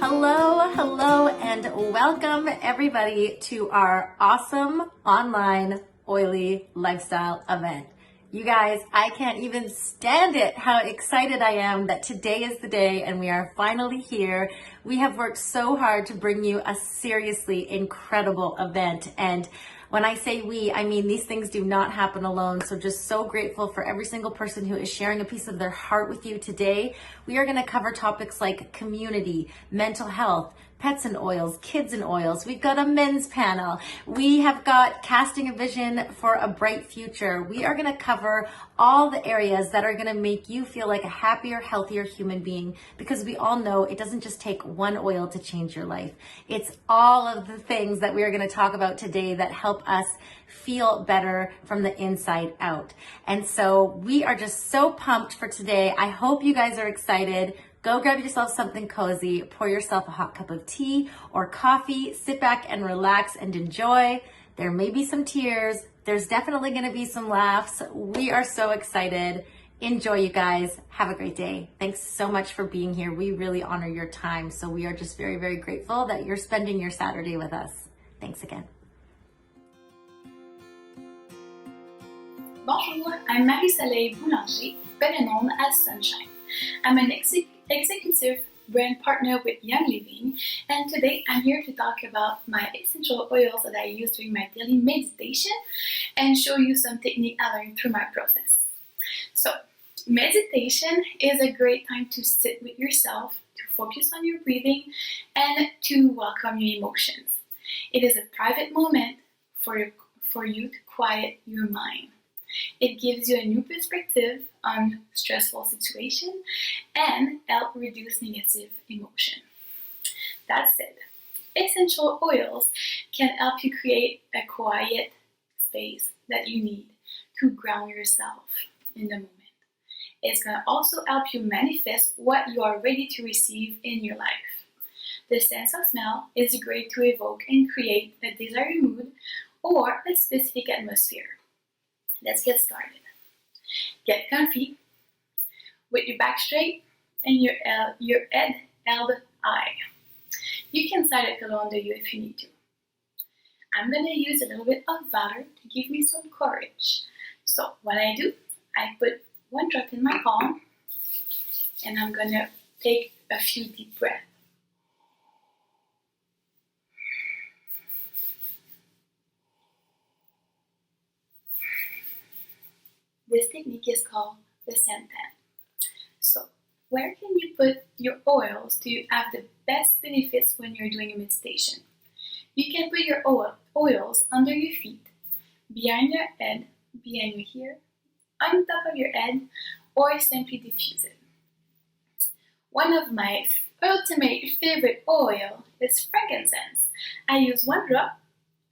Hello, and welcome everybody to our awesome online oily lifestyle event. You guys, I can't even stand it how excited I am that today is the day and we are finally here. We have worked so hard to bring you a seriously incredible event, and when I say we, I mean these things do not happen alone. So just so grateful for every single person who is sharing a piece of their heart with you today. We are going to cover topics like community, mental health, pets and oils, kids and oils. We've got a men's panel. We have got casting a vision for a bright future. We are going to cover all the areas that are going to make you feel like a happier, healthier human being, because we all know it doesn't just take one oil to change your life. It's all of the things that we are going to talk about today that help us feel better from the inside out. And so we are just so pumped for today. I hope you guys are excited. Go grab yourself something cozy, pour yourself a hot cup of tea or coffee, sit back and relax and enjoy. There may be some tears. There's definitely going to be some laughs. We are so excited. Enjoy, you guys. Have a great day. Thanks so much for being here. We really honor your time. So we are just very, very grateful that you're spending your Saturday with us. Thanks again. Bonjour, I'm Marie-Soleil Boulanger, better known as Sunshine. I'm an executive brand partner with Young Living, and today I'm here to talk about my essential oils that I use during my daily meditation and show you some technique I learned through my process. So, meditation is a great time to sit with yourself, to focus on your breathing, and to welcome your emotions. It is a private moment for you to quiet your mind. It gives you a new perspective on stressful situations and help reduce negative emotion. That said, essential oils can help you create a quiet space that you need to ground yourself in the moment. It's going to also help you manifest what you are ready to receive in your life. The sense of smell is great to evoke and create a desired mood or a specific atmosphere. Let's get started. Get comfy with your back straight and your head held high. You can slide a pillow under you if you need to. I'm going to use a little bit of water to give me some courage. So what I do, I put one drop in my palm and I'm going to take a few deep breaths. This technique is called the scent pen. So, where can you put your oils to have the best benefits when you're doing a meditation? You can put your oils under your feet, behind your head, behind your ear, on top of your head, or simply diffuse it. One of my ultimate favorite oil is frankincense. I use one drop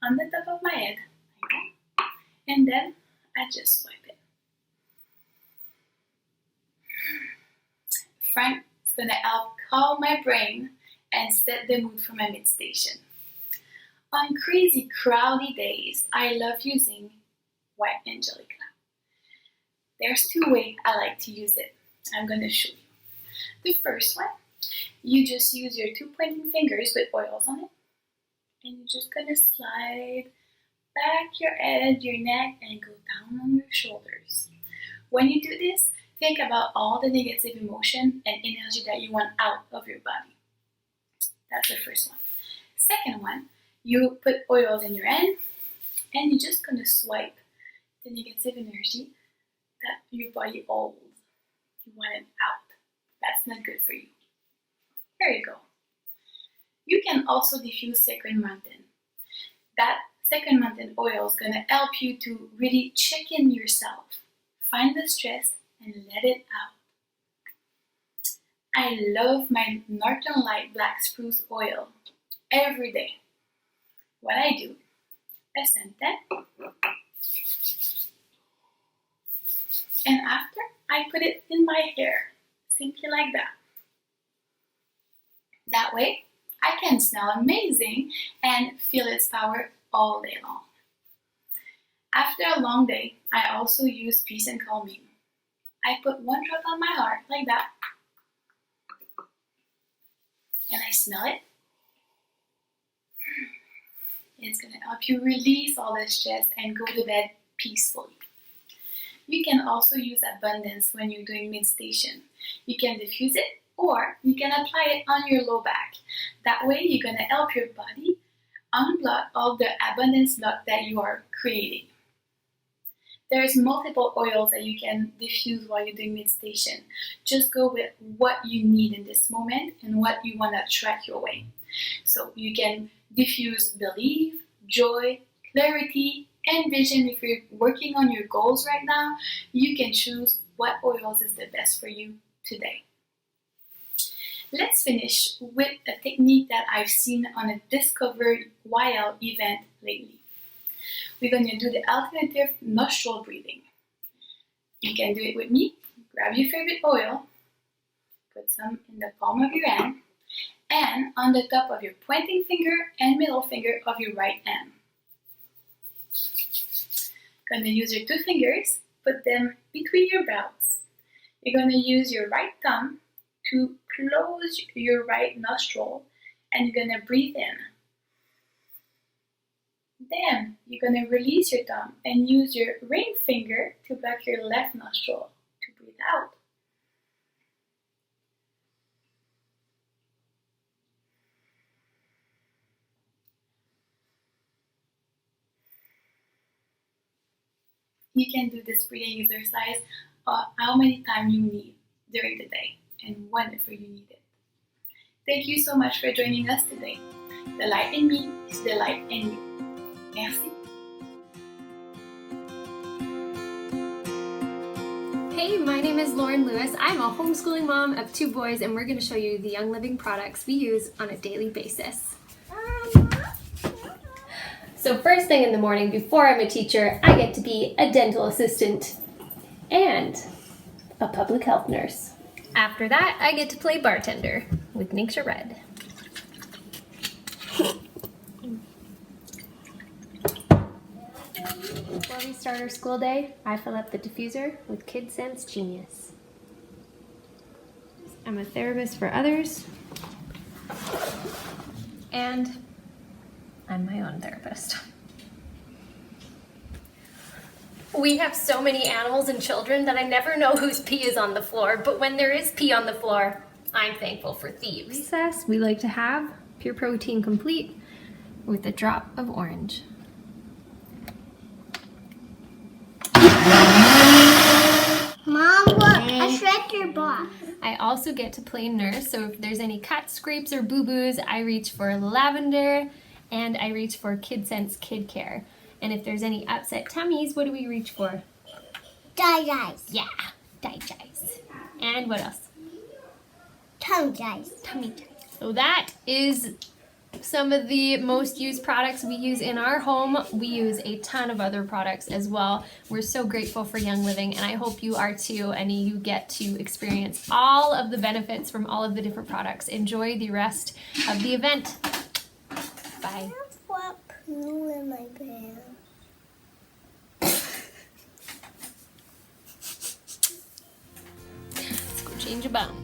on the top of my head, and then I just swipe it. Frank is going to help calm my brain and set the mood for my meditation. On crazy, crowdy days, I love using white angelica. There's two ways I like to use it. I'm going to show you. The first one, you just use your two pointing fingers with oils on it, and you're just going to slide back your head, your neck, and go down on your shoulders. When you do this, think about all the negative emotion and energy that you want out of your body. That's the first one. Second one, you put oils in your hand and you're just going to swipe the negative energy that your body holds. You want it out. That's not good for you. There you go. You can also diffuse Sacred Mountain. That Sacred Mountain oil is going to help you to really check in yourself. Find the stress and let it out. I love my Northern Light Black Spruce oil every day. What I do, I scent that, and after I put it in my hair, simply like that. That way, I can smell amazing and feel its power all day long. After a long day, I also use peace and calming. I put one drop on my heart like that. and I smell it. It's going to help you release all the stress and go to bed peacefully. You can also use abundance when you're doing meditation. You can diffuse it or you can apply it on your low back. That way you're going to help your body unblock all the abundance block that you are creating. There's multiple oils that you can diffuse while you're doing meditation. Just go with what you need in this moment and what you want to attract your way. So you can diffuse belief, joy, clarity, and vision. If you're working on your goals right now, you can choose what oils is the best for you today. Let's finish with a technique that I've seen on a Discover Wild event lately. We're going to do the alternative nostril breathing. You can do it with me. Grab your favorite oil, put some in the palm of your hand, and on the top of your pointing finger and middle finger of your right hand. Going to use your two fingers, put them between your brows. You're going to use your right thumb to close your right nostril, and you're going to breathe in. Then you're going to release your thumb and use your ring finger to block your left nostril to breathe out. You can do this breathing exercise how many times you need during the day and whenever you need it. Thank you so much for joining us today. The light in me is the light in you. Merci. Hey, my name is Lauren Lewis. I'm a homeschooling mom of 2 boys, and we're going to show you the Young Living products we use on a daily basis. So first thing in the morning, before I'm a teacher, I get to be a dental assistant and a public health nurse. After that, I get to play bartender with Ningxia Red. Before we start our school day, I fill up the diffuser with Kid Sense Genius. I'm a therapist for others, and I'm my own therapist. We have so many animals and children that I never know whose pee is on the floor, but when there is pee on the floor, I'm thankful for thieves. Recess, we like to have Pure Protein Complete with a drop of orange. Mom, look, I shred your box. I also get to play nurse, so if there's any cuts, scrapes, or boo-boos, I reach for lavender, and I reach for Kid Sense Kid Care. And if there's any upset tummies, what do we reach for? Dice. Yeah, Dice. And what else? Tummy dice. Tummy dice. So that is some of the most used products we use in our home. We use a ton of other products as well. We're so grateful for Young Living, and I hope you are too, and you get to experience all of the benefits from all of the different products. Enjoy the rest of the event. Bye. That's what poo in my pants. Let's go change a bone.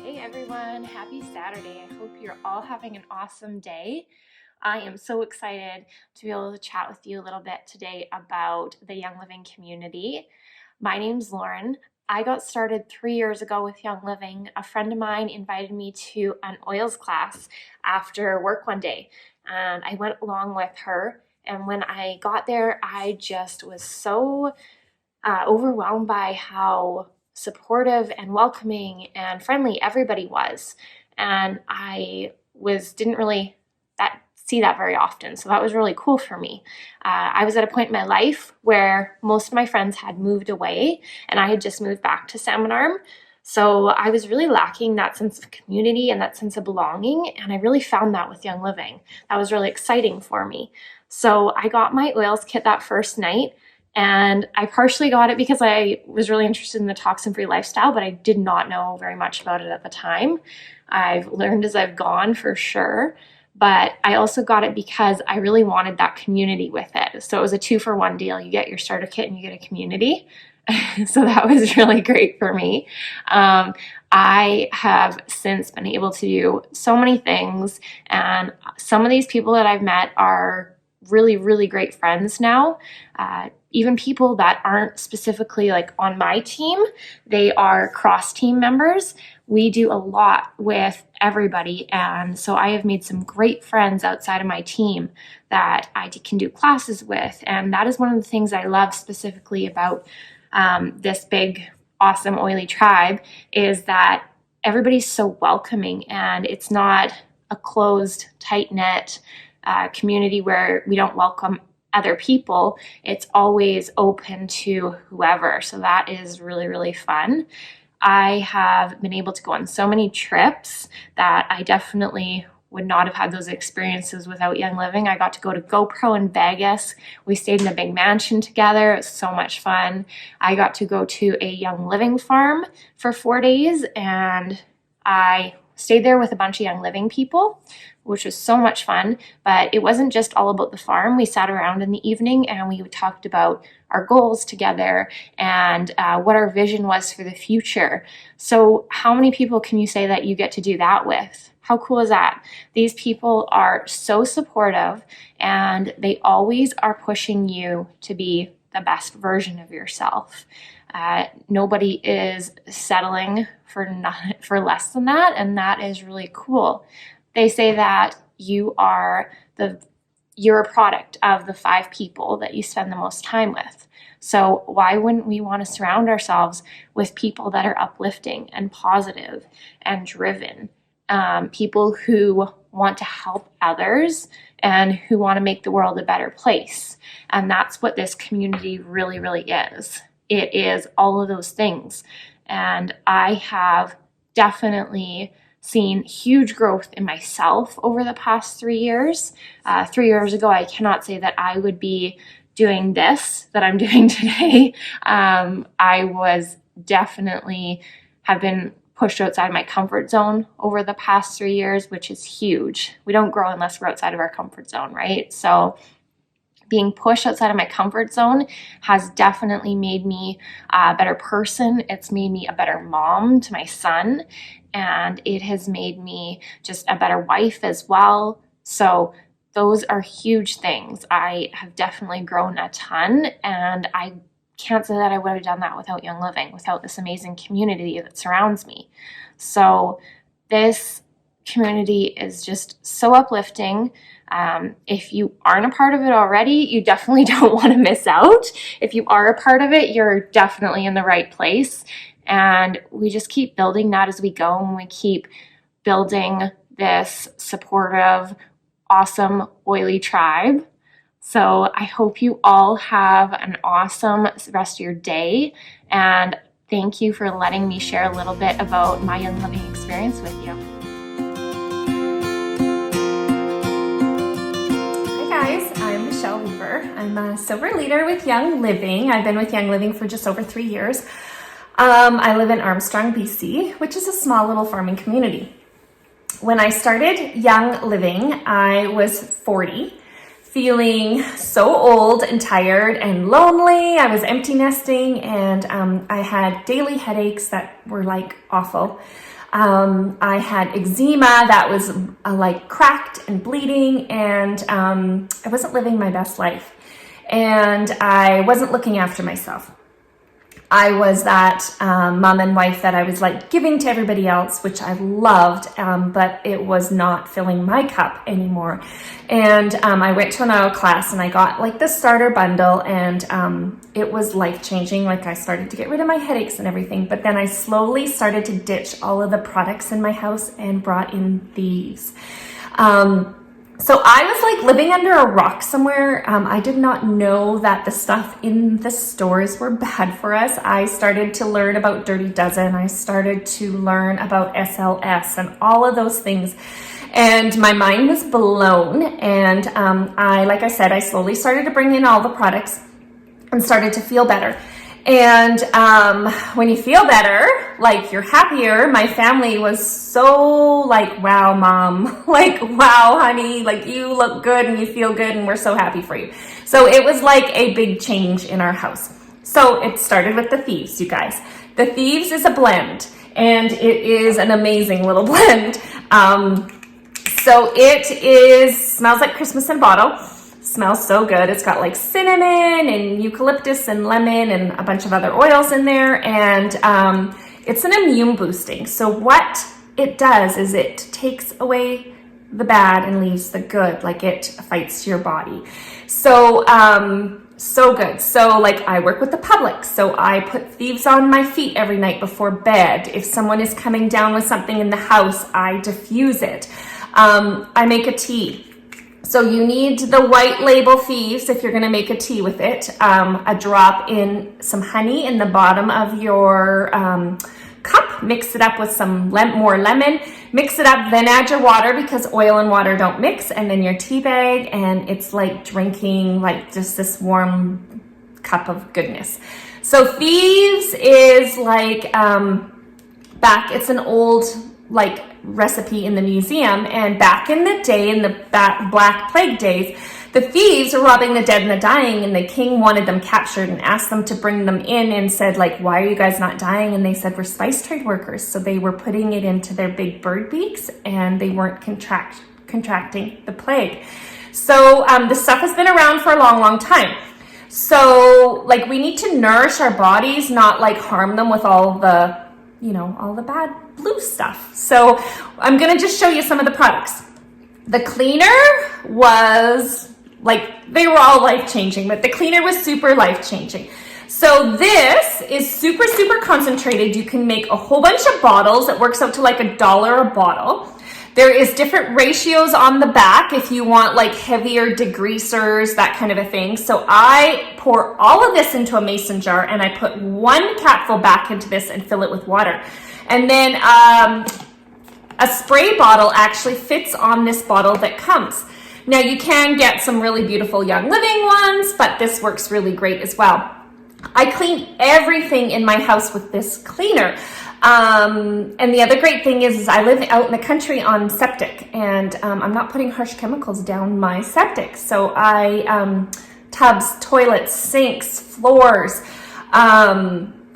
Hey everyone, happy Saturday. I hope you're all having an awesome day. I am so excited to be able to chat with you a little bit today about the Young Living community. My name's Lauren. I got started 3 years ago with Young Living. A friend of mine invited me to an oils class after work one day, and I went along with her. And when I got there, I just was so overwhelmed by how supportive and welcoming and friendly everybody was. And I didn't really see that very often. So that was really cool for me. I was at a point in my life where most of my friends had moved away and I had just moved back to Salmon Arm. So I was really lacking that sense of community and that sense of belonging. And I really found that with Young Living. That was really exciting for me. So I got my oils kit that first night. And I partially got it because I was really interested in the toxin-free lifestyle, but I did not know very much about it at the time. I've learned as I've gone for sure. But I also got it because I really wanted that community with it. So it was a 2-for-1 deal. You get your starter kit and you get a community. So that was really great for me. I have since been able to do so many things, and some of these people that I've met are really, really great friends now. Even people that aren't specifically like on my team, they are cross team members. We do a lot with everybody, and so I have made some great friends outside of my team that I can do classes with, and that is one of the things I love specifically about this big, awesome, oily tribe, is that everybody's so welcoming, and it's not a closed, tight-knit community where we don't welcome other people. It's always open to whoever. So that is really, really fun. I have been able to go on so many trips that I definitely would not have had those experiences without Young Living. I got to go to GoPro in Vegas. We stayed in a big mansion together. It was so much fun. I got to go to a Young Living farm for 4 days, and I stayed there with a bunch of Young Living people, which was so much fun. But it wasn't just all about the farm. We sat around in the evening and we talked about our goals together and what our vision was for the future. So how many people can you say that you get to do that with? How cool is that? These people are so supportive, and they always are pushing you to be the best version of yourself. Nobody is settling for less than that, and that is really cool. They say that you're a product of the 5 people that you spend the most time with. So why wouldn't we want to surround ourselves with people that are uplifting and positive and driven? People who want to help others and who want to make the world a better place. And that's what this community really, really is. It is all of those things. And I have definitely seen huge growth in myself over the past 3 years. 3 years ago, I cannot say that I would be doing this that I'm doing today. I was definitely have been pushed outside my comfort zone over the past 3 years, which is huge. We don't grow unless we're outside of our comfort zone, right? So being pushed outside of my comfort zone has definitely made me a better person. It's made me a better mom to my son, and it has made me just a better wife as well. So those are huge things. I have definitely grown a ton, and I can't say that I would have done that without Young Living, without this amazing community that surrounds me. So this community is just so uplifting. If you aren't a part of it already, you definitely don't want to miss out. If you are a part of it, you're definitely in the right place. And we just keep building that as we go, and we keep building this supportive, awesome, oily tribe. So I hope you all have an awesome rest of your day, and thank you for letting me share a little bit about my Young Living experience with you. Hi guys, I'm Michelle Weaver. I'm a silver leader with Young Living. I've been with Young Living for just over 3 years. I live in Armstrong, BC, which is a small little farming community. When I started Young Living, I was 40. Feeling so old and tired and lonely. I was empty nesting, and I had daily headaches that were like awful. I had eczema that was like cracked and bleeding, and I wasn't living my best life, and I wasn't looking after myself. I was that mom and wife that I was like giving to everybody else, which I loved, but it was not filling my cup anymore. And I went to an oil class, and I got like the starter bundle, and it was life-changing. Like, I started to get rid of my headaches and everything, but then I slowly started to ditch all of the products in my house and brought in these. So I was like living under a rock somewhere. I did not know that the stuff in the stores were bad for us. I started to learn about Dirty Dozen. I started to learn about SLS and all of those things. And my mind was blown. And like I said, I slowly started to bring in all the products and started to feel better. And when you feel better, like, you're happier. My family was so like, wow, mom, like, wow, honey, like, you look good and you feel good and we're so happy for you. So it was like a big change in our house. So it started with the Thieves, you guys. The Thieves is a blend, and it is an amazing little blend. So it smells like Christmas in a bottle. Smells so good. It's got like cinnamon and eucalyptus and lemon and a bunch of other oils in there, and it's an immune boosting. So what it does is it takes away the bad and leaves the good, like it fights your body. So so good. So like I work with the public, so I put Thieves on my feet every night before bed. If someone is coming down with something in the house, I diffuse it. I make a tea. So you need the white label Thieves if you're going to make a tea with it. A drop in some honey in the bottom of your cup. Mix it up with some more lemon. Mix it up, then add your water because oil and water don't mix. And then your tea bag, and it's like drinking like just this warm cup of goodness. So Thieves is like it's an old like recipe in the museum, and back in the day, in the Black Plague days, the thieves were robbing the dead and the dying, and the king wanted them captured and asked them to bring them in and said like, why are you guys not dying? And they said, we're spice trade workers. So they were putting it into their big bird beaks, and they weren't contracting the plague. So this stuff has been around for a long time. So like we need to nourish our bodies, not like harm them with all the, all the bad blue stuff. So I'm going to just show you some of the products. The cleaner was like, they were all life-changing, but the cleaner was super life-changing. So this is super concentrated. You can make a whole bunch of bottles. It works out to like $1 a bottle. There is different ratios on the back if you want like heavier degreasers, that kind of a thing. So I pour all of this into a mason jar, and I put 1 capful back into this and fill it with water. And then a spray bottle actually fits on this bottle that comes. Now you can get some really beautiful Young Living ones, but this works really great as well. I clean everything in my house with this cleaner. And the other great thing is I live out in the country on septic, and I'm not putting harsh chemicals down my septic. So tubs, toilets, sinks, floors,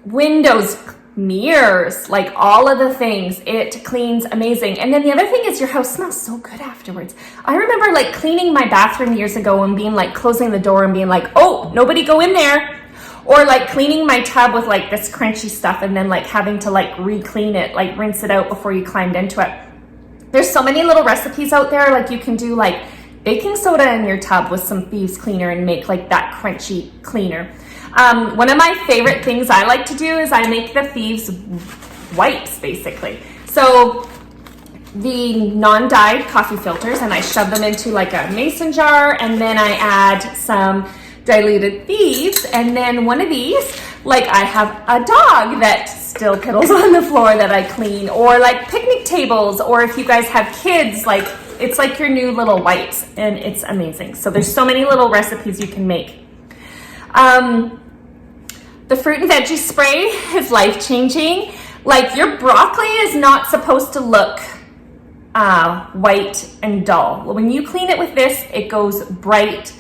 windows, mirrors, like all of the things, it cleans amazing. And then the other thing is your house smells so good afterwards. I remember like cleaning my bathroom years ago and being like closing the door and being like, oh, nobody go in there. Or like cleaning my tub with like this crunchy stuff and then like having to like re-clean it, like rinse it out before you climbed into it. There's so many little recipes out there. Like you can do like baking soda in your tub with some Thieves cleaner and make like that crunchy cleaner. One of my favorite things I like to do is I make the Thieves wipes basically. So the non-dyed coffee filters, and I shove them into like a mason jar, and then I add some diluted Thieves, and then one of these, like I have a dog that still piddles on the floor that I clean, or like picnic tables, or if you guys have kids, like it's like your new little wipes, and it's amazing. So there's so many little recipes you can make. The fruit and veggie spray is life-changing. Like your broccoli is not supposed to look white and dull. Well, when you clean it with this, it goes bright,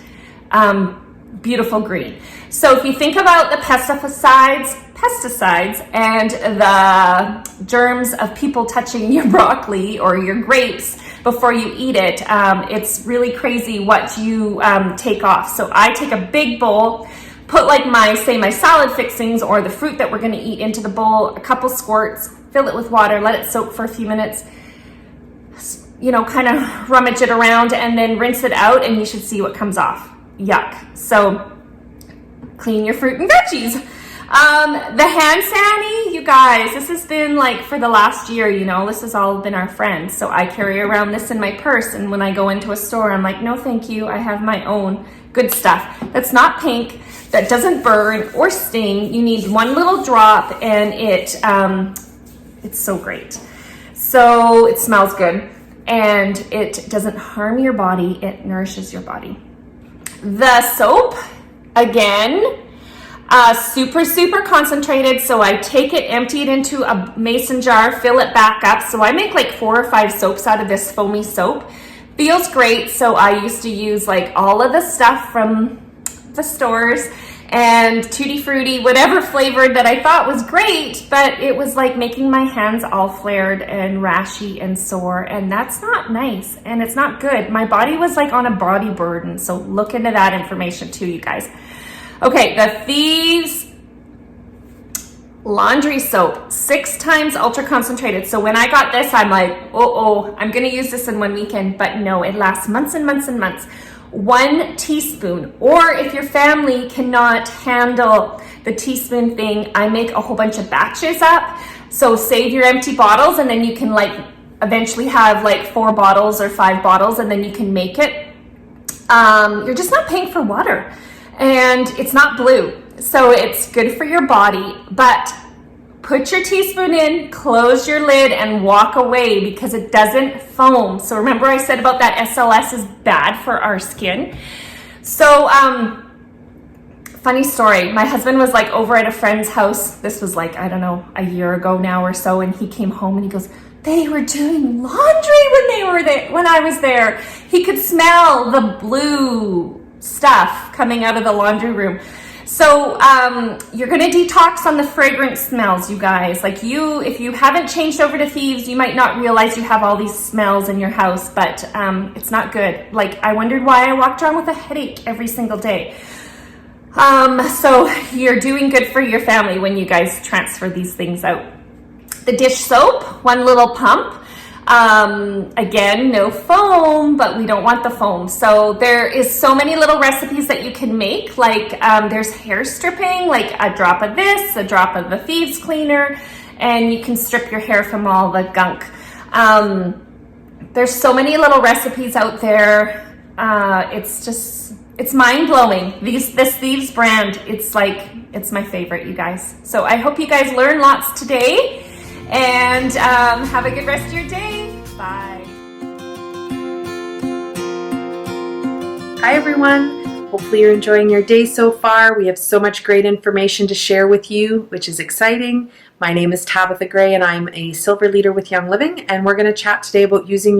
beautiful green. So if you think about the pesticides and the germs of people touching your broccoli or your grapes before you eat it, it's really crazy what you take off. So I take a big bowl, put like my salad fixings or the fruit that we're going to eat into the bowl, a couple squirts, fill it with water, let it soak for a few minutes, kind of rummage it around, and then rinse it out, and you should see what comes off. Yuck. So clean your fruit and veggies. The hand sani, you guys, this has been like for the last year, this has all been our friends. So I carry around this in my purse, and when I go into a store, I'm like, no, thank you. I have my own good stuff. That's not pink, that doesn't burn or sting. You need 1 little drop, and it's so great. So it smells good, and it doesn't harm your body. It nourishes your body. The soap, again, super concentrated. So I take it, empty it into a mason jar, fill it back up. So I make like 4 or 5 soaps out of this foamy soap. Feels great. So I used to use like all of the stuff from the stores, and tutti frutti, whatever flavored that I thought was great, but it was like making my hands all flared and rashy and sore, and that's not nice and it's not good. My body was like on a body burden, so look into that information too, you guys. Okay, the Thieves laundry soap, 6 times ultra concentrated. So when I got this, I'm like, oh, I'm gonna use this in one weekend, but no, it lasts months and months and months. 1 teaspoon, or if your family cannot handle the teaspoon thing, I make a whole bunch of batches up. So save your empty bottles, and then you can like eventually have like 4 bottles or 5 bottles, and then you can make it. You're just not paying for water, and it's not blue. So it's good for your body, but put your teaspoon in, close your lid, and walk away because it doesn't foam. So remember I said about that SLS is bad for our skin. So, funny story. My husband was like over at a friend's house. This was like, I don't know, a year ago now or so. And he came home and he goes, they were doing laundry when I was there. He could smell the blue stuff coming out of the laundry room. So you're going to detox on the fragrance smells, you guys. Like if you haven't changed over to Thieves, you might not realize you have all these smells in your house, but it's not good. Like I wondered why I walked around with a headache every single day. So you're doing good for your family when you guys transfer these things out. The dish soap, 1 little pump. Again, no foam, but we don't want the foam. So there is so many little recipes that you can make. Like there's hair stripping, like a drop of this, a drop of the Thieves cleaner, and you can strip your hair from all the gunk. There's so many little recipes out there. It's mind-blowing. This Thieves brand, it's my favorite, you guys. So I hope you guys learn lots today, and have a good rest of your day. Bye. Hi everyone. Hopefully you're enjoying your day so far. We have so much great information to share with you, which is exciting. My name is Tabitha Gray and I'm a silver leader with Young Living, and we're going to chat today about using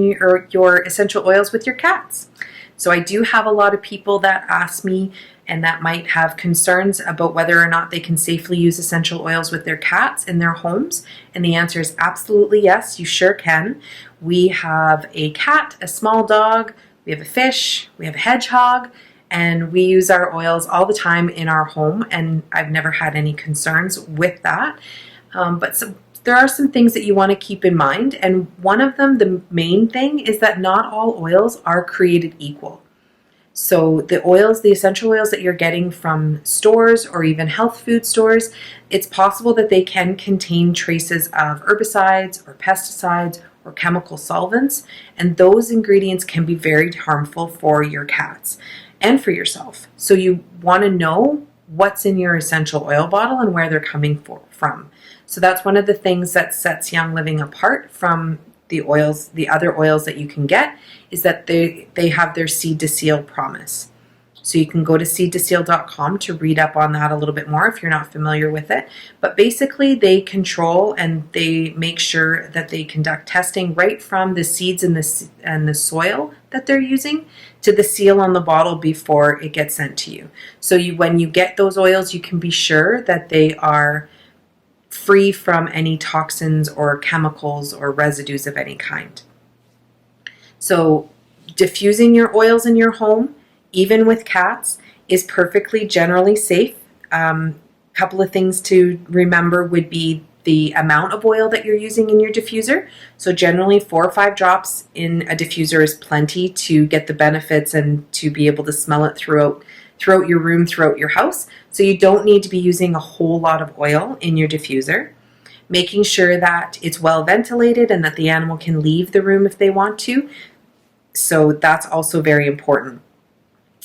your essential oils with your cats. So I do have a lot of people that ask me and that might have concerns about whether or not they can safely use essential oils with their cats in their homes. And the answer is absolutely yes, you sure can. We have a cat, a small dog, we have a fish, we have a hedgehog, and we use our oils all the time in our home, and I've never had any concerns with that. There are some things that you want to keep in mind, and one of them, the main thing, is that not all oils are created equal. So the oils, the essential oils that you're getting from stores or even health food stores, it's possible that they can contain traces of herbicides or pesticides or chemical solvents, and those ingredients can be very harmful for your cats and for yourself. So you want to know what's in your essential oil bottle and where they're coming from. So that's one of the things that sets Young Living apart from the oils, the other oils that you can get, is that they have their seed to seal promise. So you can go to seedtoseal.com to read up on that a little bit more if you're not familiar with it. But basically they control and they make sure that they conduct testing right from the seeds and the soil that they're using to the seal on the bottle before it gets sent to you. So when you get those oils, you can be sure that they are free from any toxins or chemicals or residues of any kind. So diffusing your oils in your home, even with cats, is perfectly generally safe. Couple of things to remember would be the amount of oil that you're using in your diffuser. So generally 4 or 5 drops in a diffuser is plenty to get the benefits and to be able to smell it throughout your room, throughout your house. So you don't need to be using a whole lot of oil in your diffuser. Making sure that it's well ventilated and that the animal can leave the room if they want to. So that's also very important.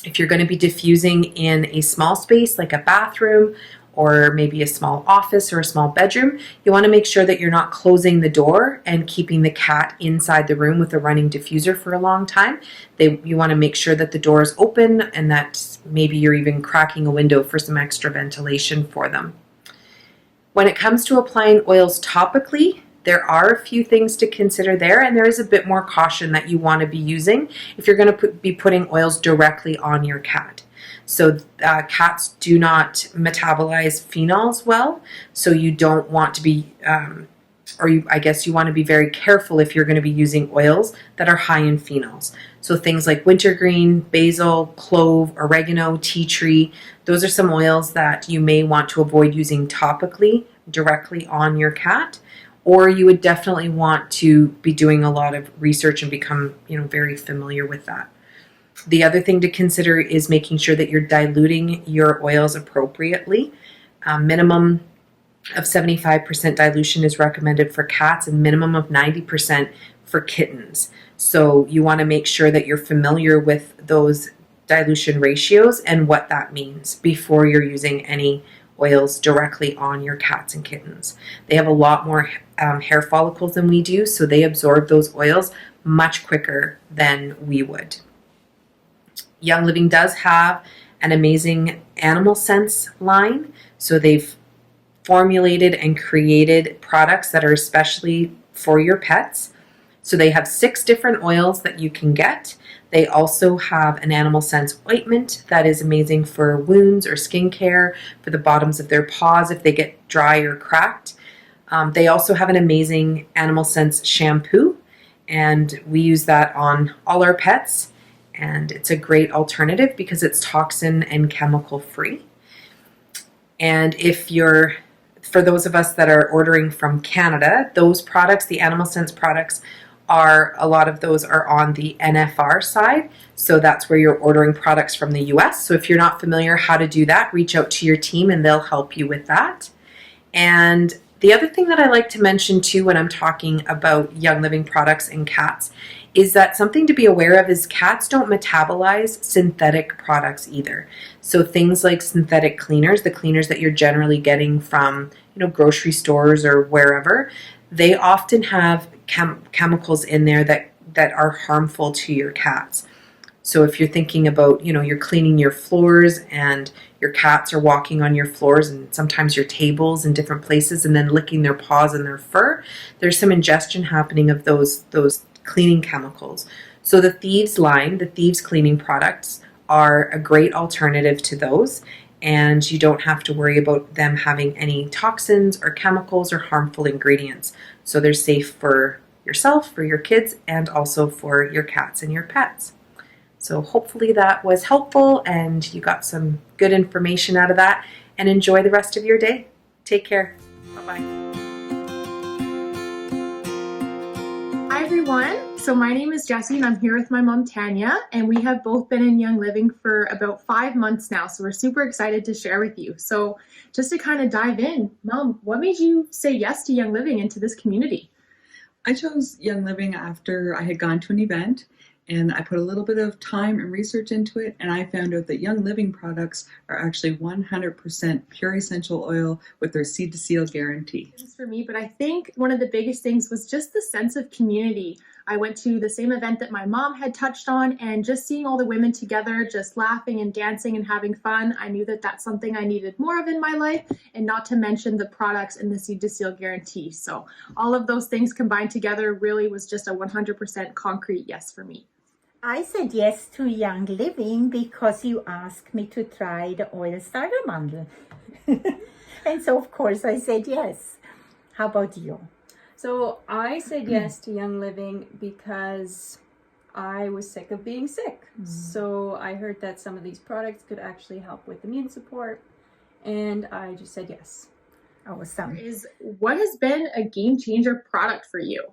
If you're going to be diffusing in a small space like a bathroom or maybe a small office or a small bedroom, you want to make sure that you're not closing the door and keeping the cat inside the room with a running diffuser for a long time. You want to make sure that the door is open and that maybe you're even cracking a window for some extra ventilation for them. When it comes to applying oils topically, there are a few things to consider there, and there is a bit more caution that you want to be using if you're going to be putting oils directly on your cat. So cats do not metabolize phenols well, so you don't want to be, I guess you want to be very careful if you're going to be using oils that are high in phenols. So things like wintergreen, basil, clove, oregano, tea tree, those are some oils that you may want to avoid using topically directly on your cat, or you would definitely want to be doing a lot of research and become, very familiar with that. The other thing to consider is making sure that you're diluting your oils appropriately. Minimum of 75% dilution is recommended for cats and minimum of 90% for kittens. So you want to make sure that you're familiar with those dilution ratios and what that means before you're using any oils directly on your cats and kittens. They have a lot more hair follicles than we do, so they absorb those oils much quicker than we would. Young Living does have an amazing animal scents line, so they've formulated and created products that are especially for your pets. So they have 6 different oils that you can get. They also have an animal scents ointment that is amazing for wounds or skincare, for the bottoms of their paws if they get dry or cracked. They also have an amazing animal scents shampoo, and we use that on all our pets. And it's a great alternative because it's toxin and chemical free. And for those of us that are ordering from Canada, those products, the animal scents products, a lot of those are on the NFR side. So that's where you're ordering products from the US. So if you're not familiar how to do that, reach out to your team and they'll help you with that. And the other thing that I like to mention too when I'm talking about Young Living products and cats is that something to be aware of is cats don't metabolize synthetic products either. So things like synthetic cleaners, the cleaners that you're generally getting from, grocery stores or wherever, they often have chemicals in there that are harmful to your cats. So if you're thinking about, you're cleaning your floors and your cats are walking on your floors and sometimes your tables in different places and then licking their paws and their fur, there's some ingestion happening of those cleaning chemicals. So the Thieves line, the Thieves cleaning products, are a great alternative to those, and you don't have to worry about them having any toxins or chemicals or harmful ingredients. So they're safe for yourself, for your kids, and also for your cats and your pets. So hopefully that was helpful and you got some good information out of that, and enjoy the rest of your day. Take care. Bye-bye. Hi everyone, so my name is Jessie and I'm here with my mom Tanya, and we have both been in Young Living for about 5 months now, so we're super excited to share with you. So just to kind of dive in, Mom, what made you say yes to Young Living and to this community? I chose Young Living after I had gone to an event, and I put a little bit of time and research into it, and I found out that Young Living products are actually 100% pure essential oil with their seed to seal guarantee. This is for me, but I think one of the biggest things was just the sense of community. I went to the same event that my mom had touched on, and just seeing all the women together, just laughing and dancing and having fun, I knew that that's something I needed more of in my life, and not to mention the products and the seed to seal guarantee. So all of those things combined together really was just a 100% concrete yes for me. I said yes to Young Living because you asked me to try the oil starter bundle. And so of course I said yes. How about you? So I said yes to Young Living because I was sick of being sick. So I heard that some of these products could actually help with immune support, and I just said yes. Awesome. What has been a game changer product for you?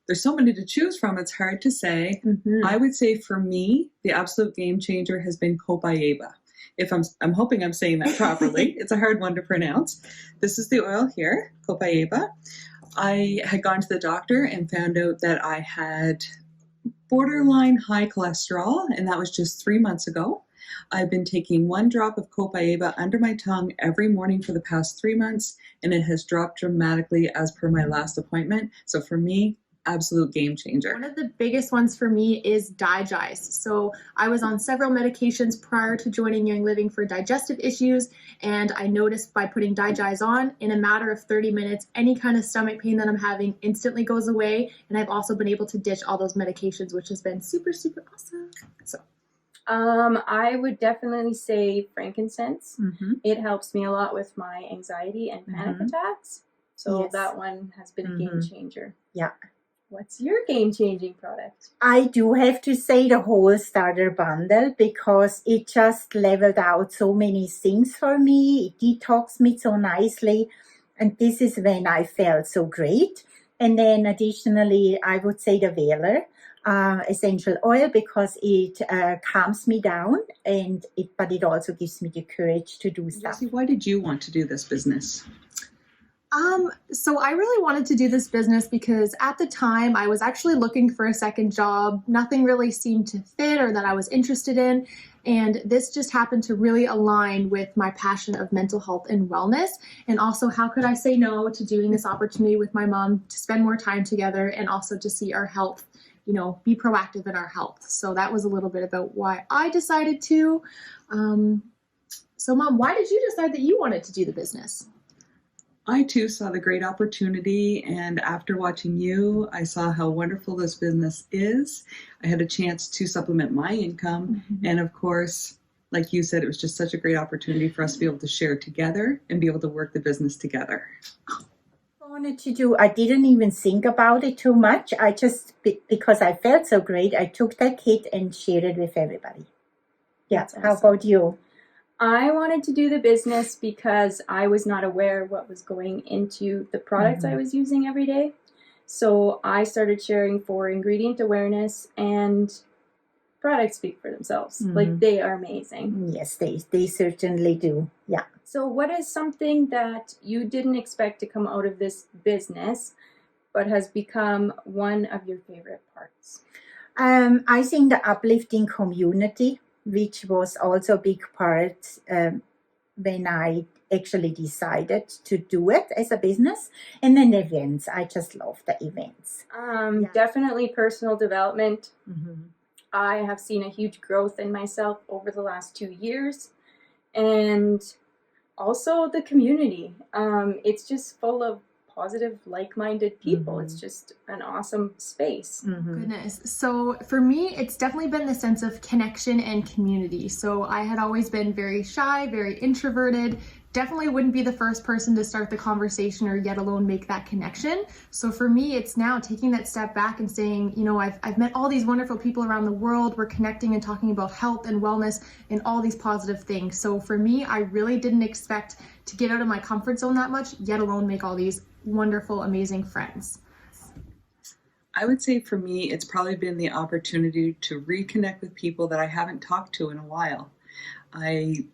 There's so many to choose from, it's hard to say. I would say for me, the absolute game changer has been copaiba. I'm hoping I'm saying that properly. It's a hard one to pronounce. This is the oil here, copaiba. I had gone to the doctor and found out that I had borderline high cholesterol, and that was just 3 months ago. I've been taking 1 drop of copaiba under my tongue every morning for the past 3 months, and it has dropped dramatically as per my last appointment. So for me, absolute game changer. One of the biggest ones for me is Digest. So I was on several medications prior to joining Young Living for digestive issues, and I noticed by putting Digest on, in a matter of 30 minutes, any kind of stomach pain that I'm having instantly goes away, and I've also been able to ditch all those medications, which has been super, super awesome. So I would definitely say frankincense. Mm-hmm. It helps me a lot with my anxiety and panic attacks. So Yes. that one has been a game changer. Yeah. What's your game-changing product? I do have to say the whole starter bundle, because it just leveled out so many things for me. It detoxed me so nicely. And this is when I felt so great. And then additionally, I would say the Whaler essential oil, because it calms me down, but it also gives me the courage to do stuff. Jessie, why did you want to do this business? So I really wanted to do this business because at the time I was actually looking for a second job. Nothing really seemed to fit or that I was interested in. And this just happened to really align with my passion of mental health and wellness. And also, how could I say no to doing this opportunity with my mom to spend more time together and also to see our health, be proactive in our health. So that was a little bit about why I decided to. So Mom, why did you decide that you wanted to do the business? I too saw the great opportunity, and after watching you, I saw how wonderful this business is. I had a chance to supplement my income, and of course, like you said, it was just such a great opportunity for us to be able to share together and be able to work the business together. I didn't even think about it too much. I just, because I felt so great, I took that kit and shared it with everybody. Yeah. That's awesome. How about you? I wanted to do the business because I was not aware what was going into the products I was using every day. So I started sharing for ingredient awareness, and products speak for themselves. Like, they are amazing. Yes, they certainly do. Yeah. So what is something that you didn't expect to come out of this business, but has become one of your favorite parts? I think the uplifting community, which was also a big part when I actually decided to do it as a business. And then the events. I just love the events. Definitely personal development. I have seen a huge growth in myself over the last 2 years. And also the community. It's just full of positive, like-minded people. It's just an awesome space. Goodness. So for me, it's definitely been the sense of connection and community. So I had always been very shy, very introverted, definitely wouldn't be the first person to start the conversation or yet alone make that connection. So for me, it's now taking that step back and saying, I've met all these wonderful people around the world. We're connecting and talking about health and wellness and all these positive things. So for me, I really didn't expect to get out of my comfort zone that much, yet alone make all these wonderful, amazing friends. I would say for me, it's probably been the opportunity to reconnect with people that I haven't talked to in a while. I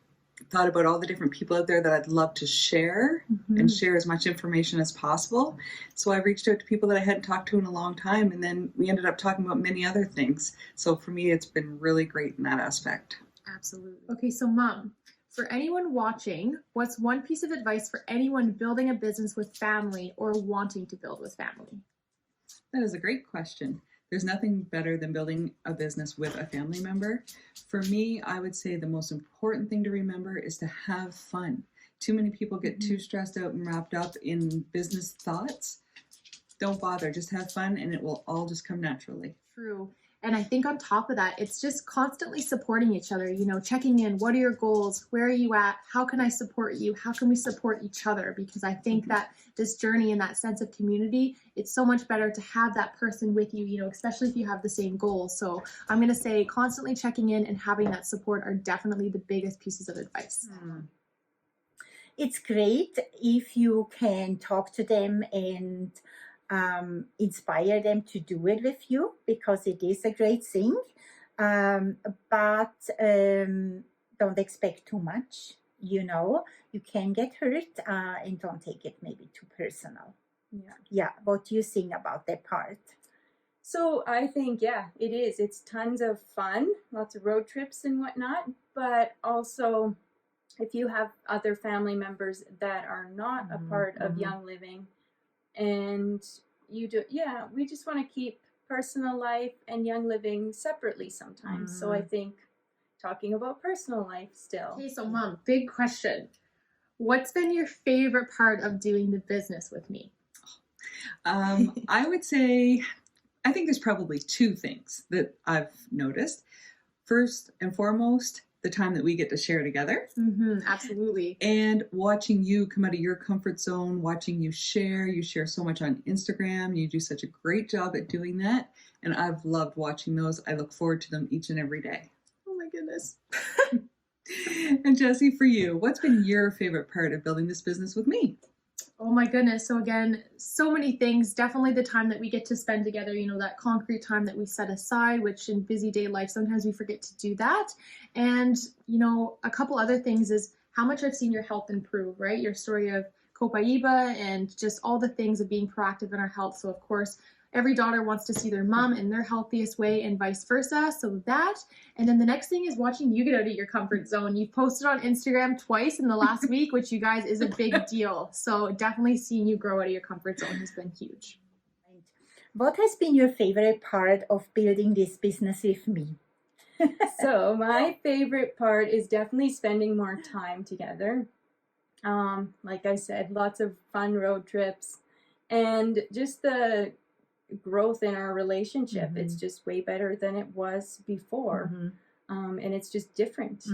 thought about all the different people out there that I'd love to share and share as much information as possible. So I reached out to people that I hadn't talked to in a long time, and then we ended up talking about many other things. So for me, it's been really great in that aspect. Absolutely. Okay, so Mom, for anyone watching, what's one piece of advice for anyone building a business with family or wanting to build with family? That is a great question. There's nothing better than building a business with a family member. For me, I would say the most important thing to remember is to have fun. Too many people get too stressed out and wrapped up in business thoughts. Don't bother, just have fun and it will all just come naturally. True. And I think on top of that, it's just constantly supporting each other, checking in. What are your goals? Where are you at? How can I support you? How can we support each other? Because I think that this journey and that sense of community, it's so much better to have that person with you, especially if you have the same goals. So I'm going to say constantly checking in and having that support are definitely the biggest pieces of advice. It's great if you can talk to them and inspire them to do it with you, because it is a great thing. But don't expect too much. You can get hurt and don't take it maybe too personal. Yeah. What do you think about that part? So I think, it is. It's tons of fun, lots of road trips and whatnot, but also if you have other family members that are not a part of Young Living, and we just want to keep personal life and Young Living separately sometimes. So I think talking about personal life still. Okay, so Mom, big question. What's been your favorite part of doing the business with me? I would say, I think there's probably two things that I've noticed. first and foremost, the time that we get to share together. Absolutely. And watching you come out of your comfort zone, watching you share. You share so much on Instagram. You do such a great job at doing that. And I've loved watching those. I look forward to them each and every day. Oh my goodness. And Jessie, for you, what's been your favorite part of building this business with me? Oh my goodness. So again, so many things. Definitely the time that we get to spend together, you know, that concrete time that we set aside, which in busy day life, sometimes we forget to do that. And, you know, a couple other things is how much I've seen your health improve, right? Your story of Copaiba and just all the things of being proactive in our health. So of course, every daughter wants to see their mom in their healthiest way and vice versa. So that, and then the next thing is watching you get out of your comfort zone. You've posted on Instagram twice in the last week, which you guys is a big deal. So definitely seeing you grow out of your comfort zone has been huge. What has been your favorite part of building this business with me? So my favorite part is definitely spending more time together. Like I said, lots of fun road trips and just the growth in our relationship. It's just way better than it was before. And it's just different.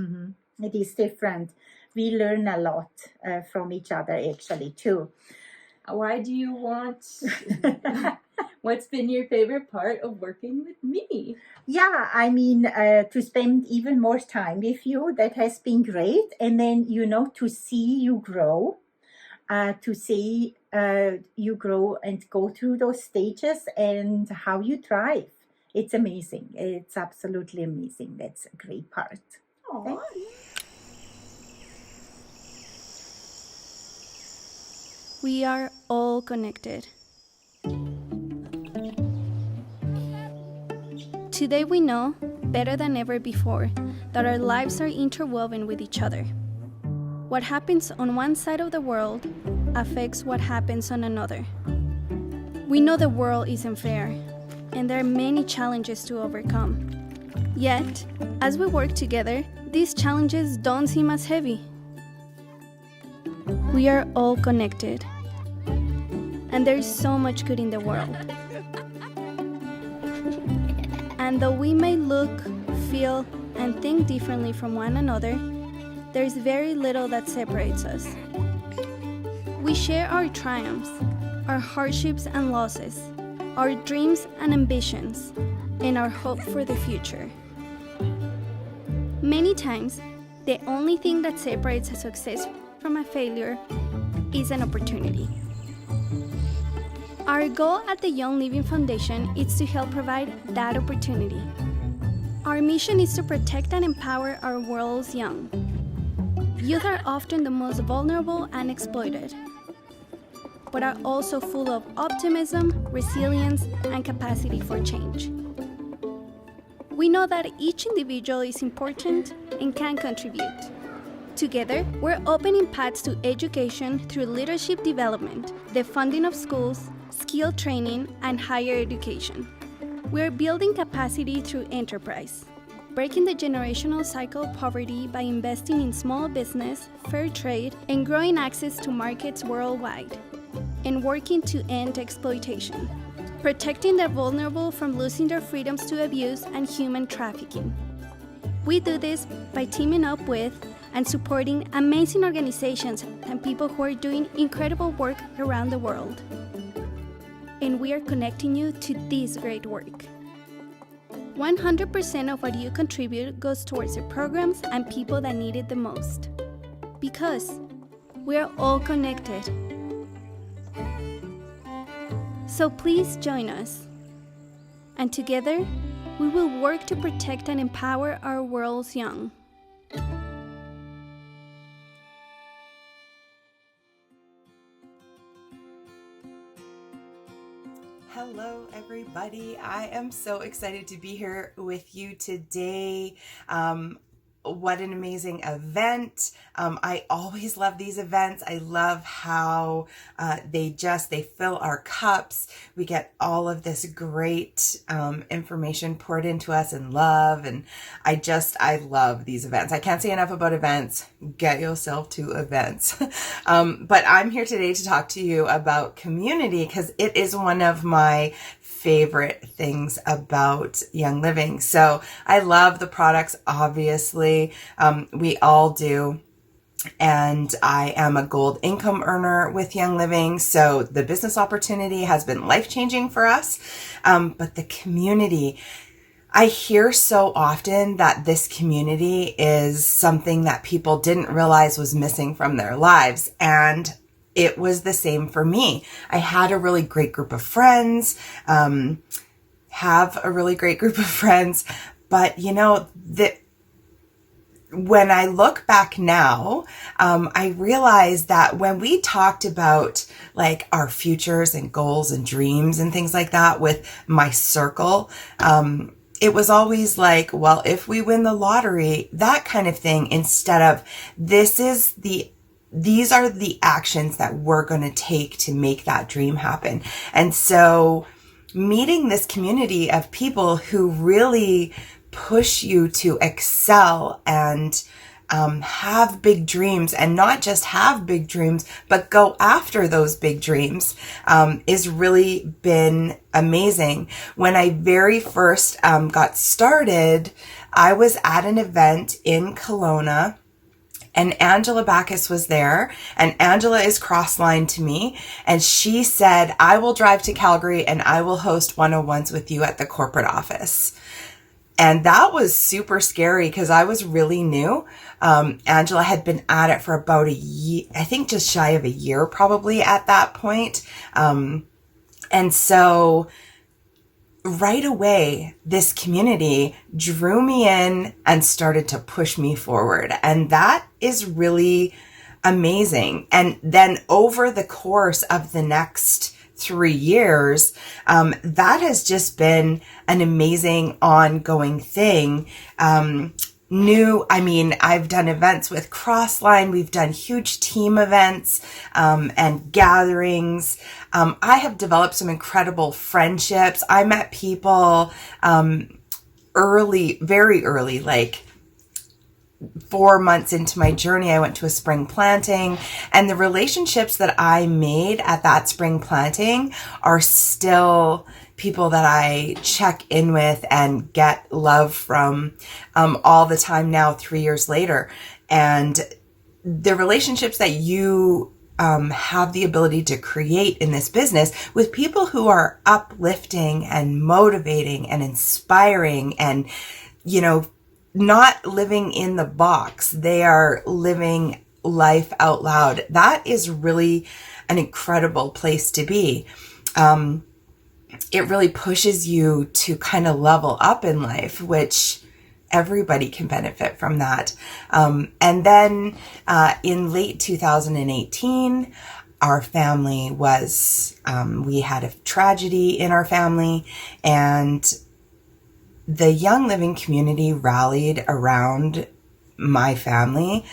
It is different. We learn a lot from each other actually too. Why do you want... What's been your favorite part of working with me? Yeah, I mean, to spend even more time with you, that has been great. And then, you know, to see you grow, to see you grow and go through those stages and how you thrive. It's amazing. It's absolutely amazing. That's a great part. Aww. We are all connected. Today we know, better than ever before, that our lives are interwoven with each other. What happens on one side of the world affects what happens on another. We know the world isn't fair, and there are many challenges to overcome. Yet, as we work together, these challenges don't seem as heavy. We are all connected, and there is so much good in the world. And though we may look, feel, and think differently from one another, there is very little that separates us. We share our triumphs, our hardships and losses, our dreams and ambitions, and our hope for the future. Many times, the only thing that separates a success from a failure is an opportunity. Our goal at the Young Living Foundation is to help provide that opportunity. Our mission is to protect and empower our world's young. Youth are often the most vulnerable and exploited, but are also full of optimism, resilience, and capacity for change. We know that each individual is important and can contribute. Together, we're opening paths to education through leadership development, the funding of schools, skill training, and higher education. We're building capacity through enterprise, breaking the generational cycle of poverty by investing in small business, fair trade, and growing access to markets worldwide, and working to end exploitation, protecting the vulnerable from losing their freedoms to abuse and human trafficking. We do this by teaming up with and supporting amazing organizations and people who are doing incredible work around the world. And we are connecting you to this great work. 100% of what you contribute goes towards the programs and people that need it the most. Because we are all connected. So please join us. And together, we will work to protect and empower our world's young. Hello everybody, I am so excited to be here with you today. What an amazing event. I always love these events. I love how they fill our cups. We get all of this great information poured into us and love. And I love these events. I can't say enough about events. Get yourself to events. But I'm here today to talk to you about community because it is one of my favorite things about Young Living. So I love the products, obviously. We all do. And I am a gold income earner with Young Living. So the business opportunity has been life-changing for us. But the community, I hear so often that this community is something that people didn't realize was missing from their lives. And it was the same for me. I had a really great group of friends, have a really great group of friends, but you know, when I look back now, I realize that when we talked about like our futures and goals and dreams and things like that with my circle, it was always like, well, if we win the lottery, that kind of thing, instead of these are the actions that we're going to take to make that dream happen. And so meeting this community of people who really push you to excel and have big dreams, and not just have big dreams, but go after those big dreams, is really been amazing. When I very first got started, I was at an event in Kelowna, and Angela Bacchus was there, and Angela is cross-lined to me, and she said, I will drive to Calgary and I will host 101s with you at the corporate office. And that was super scary because I was really new. Angela had been at it for about a year, I think just shy of a year probably at that point. And so right away, this community drew me in and started to push me forward. And that is really amazing. And then over the course of the next 3 years, that has just been an amazing ongoing thing. I've done events with Crossline. We've done huge team events, and gatherings. I have developed some incredible friendships. I met people, very early, like 4 months into my journey. I went to a spring planting, and the relationships that I made at that spring planting are still people that I check in with and get love from all the time now, 3 years later. And the relationships that you have the ability to create in this business with people who are uplifting and motivating and inspiring and, you know, not living in the box. They are living life out loud. That is really an incredible place to be. It really pushes you to kind of level up in life, which everybody can benefit from that. And then in late 2018, our family was, we had a tragedy in our family, and the Young Living community rallied around my family.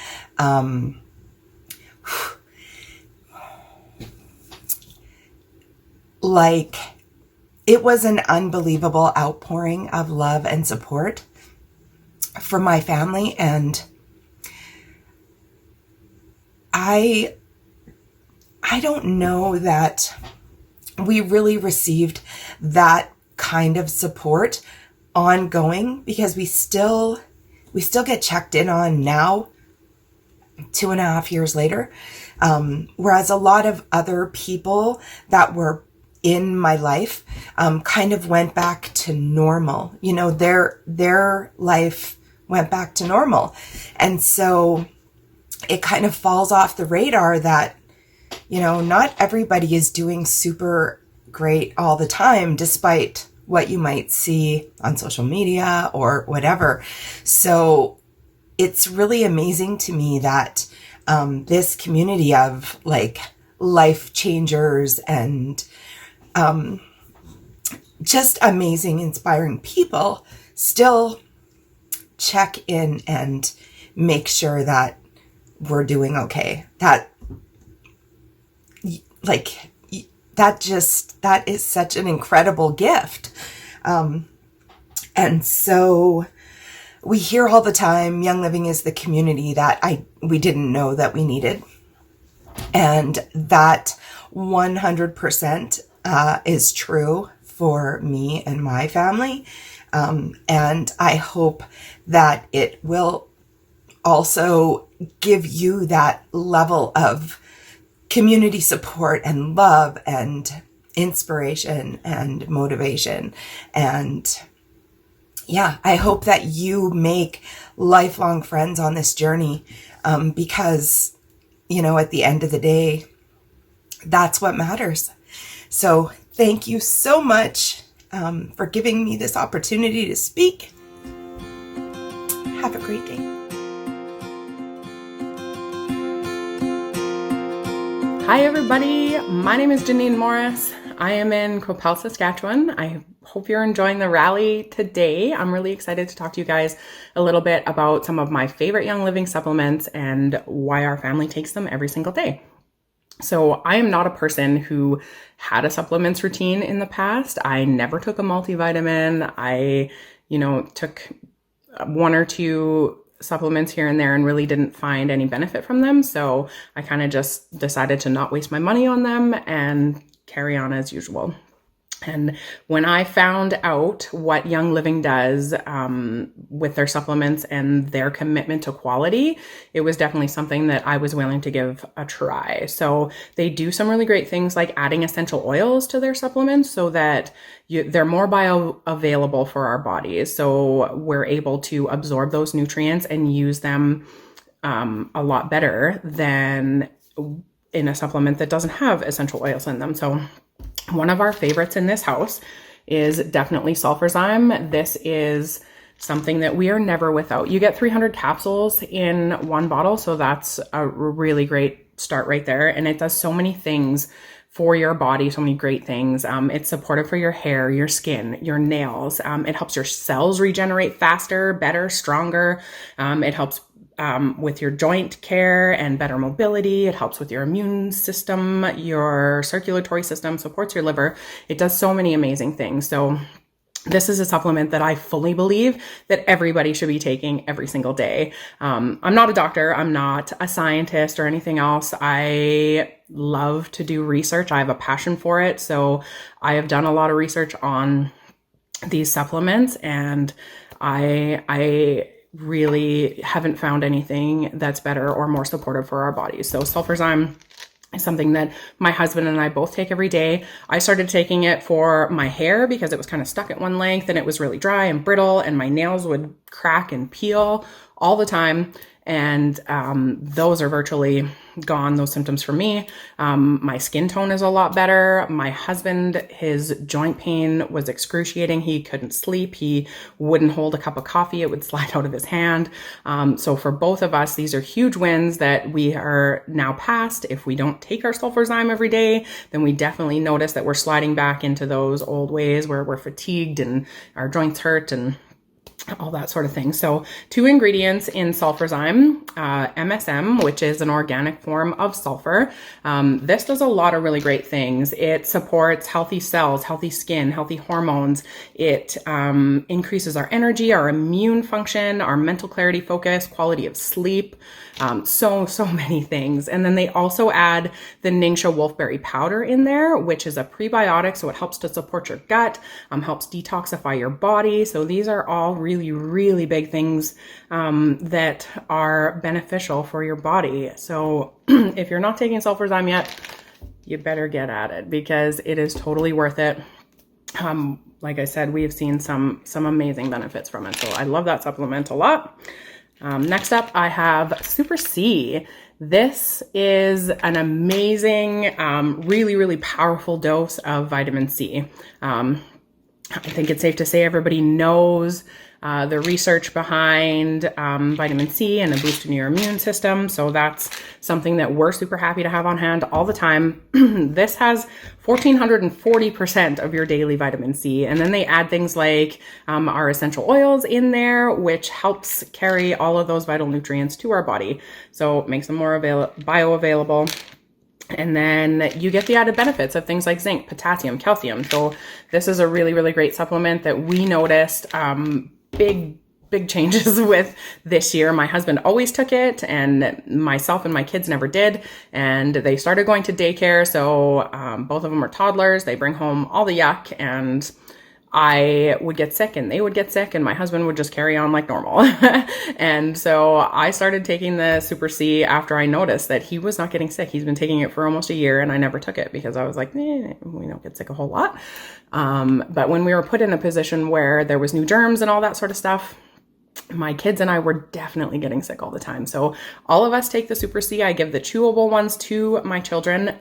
It was an unbelievable outpouring of love and support for my family. And I don't know that we really received that kind of support ongoing, because we still get checked in on now, 2.5 years later. Whereas a lot of other people that were in my life kind of went back to normal. You know, their life went back to normal. And so it kind of falls off the radar that, you know, not everybody is doing super great all the time, despite what you might see on social media or whatever. So it's really amazing to me that this community of like life changers and just amazing, inspiring people still check in and make sure that we're doing okay. That is such an incredible gift. And so we hear all the time, Young Living is the community that we didn't know that we needed. And that 100% is true for me and my family. And I hope that it will also give you that level of community support and love and inspiration and motivation. And yeah, I hope that you make lifelong friends on this journey, because, you know, at the end of the day, that's what matters. So thank you so much for giving me this opportunity to speak. Have a great day. Hi everybody, my name is Janine Morris. I am in Qu'Appelle, Saskatchewan. I hope you're enjoying the rally today. I'm really excited to talk to you guys a little bit about some of my favorite Young Living supplements and why our family takes them every single day. So I am not a person who had a supplements routine in the past. I never took a multivitamin. I, took one or two supplements here and there and really didn't find any benefit from them. So I kind of just decided to not waste my money on them and carry on as usual. And when I found out what Young Living does with their supplements and their commitment to quality, it was definitely something that I was willing to give a try. So they do some really great things like adding essential oils to their supplements so that they're more bioavailable for our bodies. So we're able to absorb those nutrients and use them a lot better than in a supplement that doesn't have essential oils in them. So one of our favorites in this house is definitely Sulfurzyme. This is something that we are never without. You get 300 capsules in one bottle, so that's a really great start right there. And it does so many things for your body, so many great things. It's supportive for your hair, your skin, your nails. It helps your cells regenerate faster, better, stronger. It helps with your joint care and better mobility. It helps with your immune system, your circulatory system, supports your liver. It does so many amazing things. So this is a supplement that I fully believe that everybody should be taking every single day. I'm not a doctor. I'm not a scientist or anything else. I love to do research. I have a passion for it. So I have done a lot of research on these supplements, and I really haven't found anything that's better or more supportive for our bodies. So Sulfurzyme is something that my husband and I both take every day. I started taking it for my hair because it was kind of stuck at one length and it was really dry and brittle and my nails would crack and peel all the time. And those are virtually gone, those symptoms for me. My skin tone is a lot better. My husband, his joint pain was excruciating. He couldn't sleep. He wouldn't hold a cup of coffee. It would slide out of his hand. So for both of us, these are huge wins that we are now past. If we don't take our Sulfurzyme every day, then we definitely notice that we're sliding back into those old ways where we're fatigued and our joints hurt and all that sort of thing. So 2 ingredients in Sulfurzyme, MSM, which is an organic form of sulfur. This does a lot of really great things. It supports healthy cells, healthy skin, healthy hormones. It increases our energy, our immune function, our mental clarity, focus, quality of sleep. So many things. And then they also add the Ningxia wolfberry powder in there, which is a prebiotic. So it helps to support your gut, helps detoxify your body. So these are all really, really big things that are beneficial for your body. So if you're not taking Sulfurzyme yet, you better get at it because it is totally worth it. Like I said, we have seen some amazing benefits from it. So I love that supplement a lot. Next up, I have Super C. This is an amazing, really, really powerful dose of vitamin C. I think it's safe to say everybody knows the research behind vitamin C and a boost in your immune system. So that's something that we're super happy to have on hand all the time. This has 1,440% of your daily vitamin C. And then they add things like our essential oils in there, which helps carry all of those vital nutrients to our body. So it makes them more bioavailable. And then you get the added benefits of things like zinc, potassium, calcium. So this is a really, really great supplement that we noticed big big changes with this year. My husband always took it, and myself and my kids never did. And they started going to daycare. So both of them are toddlers. They bring home all the yuck, and I would get sick and they would get sick, and my husband would just carry on like normal. And so I started taking the Super C after I noticed that he was not getting sick. He's been taking it for almost a year, and I never took it because I was like, we don't get sick a whole lot. But when we were put in a position where there was new germs and all that sort of stuff, my kids and I were definitely getting sick all the time. So all of us take the Super C. I give the chewable ones to my children.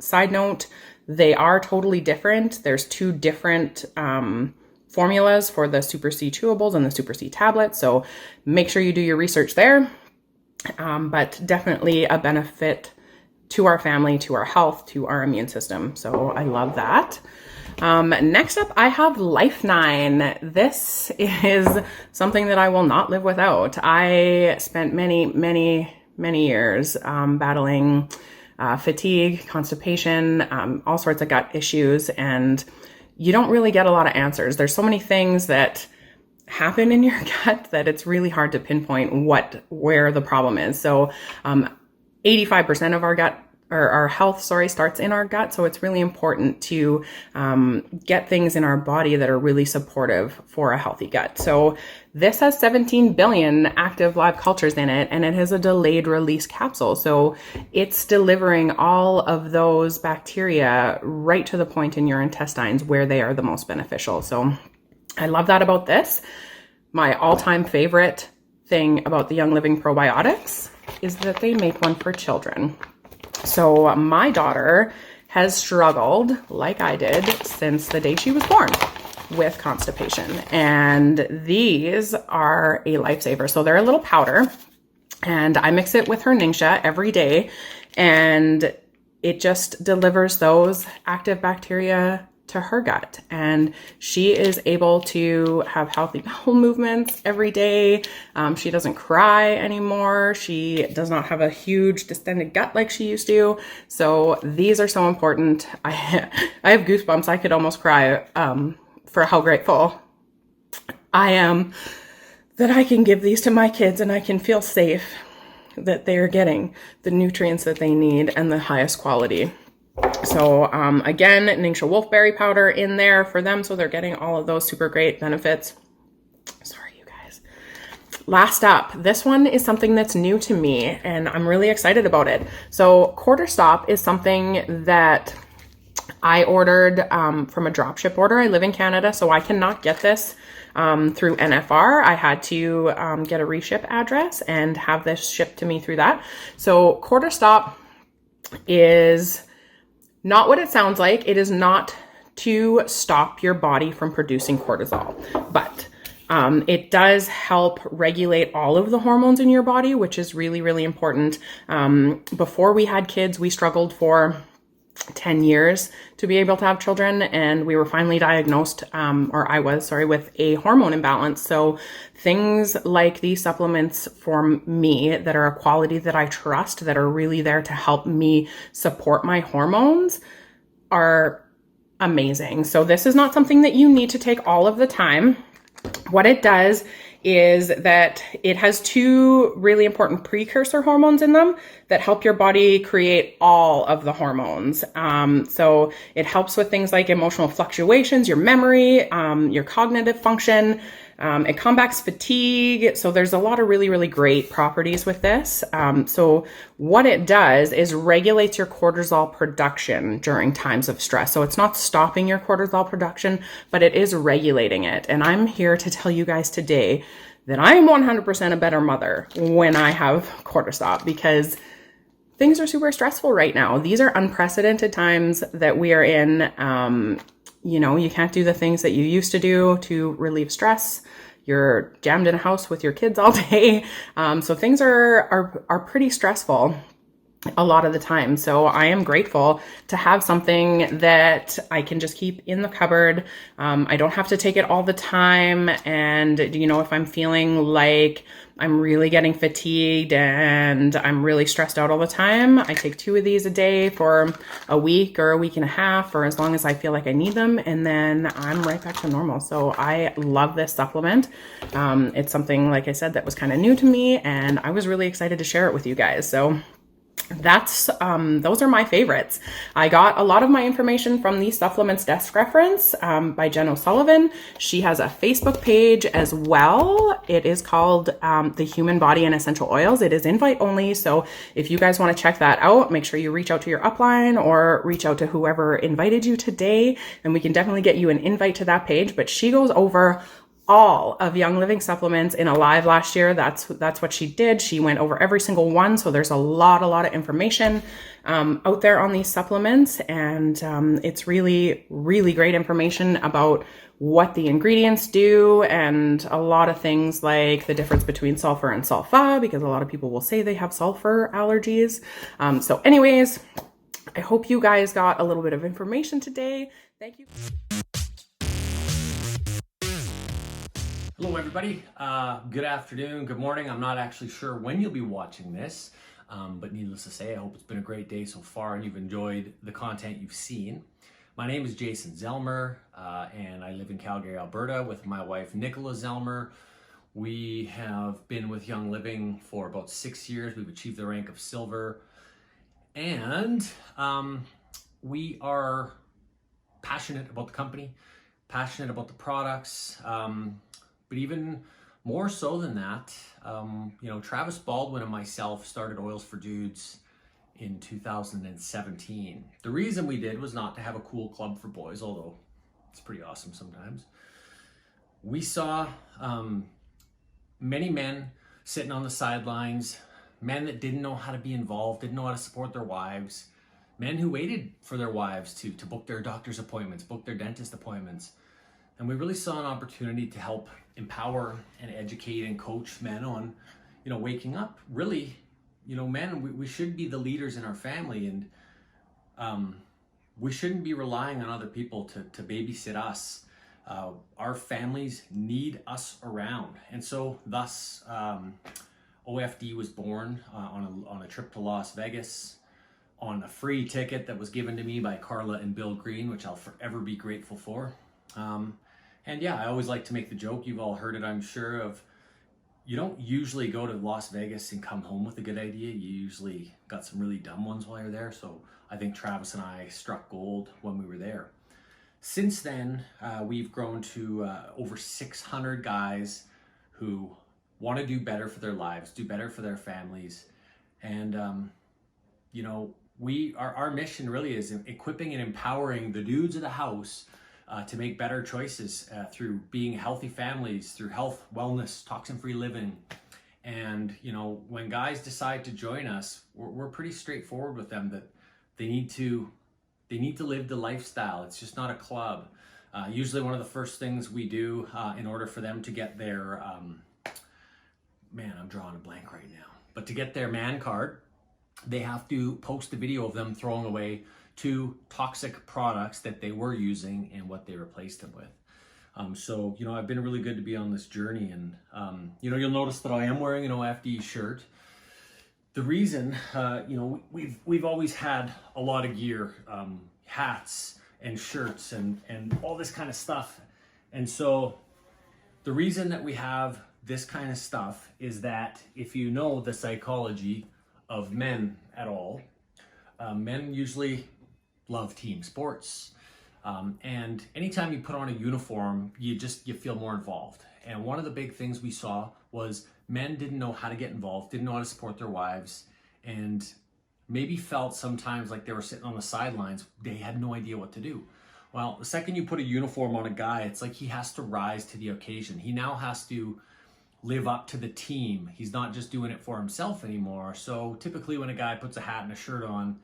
Side note, they are totally different. There's 2 different formulas for the Super C chewables and the Super C tablets. So make sure you do your research there. But definitely a benefit to our family, to our health, to our immune system. So I love that. Next up, I have Life9. This is something that I will not live without. I spent many years battling fatigue, constipation, all sorts of gut issues, and you don't really get a lot of answers. There's so many things that happen in your gut that it's really hard to pinpoint where the problem is. So 85% of our gut or our health, starts in our gut. So it's really important to get things in our body that are really supportive for a healthy gut. So this has 17 billion active live cultures in it, and it has a delayed release capsule. So it's delivering all of those bacteria right to the point in your intestines where they are the most beneficial. So I love that about this. My all-time favorite thing about the Young Living probiotics is that they make one for children. So my daughter has struggled, like I did, since the day she was born with constipation. And these are a lifesaver. So they're a little powder, and I mix it with her Ningxia every day, and it just delivers those active bacteria to her gut, and she is able to have healthy bowel movements every day. She doesn't cry anymore. She does not have a huge distended gut like she used to. So these are so important. I have goosebumps. I could almost cry for how grateful I am that I can give these to my kids, and I can feel safe that they are getting the nutrients that they need and the highest quality. So again, Ningxia wolfberry powder in there for them, so they're getting all of those super great benefits. Sorry, you guys. Last up, this one is something that's new to me, and I'm really excited about it. So Quarter Stop is something that I ordered from a dropship order. I live in Canada, so I cannot get this through NFR. I had to get a reship address and have this shipped to me through that. So Quarter Stop is not what it sounds like. It is not to stop your body from producing cortisol, but it does help regulate all of the hormones in your body, which is really, really important. Before we had kids, we struggled for 10 years to be able to have children, and we were finally diagnosed, with a hormone imbalance. So things like these supplements for me that are a quality that I trust, that are really there to help me support my hormones, are amazing. So this is not something that you need to take all of the time. What it does is that it has 2 really important precursor hormones in them that help your body create all of the hormones. So it helps with things like emotional fluctuations, your memory, your cognitive function. It combats fatigue. So there's a lot of really, really great properties with this. So what it does is regulates your cortisol production during times of stress. So it's not stopping your cortisol production, but it is regulating it. And I'm here to tell you guys today that I am 100% a better mother when I have Quarter Stop, because things are super stressful right now. These are unprecedented times that we are in. You can't do the things that you used to do to relieve stress. You're jammed in a house with your kids all day. So things are pretty stressful. a lot of the time. So I am grateful to have something that I can just keep in the cupboard. I don't have to take it all the time. And, if I'm feeling like I'm really getting fatigued and I'm really stressed out all the time, I take 2 of these a day for a week or a week and a half, or as long as I feel like I need them. And then I'm right back to normal. So I love this supplement. It's something, like I said, that was kind of new to me, and I was really excited to share it with you guys. So those are my favorites. I got a lot of my information from the Supplements Desk Reference by Jen O'Sullivan. She has a Facebook page as well. It is called The Human Body and Essential Oils. It is invite only, so if you guys want to check that out, make sure you reach out to your upline or reach out to whoever invited you today, and we can definitely get you an invite to that page. But she goes over all of Young Living supplements in a live last year. That's what she did. She went over every single one. So there's a lot of information out there on these supplements. And it's really, really great information about what the ingredients do and a lot of things like the difference between sulfur and sulfa, because a lot of people will say they have sulfur allergies. So anyways, I hope you guys got a little bit of information today. Thank you. Hello everybody, good afternoon, good morning. I'm not actually sure when you'll be watching this, but needless to say, I hope it's been a great day so far and you've enjoyed the content you've seen. My name is Jason Zellmer, and I live in Calgary, Alberta with my wife Nicola Zellmer. We have been with Young Living for about 6 years. We've achieved the rank of silver, and we are passionate about the company, passionate about the products, but even more so than that, Travis Baldwin and myself started Oils for Dudes in 2017. The reason we did was not to have a cool club for boys, although it's pretty awesome sometimes. We saw many men sitting on the sidelines, men that didn't know how to be involved, didn't know how to support their wives, men who waited for their wives to book their doctor's appointments, book their dentist appointments. And we really saw an opportunity to help empower and educate and coach men on, waking up. Really, men, we should be the leaders in our family, and we shouldn't be relying on other people to babysit us. Our families need us around. And so thus, OFD was born on a trip to Las Vegas, on a free ticket that was given to me by Carla and Bill Green, which I'll forever be grateful for. And yeah, I always like to make the joke, you've all heard it, I'm sure, of you don't usually go to Las Vegas and come home with a good idea. You usually got some really dumb ones while you're there. So I think Travis and I struck gold when we were there. Since then, we've grown to over 600 guys who want to do better for their lives, do better for their families. And, our mission really is equipping and empowering the dudes of the house to make better choices through being healthy families, through health, wellness, toxin-free living. And, when guys decide to join us, we're pretty straightforward with them that they need to live the lifestyle. It's just not a club. Usually one of the first things we do in order for them to get their, man, I'm drawing a blank right now, but to get their man card, they have to post a video of them throwing away 2 toxic products that they were using and what they replaced them with. So, I've been really good to be on this journey, and, you'll notice that I am wearing an OFD shirt. The reason, we've always had a lot of gear, hats and shirts and all this kind of stuff. And so the reason that we have this kind of stuff is that if you know the psychology of men at all, men usually love team sports. And anytime you put on a uniform, you feel more involved. And one of the big things we saw was men didn't know how to get involved, didn't know how to support their wives, and maybe felt sometimes like they were sitting on the sidelines. They had no idea what to do. Well, the second you put a uniform on a guy, it's like he has to rise to the occasion. He now has to live up to the team. He's not just doing it for himself anymore. So typically when a guy puts a hat and a shirt on,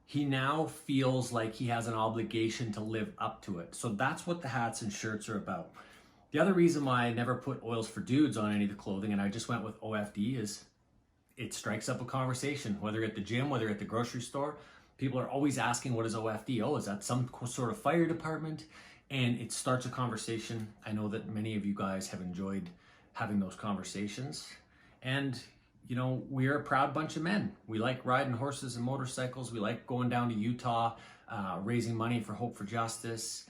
he now feels like he has an obligation to live up to it. So that's what the hats and shirts are about. The other reason why I never put Oils for Dudes on any of the clothing and I just went with OFD is it strikes up a conversation, whether at the gym, whether at the grocery store. People are always asking, what is OFD? Oh, is that some sort of fire department? And it starts a conversation. I know that many of you guys have enjoyed having those conversations. And, you know, we're a proud bunch of men. We like riding horses and motorcycles. We like going down to Utah, raising money for Hope for Justice.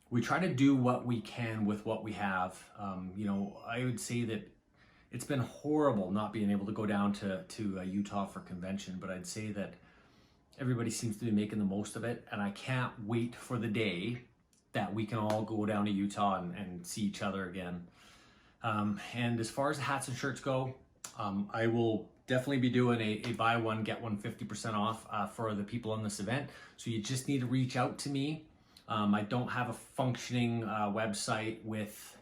We try to do what we can with what we have. You know, I would say that it's been horrible not being able to go down to Utah for convention, but I'd say that everybody seems to be making the most of it, and I can't wait for the day that we can all go down to Utah and see each other again. And as far as the hats and shirts go, I will definitely be doing a buy one, get one 50% off for the people on this event. So you just need to reach out to me. I don't have a functioning website with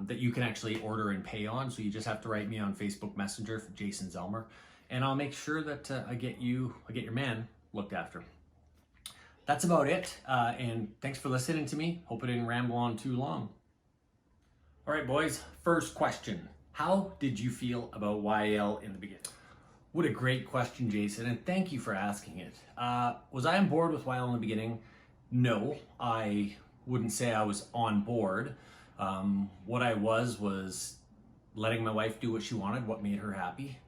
that you can actually order and pay on. So you just have to write me on Facebook Messenger for Jason Zelmer, and I'll make sure that I get your man looked after. That's about it. And thanks for listening to me. Hope I didn't ramble on too long. All right, boys, first question. How did you feel about YL in the beginning? What a great question, Jason, and thank you for asking it. Was I on board with YL in the beginning? No, I wouldn't say I was on board. What I was letting my wife do what she wanted, what made her happy.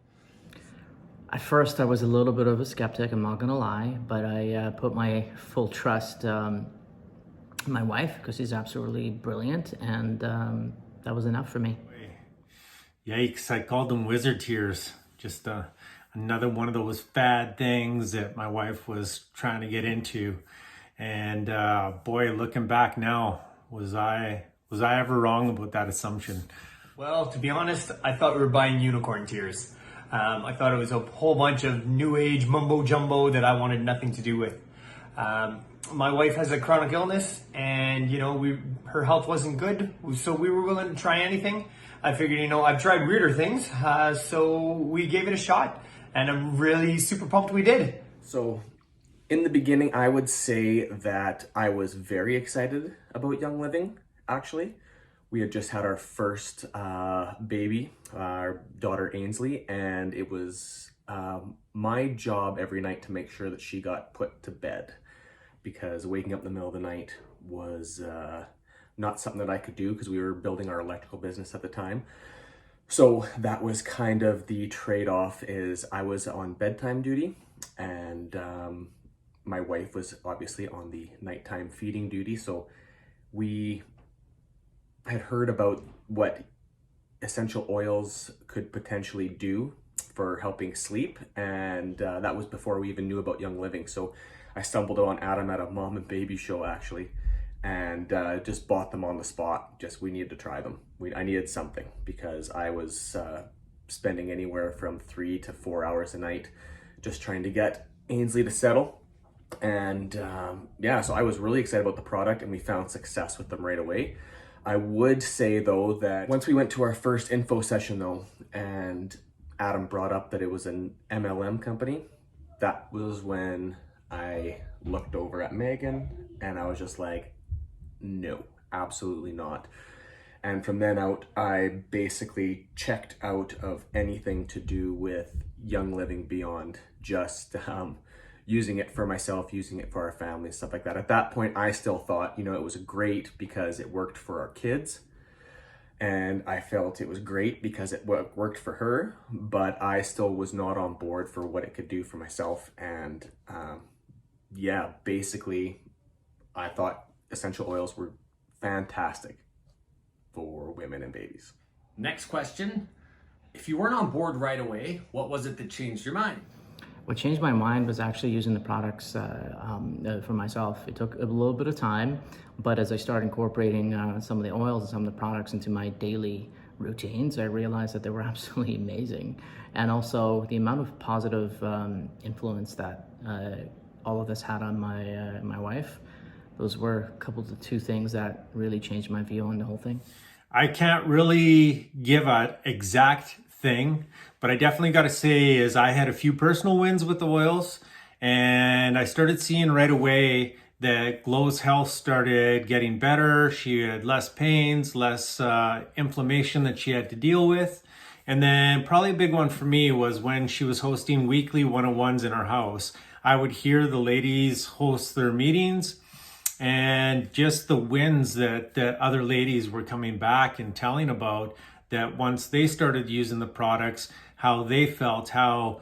At first, I was a little bit of a skeptic, I'm not gonna lie, but I put my full trust in my wife because she's absolutely brilliant, and that was enough for me. Yikes, I called them wizard tears. Just another one of those fad things that my wife was trying to get into. And boy, looking back now, was I ever wrong about that assumption? Well, to be honest, I thought we were buying unicorn tears. I thought it was a whole bunch of new age mumbo jumbo that I wanted nothing to do with. My wife has a chronic illness, and you know, her health wasn't good, so we were willing to try anything. I figured, you know, I've tried weirder things, so we gave it a shot, and I'm really super pumped we did. So in the beginning, I would say that I was very excited about Young Living, actually. We had just had our first baby, our daughter Ainsley, and it was my job every night to make sure that she got put to bed, because waking up in the middle of the night was not something that I could do because we were building our electrical business at the time. So that was kind of the trade-off, is I was on bedtime duty, and my wife was obviously on the nighttime feeding duty. So we had heard about what essential oils could potentially do for helping sleep, and that was before we even knew about Young Living. So I stumbled on Adam at a mom and baby show, actually, and just bought them on the spot. Just, we needed to try them. I needed something because I was spending anywhere from 3 to 4 hours a night just trying to get Ainsley to settle. And yeah, so I was really excited about the product, and we found success with them right away. I would say though that once we went to our first info session though, and Adam brought up that it was an MLM company, that was when I looked over at Megan and I was just like, no, absolutely not. And from then out, I basically checked out of anything to do with Young Living beyond just using it for myself, using it for our family, stuff like that. At that point, I still thought, you know, it was great because it worked for our kids. And I felt it was great because it worked for her, but I still was not on board for what it could do for myself. And yeah, basically, I thought essential oils were fantastic for women and babies. Next question. If you weren't on board right away, what was it that changed your mind? What changed my mind was actually using the products for myself. It took a little bit of time, but as I started incorporating some of the oils and some of the products into my daily routines, I realized that they were absolutely amazing. And also the amount of positive influence that all of this had on my wife, those were a couple of the two things that really changed my view on the whole thing. I can't really give an exact thing, but I definitely got to say is I had a few personal wins with the oils, and I started seeing right away that Glow's health started getting better. She had less pains, less inflammation that she had to deal with, And then probably a big one for me was when she was hosting weekly one-on-ones in our house. I would hear the ladies host their meetings and just the wins that other ladies were coming back and telling about, that once they started using the products, how they felt, how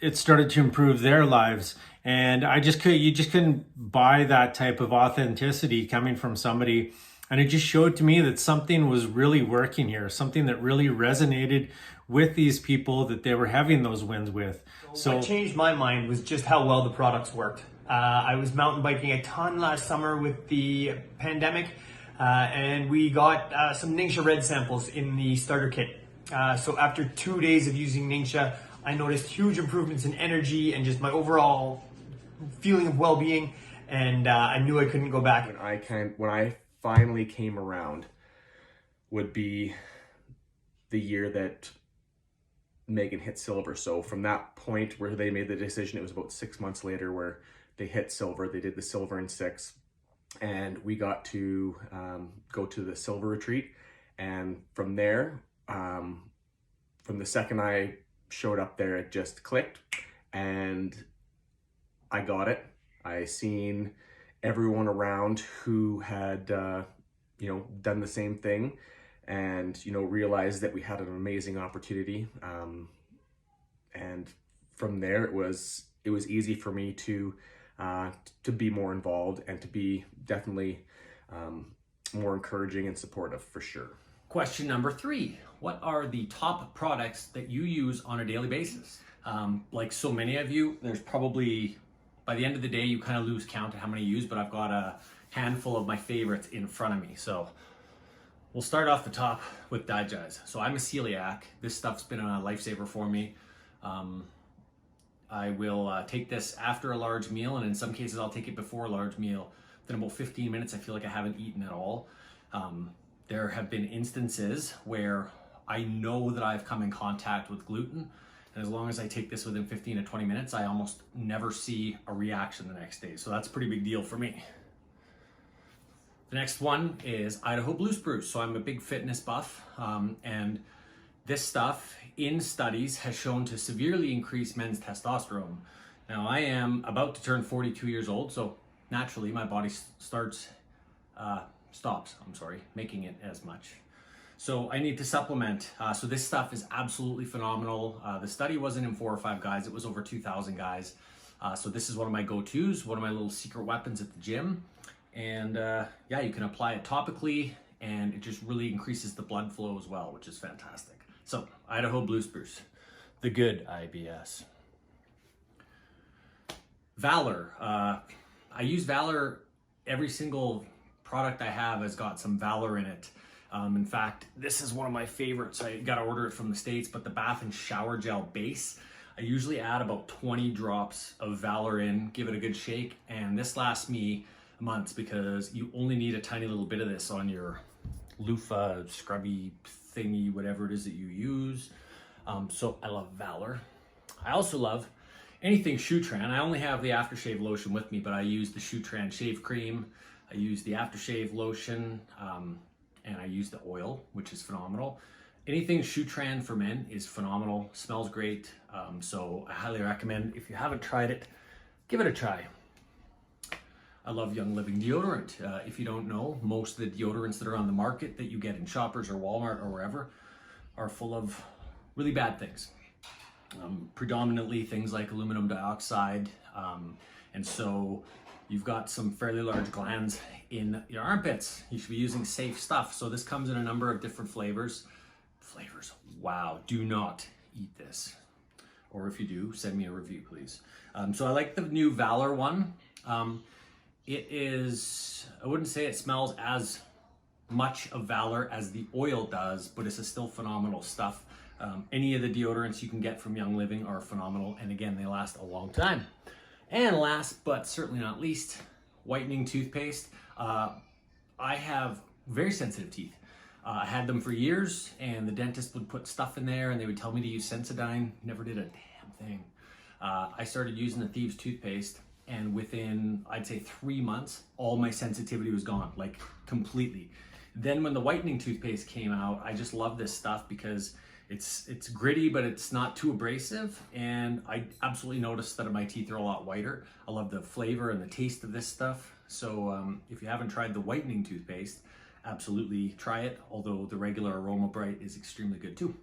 it started to improve their lives. And you just couldn't buy that type of authenticity coming from somebody. And it just showed to me that something was really working here, something that really resonated with these people that they were having those wins with. So what changed my mind was just how well the products worked. I was mountain biking a ton last summer with the pandemic, and we got some Ningxia Red samples in the starter kit. So after 2 days of using Ningxia, I noticed huge improvements in energy and just my overall feeling of well-being, and I knew I couldn't go back. When I finally came around would be the year that Megan hit silver. So from that point where they made the decision, it was about 6 months later where they hit silver. They did the silver in 6, and we got to go to the silver retreat. And from there, from the second I showed up there, it just clicked, and I got it. I seen everyone around who had done the same thing, and realized that we had an amazing opportunity. And from there, it was easy for me to be more involved and to be definitely more encouraging and supportive, for sure. Question number 3, what are the top products that you use on a daily basis? Like so many of you, there's probably, by the end of the day, you kind of lose count of how many you use, but I've got a handful of my favorites in front of me. So we'll start off the top with Digest. So I'm a celiac. This stuff's been a lifesaver for me. I will take this after a large meal, and in some cases I'll take it before a large meal. Within about 15 minutes, I feel like I haven't eaten at all. There have been instances where I know that I've come in contact with gluten, and as long as I take this within 15 to 20 minutes, I almost never see a reaction the next day. So that's a pretty big deal for me. The next one is Idaho Blue Spruce. So I'm a big fitness buff, and this stuff in studies has shown to severely increase men's testosterone. Now I am about to turn 42 years old, so naturally my body stops making it as much. So I need to supplement. So this stuff is absolutely phenomenal. The study wasn't in 4 or 5 guys, it was over 2,000 guys. So this is one of my go-tos, one of my little secret weapons at the gym. And yeah, you can apply it topically, and it just really increases the blood flow as well, which is fantastic. So Idaho Blue Spruce, the good IBS. Valor. I use Valor. Every single product I have has got some Valor in it. In fact, this is one of my favorites. I got to order it from the States, but the bath and shower gel base, I usually add about 20 drops of Valor in, give it a good shake, and this lasts me months because you only need a tiny little bit of this on your loofah, scrubby thingy, whatever it is that you use. So I love Valor. I also love anything Shutran. I only have the aftershave lotion with me, but I use the Shutran shave cream. I use the aftershave lotion, and I use the oil, which is phenomenal. Anything Shutran for men is phenomenal, smells great. So I highly recommend, if you haven't tried it, give it a try. I love Young Living deodorant. If you don't know, most of the deodorants that are on the market that you get in Shoppers or Walmart or wherever are full of really bad things. Predominantly things like aluminum dioxide. And so you've got some fairly large glands in your armpits. You should be using safe stuff. So this comes in a number of different flavors. Wow, do not eat this. Or if you do, send me a review, please. So I like the new Valor one. It is, I wouldn't say it smells as much of Valor as the oil does, but it's still phenomenal stuff. Any of the deodorants you can get from Young Living are phenomenal, and again, they last a long time. And last, but certainly not least, whitening toothpaste. I have very sensitive teeth. I had them for years, and the dentist would put stuff in there, and they would tell me to use Sensodyne. Never did a damn thing. I started using the Thieves toothpaste, and within, I'd say 3 months, all my sensitivity was gone, like completely. Then when the whitening toothpaste came out, I just love this stuff because it's gritty, but it's not too abrasive. And I absolutely noticed that my teeth are a lot whiter. I love the flavor and the taste of this stuff. So if you haven't tried the whitening toothpaste, absolutely try it. Although the regular Aroma Bright is extremely good too.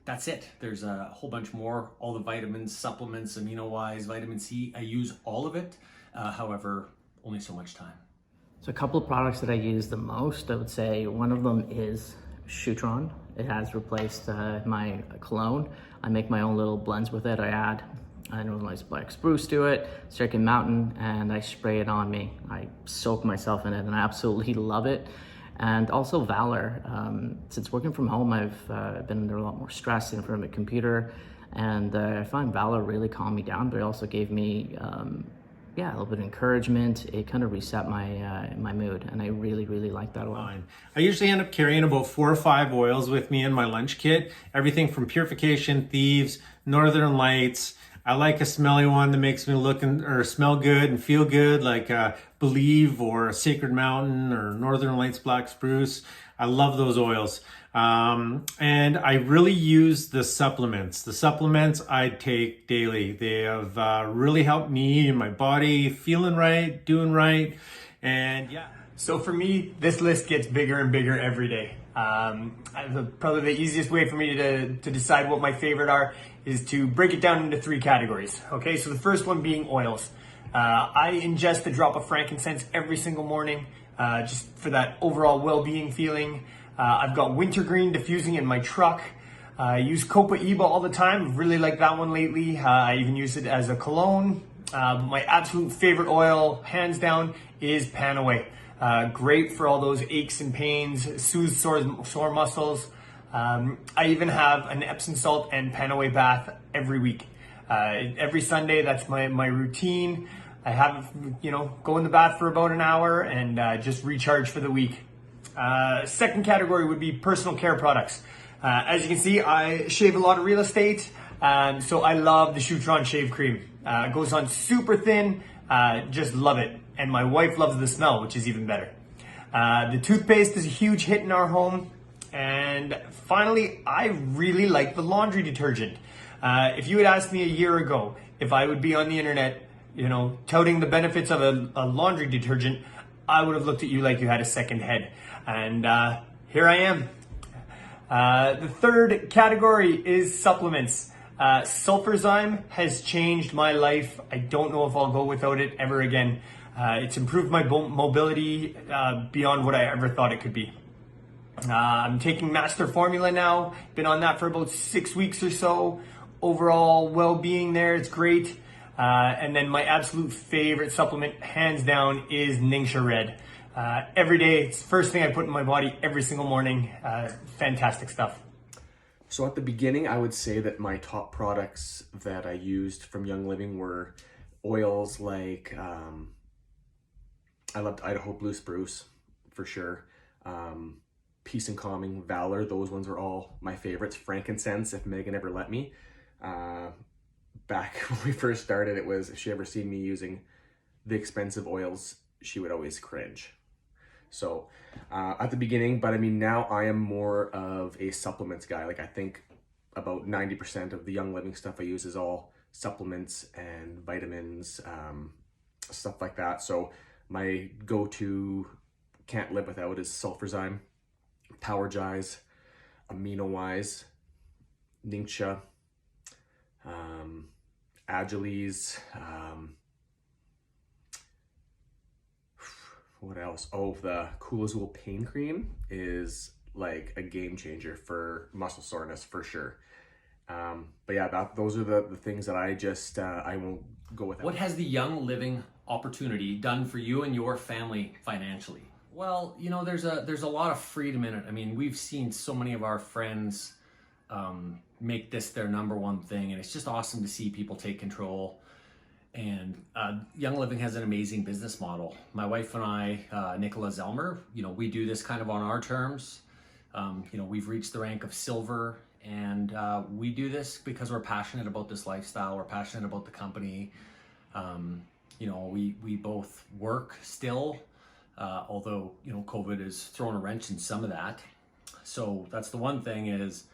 That's it. There's a whole bunch more, all the vitamins, supplements, amino-wise, vitamin C. I use all of it. However, only so much time. So a couple of products that I use the most, I would say one of them is Shutron. It has replaced my cologne. I make my own little blends with it. I add nice black spruce to it, Circuit Mountain, and I spray it on me. I soak myself in it and I absolutely love it. And also Valor. Since working from home, I've been under a lot more stress in front of a computer, and I find Valor really calmed me down, but it also gave me a little bit of encouragement. It kind of reset my mood, and I really like that oil. I usually end up carrying about 4 or 5 oils with me in my lunch kit. Everything from Purification, Thieves, Northern Lights. I like a smelly one that makes me look or smell good and feel good, like Believe or Sacred Mountain or Northern Lights Black Spruce. I love those oils. And I really use the supplements. The supplements I take daily. They have really helped me and my body feeling right, doing right, and yeah. So for me, this list gets bigger and bigger every day. Probably the easiest way for me to decide what my favorite are is to break it down into 3 categories. Okay, so the first one being oils. I ingest a drop of frankincense every single morning, just for that overall well-being feeling. I've got wintergreen diffusing in my truck. I use Copaiba all the time. Really like that one lately. I even use it as a cologne. My absolute favorite oil, hands down, is Panaway. Great for all those aches and pains, soothes sore muscles. I even have an Epsom salt and Panaway bath every week. Every Sunday, that's my routine. I have, go in the bath for about an hour and just recharge for the week. Second category would be personal care products. As you can see, I shave a lot of real estate, so I love the Shutron shave cream. It goes on super thin, just love it. And my wife loves the smell, which is even better. The toothpaste is a huge hit in our home. And finally, I really like the laundry detergent. If you had asked me a year ago if I would be on the internet, touting the benefits of a laundry detergent, I would have looked at you like you had a second head. And here I am. The third category is supplements. Sulfurzyme has changed my life. I don't know if I'll go without it ever again. It's improved my mobility beyond what I ever thought it could be. I'm taking Master Formula now. Been on that for about 6 weeks or so. Overall well-being there, it's great. And then my absolute favorite supplement, hands down, is Ningxia Red. Every day, it's the first thing I put in my body every single morning. Fantastic stuff. So at the beginning, I would say that my top products that I used from Young Living were oils like, I loved Idaho Blue Spruce, for sure. Peace and Calming, Valor, those ones were all my favorites. Frankincense, if Megan ever let me. Back when we first started, it was, if she ever seen me using the expensive oils, she would always cringe. So at the beginning, but I mean, now I am more of a supplements guy. Like I think about 90% of the Young Living stuff I use is all supplements and vitamins, stuff like that. So my go-to, can't live without, is Sulfurzyme, Powergize, Amino-wise, Ningxia, Agiles, what else? Oh, the Cool Azul Pain Cream is like a game changer for muscle soreness for sure. But yeah, those are the things that I just, I won't go without. What has the Young Living opportunity done for you and your family financially? Well, there's a lot of freedom in it. I mean, we've seen so many of our friends make this their number one thing, and it's just awesome to see people take control. And Young Living has an amazing business model. My wife and I, Nicola Zelmer, we do this kind of on our terms. We've reached the rank of silver, and we do this because we're passionate about this lifestyle. We're passionate about the company. We both work still. although, you know, COVID has thrown a wrench in some of that. So that's the one thing is,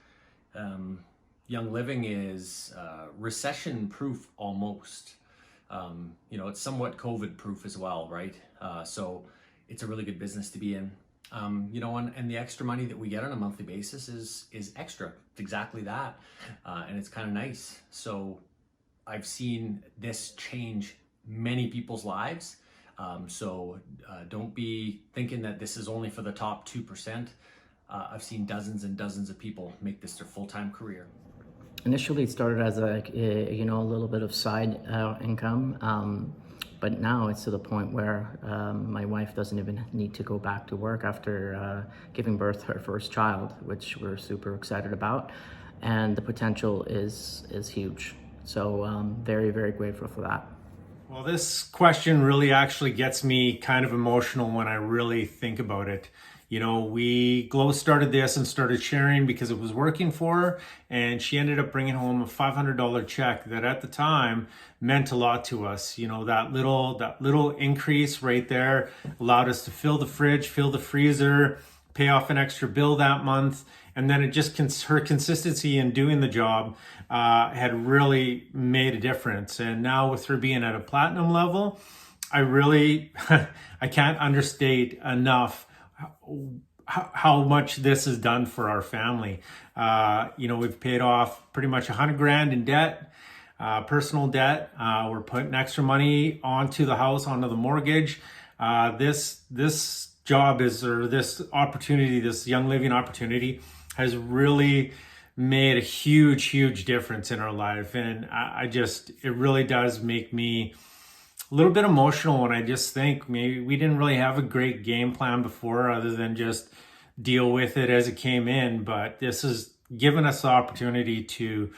Young Living is recession proof almost. You know, it's somewhat COVID proof as well, right? So it's a really good business to be in. You know, and the extra money that we get on a monthly basis is extra. It's exactly that. And it's kind of nice. So I've seen this change many people's lives. So don't be thinking that this is only for the top 2%. I've seen dozens and dozens of people make this their full-time career. Initially, it started as a little bit of side income, but now it's to the point where my wife doesn't even need to go back to work after giving birth to her first child, which we're super excited about, and the potential is huge. So very, very grateful for that. Well, this question really actually gets me kind of emotional when I really think about it. You know, Glo started this and started sharing because it was working for her, and she ended up bringing home a $500 check that at the time meant a lot to us. You know, that little increase right there allowed us to fill the fridge, fill the freezer, pay off an extra bill that month, and then it just her consistency in doing the job had really made a difference. And now with her being at a platinum level, I really I can't understate enough how much this has done for our family. You know, we've paid off pretty much $100,000 in debt, personal debt. We're putting extra money onto the house, onto the mortgage. This job this opportunity, this Young Living opportunity has really made a huge difference in our life. And it really does make me a little bit emotional when I just think maybe we didn't really have a great game plan before other than just deal with it as it came in. But this has given us the opportunity to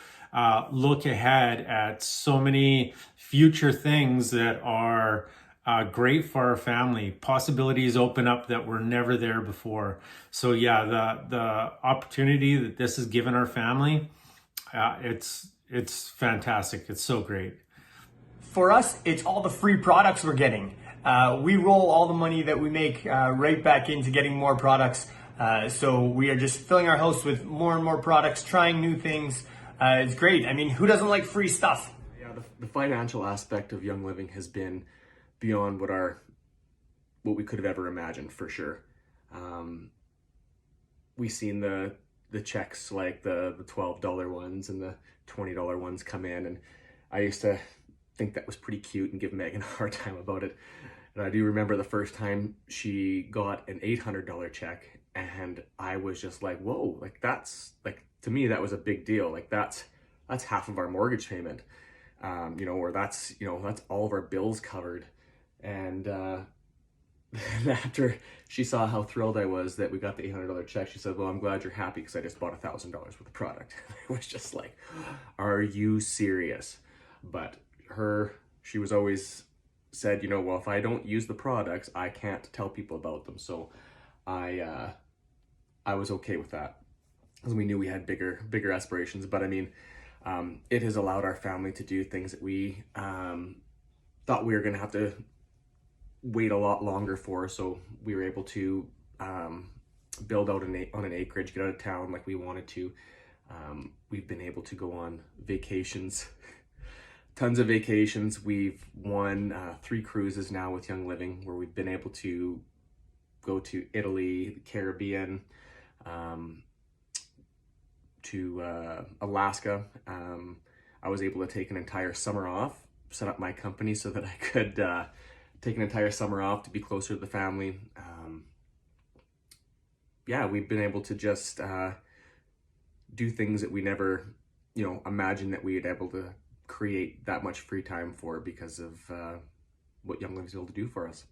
look ahead at so many future things that are great for our family. Possibilities open up that were never there before. So yeah, the opportunity that this has given our family, it's fantastic. It's so great. For us, it's all the free products we're getting. We roll all the money that we make right back into getting more products. So we are just filling our house with more and more products, trying new things. It's great. I mean, who doesn't like free stuff? Yeah, the financial aspect of Young Living has been beyond what we could have ever imagined, for sure. We've seen the checks, like the $12 ones and the $20 ones come in, and I used to think that was pretty cute and give Megan a hard time about it. And I do remember the first time she got an $800 check, and I was just like, whoa, like that's like, to me, that was a big deal. Like that's half of our mortgage payment, you know, or that's all of our bills covered. And after she saw how thrilled I was that we got the $800 check, she said, well, I'm glad you're happy because I just bought $1,000 worth of product. It was just like, are you serious? But she was always said, you know, well, if I don't use the products, I can't tell people about them. So I was okay with that, because we knew we had bigger aspirations. But I mean, it has allowed our family to do things that we thought we were going to have to wait a lot longer for. So we were able to build out on an acreage, get out of town like we wanted to. We've been able to go on vacations, tons of vacations. We've won 3 cruises now with Young Living, where we've been able to go to Italy, the Caribbean, to Alaska. I was able to take an entire summer off, set up my company so that I could take an entire summer off to be closer to the family. Yeah, we've been able to just do things that we never, you know, imagined that we'd be able to create that much free time for, because of what Young Living's able to do for us.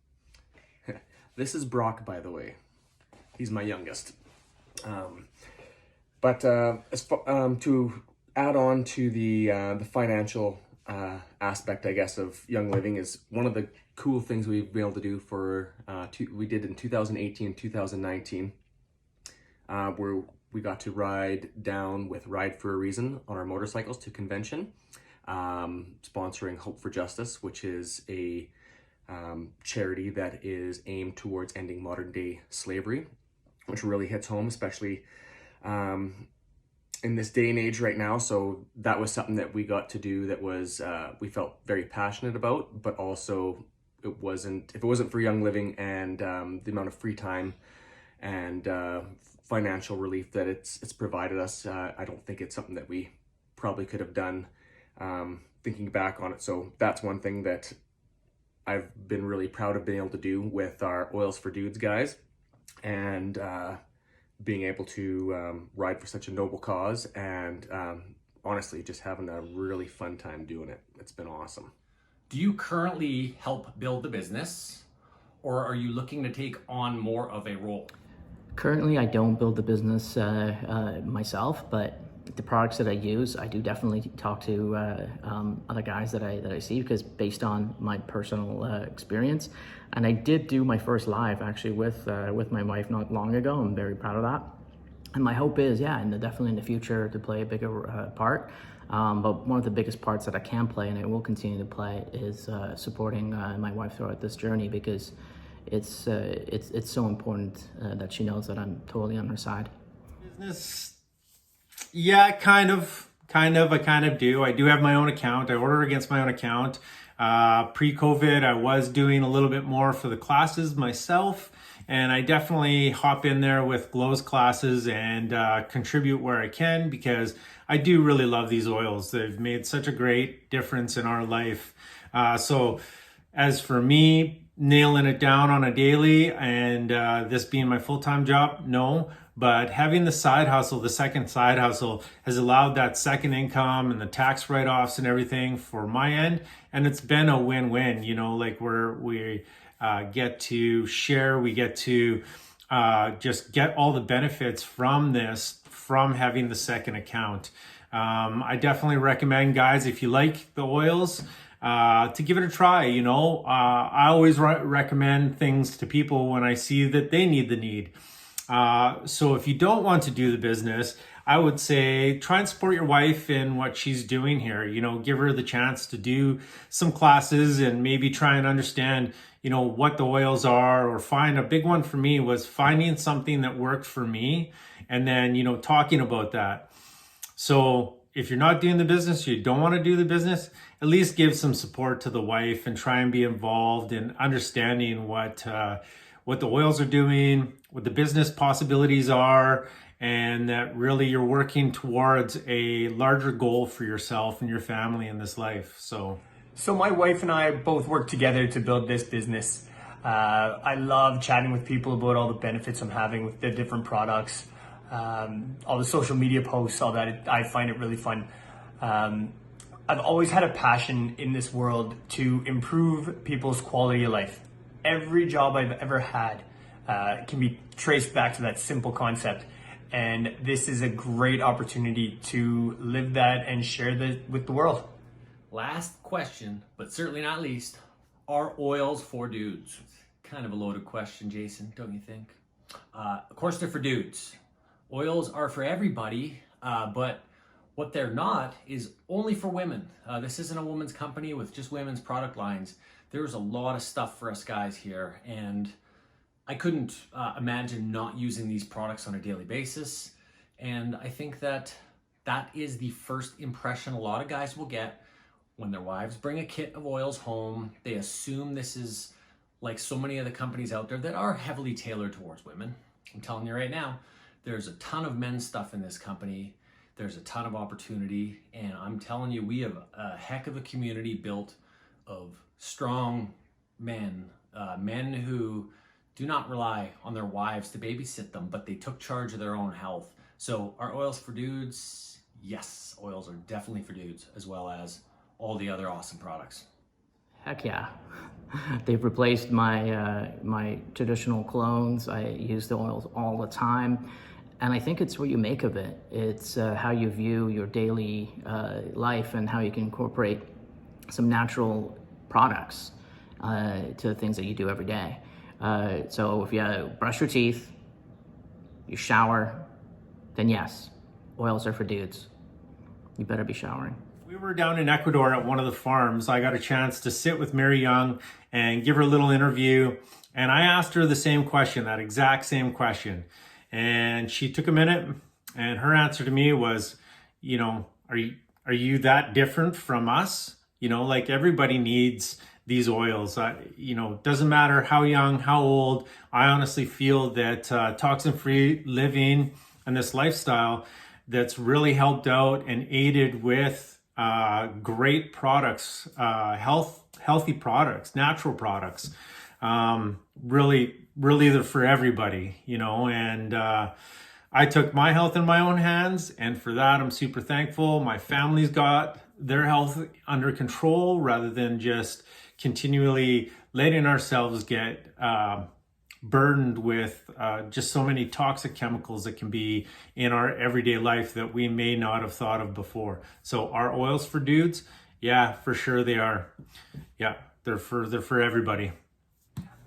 This is Brock, by the way. He's my youngest. But to add on to the financial aspect, I guess, of Young Living, is one of the cool things we've been able to do for we did in 2018, 2019, where we got to ride down with Ride for a Reason on our motorcycles to convention, sponsoring Hope for Justice, which is a charity that is aimed towards ending modern day slavery, which really hits home, especially in this day and age right now. So that was something that we got to do that was we felt very passionate about, but also if it wasn't for Young Living and the amount of free time and financial relief that it's provided us, I don't think it's something that we probably could have done thinking back on it. So that's one thing that I've been really proud of being able to do with our Oils for Dudes guys, and being able to ride for such a noble cause, and honestly just having a really fun time doing it. It's been awesome. Do you currently help build the business, or are you looking to take on more of a role? Currently, I don't build the business myself, but the products that I use, I do definitely talk to other guys that I see, because based on my personal experience. And I did do my first live actually with my wife not long ago. I'm very proud of that. And my hope is, definitely in the future to play a bigger part. But one of the biggest parts that I can play, and I will continue to play, is supporting my wife throughout this journey, because it's so important that she knows that I'm totally on her side. Business, yeah, kind of. I do. I do have my own account. I order against my own account. Pre-COVID, I was doing a little bit more for the classes myself, and I definitely hop in there with Glow's classes and contribute where I can, because I do really love these oils. They've made such a great difference in our life. So as for me, nailing it down on a daily and this being my full-time job, no. But having the side hustle, the second side hustle, has allowed that second income and the tax write-offs and everything for my end. And it's been a win-win, like where we get to share, we get to just get all the benefits from this, from having the second account. I definitely recommend, guys, if you like the oils, to give it a try. I always recommend things to people when I see that they need the need. So if you don't want to do the business, I would say try and support your wife in what she's doing here. Give her the chance to do some classes and maybe try and understand, what the oils are, or find a big one for me was finding something that worked for me, and then, talking about that. So if you're not doing the business, you don't want to do the business, at least give some support to the wife and try and be involved in understanding what the oils are doing, what the business possibilities are, and that really you're working towards a larger goal for yourself and your family in this life. So my wife and I both work together to build this business. I love chatting with people about all the benefits I'm having with the different products, all the social media posts, all that. I find it really fun. I've always had a passion in this world to improve people's quality of life. Every job I've ever had can be traced back to that simple concept. And this is a great opportunity to live that and share that with the world. Last question, but certainly not least, are oils for dudes? Kind of a loaded question, Jason, don't you think? Of course they're for dudes. Oils are for everybody, but what they're not is only for women. This isn't a women's company with just women's product lines. There's a lot of stuff for us guys here, and I couldn't imagine not using these products on a daily basis. And I think that is the first impression a lot of guys will get when their wives bring a kit of oils home. They assume this is like so many of the companies out there that are heavily tailored towards women. I'm telling you right now, there's a ton of men's stuff in this company. There's a ton of opportunity, and I'm telling you, we have a heck of a community built of strong men, men who do not rely on their wives to babysit them, but they took charge of their own health. So are oils for dudes? Yes, oils are definitely for dudes, as well as all the other awesome products. Heck yeah. They've replaced my my traditional clones. I use the oils all the time. And I think it's what you make of it. It's how you view your daily life and how you can incorporate some natural products to the things that you do every day. So if you brush your teeth, you shower, then yes, oils are for dudes. You better be showering. We were down in Ecuador at one of the farms. I got a chance to sit with Mary Young and give her a little interview. And I asked her the same question, that exact same question. And she took a minute, and her answer to me was, you know, are you that different from us? You know, like everybody needs these oils. You know, doesn't matter how young, how old. I honestly feel that toxin-free living and this lifestyle that's really helped out and aided with great products, healthy products, natural products. Really they're for everybody, you know, and I took my health in my own hands, and for that I'm super thankful. My family's got their health under control rather than just continually letting ourselves get burdened with just so many toxic chemicals that can be in our everyday life that we may not have thought of before. So our oils for dudes, yeah, for sure they are. Yeah, they're for everybody.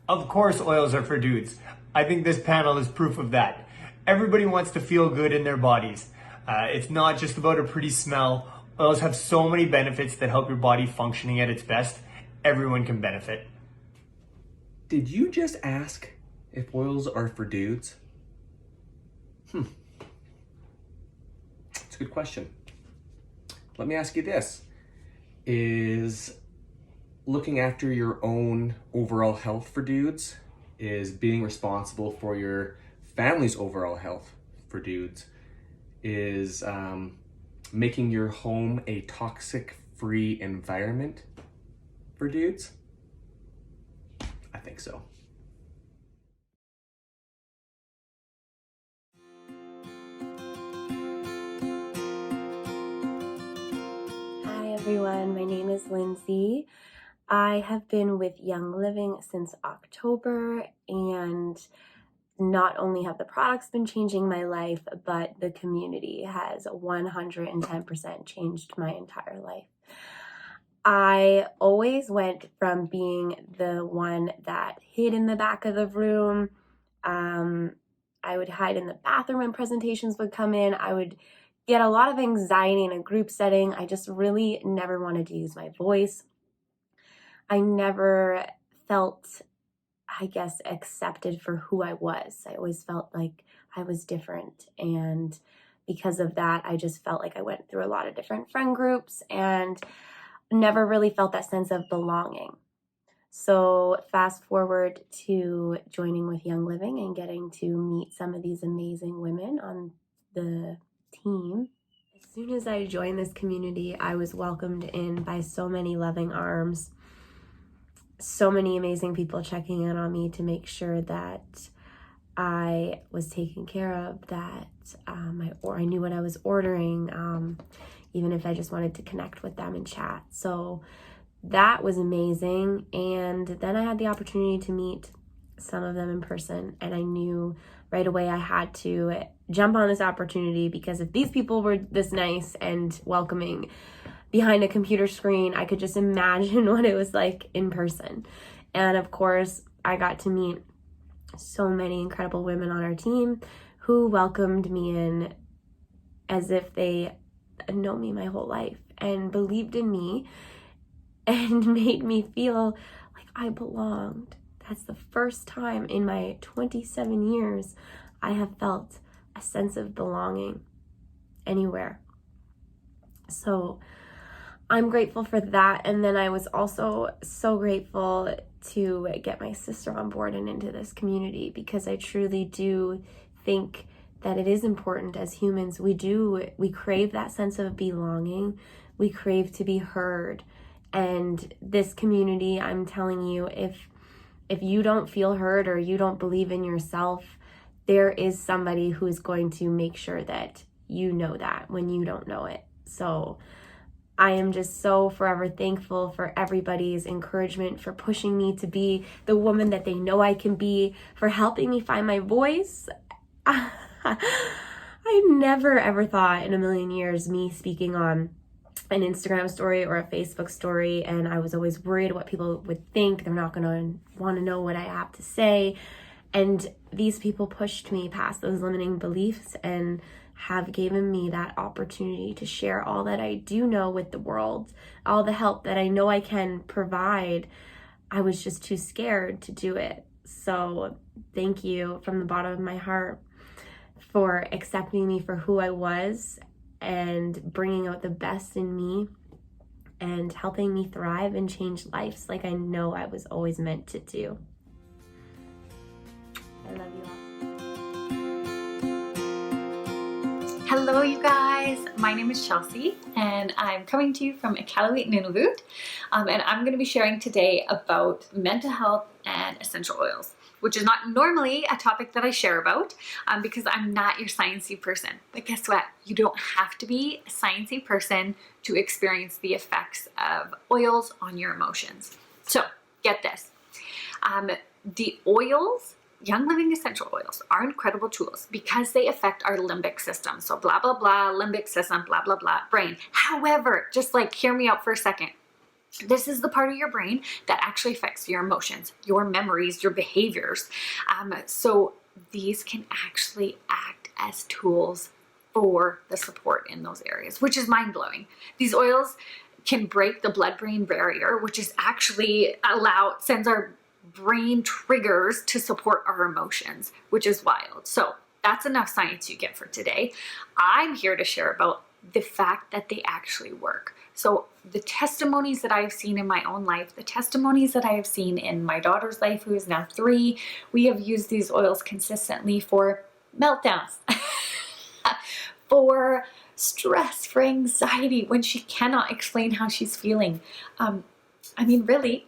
Of course oils are for dudes. I think this panel is proof of that. Everybody wants to feel good in their bodies. It's not just about a pretty smell. Oils have so many benefits that help your body functioning at its best. Everyone can benefit. Did you just ask if oils are for dudes? It's a good question. Let me ask you this. Is looking after your own overall health for dudes, is being responsible for your family's overall health for dudes, is making your home a toxic-free environment for dudes? I think so. Hi everyone, my name is Lindsay. I have been with Young Living since October, and not only have the products been changing my life, but the community has 110% changed my entire life. I always went from being the one that hid in the back of the room. I would hide in the bathroom when presentations would come in. I would get a lot of anxiety in a group setting. I just really never wanted to use my voice. I never felt, I guess, accepted for who I was. I always felt like I was different. And because of that, I just felt like I went through a lot of different friend groups and never really felt that sense of belonging. So fast forward to joining with Young Living and getting to meet some of these amazing women on the team. As soon as I joined this community, I was welcomed in by so many loving arms. So many amazing people checking in on me to make sure that I was taken care of, that I knew what I was ordering, even if I just wanted to connect with them and chat. So that was amazing. And then I had the opportunity to meet some of them in person, and I knew right away I had to jump on this opportunity, because if these people were this nice and welcoming behind a computer screen, I could just imagine what it was like in person. And of course, I got to meet so many incredible women on our team who welcomed me in as if they had known me my whole life and believed in me and made me feel like I belonged. That's the first time in my 27 years I have felt a sense of belonging anywhere. So I'm grateful for that. And then I was also so grateful to get my sister on board and into this community, because I truly do think that it is important as humans. We crave that sense of belonging. We crave to be heard. And this community, I'm telling you, if you don't feel heard or you don't believe in yourself, there is somebody who is going to make sure that you know that when you don't know it. So I am just so forever thankful for everybody's encouragement, for pushing me to be the woman that they know I can be, for helping me find my voice. I never ever thought in a million years me speaking on an Instagram story or a Facebook story, and I was always worried what people would think. They're not going to want to know what I have to say. And these people pushed me past those limiting beliefs and have given me that opportunity to share all that I do know with the world, all the help that I know I can provide. I was just too scared to do it. So thank you from the bottom of my heart for accepting me for who I was and bringing out the best in me and helping me thrive and change lives like I know I was always meant to do. I love you all. Hello you guys, my name is Chelsea and I'm coming to you from Iqaluit, Nunavut, and I'm going to be sharing today about mental health and essential oils, which is not normally a topic that I share about because I'm not your sciencey person. But guess what? You don't have to be a sciencey person to experience the effects of oils on your emotions. So get this, the oils, Young Living essential oils, are incredible tools because they affect our limbic system. So blah, blah, blah, limbic system, blah, blah, blah, brain. However, just like hear me out for a second. This is the part of your brain that actually affects your emotions, your memories, your behaviors. So these can actually act as tools for the support in those areas, which is mind-blowing. These oils can break the blood-brain barrier, which is actually sends our brain triggers to support our emotions, which is wild. So that's enough science you get for today. I'm here to share about the fact that they actually work. So the testimonies that I've seen in my own life, the testimonies that I have seen in my daughter's life, who is now 3, we have used these oils consistently for meltdowns, for stress, for anxiety, when she cannot explain how she's feeling. I mean, really,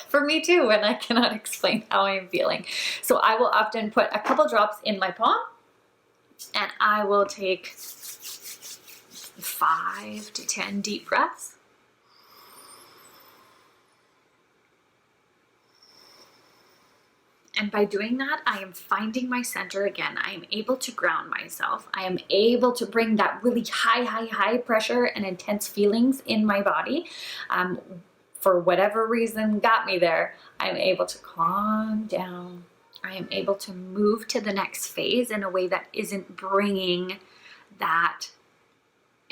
for me too, when I cannot explain how I'm feeling. So I will often put a couple drops in my palm and I will take 5 to 10 deep breaths. And by doing that, I am finding my center again. I am able to ground myself. I am able to bring that really high pressure and intense feelings in my body. For whatever reason got me there, I'm able to calm down. I am able to move to the next phase in a way that isn't bringing that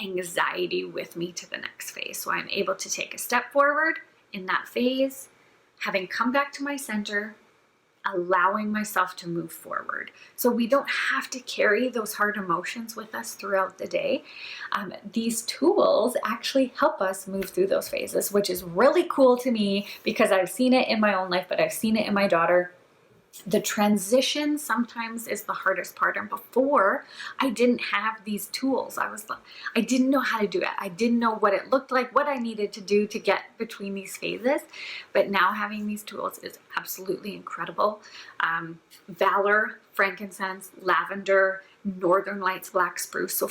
anxiety with me to the next phase. So I'm able to take a step forward in that phase, having come back to my center, allowing myself to move forward. So we don't have to carry those hard emotions with us throughout the day. These tools actually help us move through those phases, which is really cool to me because I've seen it in my own life, but I've seen it in my daughter. The transition sometimes is the hardest part. And before, I didn't have these tools. I didn't know how to do it. I didn't know what it looked like, what I needed to do to get between these phases. But now having these tools is absolutely incredible. Valor, frankincense, lavender, northern lights, black spruce. So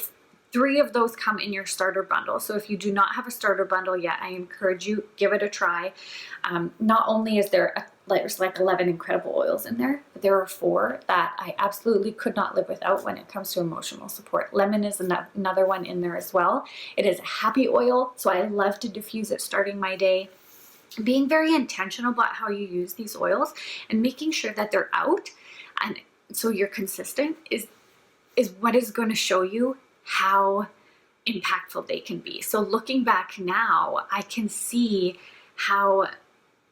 3 of those come in your starter bundle. So if you do not have a starter bundle yet, I encourage you, give it a try. Not only is there's like 11 incredible oils in there, but there are 4 that I absolutely could not live without when it comes to emotional support. Lemon is another one in there as well. It is a happy oil, so I love to diffuse it starting my day. Being very intentional about how you use these oils and making sure that they're out and so you're consistent is what is going to show you how impactful they can be. So looking back now, I can see how,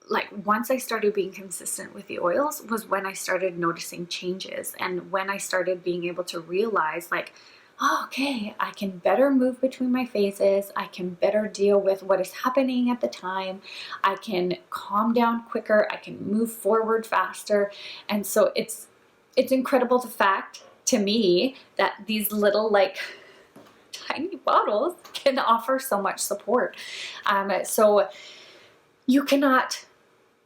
like, once I started being consistent with the oils was when I started noticing changes and when I started being able to realize, like, oh, okay, I can better move between my phases. I can better deal with what is happening at the time. I can calm down quicker. I can move forward faster. And so it's incredible, the fact to me that these little, like, tiny bottles can offer so much support. So you cannot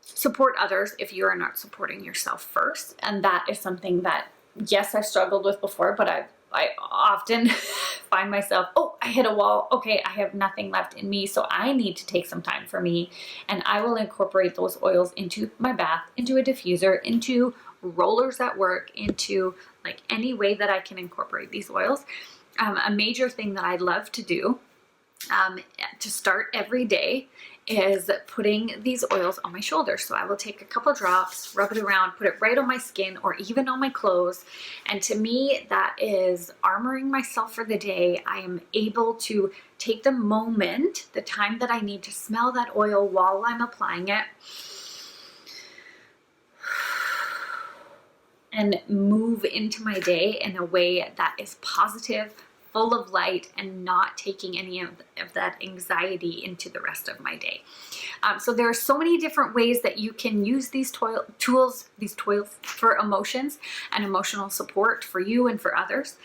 support others if you are not supporting yourself first. And that is something that, yes, I've struggled with before, but I often find myself, oh, I hit a wall. Okay, I have nothing left in me. So I need to take some time for me. And I will incorporate those oils into my bath, into a diffuser, into rollers at work, into like any way that I can incorporate these oils. A major thing that I love to do to start every day is putting these oils on my shoulders. So I will take a couple drops, rub it around, put it right on my skin or even on my clothes. And to me, that is armoring myself for the day. I am able to take the moment, the time that I need to smell that oil while I'm applying it, and move into my day in a way that is positive, full of light, and not taking any of that anxiety into the rest of my day. So there are so many different ways that you can use these tools for emotions and emotional support for you and for others.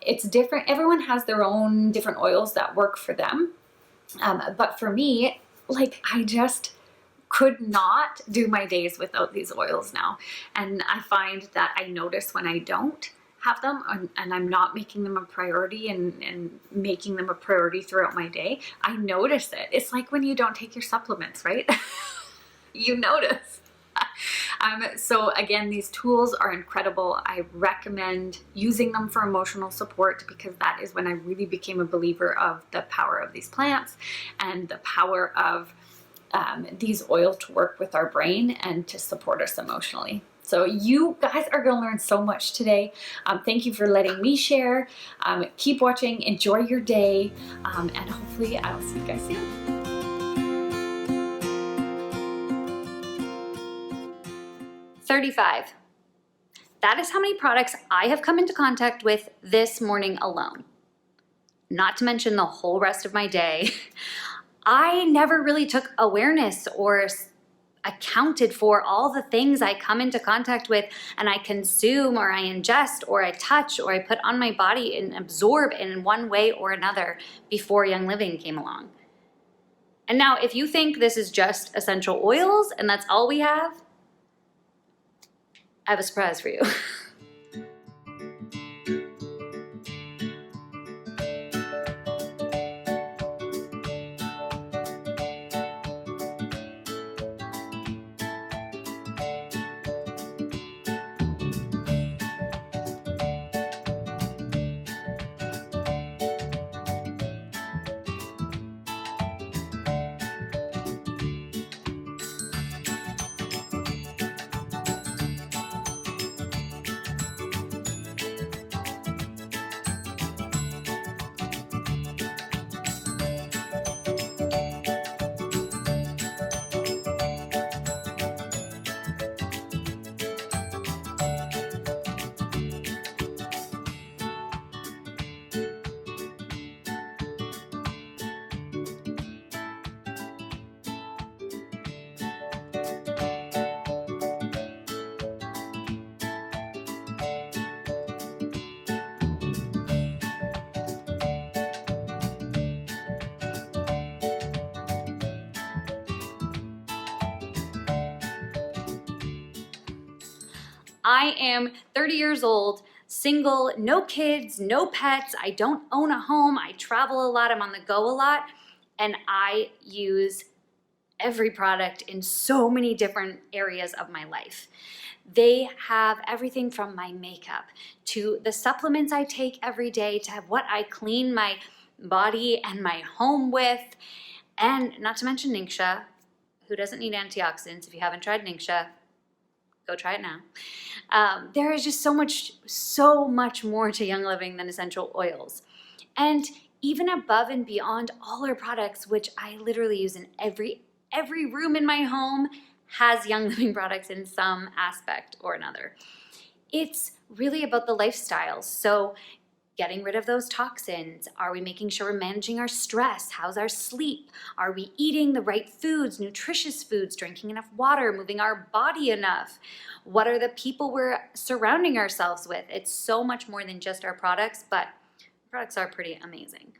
It's different. Everyone has their own different oils that work for them. But for me, like, I just could not do my days without these oils now. And I find that I notice when I don't have them and I'm not making them a priority and making them a priority throughout my day, I notice it. It's like when you don't take your supplements, right? You notice. So again, these tools are incredible. I recommend using them for emotional support because that is when I really became a believer of the power of these plants and the power of these oils to work with our brain and to support us emotionally. So you guys are going to learn so much today. Thank you for letting me share. Keep watching, enjoy your day, and hopefully I'll see you guys soon. $35. That is how many products I have come into contact with this morning alone. Not to mention the whole rest of my day. I never really took awareness or accounted for all the things I come into contact with and I consume or I ingest or I touch or I put on my body and absorb in one way or another before Young Living came along. And now if you think this is just essential oils and that's all we have, I have a surprise for you. I am 30 years old, single, no kids, no pets. I don't own a home. I travel a lot. I'm on the go a lot. And I use every product in so many different areas of my life. They have everything from my makeup to the supplements I take every day to what I clean my body and my home with. And not to mention Ningxia. Who doesn't need antioxidants? If you haven't tried Ningxia, go try it now. There is just so much more to Young Living than essential oils. And even above and beyond all our products, which I literally use in every room in my home, has Young Living products in some aspect or another. It's really about the lifestyles. So getting rid of those toxins. Are we making sure we're managing our stress? How's our sleep? Are we eating the right foods, nutritious foods, drinking enough water, moving our body enough? What are the people we're surrounding ourselves with? It's so much more than just our products, but products are pretty amazing.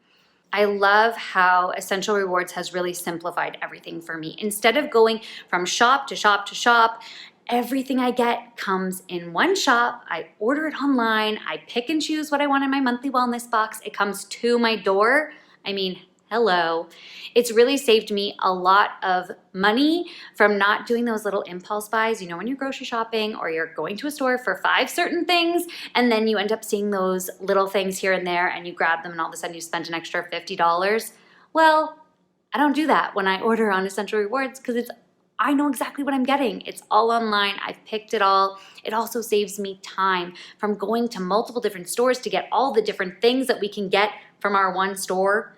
I love how Essential Rewards has really simplified everything for me. Instead of going from shop to shop to shop, everything I get comes in one shop. I order it online. I pick and choose what I want in my monthly wellness box. It comes to my door. I mean, hello. It's really saved me a lot of money from not doing those little impulse buys. You know, when you're grocery shopping or you're going to a store for 5 certain things, and then you end up seeing those little things here and there and you grab them and all of a sudden you spent an extra $50. Well, I don't do that when I order on Essential Rewards because I know exactly what I'm getting. It's all online. I've picked it all. It also saves me time from going to multiple different stores to get all the different things that we can get from our one store.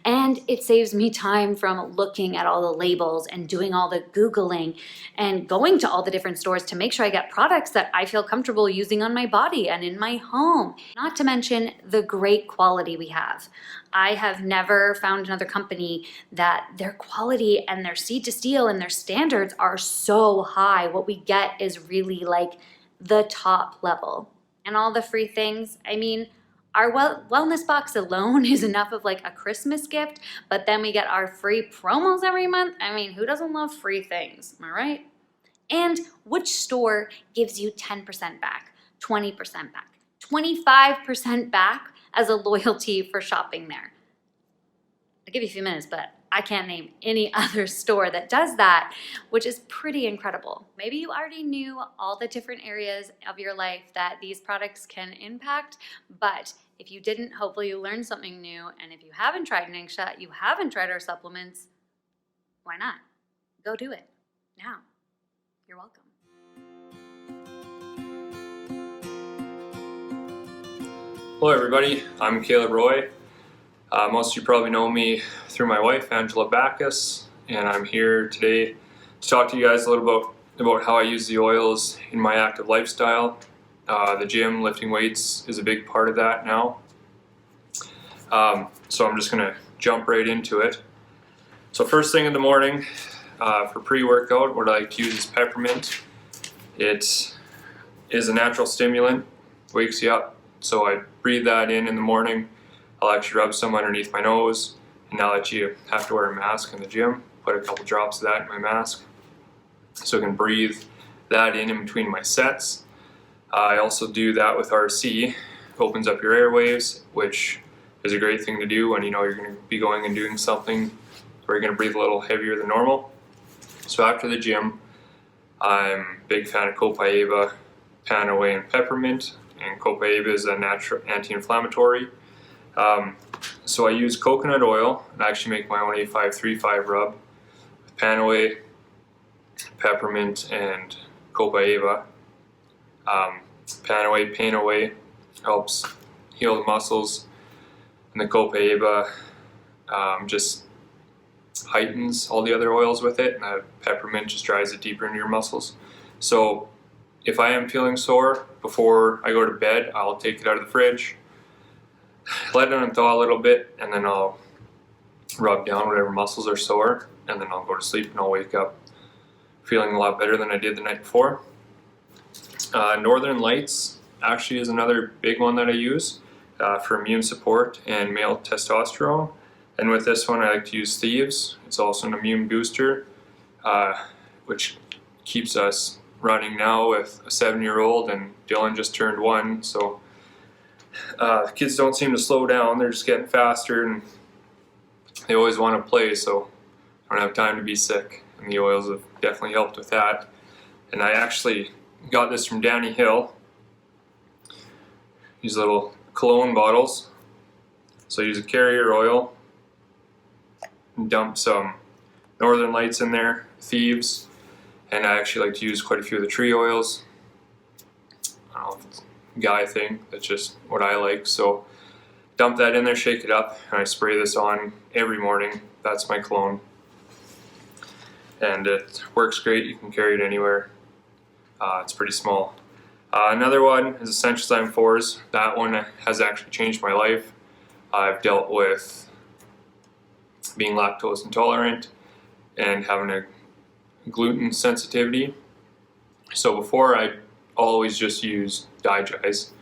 And it saves me time from looking at all the labels and doing all the Googling and going to all the different stores to make sure I get products that I feel comfortable using on my body and in my home. Not to mention the great quality we have. I have never found another company that their quality and their seed to steel and their standards are so high. What we get is really like the top level. And all the free things, I mean, our wellness box alone is enough of like a Christmas gift, but then we get our free promos every month. I mean, who doesn't love free things, am I right? And which store gives you 10% back, 20% back, 25% back as a loyalty for shopping there? I'll give you a few minutes, but I can't name any other store that does that, which is pretty incredible. Maybe you already knew all the different areas of your life that these products can impact, but if you didn't, hopefully you learned something new. And if you haven't tried Ningxia, you haven't tried our supplements, why not? Go do it now. You're welcome. Hello everybody, I'm Caleb Roy. Most of you probably know me through my wife, Angela Backus, and I'm here today to talk to you guys a little about how I use the oils in my active lifestyle. The gym, lifting weights is a big part of that now. So I'm just going to jump right into it. So first thing in the morning, for pre-workout, what I like to use is peppermint. It is a natural stimulant, wakes you up. So I breathe that in the morning. I'll actually rub some underneath my nose, and now that you have to wear a mask in the gym, put a couple drops of that in my mask so I can breathe that in between my sets. I also do that with RC. Opens up your airwaves, which is a great thing to do when you know you're going to be going and doing something where you're going to breathe a little heavier than normal. So after the gym, I'm a big fan of Copaiba, Panaway, and peppermint. And Copaiba is a natural anti-inflammatory. So I use coconut oil and actually make my own A535 rub with Panaway, peppermint, and Copaiba. Panaway, pain away, helps heal the muscles, and the Copaiba just heightens all the other oils with it, and the peppermint just drives it deeper into your muscles. So if I am feeling sore before I go to bed, I'll take it out of the fridge, let it unthaw a little bit, and then I'll rub down whatever muscles are sore, and then I'll go to sleep and I'll wake up feeling a lot better than I did the night before. Northern Lights actually is another big one that I use for immune support and male testosterone. And with this one, I like to use Thieves. It's also an immune booster, which keeps us running now with a 7-year-old, and Dylan just turned 1. So the kids don't seem to slow down. They're just getting faster, and they always want to play, so I don't have time to be sick. And the oils have definitely helped with that. And I actually got this from Danny Hill. These little cologne bottles. So I use a carrier oil, and dump some Northern Lights in there, Thieves, and I actually like to use quite a few of the tree oils. I don't know if it's a guy thing, that's just what I like. So dump that in there, shake it up, and I spray this on every morning. That's my cologne. And it works great, you can carry it anywhere. It's pretty small. Another one is Essential Zyme 4s. That one has actually changed my life. I've dealt with being lactose intolerant and having a gluten sensitivity. So before, I always just use Digest,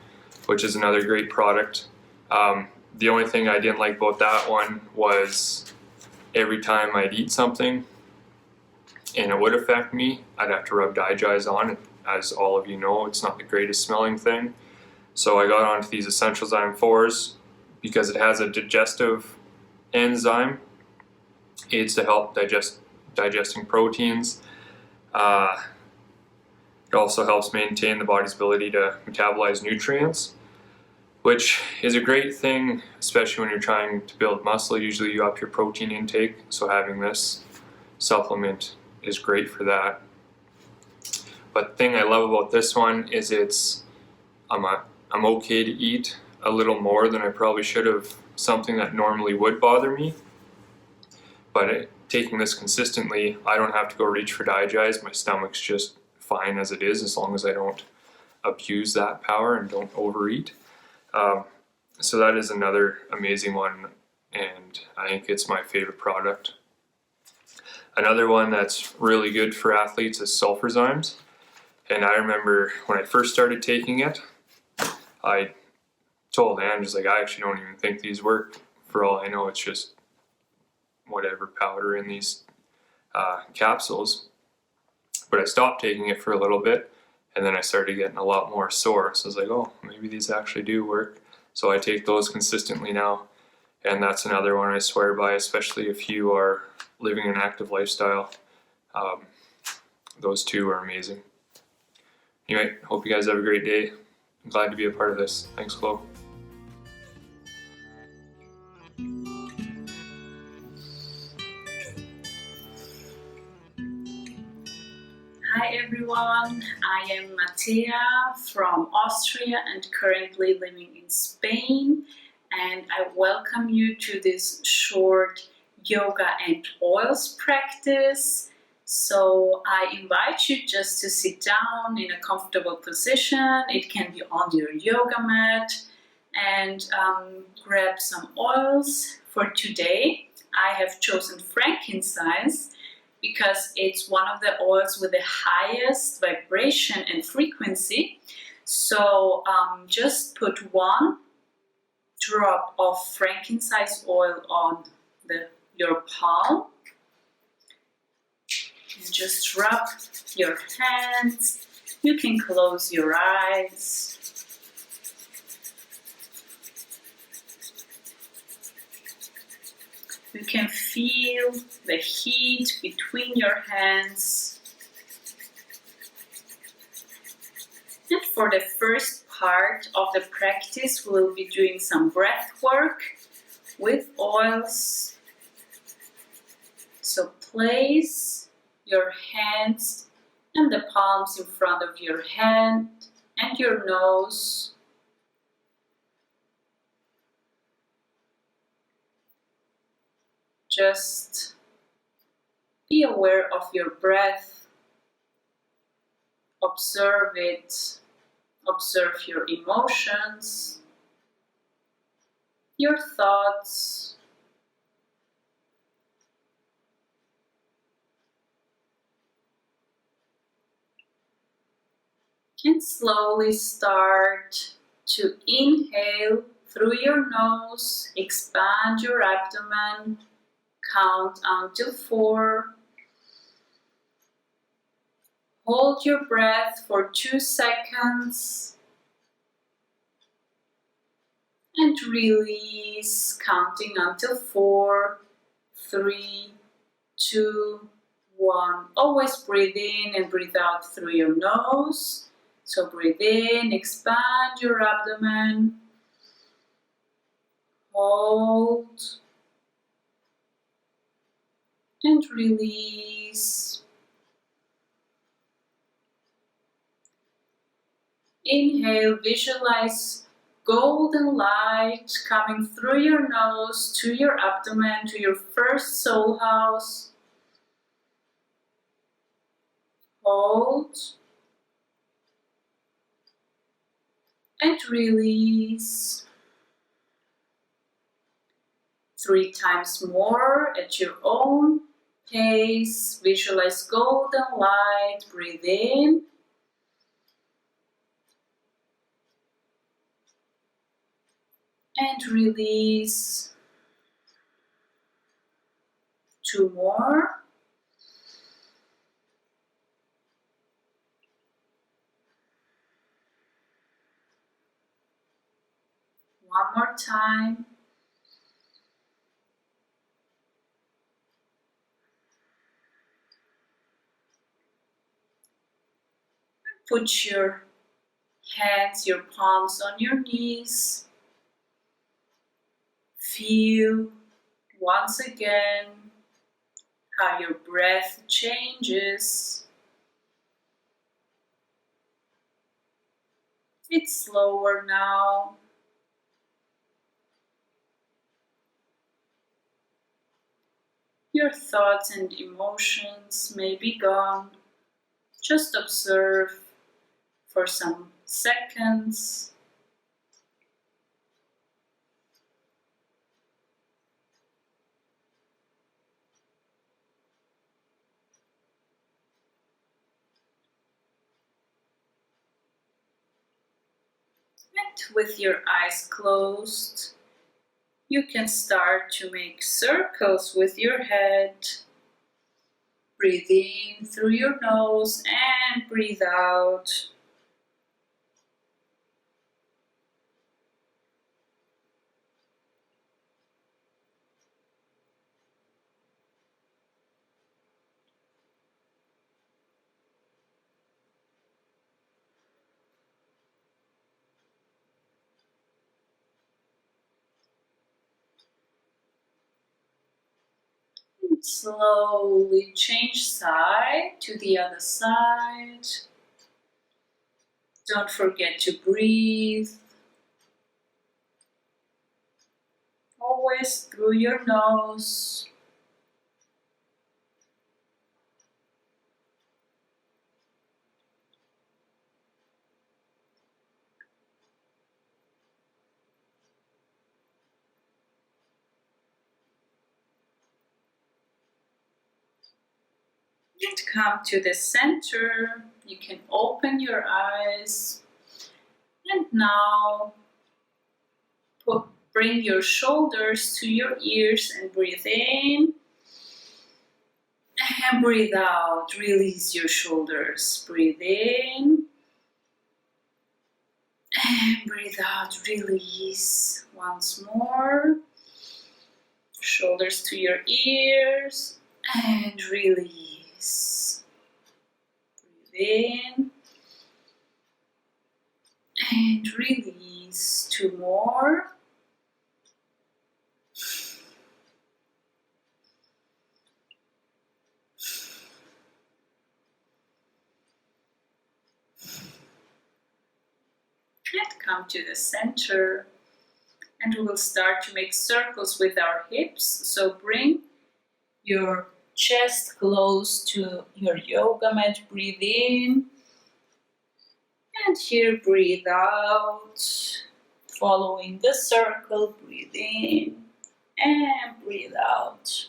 which is another great product. The only thing I didn't like about that one was every time I'd eat something and it would affect me, I'd have to rub Digest on. As all of you know, it's not the greatest smelling thing. So I got onto these Essential Zyme 4s because it has a digestive enzyme. Aids to help digesting proteins. It also helps maintain the body's ability to metabolize nutrients. which is a great thing, especially when you're trying to build muscle. Usually you up your protein intake, so having this supplement is great for that. But the thing I love about this one is I'm okay to eat a little more than I probably should have, something that normally would bother me. But taking this consistently, I don't have to go reach for Digest. My stomach's just fine as it is, as long as I don't abuse that power and don't overeat. So that is another amazing one, and I think it's my favorite product. Another one that's really good for athletes is sulfurzymes. And I remember when I first started taking it, I told Anne, just like, I actually don't even think these work. For all I know, it's just whatever powder in these capsules. But I stopped taking it for a little bit, and then I started getting a lot more sore. So I was like, oh, maybe these actually do work. So I take those consistently now, and that's another one I swear by, especially if you are living an active lifestyle. Those two are amazing. Anyway, hope you guys have a great day. I'm glad to be a part of this. Thanks, Chloe. Hi everyone, I am Mattea from Austria and currently living in Spain, and I welcome you to this short yoga and oils practice. So I invite you just to sit down in a comfortable position. It can be on your yoga mat, and grab some oils. For today I have chosen frankincense, because it's one of the oils with the highest vibration and frequency. So just put 1 drop of frankincense oil on your palm. And just rub your hands. You can close your eyes. You can feel the heat between your hands. And for the first part of the practice, we'll be doing some breath work with oils. So place your hands and the palms in front of your hand and your nose. Just be aware of your breath, observe it, observe your emotions, your thoughts. And slowly start to inhale through your nose, expand your abdomen. Count until 4. Hold your breath for 2 seconds and release, counting until 4, 3, 2, 1. Always breathe in and breathe out through your nose. So breathe in, expand your abdomen, hold, and release. Inhale, visualize golden light coming through your nose to your abdomen, to your first soul house. Hold and release. 3 times more at your own pace. Visualize golden light. Breathe in. And release. 2 more. One more time. Put your hands, your palms on your knees. Feel once again how your breath changes. It's slower now. Your thoughts and emotions may be gone. Just observe for some seconds. And with your eyes closed, you can start to make circles with your head. Breathe in through your nose and breathe out. Slowly change side to the other side. Don't forget to breathe. Always through your nose. And come to the center. You can open your eyes. And now bring your shoulders to your ears and breathe in. And breathe out. Release your shoulders. Breathe in. And breathe out. Release. Once more. Shoulders to your ears. And release. Breathe in. And release. Two more. And come to the center. And we will start to make circles with our hips. So bring your chest close to your yoga mat. Breathe in. And here breathe out. Following the circle, breathe in and breathe out.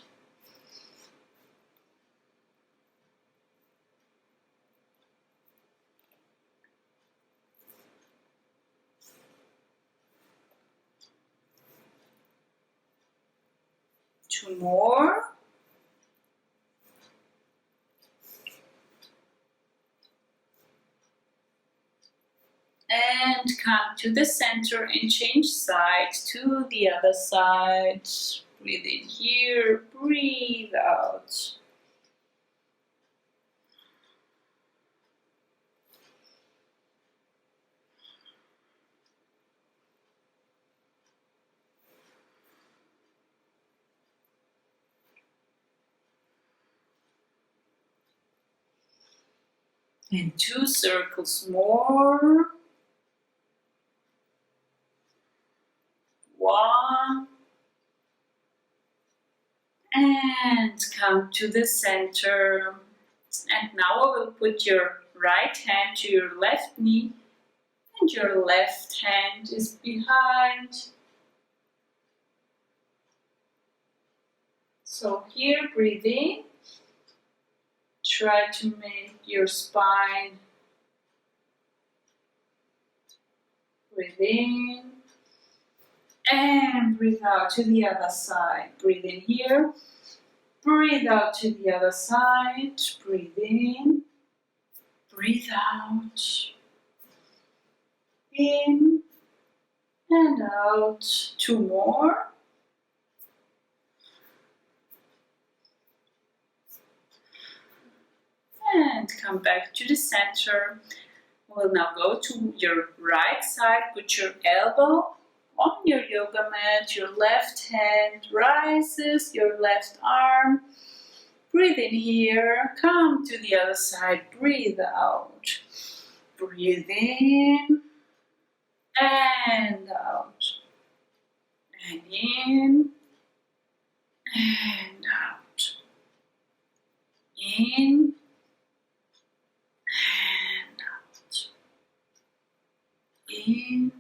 Two more. And come to the center and change sides to the other side. Breathe in here, breathe out. And two circles more. One. And come to the center. And now I will put your right hand to your left knee. And your left hand is behind. So here, breathe in. Try to make your spine. Breathe in. And breathe out to the other side. Breathe in here. Breathe out to the other side. Breathe in. Breathe out. In and out. Two more. And come back to the center. We'll now go to your right side. Put your elbow On your yoga mat, your left hand rises, your left arm. Breathe in here, come to the other side, breathe out. Breathe in and out. And in and out. In and out. In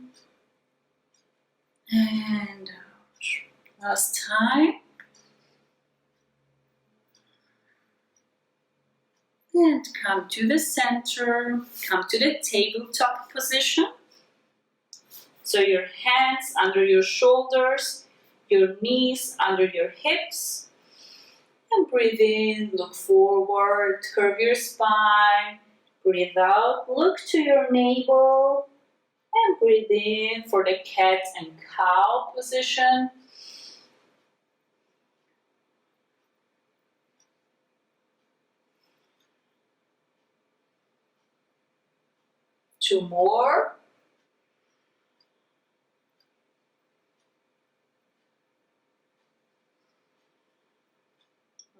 and out. Last time. And come to the center, come to the tabletop position. So your hands under your shoulders, your knees under your hips. And breathe in, look forward, curve your spine. Breathe out, look to your navel. And breathe in for the cat and cow position. Two more.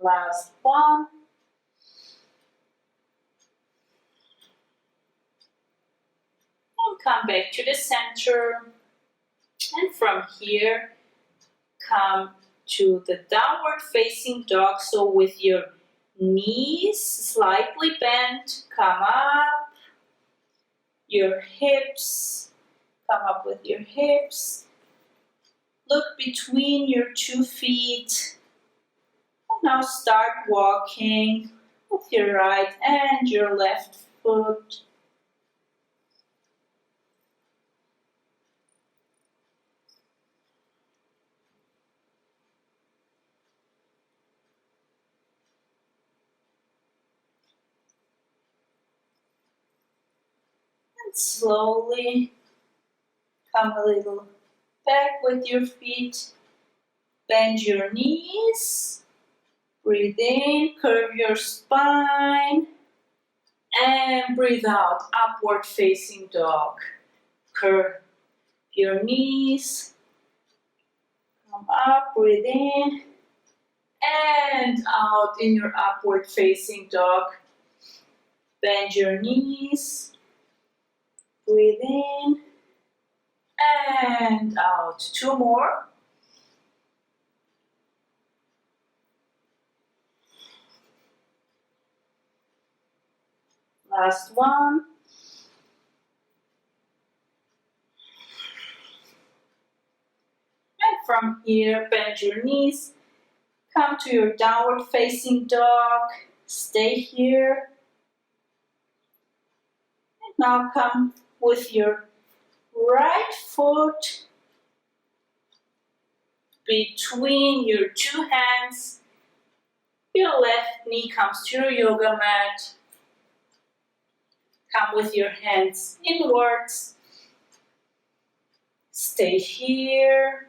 Last one. And come back to the center. And from here, come to the downward facing dog. So with your knees slightly bent, come up. Your hips, come up with your hips. Look between your 2 feet. And now start walking with your right and your left foot. And slowly come a little back with your feet. Bend your knees. Breathe in, curve your spine. And breathe out, upward facing dog. Curve your knees. Come up, breathe in. And out in your upward facing dog. Bend your knees. Breathe in. And out. 2 more. Last one. And from here, bend your knees. Come to your downward facing dog. Stay here. And now come with your right foot between your 2 hands. Your left knee comes to your yoga mat. Come with your hands inwards. Stay here.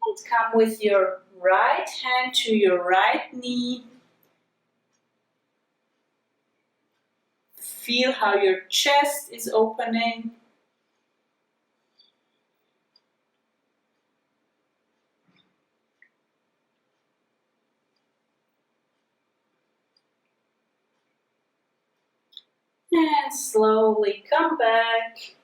And come with your right hand to your right knee. Feel how your chest is opening. And slowly come back.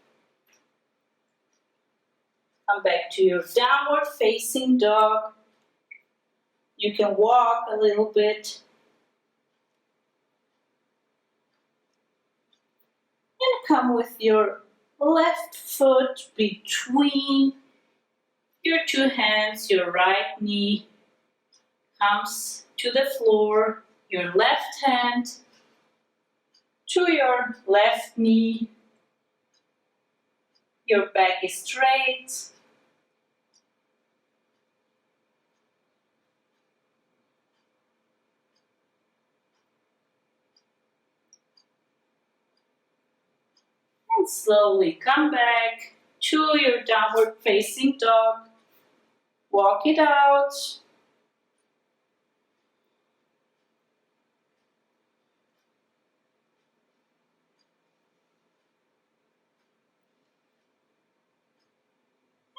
Come back to your downward facing dog. You can walk a little bit. And come with your left foot between your 2 hands. Your right knee comes to the floor. Your left hand to your left knee. Your back is straight. And slowly come back to your downward facing dog. Walk it out.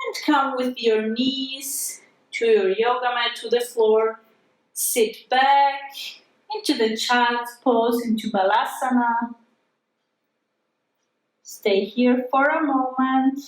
And come with your knees to your yoga mat, to the floor. Sit back into the child's pose, into Balasana. Stay here for a moment.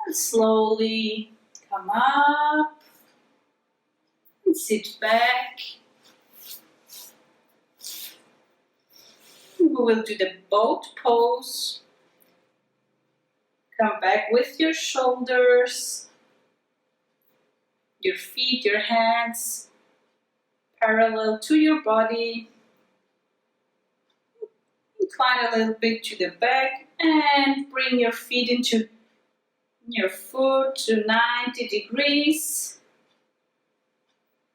And slowly come up and sit back. We will do the boat pose. Come back with your shoulders, your feet, your hands parallel to your body. Incline a little bit to the back and bring your feet into your foot to 90 degrees.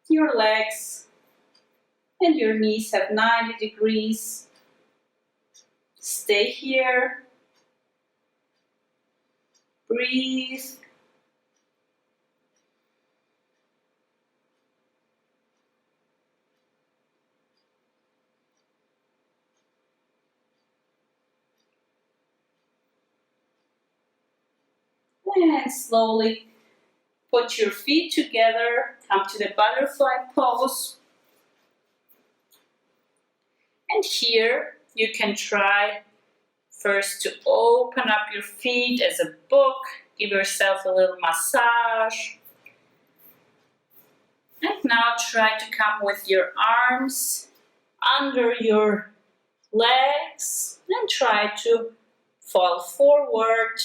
Your legs and your knees have 90 degrees. Stay here. Breathe. And slowly put your feet together, come to the butterfly pose. And here you can try first to open up your feet as a book, give yourself a little massage. And now try to come with your arms under your legs and try to fall forward.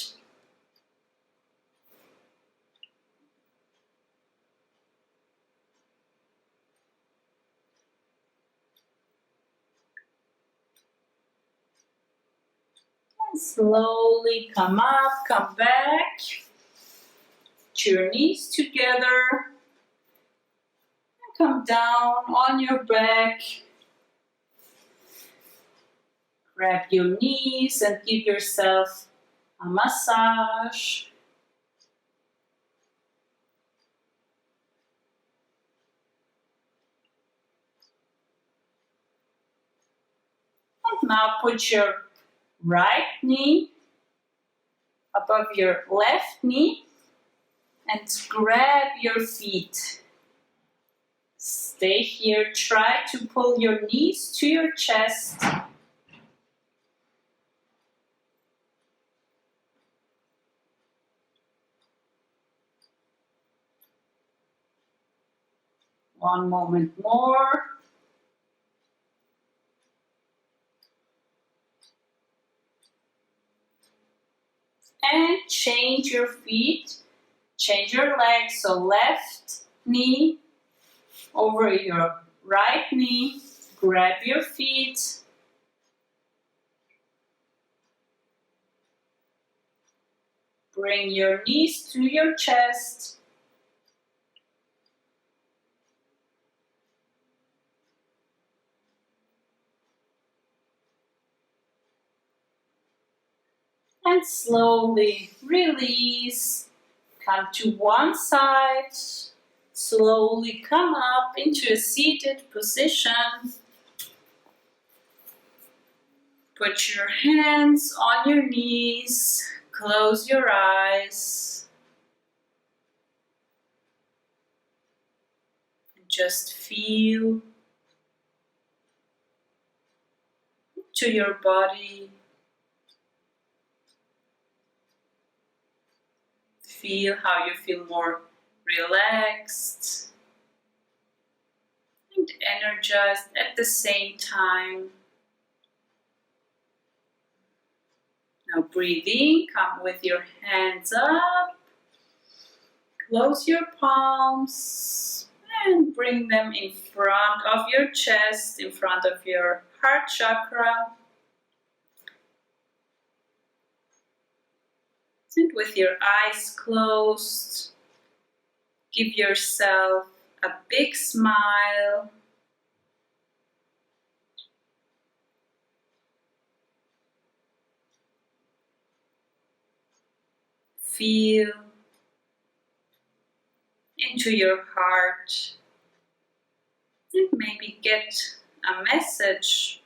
And slowly come up, come back. Put your knees together. And come down on your back. Grab your knees and give yourself a massage. And now put your right knee above your left knee and grab your feet. Stay here. Try to pull your knees to your chest. One moment more. And change your feet, change your legs. So left knee over your right knee, grab your feet. Bring your knees to your chest. And slowly release. Come to one side. Slowly come up into a seated position. Put your hands on your knees. Close your eyes. And just feel to your body. Feel how you feel more relaxed and energized at the same time. Now breathe in, come with your hands up, close your palms and bring them in front of your chest, in front of your heart chakra. And with your eyes closed, Give yourself a big smile. Feel into your heart and maybe get a message.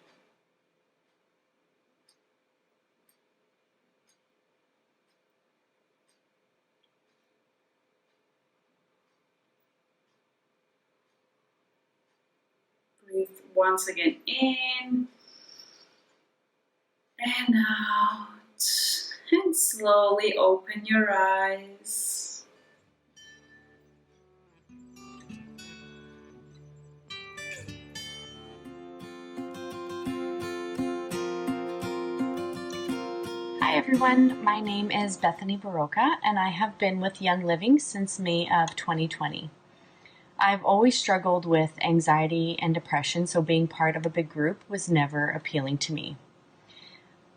Breathe once again in and out, and slowly open your eyes. Hi everyone, my name is Bethany Baroka and I have been with Young Living since May of 2020. I've always struggled with anxiety and depression, so being part of a big group was never appealing to me.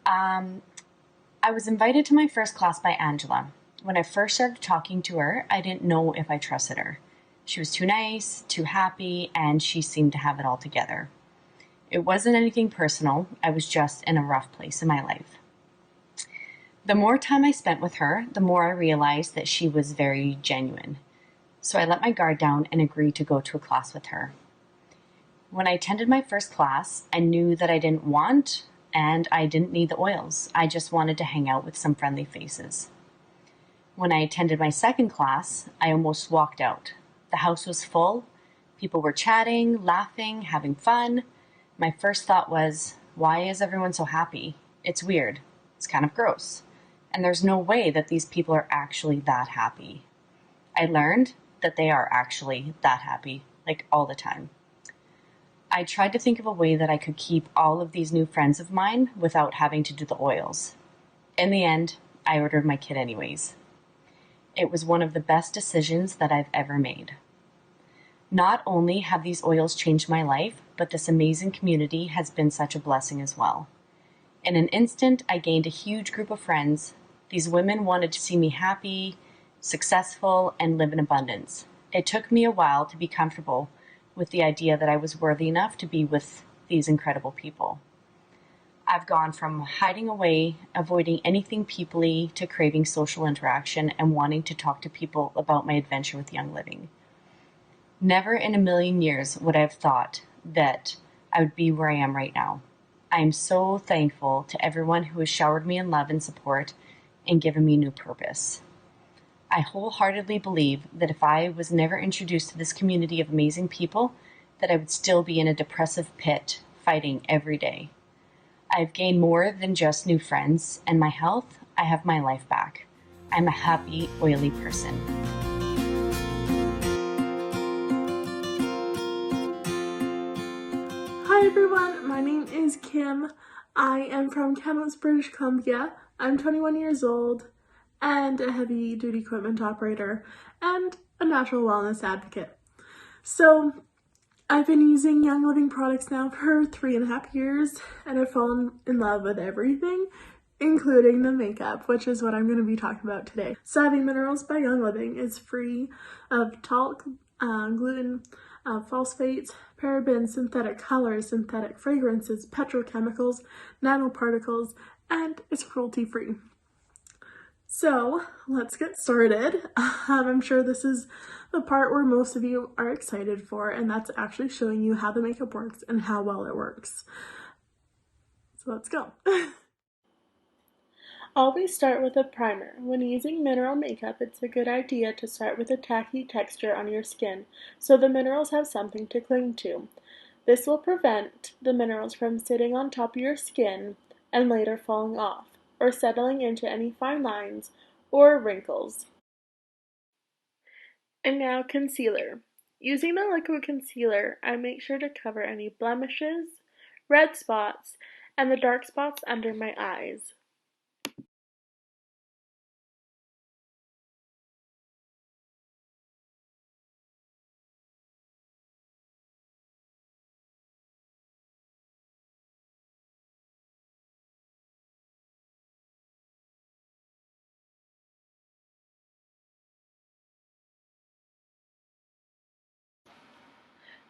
I was invited to my first class by Angela. When I first started talking to her, I didn't know if I trusted her. She was too nice, too happy, and she seemed to have it all together. It wasn't anything personal, I was just in a rough place in my life. The more time I spent with her, the more I realized that she was very genuine. So I let my guard down and agreed to go to a class with her. When I attended my first class, I knew that I didn't want and I didn't need the oils. I just wanted to hang out with some friendly faces. When I attended my second class, I almost walked out. The house was full. People were chatting, laughing, having fun. My first thought was, why is everyone so happy? It's weird. It's kind of gross. And there's no way that these people are actually that happy. I learned that they are actually that happy, like all the time. I tried to think of a way that I could keep all of these new friends of mine without having to do the oils. In the end, I ordered my kit anyways. It was one of the best decisions that I've ever made. Not only have these oils changed my life, but this amazing community has been such a blessing as well. In an instant, I gained a huge group of friends. These women wanted to see me happy, successful, and live in abundance. It took me a while to be comfortable with the idea that I was worthy enough to be with these incredible people. I've gone from hiding away, avoiding anything peoply, to craving social interaction and wanting to talk to people about my adventure with Young Living. Never in a million years would I have thought that I would be where I am right now. I am so thankful to everyone who has showered me in love and support and given me new purpose. I wholeheartedly believe that if I was never introduced to this community of amazing people, that I would still be in a depressive pit, fighting every day. I've gained more than just new friends and my health. I have my life back. I'm a happy, oily person. Hi everyone, my name is Kim. I am from Kamloops, British Columbia. I'm 21 years old and a heavy duty equipment operator and a natural wellness advocate. So I've been using Young Living products now for 3.5 years and I've fallen in love with everything, including the makeup, which is what I'm going to be talking about today. Savvy Minerals by Young Living is free of talc, gluten, phosphates, parabens, synthetic colors, synthetic fragrances, petrochemicals, nanoparticles, and it's cruelty-free. So let's get started. I'm sure this is the part where most of you are excited for, and that's actually showing you how the makeup works and how well it works. So let's go. Always start with a primer. When using mineral makeup, it's a good idea to start with a tacky texture on your skin, so the minerals have something to cling to. This will prevent the minerals from sitting on top of your skin and later falling off, or settling into any fine lines or wrinkles. And now concealer. Using the liquid concealer, I make sure to cover any blemishes, red spots, and the dark spots under my eyes.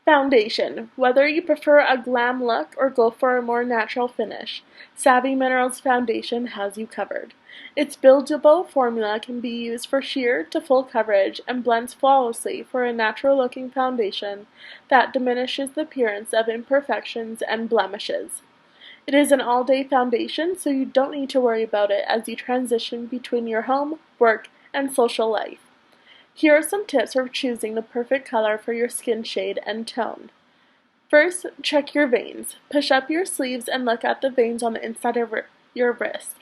Foundation. Whether you prefer a glam look or go for a more natural finish, Savvy Minerals Foundation has you covered. Its buildable formula can be used for sheer to full coverage and blends flawlessly for a natural-looking foundation that diminishes the appearance of imperfections and blemishes. It is an all-day foundation, so you don't need to worry about it as you transition between your home, work, and social life. Here are some tips for choosing the perfect color for your skin shade and tone. First, check your veins. Push up your sleeves and look at the veins on the inside of your wrist.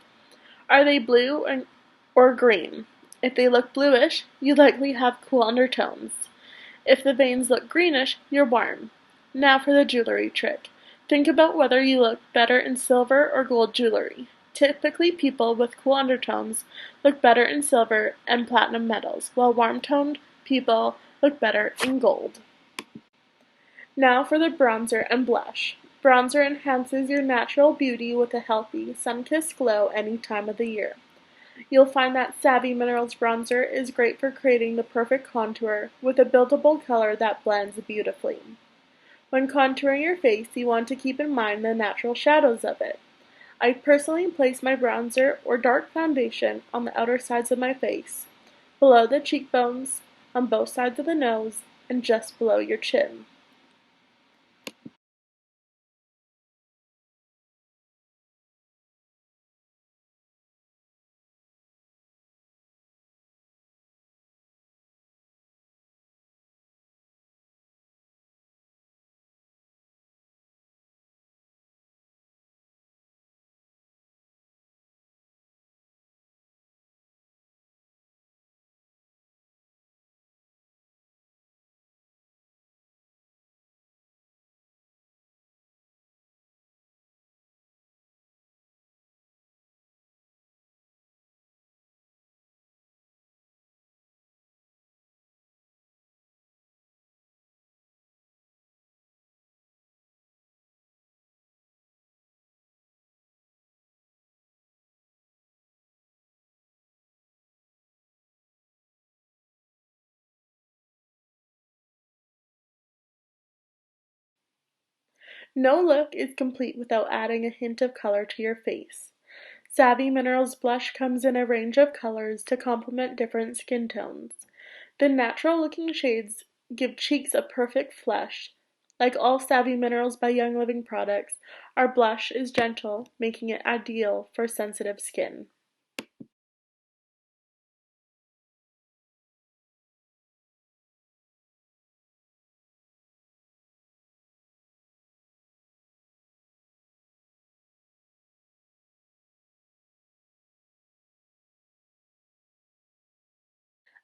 Are they blue or green? If they look bluish, you likely have cool undertones. If the veins look greenish, you're warm. Now for the jewelry trick. Think about whether you look better in silver or gold jewelry. Typically, people with cool undertones look better in silver and platinum metals, while warm-toned people look better in gold. Now for the bronzer and blush. Bronzer enhances your natural beauty with a healthy, sun-kissed glow any time of the year. You'll find that Savvy Minerals bronzer is great for creating the perfect contour with a buildable color that blends beautifully. When contouring your face, you want to keep in mind the natural shadows of it. I personally place my bronzer or dark foundation on the outer sides of my face, below the cheekbones, on both sides of the nose, and just below your chin. No look is complete without adding a hint of color to your face. Savvy Minerals blush comes in a range of colors to complement different skin tones. The natural-looking shades give cheeks a perfect flush. Like all Savvy Minerals by Young Living products, our blush is gentle, making it ideal for sensitive skin.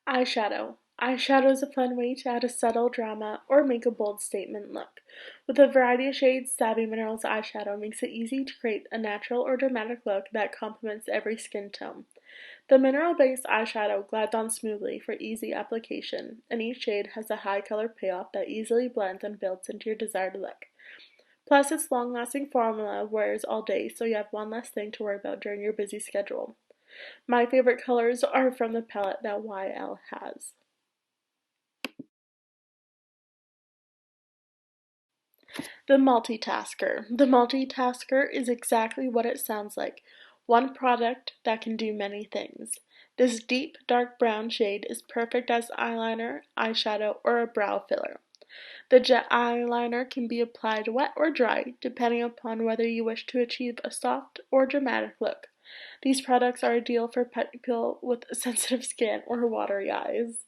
Eyeshadow. Eyeshadow is a fun way to add a subtle drama or make a bold statement look. With a variety of shades, Savvy Minerals eyeshadow makes it easy to create a natural or dramatic look that complements every skin tone. The mineral-based eyeshadow glides on smoothly for easy application, and each shade has a high color payoff that easily blends and builds into your desired look. Plus, its long-lasting formula wears all day, so you have one less thing to worry about during your busy schedule. My favorite colors are from the palette that YL has. The multitasker. The multitasker is exactly what it sounds like. One product that can do many things. This deep dark brown shade is perfect as eyeliner, eyeshadow, or a brow filler. The jet eyeliner can be applied wet or dry, depending upon whether you wish to achieve a soft or dramatic look. These products are ideal for people with sensitive skin or watery eyes.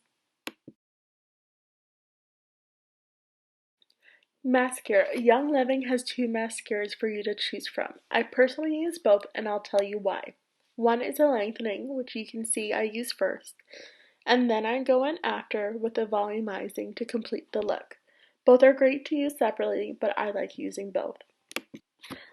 Mascara. Young Living has two mascaras for you to choose from. I personally use both and I'll tell you why. One is a lengthening, which you can see I use first, and then I go in after with a volumizing to complete the look. Both are great to use separately, but I like using both.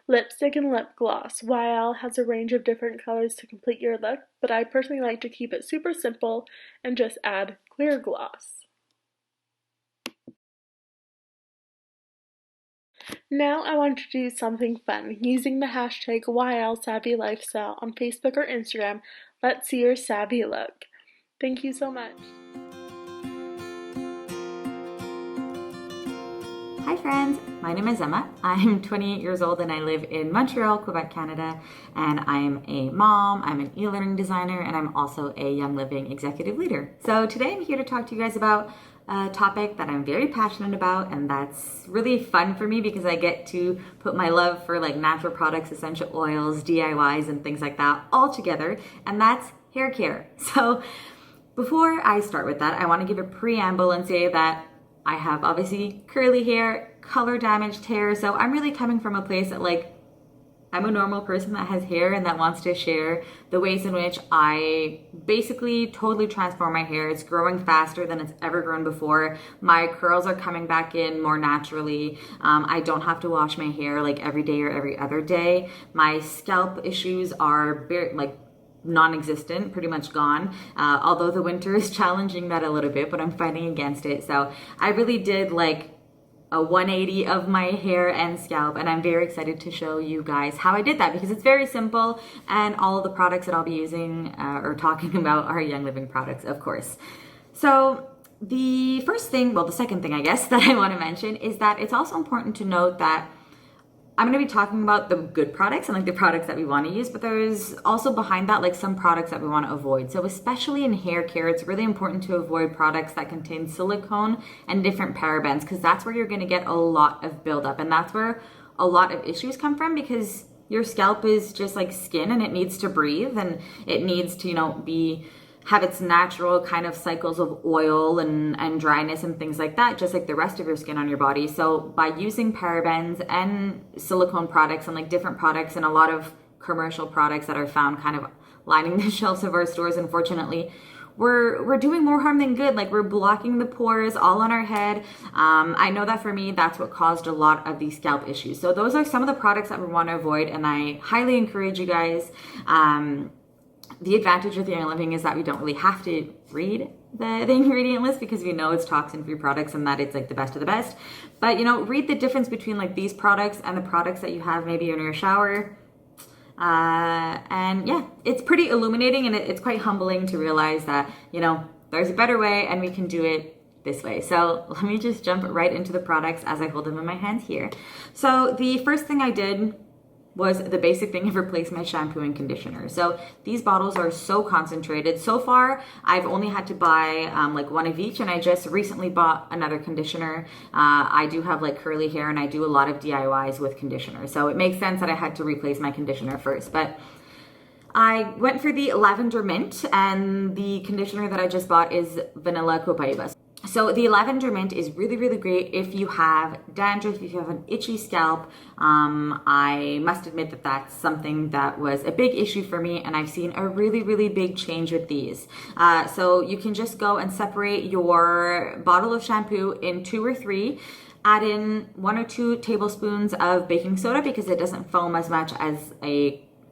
Lipstick and lip gloss. YL has a range of different colors to complete your look, but I personally like to keep it super simple and just add clear gloss. Now I want to do something fun. Using the hashtag YLSavvyLifestyle on Facebook or Instagram, let's see your savvy look. Thank you so much. Hi friends, my name is Emma. I'm 28 years old and I live in Montreal, Quebec, Canada, and I'm a mom, I'm an e-learning designer, and I'm also a Young Living executive leader. So today I'm here to talk to you guys about a topic that I'm very passionate about, and that's really fun for me because I get to put my love for like natural products, essential oils, DIYs, and things like that all together, and that's hair care. So before I start with that, I want to give a preamble and say that I have obviously curly hair, color damaged hair, so I'm really coming from a place that like I'm a normal person that has hair and that wants to share the ways in which I basically totally transform my hair. It's growing faster than it's ever grown before. My curls are coming back in more naturally. I don't have to wash my hair like every day or every other day. My scalp issues are non-existent, pretty much gone, although the winter is challenging that a little bit, but I'm fighting against it. So I really did like a 180 of my hair and scalp, and I'm very excited to show you guys how I did that because it's very simple, and all of the products that I'll be using or talking about are Young Living products, of course. So the second thing I guess that I want to mention is that it's also important to note that I'm going to be talking about the good products and like the products that we want to use, but there's also behind that like some products that we want to avoid. So especially in hair care, it's really important to avoid products that contain silicone and different parabens because that's where you're going to get a lot of buildup, and that's where a lot of issues come from because your scalp is just like skin and it needs to breathe and it needs to, have its natural kind of cycles of oil and dryness and things like that, just like the rest of your skin on your body. So by using parabens and silicone products and like different products and a lot of commercial products that are found kind of lining the shelves of our stores, unfortunately, we're doing more harm than good. Like we're blocking the pores all on our head. I know that for me, that's what caused a lot of these scalp issues. So those are some of the products that we want to avoid, and I highly encourage you guys. The advantage with Young Living is that we don't really have to read the ingredient list because we know it's toxin-free products and that it's like the best of the best. But read the difference between like these products and the products that you have maybe in your shower. And yeah, it's pretty illuminating, and it's quite humbling to realize that, there's a better way and we can do it this way. So let me just jump right into the products as I hold them in my hands here. So the first thing I did was the basic thing of replace my shampoo and conditioner. So these bottles are so concentrated. So far, I've only had to buy like one of each, and I just recently bought another conditioner. I do have like curly hair and I do a lot of DIYs with conditioner. So it makes sense that I had to replace my conditioner first. But I went for the lavender mint, and the conditioner that I just bought is vanilla copaiba. So the lavender mint is really, really great if you have dandruff, if you have an itchy scalp. I must admit that that's something that was a big issue for me, and I've seen a really, really big change with these. So you can just go and separate your bottle of shampoo in 2 or 3. Add in 1 or 2 tablespoons of baking soda because it doesn't foam as much as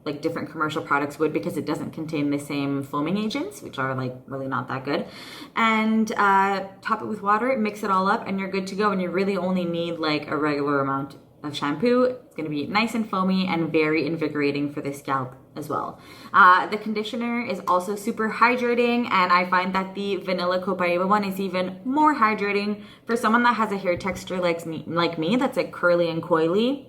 like different commercial products would because it doesn't contain the same foaming agents, which are like really not that good. And top it with water, mix it all up, and you're good to go. And you really only need like a regular amount of shampoo. It's going to be nice and foamy and very invigorating for the scalp as well. The conditioner is also super hydrating, and I find that the vanilla copaiba one is even more hydrating for someone that has a hair texture like me that's like curly and coily.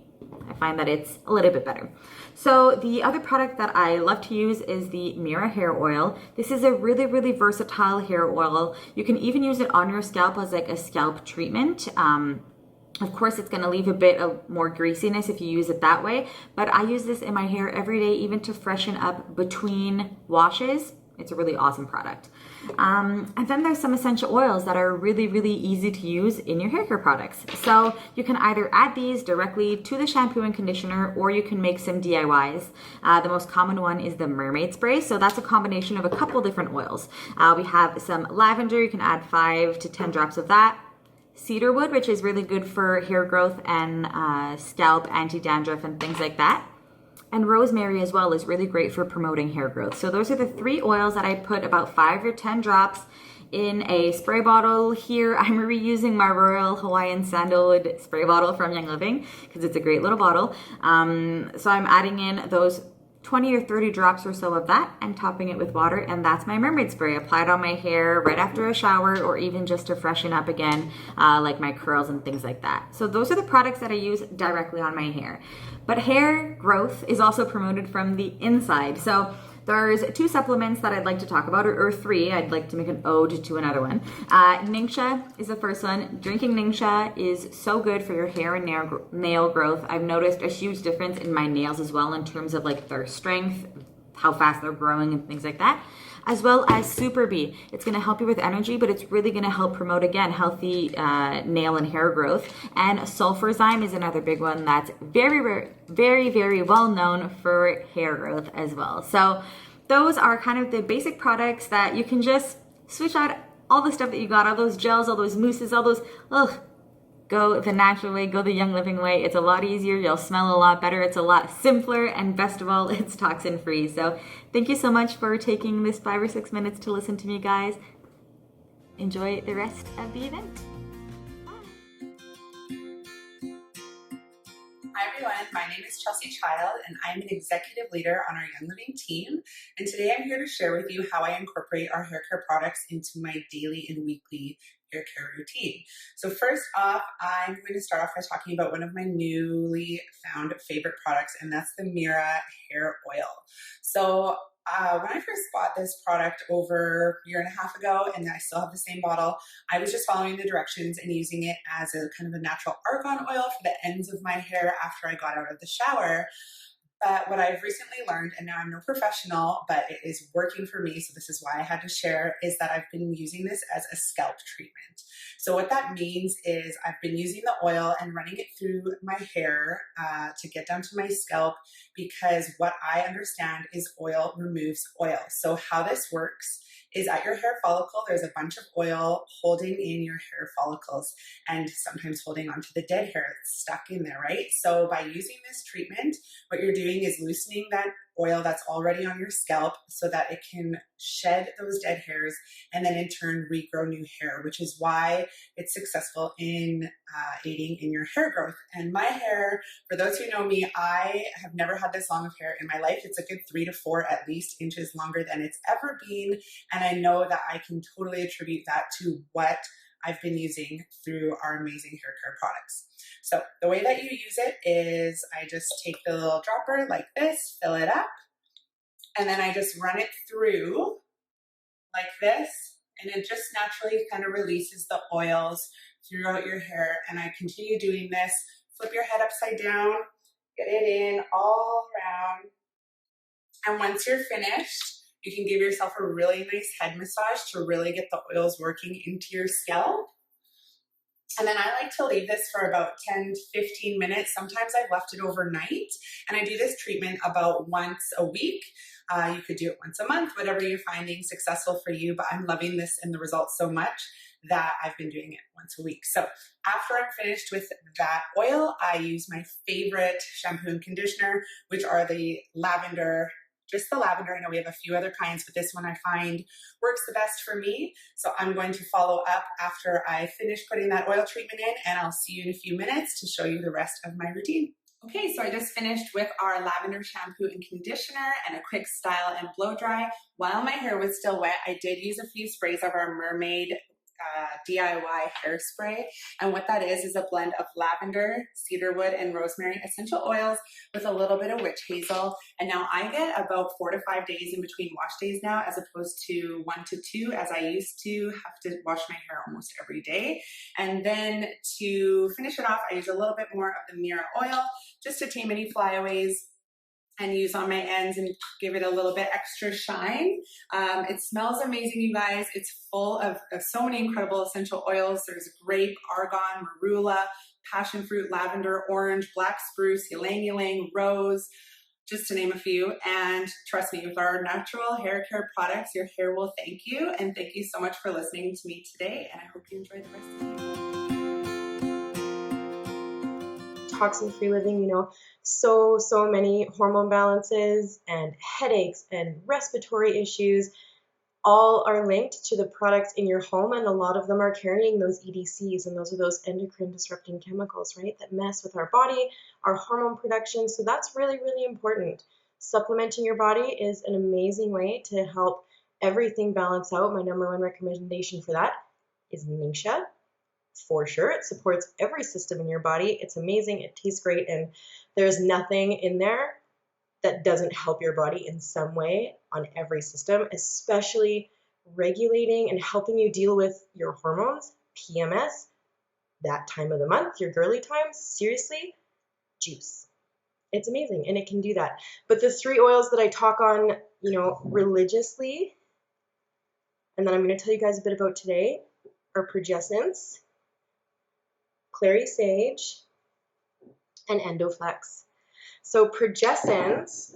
I find that it's a little bit better. So the other product that I love to use is the Mira hair oil. This is a really, really versatile hair oil. You can even use it on your scalp as like a scalp treatment. Of course, it's going to leave a bit of more greasiness if you use it that way, but I use this in my hair every day, even to freshen up between washes. It's a really awesome product. And then there's some essential oils that are really, really easy to use in your hair care products. So you can either add these directly to the shampoo and conditioner, or you can make some DIYs. The most common one is the mermaid spray. So that's a combination of a couple different oils. We have some lavender. You can add 5 to 10 drops of that. Cedarwood, which is really good for hair growth and scalp anti-dandruff and things like that. And rosemary as well is really great for promoting hair growth. So those are the 3 oils that I put about 5 or 10 drops in a spray bottle. Here I'm reusing my Royal Hawaiian Sandalwood spray bottle from Young Living because it's a great little bottle. So I'm adding in those 20 or 30 drops or so of that and topping it with water, and that's my mermaid spray. Applied on my hair right after a shower or even just to freshen up again, like my curls and things like that. So those are the products that I use directly on my hair. But hair growth is also promoted from the inside. So there's 2 supplements that I'd like to talk about, or 3. I'd like to make an ode to another one. Ningxia is the first one. Drinking Ningxia is so good for your hair and nail growth. I've noticed a huge difference in my nails as well in terms of like their strength, how fast they're growing and things like that. As well as Super Bee. It's going to help you with energy, but it's really going to help promote, again, healthy nail and hair growth. And Sulfurzyme is another big one that's very, very well known for hair growth as well. So those are kind of the basic products that you can just switch out all the stuff that you got, all those gels, all those mousses, all those, go the natural way, go the Young Living way. It's a lot easier. You'll smell a lot better. It's a lot simpler. And best of all, it's toxin free. So thank you so much for taking this 5 or 6 minutes to listen to me, guys. Enjoy the rest of the event. Hi everyone, my name is Chelsea Child and I'm an executive leader on our Young Living team. And today I'm here to share with you how I incorporate our hair care products into my daily and weekly hair care routine. So first off, I'm going to start off by talking about one of my newly found favorite products, and that's the Mira hair oil. So when I first bought this product over a year and a half ago, and I still have the same bottle, I was just following the directions and using it as a kind of a natural argan oil for the ends of my hair after I got out of the shower. But what I've recently learned, and now I'm no professional, but it is working for me, so this is why I had to share, is that I've been using this as a scalp treatment. So what that means is I've been using the oil and running it through my hair to get down to my scalp, because what I understand is oil removes oil. So how this works is at your hair follicle, there's a bunch of oil holding in your hair follicles and sometimes holding onto the dead hair that's stuck in there, right? So by using this treatment, what you're doing is loosening that oil that's already on your scalp so that it can shed those dead hairs and then in turn regrow new hair, which is why it's successful in aiding in your hair growth. And my hair, for those who know me, I have never had this long of hair in my life. It's a good 3 to 4 at least inches longer than it's ever been. And I know that I can totally attribute that to what I've been using through our amazing hair care products. So the way that you use it is I just take the little dropper like this, fill it up, and then I just run it through like this, and it just naturally kind of releases the oils throughout your hair. And I continue doing this. Flip your head upside down, get it in all around. And once you're finished, you can give yourself a really nice head massage to really get the oils working into your scalp. And then I like to leave this for about 10 to 15 minutes. Sometimes I've left it overnight, and I do this treatment about once a week. You could do it once a month, whatever you're finding successful for you, but I'm loving this and the results so much that I've been doing it once a week. So after I'm finished with that oil, I use my favorite shampoo and conditioner, which are the lavender, just the lavender. I know we have a few other kinds, but this one I find works the best for me. So I'm going to follow up after I finish putting that oil treatment in, and I'll see you in a few minutes to show you the rest of my routine. Okay, so I just finished with our lavender shampoo and conditioner and a quick style and blow dry. While my hair was still wet, I did use a few sprays of our Mermaid DIY hairspray, and what that is a blend of lavender, cedarwood, and rosemary essential oils with a little bit of witch hazel. And now I get about 4 to 5 days in between wash days now, as opposed to 1 to 2 as I used to have to wash my hair almost every day. And then to finish it off, I use a little bit more of the Mira oil just to tame any flyaways and use on my ends and give it a little bit extra shine. It smells amazing, you guys. It's full of so many incredible essential oils. There's grape, argan, marula, passion fruit, lavender, orange, black spruce, ylang ylang, rose, just to name a few. And trust me, with our natural hair care products, your hair will thank you. And thank you so much for listening to me today. And I hope you enjoy the rest of the day. Toxin-free living, so many hormone balances and headaches and respiratory issues all are linked to the products in your home, and a lot of them are carrying those EDCs, and those are those endocrine disrupting chemicals, right, that mess with our body, our hormone production. So that's really, really important. Supplementing your body is an amazing way to help everything balance out. My number one recommendation for that is Ningxia. For sure, it supports every system in your body. It's amazing, it tastes great, and there's nothing in there that doesn't help your body in some way on every system, especially regulating and helping you deal with your hormones, PMS, that time of the month, your girly times. Seriously, juice. It's amazing, and it can do that. But the 3 oils that I talk on, religiously, and then I'm going to tell you guys a bit about today, are Progescence, Clary Sage, and Endoflex. So Progescence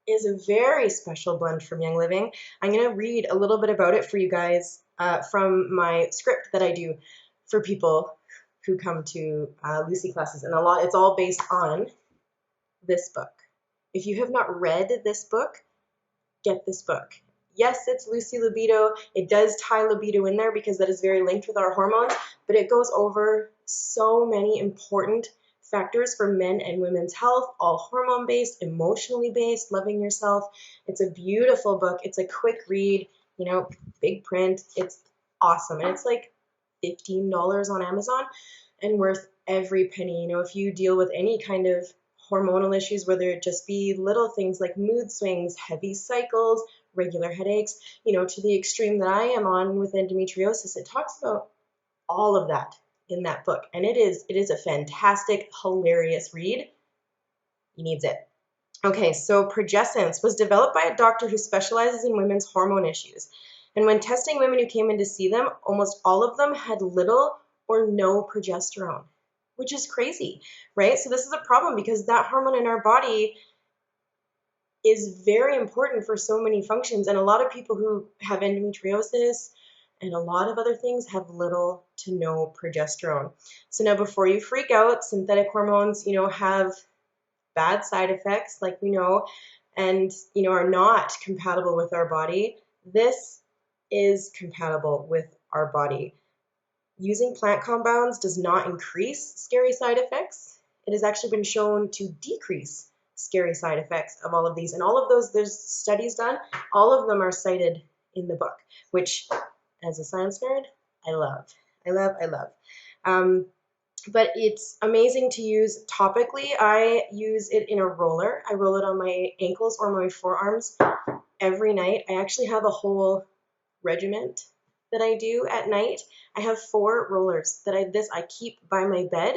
is a very special blend from Young Living. I'm going to read a little bit about it for you guys from my script that I do for people who come to Lucy classes, and it's all based on this book. If you have not read this book, get this book. Yes, it's Lucy Libido. It does tie libido in there because that is very linked with our hormones, but it goes over so many important factors for men and women's health, all hormone-based, emotionally based, loving yourself. It's a beautiful book. It's a quick read, big print. It's awesome. And it's like $15 on Amazon and worth every penny. If you deal with any kind of hormonal issues, whether it just be little things like mood swings, heavy cycles, regular headaches, to the extreme that I am on with endometriosis, it talks about all of that in that book. And it is a fantastic, hilarious read. You needs it. Okay, so Progescence was developed by a doctor who specializes in women's hormone issues. And when testing women who came in to see them, almost all of them had little or no progesterone, which is crazy, right? So this is a problem because that hormone in our body is very important for so many functions. And a lot of people who have endometriosis and a lot of other things have little to no progesterone. So now before you freak out, synthetic hormones, have bad side effects, like we know, and, are not compatible with our body. This is compatible with our body. Using plant compounds does not increase scary side effects. It has actually been shown to decrease scary side effects of all of these. And all of those, there's studies done, all of them are cited in the book, which, as a science nerd, I love. But it's amazing to use topically. I use it in a roller. I roll it on my ankles or my forearms every night. I actually have a whole regiment that I do at night. I have 4 rollers that I keep by my bed,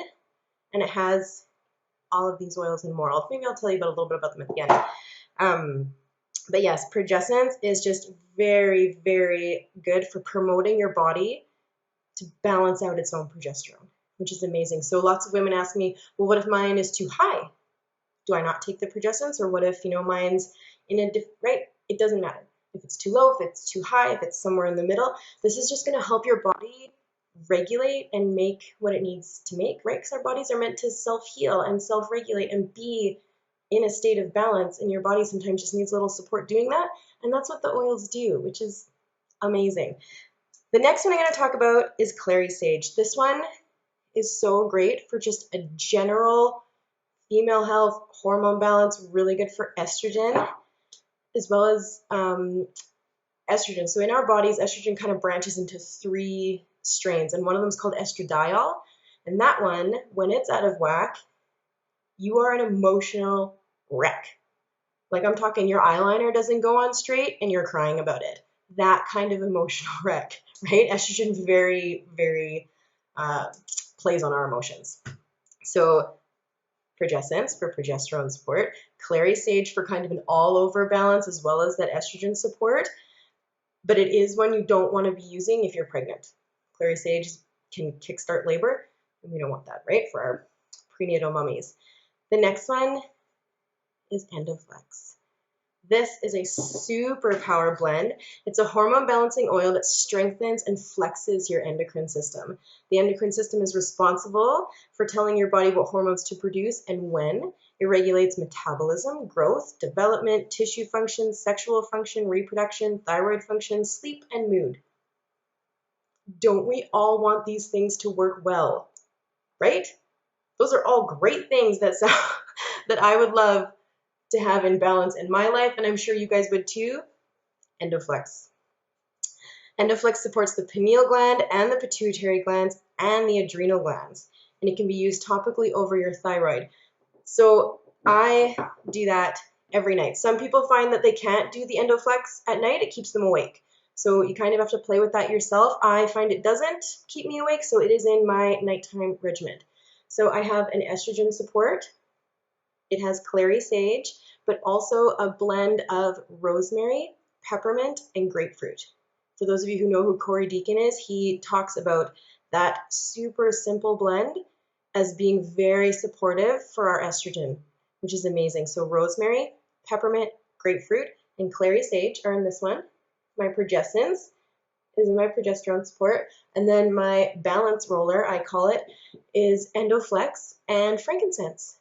and it has all of these oils and more. Maybe I'll tell you a little bit about them at the end. But yes, Progescence is just very, very good for promoting your body to balance out its own progesterone, which is amazing. So lots of women ask me, well, what if mine is too high? Do I not take the Progescence? Or what if, mine's in a different, right? It doesn't matter. If it's too low, if it's too high, if it's somewhere in the middle, this is just going to help your body regulate and make what it needs to make, right? Because our bodies are meant to self-heal and self-regulate and be in a state of balance, and your body sometimes just needs a little support doing that, and that's what the oils do, which is amazing. The next one I'm going to talk about is Clary Sage. This one is so great for just a general female health, hormone balance, really good for estrogen, as well as estrogen. So in our bodies, estrogen kind of branches into 3 strains, and one of them is called estradiol. And that one, when it's out of whack, you are an emotional wreck. Like, I'm talking your eyeliner doesn't go on straight and you're crying about it. That kind of emotional wreck, right? Estrogen very, very plays on our emotions. So Progescence for progesterone support, Clary Sage for kind of an all-over balance as well as that estrogen support. But it is one you don't want to be using if you're pregnant. Clary Sage can kickstart labor, and we don't want that, right, for our prenatal mummies. The next one is Endoflex. This is a super power blend. It's a hormone balancing oil that strengthens and flexes your endocrine system. The endocrine system is responsible for telling your body what hormones to produce and when. It regulates metabolism, growth, development, tissue function, sexual function, reproduction, thyroid function, sleep, and mood. Don't we all want these things to work well, right? Those are all great things that I would love to have in balance in my life, and I'm sure you guys would too. EndoFlex. EndoFlex supports the pineal gland and the pituitary glands and the adrenal glands, and it can be used topically over your thyroid. So I do that every night. Some people find that they can't do the EndoFlex at night. It keeps them awake. So you kind of have to play with that yourself. I find it doesn't keep me awake, so it is in my nighttime regimen. So I have an estrogen support. It has clary sage, but also a blend of rosemary, peppermint, and grapefruit. For those of you who know who Corey Deacon is, he talks about that super simple blend as being very supportive for our estrogen, which is amazing. So rosemary, peppermint, grapefruit, and clary sage are in this one. My progestins is in my progesterone support. And then my balance roller, I call it, is EndoFlex and frankincense,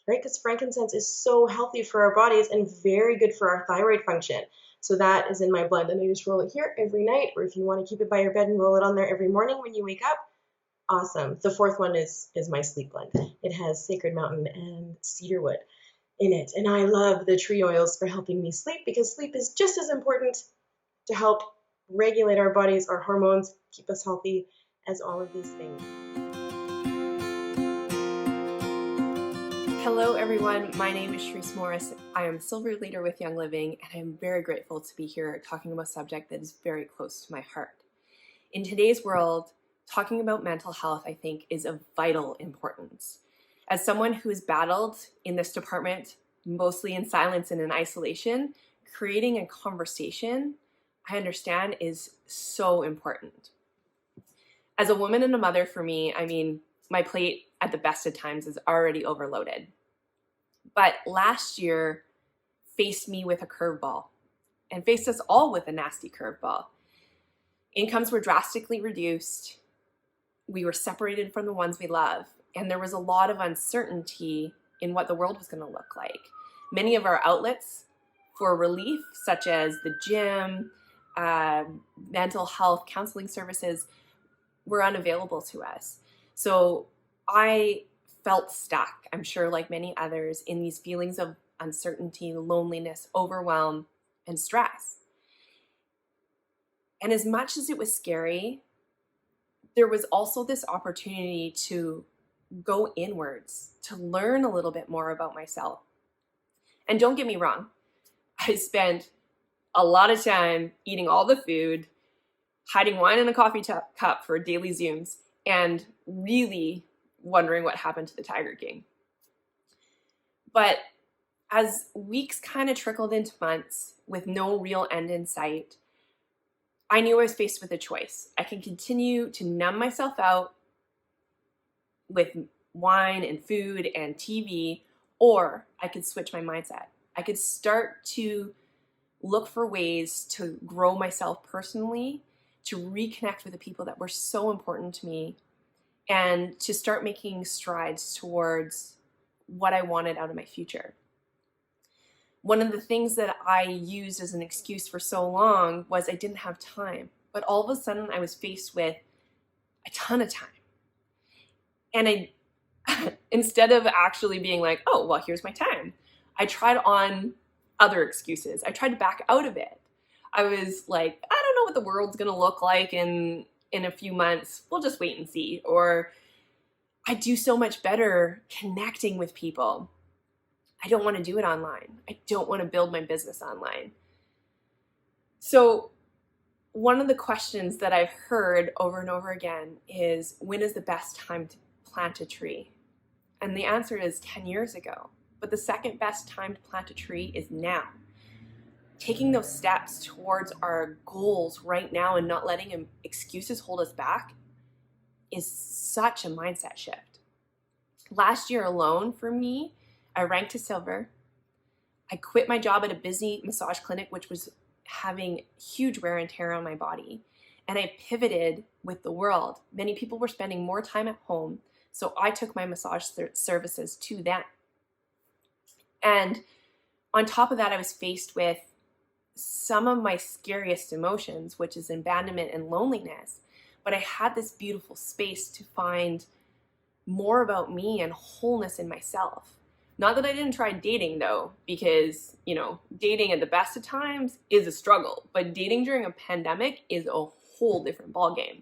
right? Because frankincense is so healthy for our bodies and very good for our thyroid function. So that is in my blend. And I just roll it here every night, or if you want to keep it by your bed and roll it on there every morning when you wake up, awesome. The fourth one is my sleep blend. It has Sacred Mountain and cedarwood in it. And I love the tree oils for helping me sleep, because sleep is just as important to help regulate our bodies, our hormones, keep us healthy as all of these things. Hello everyone, my name is Sharice Morris. I am Silver Leader with Young Living, and I'm very grateful to be here talking about a subject that is very close to my heart. In today's world, talking about mental health, I think, is of vital importance. As someone who has battled in this department, mostly in silence and in isolation, creating a conversation, I understand, is so important. As a woman and a mother, for me, I mean, my plate at the best of times is already overloaded. But last year faced me with a curveball, and faced us all with a nasty curveball. Incomes were drastically reduced. We were separated from the ones we love, and there was a lot of uncertainty in what the world was going to look like. Many of our outlets for relief, such as the gym, mental health counseling services, were unavailable to us. So I felt stuck, I'm sure like many others, in these feelings of uncertainty, loneliness, overwhelm, and stress. And as much as it was scary, there was also this opportunity to go inwards, to learn a little bit more about myself. And don't get me wrong, I spent a lot of time eating all the food, hiding wine in a coffee cup for daily Zooms, and really wondering what happened to the Tiger King. But as weeks kind of trickled into months with no real end in sight, I knew I was faced with a choice. I could continue to numb myself out with wine and food and TV, or I could switch my mindset. I could start to look for ways to grow myself personally, to reconnect with the people that were so important to me, and to start making strides towards what I wanted out of my future. One of the things that I used as an excuse for so long was I didn't have time. But all of a sudden I was faced with a ton of time. And I, instead of actually being like, oh, well, here's my time, I tried on other excuses. I tried to back out of it. I was like, I don't know what the world's going to look like in a few months. We'll just wait and see. Or I do so much better connecting with people. I don't want to do it online. I don't want to build my business online. So one of the questions that I've heard over and over again is, when is the best time to plant a tree? And the answer is 10 years ago. But the second best time to plant a tree is now. Taking those steps towards our goals right now and not letting excuses hold us back is such a mindset shift. Last year alone for me, I ranked to silver. I quit my job at a busy massage clinic, which was having huge wear and tear on my body. And I pivoted with the world. Many people were spending more time at home, so I took my massage services to them. And on top of that, I was faced with some of my scariest emotions, which is abandonment and loneliness. But I had this beautiful space to find more about me and wholeness in myself. Not that I didn't try dating though, because, you know, dating at the best of times is a struggle, but dating during a pandemic is a whole different ballgame.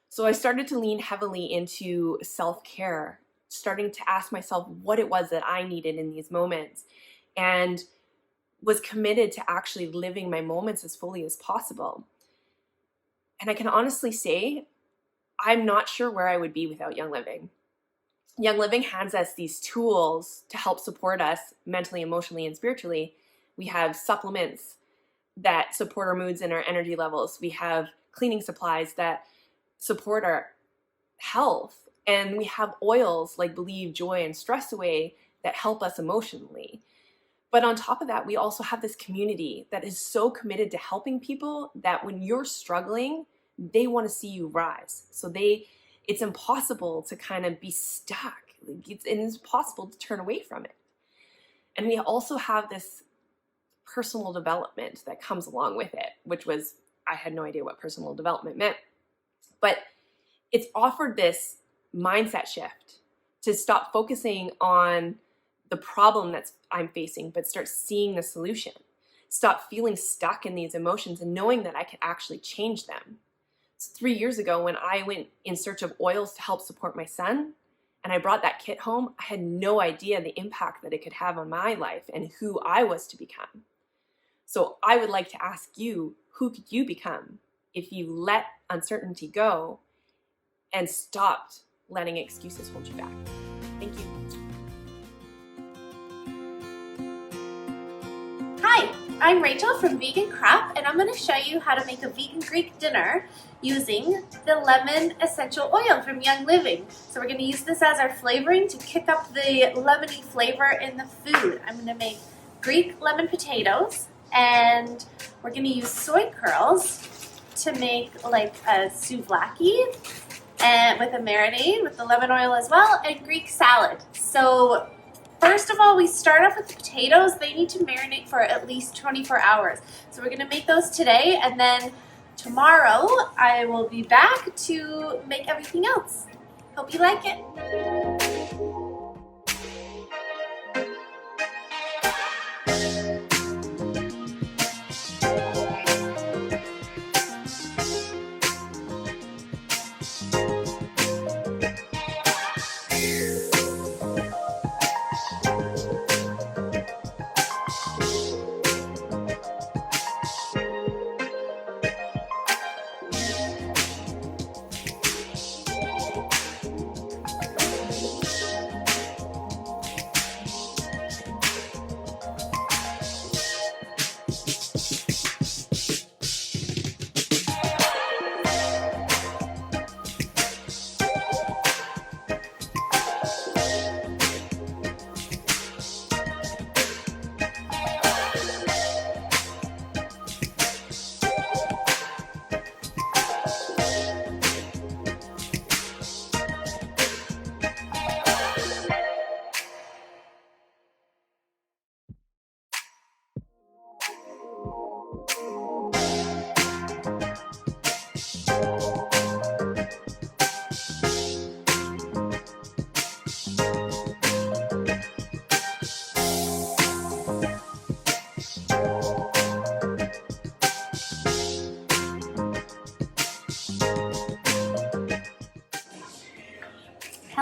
So I started to lean heavily into self-care, starting to ask myself what it was that I needed in these moments, and was committed to actually living my moments as fully as possible. And I can honestly say, I'm not sure where I would be without Young Living. Young Living hands us these tools to help support us mentally, emotionally, and spiritually. We have supplements that support our moods and our energy levels. We have cleaning supplies that support our health. And we have oils like Believe, Joy, and Stress Away that help us emotionally. But on top of that, we also have this community that is so committed to helping people that when you're struggling, they want to see you rise. So it's impossible to kind of be stuck. It's impossible to turn away from it. And we also have this personal development that comes along with it, which was, I had no idea what personal development meant. But it's offered this mindset shift to stop focusing on the problem that I'm facing, but start seeing the solution. Stop feeling stuck in these emotions and knowing that I can actually change them. So 3 years ago, when I went in search of oils to help support my son, and I brought that kit home, I had no idea the impact that it could have on my life and who I was to become. So I would like to ask you, who could you become if you let uncertainty go and stopped letting excuses hold you back? Thank you. Hi, I'm Rachel from Vegan Crap, and I'm going to show you how to make a vegan Greek dinner using the lemon essential oil from Young Living. So we're going to use this as our flavoring to kick up the lemony flavor in the food. I'm going to make Greek lemon potatoes, and we're going to use soy curls to make like a souvlaki and with a marinade with the lemon oil as well, and Greek salad. So first of all, we start off with the potatoes. They need to marinate for at least 24 hours. So we're going to make those today, and then tomorrow I will be back to make everything else. Hope you like it.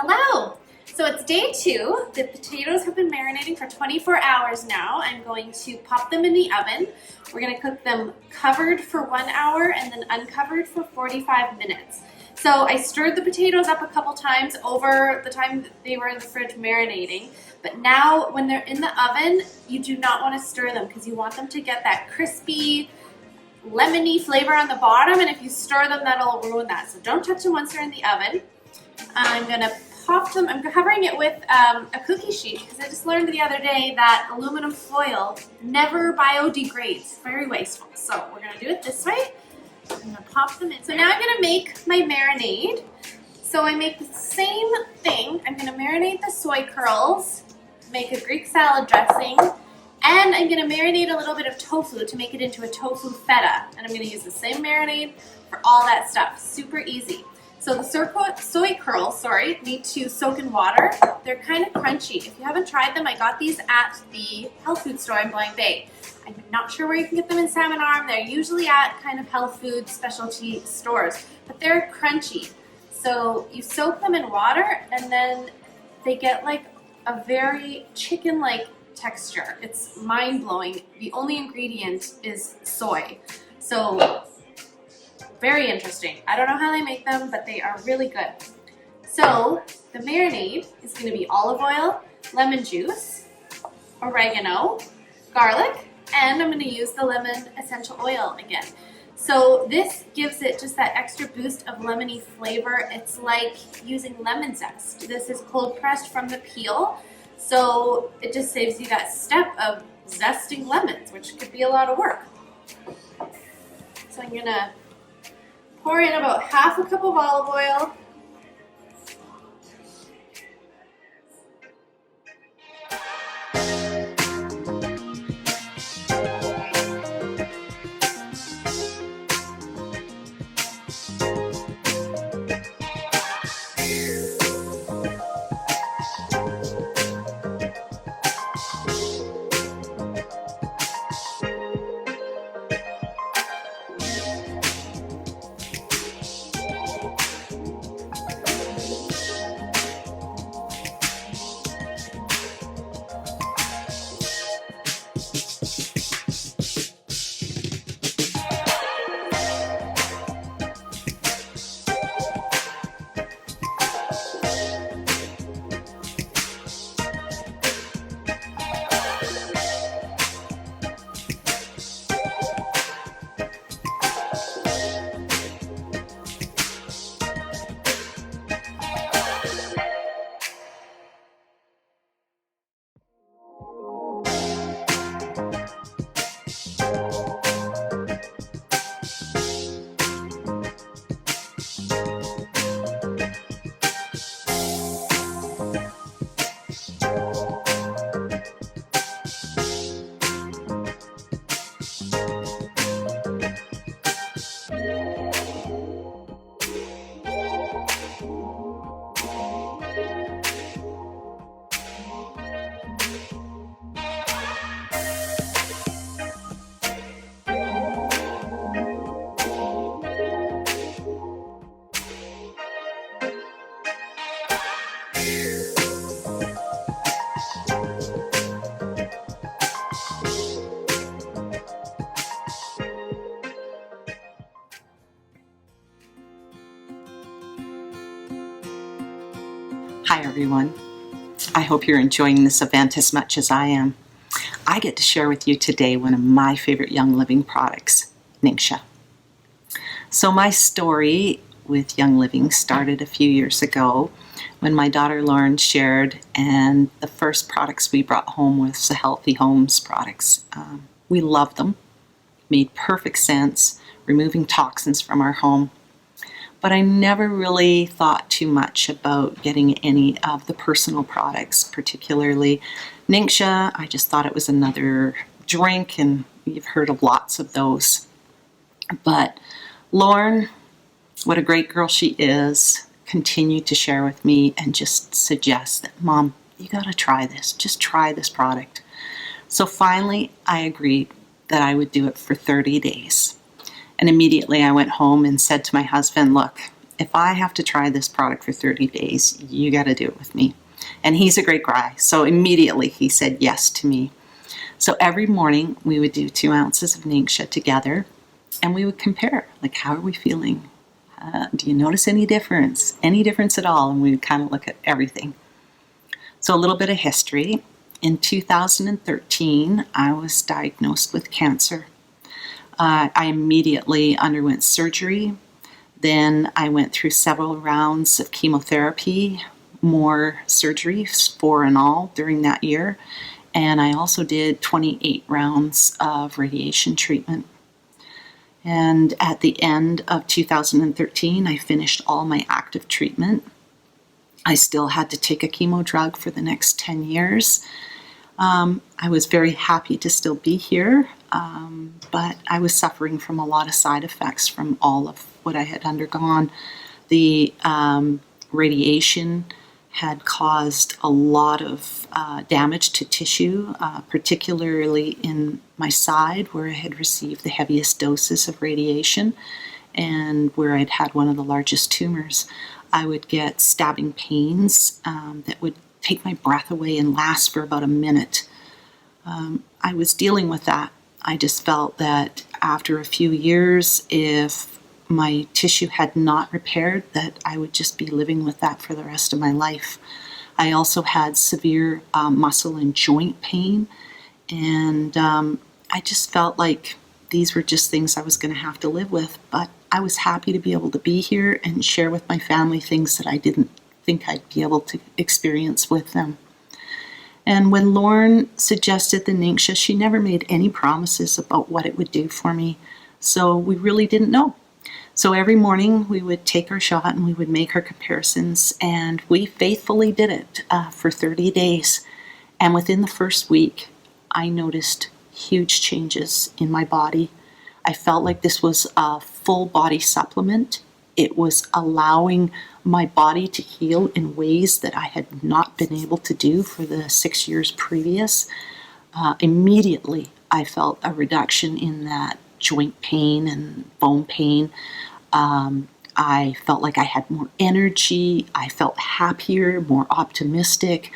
Hello! So it's day 2. The potatoes have been marinating for 24 hours now. I'm going to pop them in the oven. We're going to cook them covered for 1 hour and then uncovered for 45 minutes. So I stirred the potatoes up a couple times over the time that they were in the fridge marinating. But now when they're in the oven, you do not want to stir them because you want them to get that crispy, lemony flavor on the bottom. And if you stir them, that'll ruin that. So don't touch them once they're in the oven. I'm going to pop them, I'm covering it with a cookie sheet because I just learned the other day that aluminum foil never biodegrades. Very wasteful. So we're going to do it this way. I'm going to pop them in. So now I'm going to make my marinade. So I make the same thing. I'm going to marinate the soy curls, make a Greek salad dressing, and I'm going to marinate a little bit of tofu to make it into a tofu feta. And I'm going to use the same marinade for all that stuff. Super easy. So So the soy curls, need to soak in water. They're kind of crunchy. If you haven't tried them, I got these at the health food store in Blanc Bay. I'm not sure where you can get them in Salmon Arm. They're usually at kind of health food specialty stores, but they're crunchy. So you soak them in water and then they get like a very chicken-like texture. It's mind-blowing. The only ingredient is soy. So very interesting. I don't know how they make them, but they are really good. So the marinade is going to be olive oil, lemon juice, oregano, garlic, and I'm going to use the lemon essential oil again. So this gives it just that extra boost of lemony flavor. It's like using lemon zest. This is cold pressed from the peel, so it just saves you that step of zesting lemons, which could be a lot of work. So I'm going to pour in about half a cup of olive oil. Hi everyone. I hope you're enjoying this event as much as I am. I get to share with you today one of my favorite Young Living products, Ningxia. So my story with Young Living started a few years ago when my daughter Lauren shared, and the first products we brought home was the Healthy Homes products. We loved them, made perfect sense, removing toxins from our home. But I never really thought too much about getting any of the personal products, particularly Ningxia. I just thought it was another drink, and you've heard of lots of those. But Lauren, what a great girl she is, continued to share with me and just suggest that, Mom, you gotta try this. Just try this product. So finally, I agreed that I would do it for 30 days. And immediately I went home and said to my husband, look, if I have to try this product for 30 days, you got to do it with me. And he's a great guy. So immediately he said yes to me. So every morning we would do 2 ounces of Ningxia together and we would compare, like, how are we feeling? Do you notice any difference? Any difference at all? And we would kind of look at everything. So a little bit of history. In 2013, I was diagnosed with cancer. I immediately underwent surgery. Then I went through several rounds of chemotherapy, more surgeries, 4 in all during that year. And I also did 28 rounds of radiation treatment. And at the end of 2013, I finished all my active treatment. I still had to take a chemo drug for the next 10 years. I was very happy to still be here, but I was suffering from a lot of side effects from all of what I had undergone. The radiation had caused a lot of damage to tissue, particularly in my side where I had received the heaviest doses of radiation and where I'd had one of the largest tumors. I would get stabbing pains that would take my breath away and last for about a minute. I was dealing with that. I just felt that after a few years, if my tissue had not repaired, that I would just be living with that for the rest of my life. I also had severe muscle and joint pain, and I just felt like these were just things I was going to have to live with. But I was happy to be able to be here and share with my family things that I didn't think I'd be able to experience with them. And when Lauren suggested the Ningxia, she never made any promises about what it would do for me. So we really didn't know. So every morning we would take our shot and we would make our comparisons, and we faithfully did it for 30 days. And within the first week, I noticed huge changes in my body. I felt like this was a full body supplement. It was allowing my body to heal in ways that I had not been able to do for the 6 years previous. Immediately, I felt a reduction in that joint pain and bone pain. I felt like I had more energy. I felt happier, more optimistic.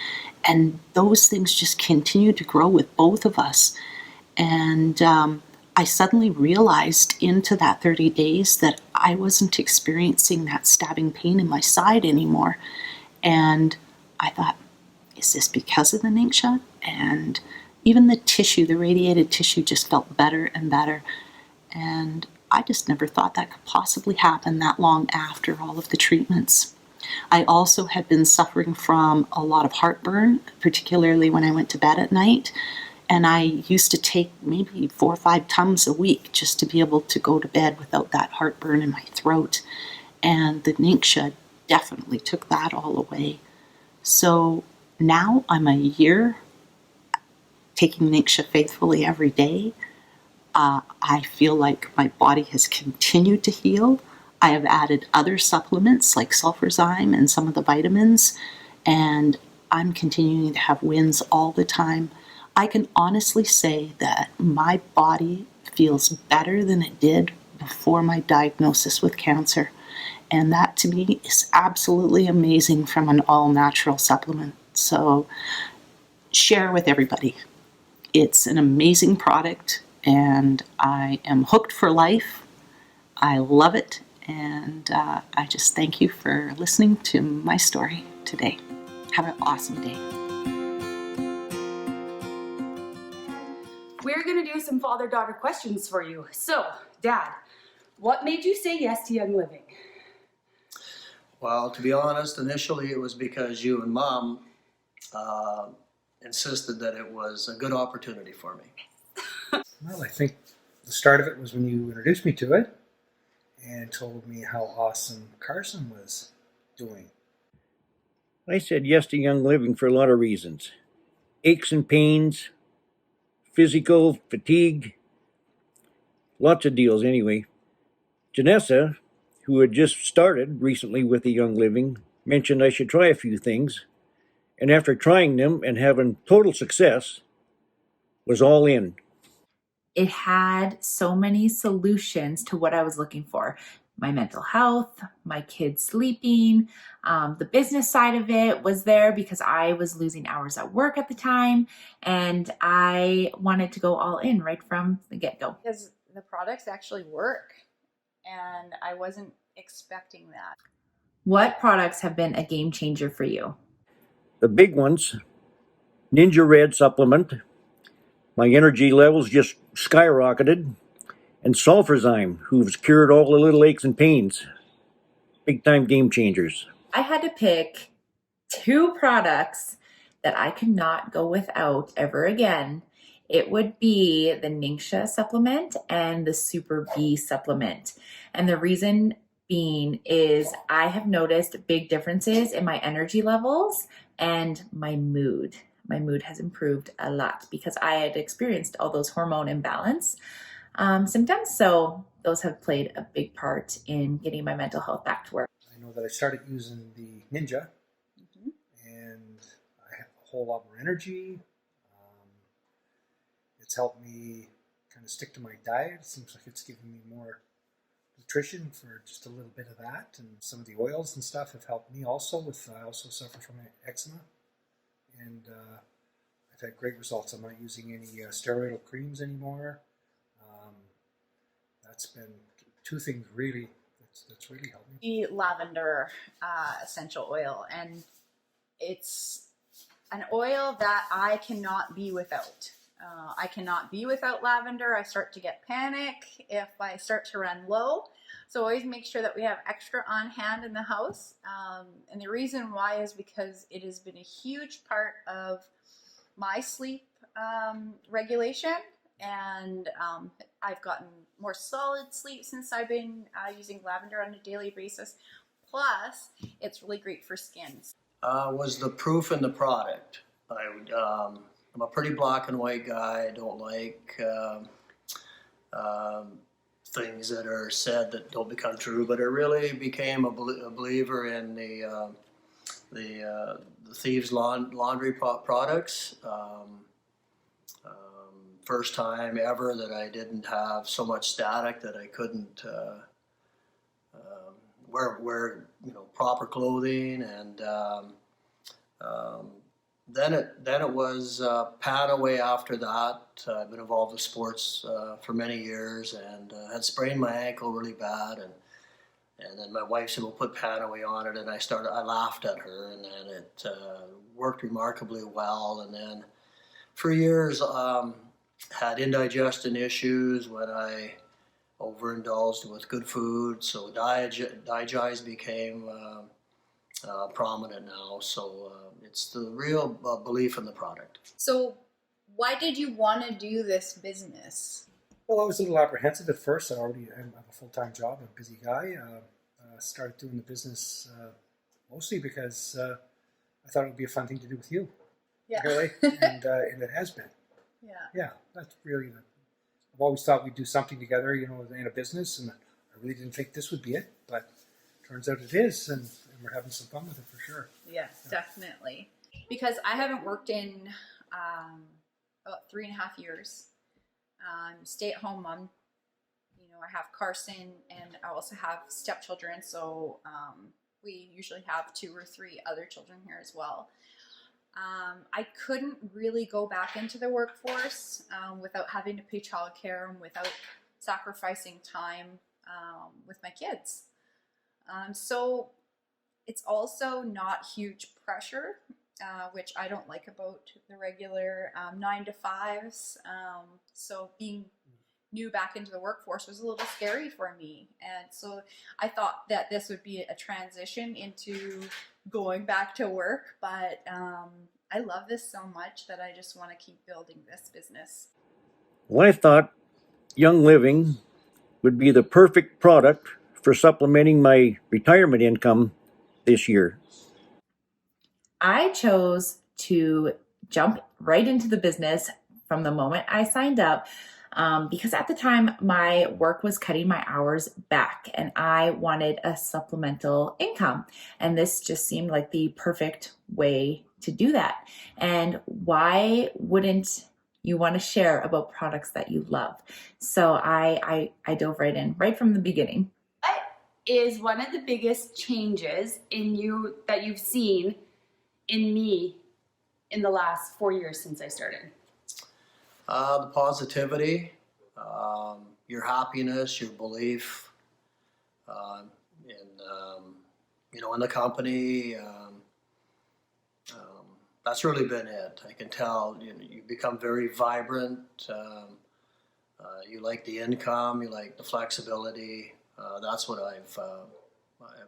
And those things just continued to grow with both of us. And I suddenly realized into that 30 days that I wasn't experiencing that stabbing pain in my side anymore. And I thought, is this because of the Ningxia? And even the tissue, the radiated tissue, just felt better and better. And I just never thought that could possibly happen that long after all of the treatments. I also had been suffering from a lot of heartburn, particularly when I went to bed at night. And I used to take maybe 4 or 5 Tums a week just to be able to go to bed without that heartburn in my throat. And the Ningxia definitely took that all away. So now I'm a year taking Ningxia faithfully every day. I feel like my body has continued to heal. I have added other supplements like sulfurzyme and some of the vitamins, and I'm continuing to have wins all the time. I can honestly say that my body feels better than it did before my diagnosis with cancer. And that to me is absolutely amazing from an all-natural supplement. So share with everybody. It's an amazing product, and I am hooked for life. I love it, and I just thank you for listening to my story today. Have an awesome day. We're going to do some father-daughter questions for you. So, Dad, what made you say yes to Young Living? Well, to be honest, initially it was because you and Mom insisted that it was a good opportunity for me. Well, I think the start of it was when you introduced me to it and told me how awesome Carson was doing. I said yes to Young Living for a lot of reasons. Aches and pains, physical, fatigue, lots of deals anyway. Janessa, who had just started recently with the Young Living, mentioned I should try a few things, and after trying them and having total success, was all in. It had so many solutions to what I was looking for. My mental health, my kids sleeping, the business side of it was there because I was losing hours at work at the time, and I wanted to go all in right from the get-go. Because the products actually work, and I wasn't expecting that. What products have been a game changer for you? The big ones, Ningxia Red supplement, my energy levels just skyrocketed, and sulfurzyme, who's cured all the little aches and pains. Big time game changers. I had to pick 2 products that I could not go without ever again. It would be the Ningxia supplement and the Super B supplement. And the reason being is I have noticed big differences in my energy levels and my mood. My mood has improved a lot because I had experienced all those hormone imbalance symptoms. So those have played a big part in getting my mental health back to work. I know that I started using the Ningxia, and I have a whole lot more energy. It's helped me kind of stick to my diet. It seems like it's given me more nutrition for just a little bit of that, and some of the oils and stuff have helped me also with, I also suffer from eczema, and I've had great results. I'm not using any steroidal creams anymore. That's been two things really that's really helped me. The lavender essential oil, and it's an oil that I cannot be without. I cannot be without lavender. I start to get panic if I start to run low. So always make sure that we have extra on hand in the house. And the reason why is because it has been a huge part of my sleep regulation. And I've gotten more solid sleep since I've been using lavender on a daily basis. Plus, it's really great for skin. Was the proof in the product. I'm a pretty black and white guy. I don't like things that are said that don't become true, but I really became a believer in the thieves laundry products. First time ever that I didn't have so much static that I couldn't wear proper clothing, and then it was pan away after that. I've been involved with sports for many years, and had sprained my ankle really bad, and then my wife said, "We'll put pan away on it," and I laughed at her, and then it worked remarkably well, and then for years had indigestion issues when I overindulged with good food, so digize became prominent now. So it's the real belief in the product. So why did you want to do this business? Well, I was a little apprehensive at first. I already have a full-time job, a busy guy. Started doing the business mostly because I thought it would be a fun thing to do with you. Yeah. Really, and it has been. Yeah. Yeah, that's really. I've always thought we'd do something together, in a business, and I really didn't think this would be it, but turns out it is, and we're having some fun with it for sure. Yes, definitely. Because I haven't worked in about 3.5 years. Stay-at-home mom. I have Carson, and I also have stepchildren, so we usually have 2 or 3 other children here as well. I couldn't really go back into the workforce without having to pay childcare and without sacrificing time with my kids. So it's also not huge pressure, which I don't like about the regular 9 to 5s. So being new back into the workforce was a little scary for me. And so I thought that this would be a transition into going back to work, but I love this so much that I just want to keep building this business. Well, I thought Young Living would be the perfect product for supplementing my retirement income this year. I chose to jump right into the business from the moment I signed up because at the time my work was cutting my hours back and I wanted a supplemental income. And this just seemed like the perfect way to do that. And why wouldn't you want to share about products that you love? So I dove right in, right from the beginning. What is one of the biggest changes in you that you've seen in me in the last 4 years since I started? The positivity, your happiness, your belief in the company. That's really been it. I can tell you become very vibrant. You like the income, you like the flexibility. That's what I've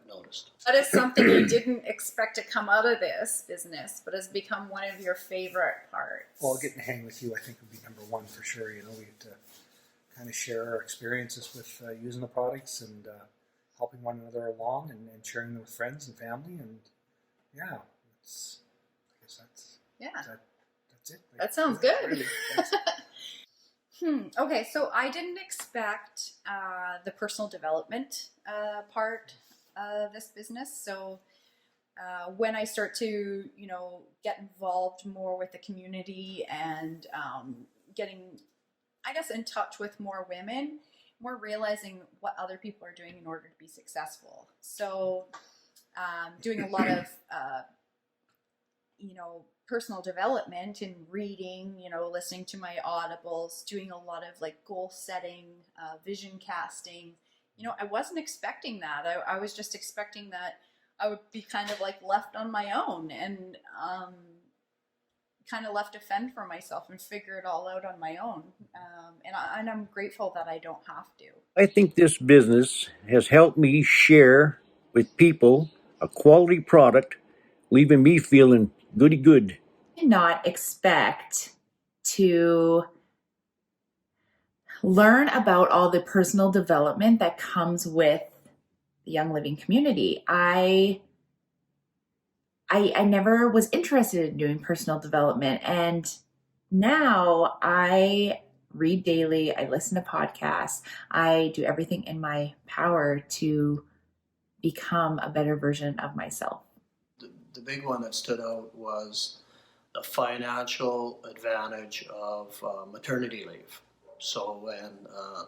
noticed. That is something you didn't expect to come out of this business, but has become one of your favorite parts. Well, getting to hang with you, I think, would be number one for sure. We have to kind of share our experiences with using the products and helping one another along and sharing them with friends and family. And yeah, I guess that's it. That sounds good. Really, okay, so I didn't expect the personal development part this business. So when I start to, get involved more with the community and getting, I guess, in touch with more women, we're realizing what other people are doing in order to be successful. So doing a lot of, personal development and reading, listening to my audibles, doing a lot of like goal setting, vision casting. I wasn't expecting that. I was just expecting that I would be kind of like left on my own and kind of left to fend for myself and figure it all out on my own. And I'm grateful that I don't have to. I think this business has helped me share with people a quality product, leaving me feeling goody good. Not expect to learn about all the personal development that comes with the Young Living community. I never was interested in doing personal development, and now I read daily, I listen to podcasts, I do everything in my power to become a better version of myself. The big one that stood out was the financial advantage of maternity leave. So when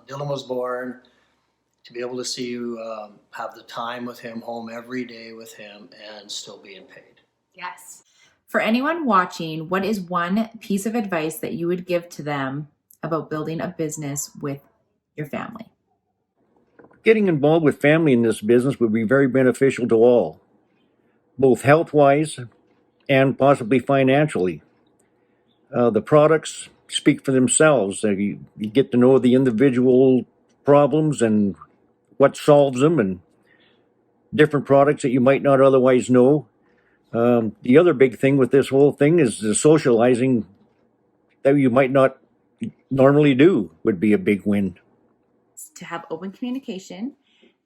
Dylan was born, to be able to see you have the time with him, home every day with him, and still being paid. Yes. For anyone watching, what is one piece of advice that you would give to them about building a business with your family? Getting involved with family in this business would be very beneficial to all, both health-wise and possibly financially. The products speak for themselves. You get to know the individual problems and what solves them, and different products that you might not otherwise know. The other big thing with this whole thing is the socializing that you might not normally do would be a big win. To have open communication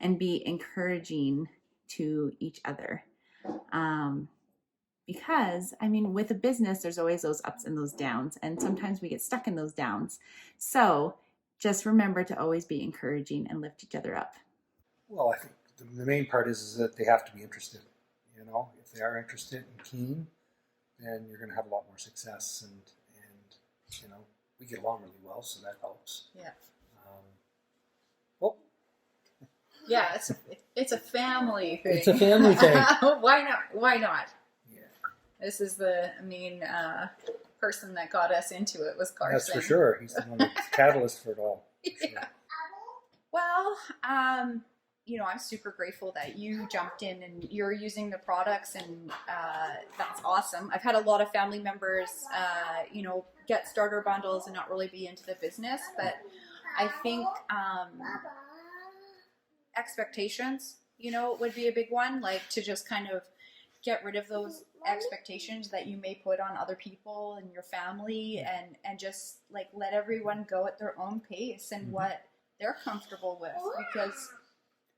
and be encouraging to each other. Because, with a business, there's always those ups and those downs, and sometimes we get stuck in those downs. So just remember to always be encouraging and lift each other up. Well, I think the main part is that they have to be interested. If they are interested and keen, then you're going to have a lot more success, and we get along really well, so that helps. Yeah. Oh. Yeah, it's a family thing. It's a family thing. Why not? Yeah. This is the main person that got us into it was Carson. That's for sure. He's the one that's the catalyst for it all. Yeah. Sure. Well, I'm super grateful that you jumped in and you're using the products, and that's awesome. I've had a lot of family members, get starter bundles and not really be into the business, but I think expectations, would be a big one, like to just kind of get rid of those expectations that you may put on other people and your family, and just like let everyone go at their own pace and what they're comfortable with, because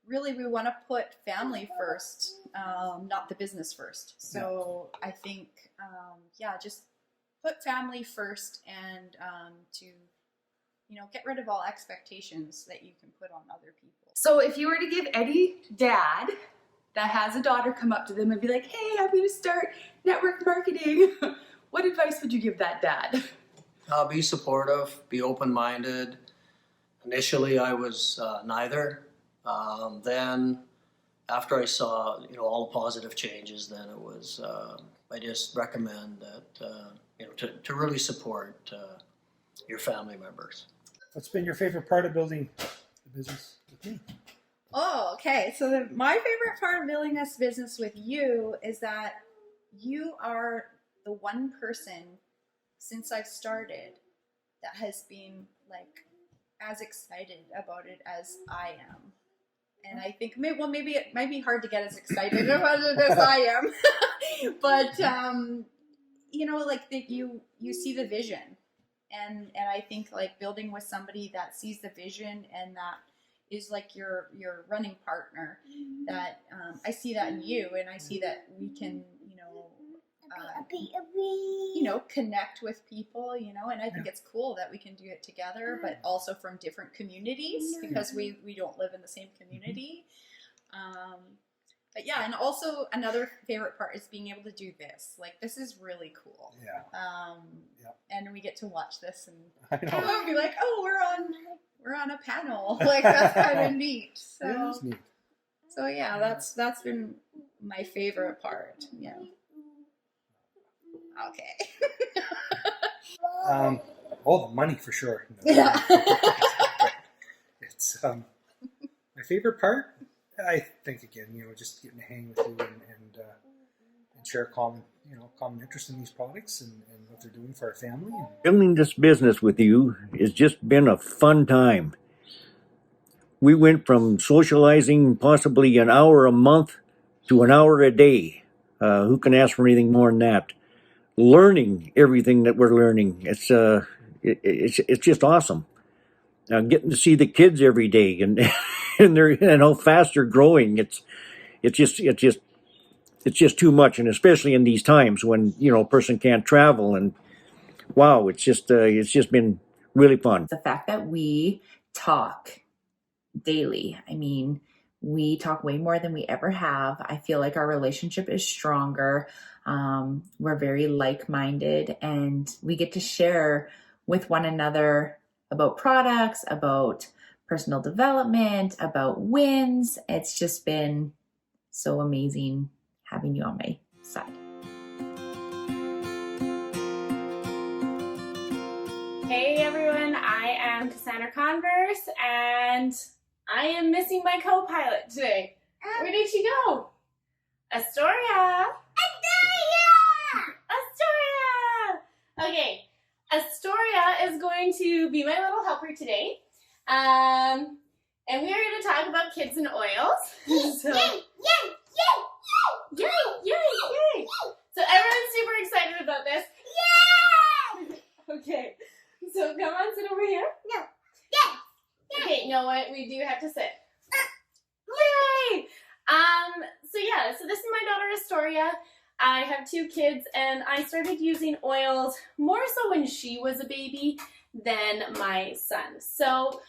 really we want to put family first, not the business first. So I think, just put family first, and to get rid of all expectations that you can put on other people. So if you were to give any dad that has a daughter come up to them and be like, hey, I'm going to start network marketing, what advice would you give that dad? Be supportive, be open-minded. Initially, I was neither. Then after I saw, all the positive changes, then it was, I just recommend that, to really support your family members. What's been your favorite part of building the business with me? Oh, okay. So my favorite part of building this business with you is that you are the one person since I've started that has been like as excited about it as I am. And I think maybe it might be hard to get as excited about it as I am, but like that you see the vision, and I think like building with somebody that sees the vision and that is like your running partner, that I see that in you, and I see that we can connect with people, and I think it's cool that we can do it together, but also from different communities, because we don't live in the same community. yeah, and also another favorite part is being able to do this. Like, this is really cool. Yeah. And we get to watch this and I know. be like, oh, we're on a panel. Like, that's kind of neat. So, It is neat. So yeah, that's been my favorite part. Yeah. Okay. The money for sure. Yeah. It's my favorite part. I think again, just getting to hang with you and share common interest in these products and what they're doing for our family. Building this business with you has just been a fun time. We went from socializing possibly an hour a month to an hour a day. Who can ask for anything more than that? Learning everything that we're learning. It's just awesome. Getting to see the kids every day and and how fast they're growing. It's just too much, and especially in these times when a person can't travel. And wow, it's just been really fun. The fact that we talk daily. I mean, we talk way more than we ever have. I feel like our relationship is stronger. We're very like-minded, and we get to share with one another about products, about personal development, about wins. It's just been so amazing having you on my side. Hey everyone, I am Cassandra Converse, and I am missing my co-pilot today. Where did she go? Astoria! Okay, Astoria is going to be my little helper today. And we are going to talk about kids and oils. So, yay! So everyone's super excited about this. Yay! Okay, so come on, sit over here. No. Yeah. Okay, you know what? We do have to sit. Yay! So this is my daughter Astoria. I have 2 kids, and I started using oils more so when she was a baby than my son. So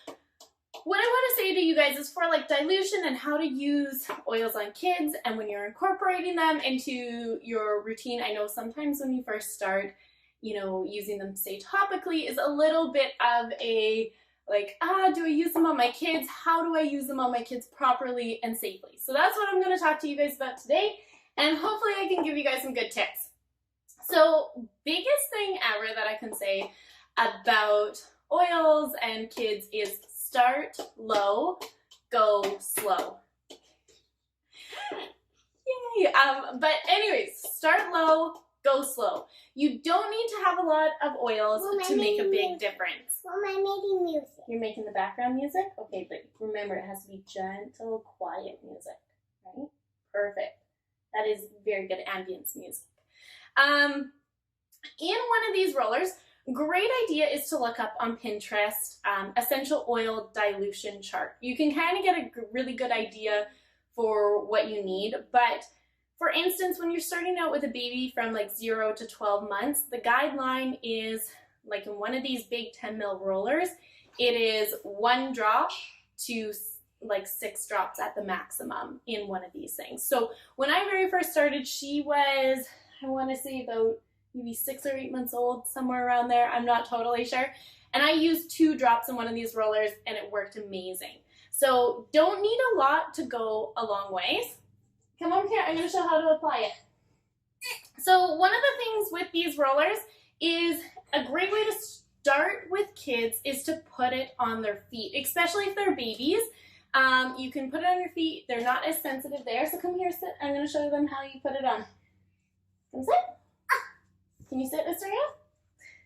what I want to say to you guys is for like dilution and how to use oils on kids and when you're incorporating them into your routine. I know sometimes when you first start, using them, say, topically is a little bit of a like, do I use them on my kids? How do I use them on my kids properly and safely? So that's what I'm going to talk to you guys about today, and hopefully I can give you guys some good tips. So biggest thing ever that I can say about oils and kids is start low, go slow. Yay! But anyways, start low, go slow. You don't need to have a lot of oils to make a big difference. Mom, I'm making music. You're making the background music? Okay, but remember, it has to be gentle, quiet music, right? Perfect. That is very good ambience music. In one of these rollers, great idea is to look up on Pinterest essential oil dilution chart. You can kind of get a really good idea for what you need, but for instance, when you're starting out with a baby from like 0 to 12 months, the guideline is like in one of these big 10 ml rollers, it is 1 drop to like 6 drops at the maximum in one of these things. So when I very first started, she was, I want to say about maybe 6 or 8 months old, somewhere around there. I'm not totally sure. And I used 2 drops in one of these rollers and it worked amazing. So don't need a lot to go a long ways. Come over here, I'm going to show how to apply it. So one of the things with these rollers is a great way to start with kids is to put it on their feet, especially if they're babies. You can put it on your feet. They're not as sensitive there. So come here, sit. I'm going to show them how you put it on. Come sit. Can you sit, Astoria?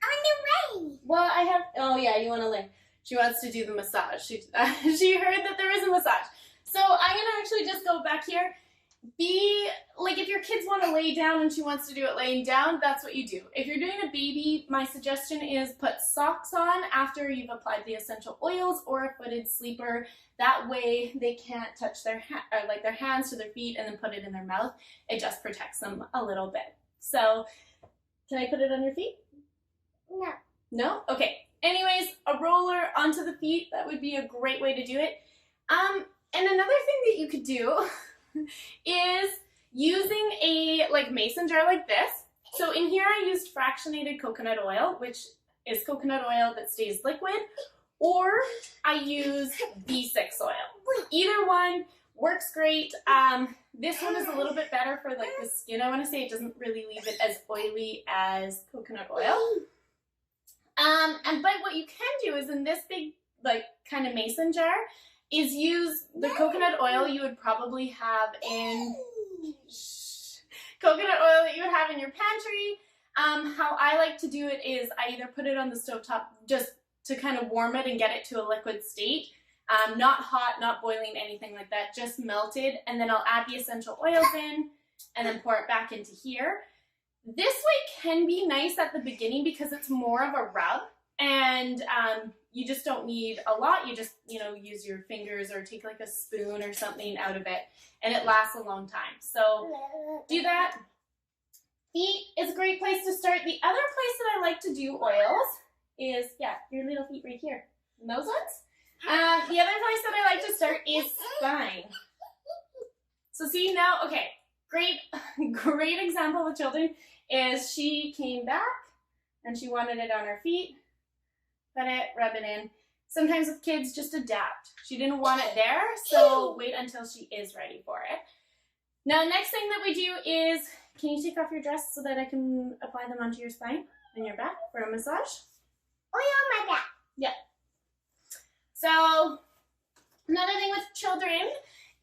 On the way. Well, I have, oh yeah, you want to lay. She wants to do the massage. She heard that there is a massage. So I'm going to actually just go back here. Like if your kids want to lay down and she wants to do it laying down, that's what you do. If you're doing a baby, my suggestion is put socks on after you've applied the essential oils or a footed sleeper. That way they can't touch their hands to their feet and then put it in their mouth. It just protects them a little bit. So can I put it on your feet? No. No? Okay. Anyways, a roller onto the feet, that would be a great way to do it. And another thing that you could do, is using a mason jar like this. So in here I used fractionated coconut oil, which is coconut oil that stays liquid, or I use V6 oil. Either one works great. This one is a little bit better for the skin. I want to say it doesn't really leave it as oily as coconut oil. But what you can do is in this big kind of mason jar is use the coconut oil you would probably have in coconut oil that you would have in your pantry. How I like to do it is I either put it on the stovetop just to kind of warm it and get it to a liquid state. Not hot, not boiling, anything like that, just melted. And then I'll add the essential oils in and then pour it back into here. This way can be nice at the beginning because it's more of a rub and you just don't need a lot. You just, use your fingers or take a spoon or something out of it and it lasts a long time. So do that. Feet is a great place to start. The other place that I like to do oils is, your little feet right here. And those ones. The other place that I like to start is spine. So see now, okay, great example with children is she came back and she wanted it on her feet. Put it, rub it in. Sometimes with kids, just adapt. She didn't want it there, so wait until she is ready for it. Now, next thing that we do is, can you take off your dress so that I can apply them onto your spine and your back for a massage? Oh yeah, my back. Yeah. So, another thing with children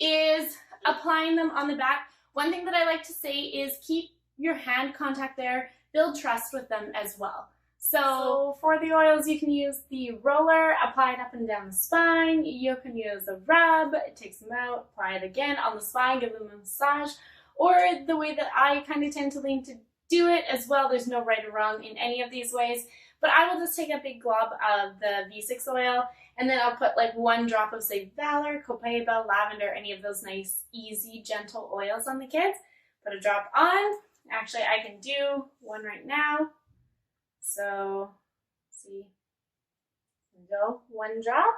is applying them on the back. One thing that I like to say is keep your hand contact there, build trust with them as well. So for the oils, you can use the roller, apply it up and down the spine. You can use a rub, it takes them out, apply it again on the spine, give them a massage. Or the way that I kind of tend to lean to do it as well, there's no right or wrong in any of these ways. But I will just take a big glob of the V6 oil and then I'll put one drop of, say, Valor, Copaiba, Lavender, any of those nice, easy, gentle oils on the kids. Put a drop on. Actually, I can do one right now. So, see, go, one drop.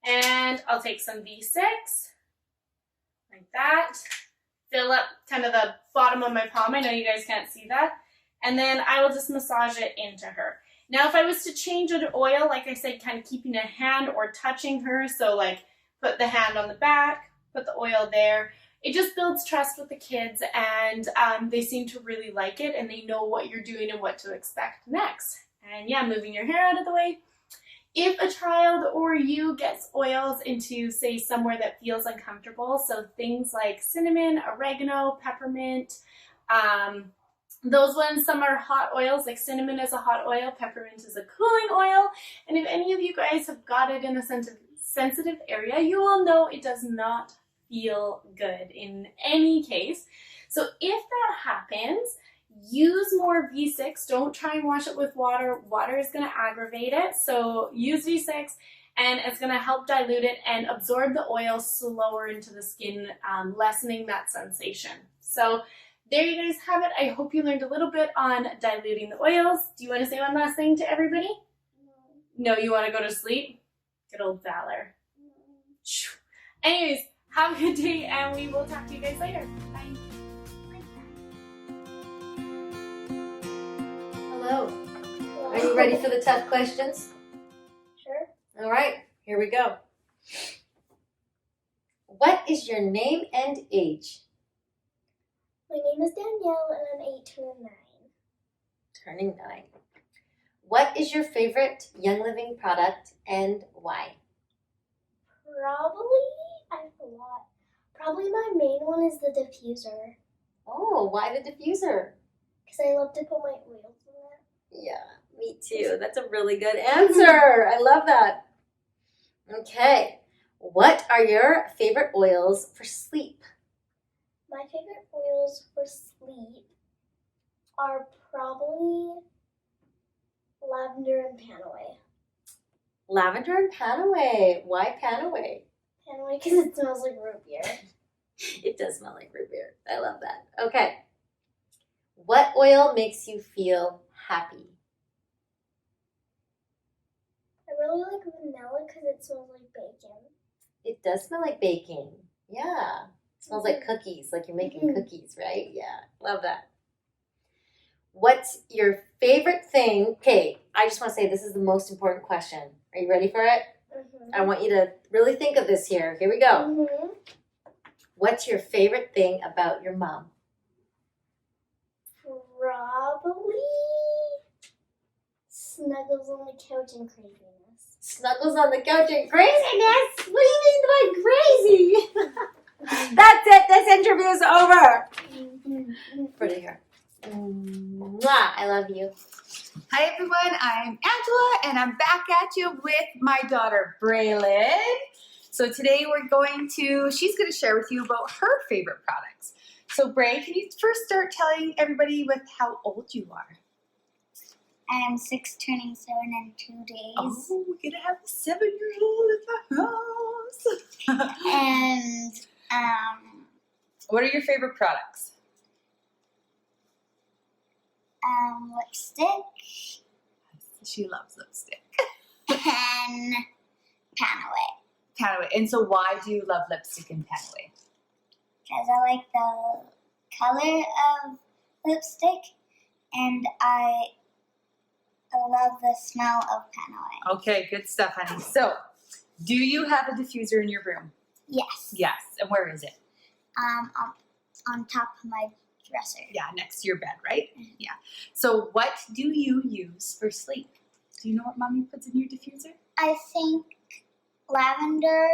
And I'll take some V6, like that. Fill up kind of the bottom of my palm. I know you guys can't see that. And then I will just massage it into her. Now, if I was to change an oil, like I said, kind of keeping a hand or touching her, so put the hand on the back, put the oil there, it just builds trust with the kids and they seem to really like it and they know what you're doing and what to expect next. And yeah, moving your hair out of the way. If a child or you gets oils into, say, somewhere that feels uncomfortable, so things like cinnamon, oregano, peppermint, those ones, some are hot oils, like cinnamon is a hot oil, peppermint is a cooling oil, and if any of you guys have got it in a sensitive area, you will know it does not feel good in any case. So if that happens, use more V6. Don't try and wash it with water. Water is going to aggravate it. So use V6 and it's going to help dilute it and absorb the oil slower into the skin, lessening that sensation. So there you guys have it. I hope you learned a little bit on diluting the oils. Do you want to say one last thing to everybody? No, you want to go to sleep? Good old Valor. Anyways, have a good day and we will talk to you guys later. Bye. Hello. Are you ready for the tough questions? Sure. All right, here we go. What is your name and age? My name is Danielle and I'm 8 turning 9. Turning 9. What is your favorite Young Living product and why? Probably my main one is the diffuser. Oh, why the diffuser? Because I love to put my oils in it. Yeah, me too. That's a really good answer. I love that. Okay. What are your favorite oils for sleep? My favorite oils for sleep are probably lavender and panaway. Lavender and panaway. Why panaway? Panaway because it smells like root beer. It does smell like root beer. I love that. Okay. What oil makes you feel happy? I really like vanilla because it smells like bacon. It does smell like baking. Yeah. smells like cookies, like you're making cookies, right? Yeah, love that. What's your favorite thing? Okay, I just want to say this is the most important question. Are you ready for it? I want you to really think of this here. Here we go. What's your favorite thing about your mom? Probably snuggles on the couch and craziness. Snuggles on the couch and craziness? What do you mean by crazy? That's it. This interview is over. Pretty here. Mwah, I love you. Hi everyone, I'm Angela and I'm back at you with my daughter Braylon. So today she's going to share with you about her favorite products. So Bray, can you first start telling everybody with how old you are? I'm 6 turning 7 in 2 days. Oh, we're going to have a 7-year-old in the house. And what are your favorite products? Lipstick. She loves lipstick. And Panaway. Panaway. And so why do you love lipstick and Panaway? Because I like the color of lipstick and I love the smell of Panaway. Okay, good stuff, honey. So, do you have a diffuser in your room? Yes. Yes. And where is it? On top of my dresser. Yeah, next to your bed, right? Yeah. So what do you use for sleep? Do you know what Mommy puts in your diffuser? I think lavender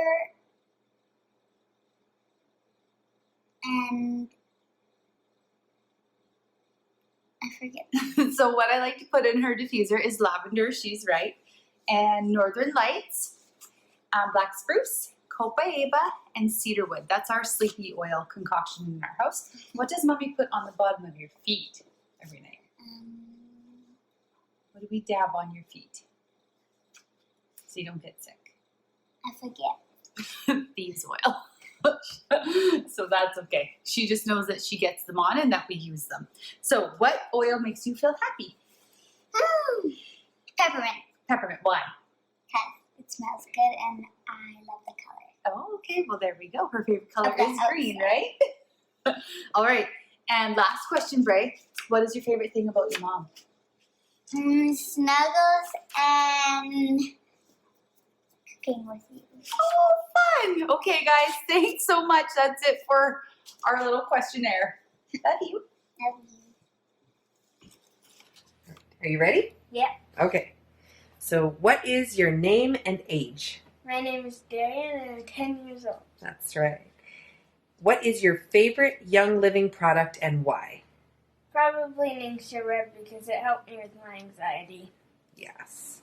and I forget. So what I like to put in her diffuser is lavender, she's right, and northern lights, black spruce, copaiba, and cedarwood. That's our sleepy oil concoction in our house. What does Mommy put on the bottom of your feet every night? What do we dab on your feet so you don't get sick? I forget. Thieves oil. So that's okay. She just knows that she gets them on and that we use them. So what oil makes you feel happy? Peppermint. Peppermint. Why? Because it smells good and I love the color. Oh, okay. Well, there we go. Her favorite color is green, right? All right. And last question, Bray. What is your favorite thing about your mom? Snuggles and cooking with you. Oh, fun. Okay, guys. Thanks so much. That's it for our little questionnaire. Love you. Love you. Are you ready? Yep. Okay. So what is your name and age? My name is Darian and I'm 10 years old. That's right. What is your favorite Young Living product and why? Probably Ningxia Red because it helped me with my anxiety. Yes.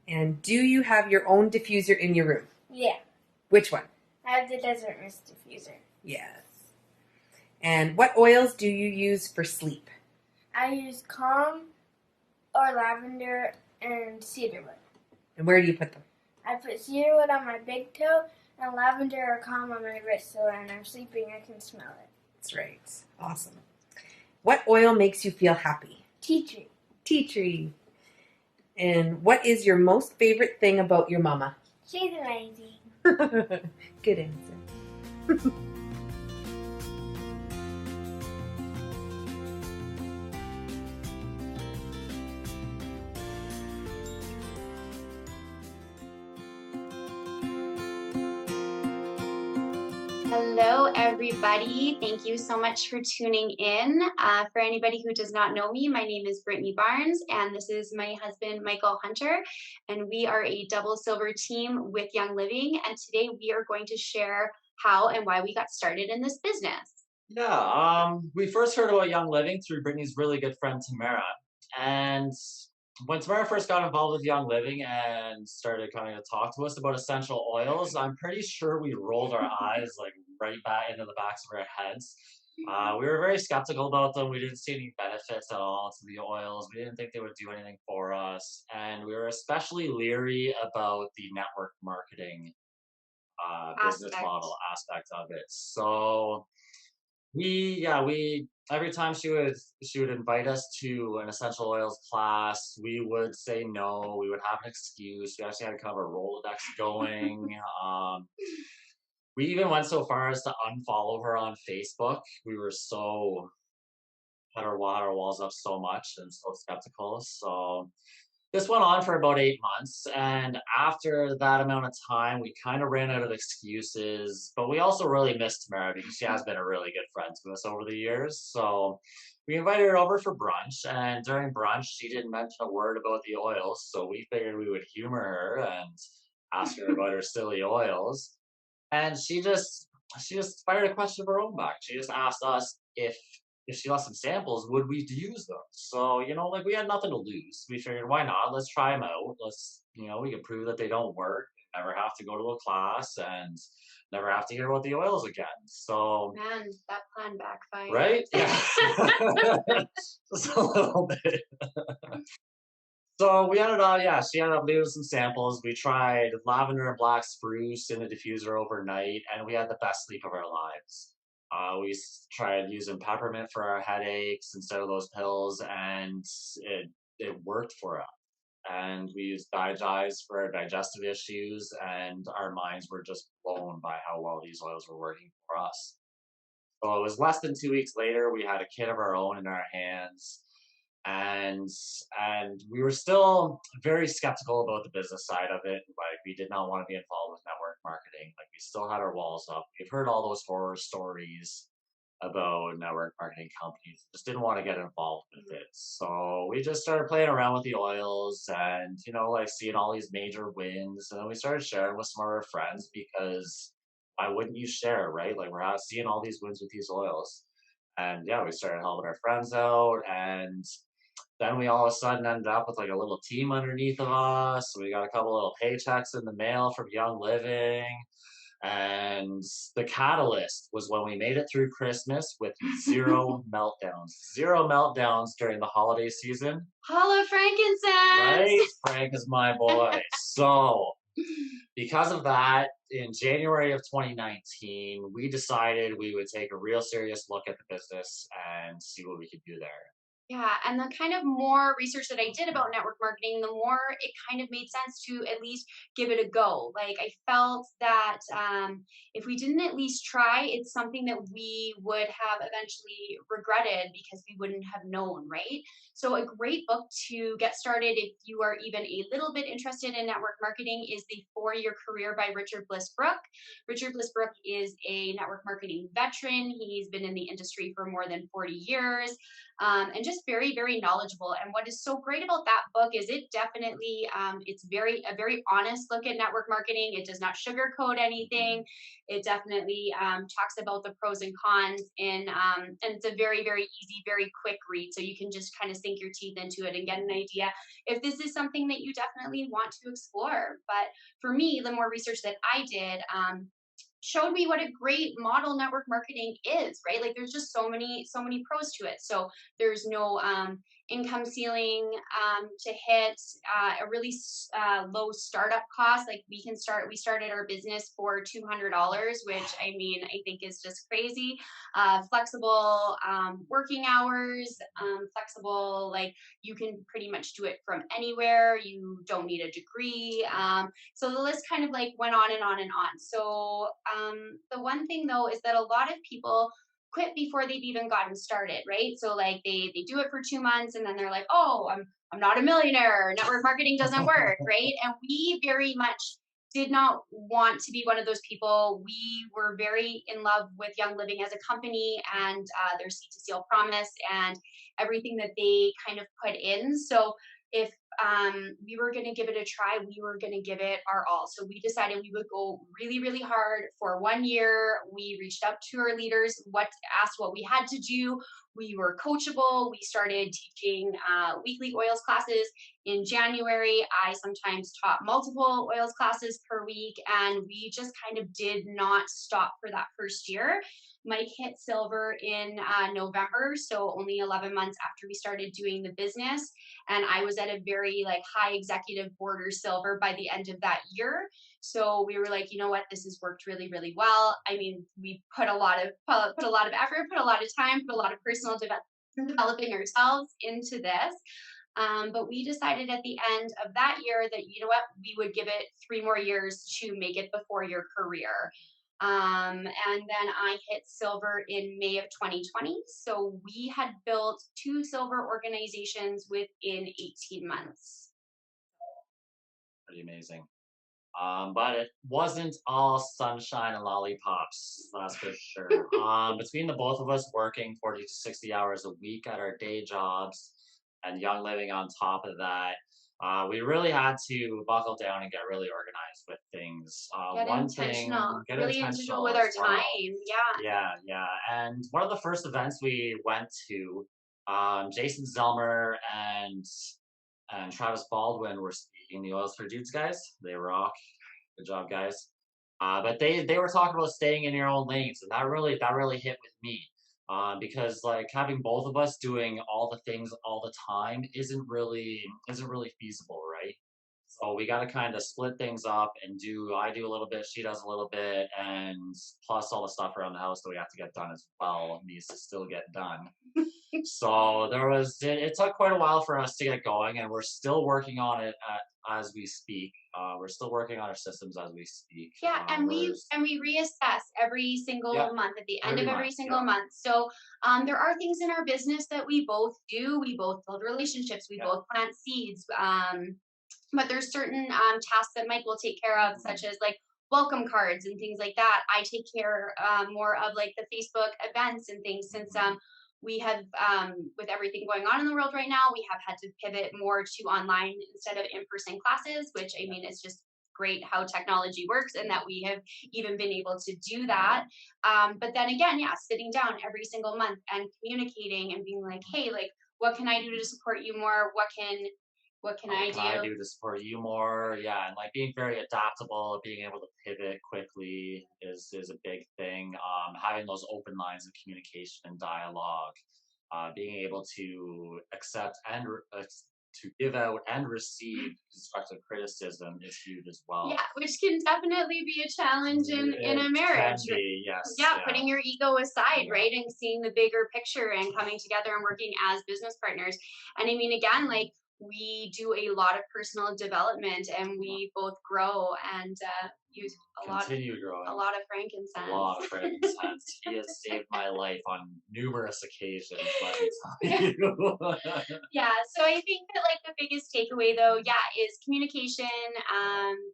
And do you have your own diffuser in your room? Yeah. Which one? I have the Desert Mist diffuser. Yes. And what oils do you use for sleep? I use Calm or lavender and cedarwood. And where do you put them? I put cedarwood on my big toe and lavender or Calm on my wrist so when I'm sleeping I can smell it. That's right. Awesome. What oil makes you feel happy? Tea tree. Tea tree. And what is your most favorite thing about your mama? She's amazing. Good answer. Hello, everybody. Thank you so much for tuning in. For anybody who does not know me, my name is Brittany Barnes, and this is my husband, Michael Hunter, and we are a double silver team with Young Living, and today we are going to share how and why we got started in this business. Yeah, we first heard about Young Living through Brittany's really good friend, Tamara, and when Tamara first got involved with Young Living and started kind of talk to us about essential oils, I'm pretty sure we rolled our eyes like right back into the backs of our heads. We were very skeptical about them. We didn't see any benefits at all to the oils. We didn't think they would do anything for us. And we were especially leery about the network marketing business model aspect of it. So we every time she would invite us to an essential oils class, we would say no. We would have an excuse. We actually had kind of a Rolodex going. We even went so far as to unfollow her on Facebook. We were so had our walls up so much and so skeptical. So this went on for about 8 months. And after that amount of time, we kind of ran out of excuses. But we also really missed Tamara because she has been a really good friend to us over the years. So we invited her over for brunch. And during brunch, she didn't mention a word about the oils. So we figured we would humor her and ask her about her silly oils. And she just fired a question of her own back. She just asked us if she left some samples, would we use them? So, like we had nothing to lose. We figured, why not? Let's try them out. We can prove that they don't work, never have to go to a class, and never have to hear about the oils again. So, Man, that plan backfired. right? Yeah. Just a little bit. So we ended up, she ended up leaving some samples. We tried lavender and black spruce in the diffuser overnight, and we had the best sleep of our lives. Tried using peppermint for our headaches instead of those pills, and it worked for us. And we used Digest for our digestive issues, and our minds were just blown by how well these oils were working for us. So it was less than 2 weeks later, we had a kit of our own in our hands, and we were still very skeptical about the business side of it. Like, we did not want to be involved with network marketing. Like, we still had our walls up. We've heard all those horror stories about network marketing companies. Just didn't want to get involved with it. So we just started playing around with the oils and, like seeing all these major wins. And then we started sharing with some of our friends because why wouldn't you share, right? Like, we're out seeing all these wins with these oils. And we started helping our friends out. And then we all of a sudden ended up with like a little team underneath of us. We got a couple little paychecks in the mail from Young Living. And the catalyst was when we made it through Christmas with zero meltdowns. Zero meltdowns during the holiday season. Holla frankincense! Right? Frank is my boy. So, because of that, in January of 2019, we decided we would take a real serious look at the business and see what we could do there. Yeah, and the kind of more research that I did about network marketing, the more it kind of made sense to at least give it a go. Like, I felt that if we didn't at least try, it's something that we would have eventually regretted because we wouldn't have known, right? So a great book to get started if you are even a little bit interested in network marketing is The 4-Year Career by Richard Bliss-Brooke. Richard Bliss-Brooke is a network marketing veteran. He's been in the industry for more than 40 years. And just very, very knowledgeable. And what is so great about that book is it definitely, it's a very honest look at network marketing. It does not sugarcoat anything. It definitely talks about the pros and cons, and it's a very, very easy, very quick read. So you can just kind of sink your teeth into it and get an idea if this is something that you definitely want to explore. But for me, the more research that I did, showed me what a great model network marketing is, right? Like, there's just so many pros to it. So there's no income ceiling to hit, a really low startup cost. Like, we started our business for $200, which I think is just crazy. Flexible working hours, flexible, like, you can pretty much do it from anywhere. You don't need a degree. So the list kind of like went on and on and on. So the one thing though is that a lot of people quit before they've even gotten started, right? So like they do it for 2 months and then they're like, oh, I'm not a millionaire. Network marketing doesn't work, right? And we very much did not want to be one of those people. We were very in love with Young Living as a company and their Seed to Seal promise and everything that they kind of put in. So if we were going to give it a try, we were going to give it our all. So we decided we would go really, really hard for 1 year. We reached out to our leaders, asked what we had to do. We were coachable. We started teaching weekly oils classes in January. I sometimes taught multiple oils classes per week, and we just kind of did not stop for that first year. Mike hit silver in November, so only 11 months after we started doing the business. And I was at a very high executive border silver by the end of that year. So we were like, you know what, this has worked really, really well. I mean, we put a lot of effort, put a lot of time, put a lot of personal developing ourselves into this. But we decided at the end of that year that, you know what, we would give it 3 more years to make it the 4-year career. And then I hit silver in May of 2020. So we had built 2 silver organizations within 18 months. Pretty amazing. But it wasn't all sunshine and lollipops, that's for sure. Between the both of us working 40 to 60 hours a week at our day jobs and Young Living on top of that, we really had to buckle down and get really organized with things. Get One intentional, thing, get really intentional with our as well. time. Yeah. Yeah. And one of the first events we went to, Jason Zelmer and Travis Baldwin were speaking, the Oils for Dudes guys. They rock. Good job, guys. But they were talking about staying in your own lanes, and that really hit with me. Because like having both of us doing all the things all the time isn't really feasible, right? So we got to kind of split things up and I do a little bit, she does a little bit, and plus all the stuff around the house that we have to get done as well needs to still get done. So it took quite a while for us to get going, and we're still working on it as we speak. We're still working on our systems as we speak. Yeah, and we reassess every single month at the end of every single month. So there are things in our business that we both do. We both build relationships. We both plant seeds. But there's certain tasks that Mike will take care of, such as like welcome cards and things like that. I take care more of like the Facebook events and things, since we have, with everything going on in the world right now, we have had to pivot more to online instead of in-person classes, which I mean, it's just great how technology works and that we have even been able to do that. But then again, sitting down every single month and communicating and being like, hey, like, what can I do to support you more? What can I do to support you more? Yeah, and like being very adaptable, being able to pivot quickly is a big thing. Having those open lines of communication and dialogue, being able to accept and to give out and receive constructive criticism is huge as well. Yeah, which can definitely be a challenge in a marriage. Can be, yes. Yeah, putting your ego aside, right, and seeing the bigger picture and coming together and working as business partners. And I mean, again, like, we do a lot of personal development, and we both grow and use a lot of frankincense. A lot of frankincense. He has saved my life on numerous occasions, let me tell you. Yeah, so I think that like the biggest takeaway though, is communication,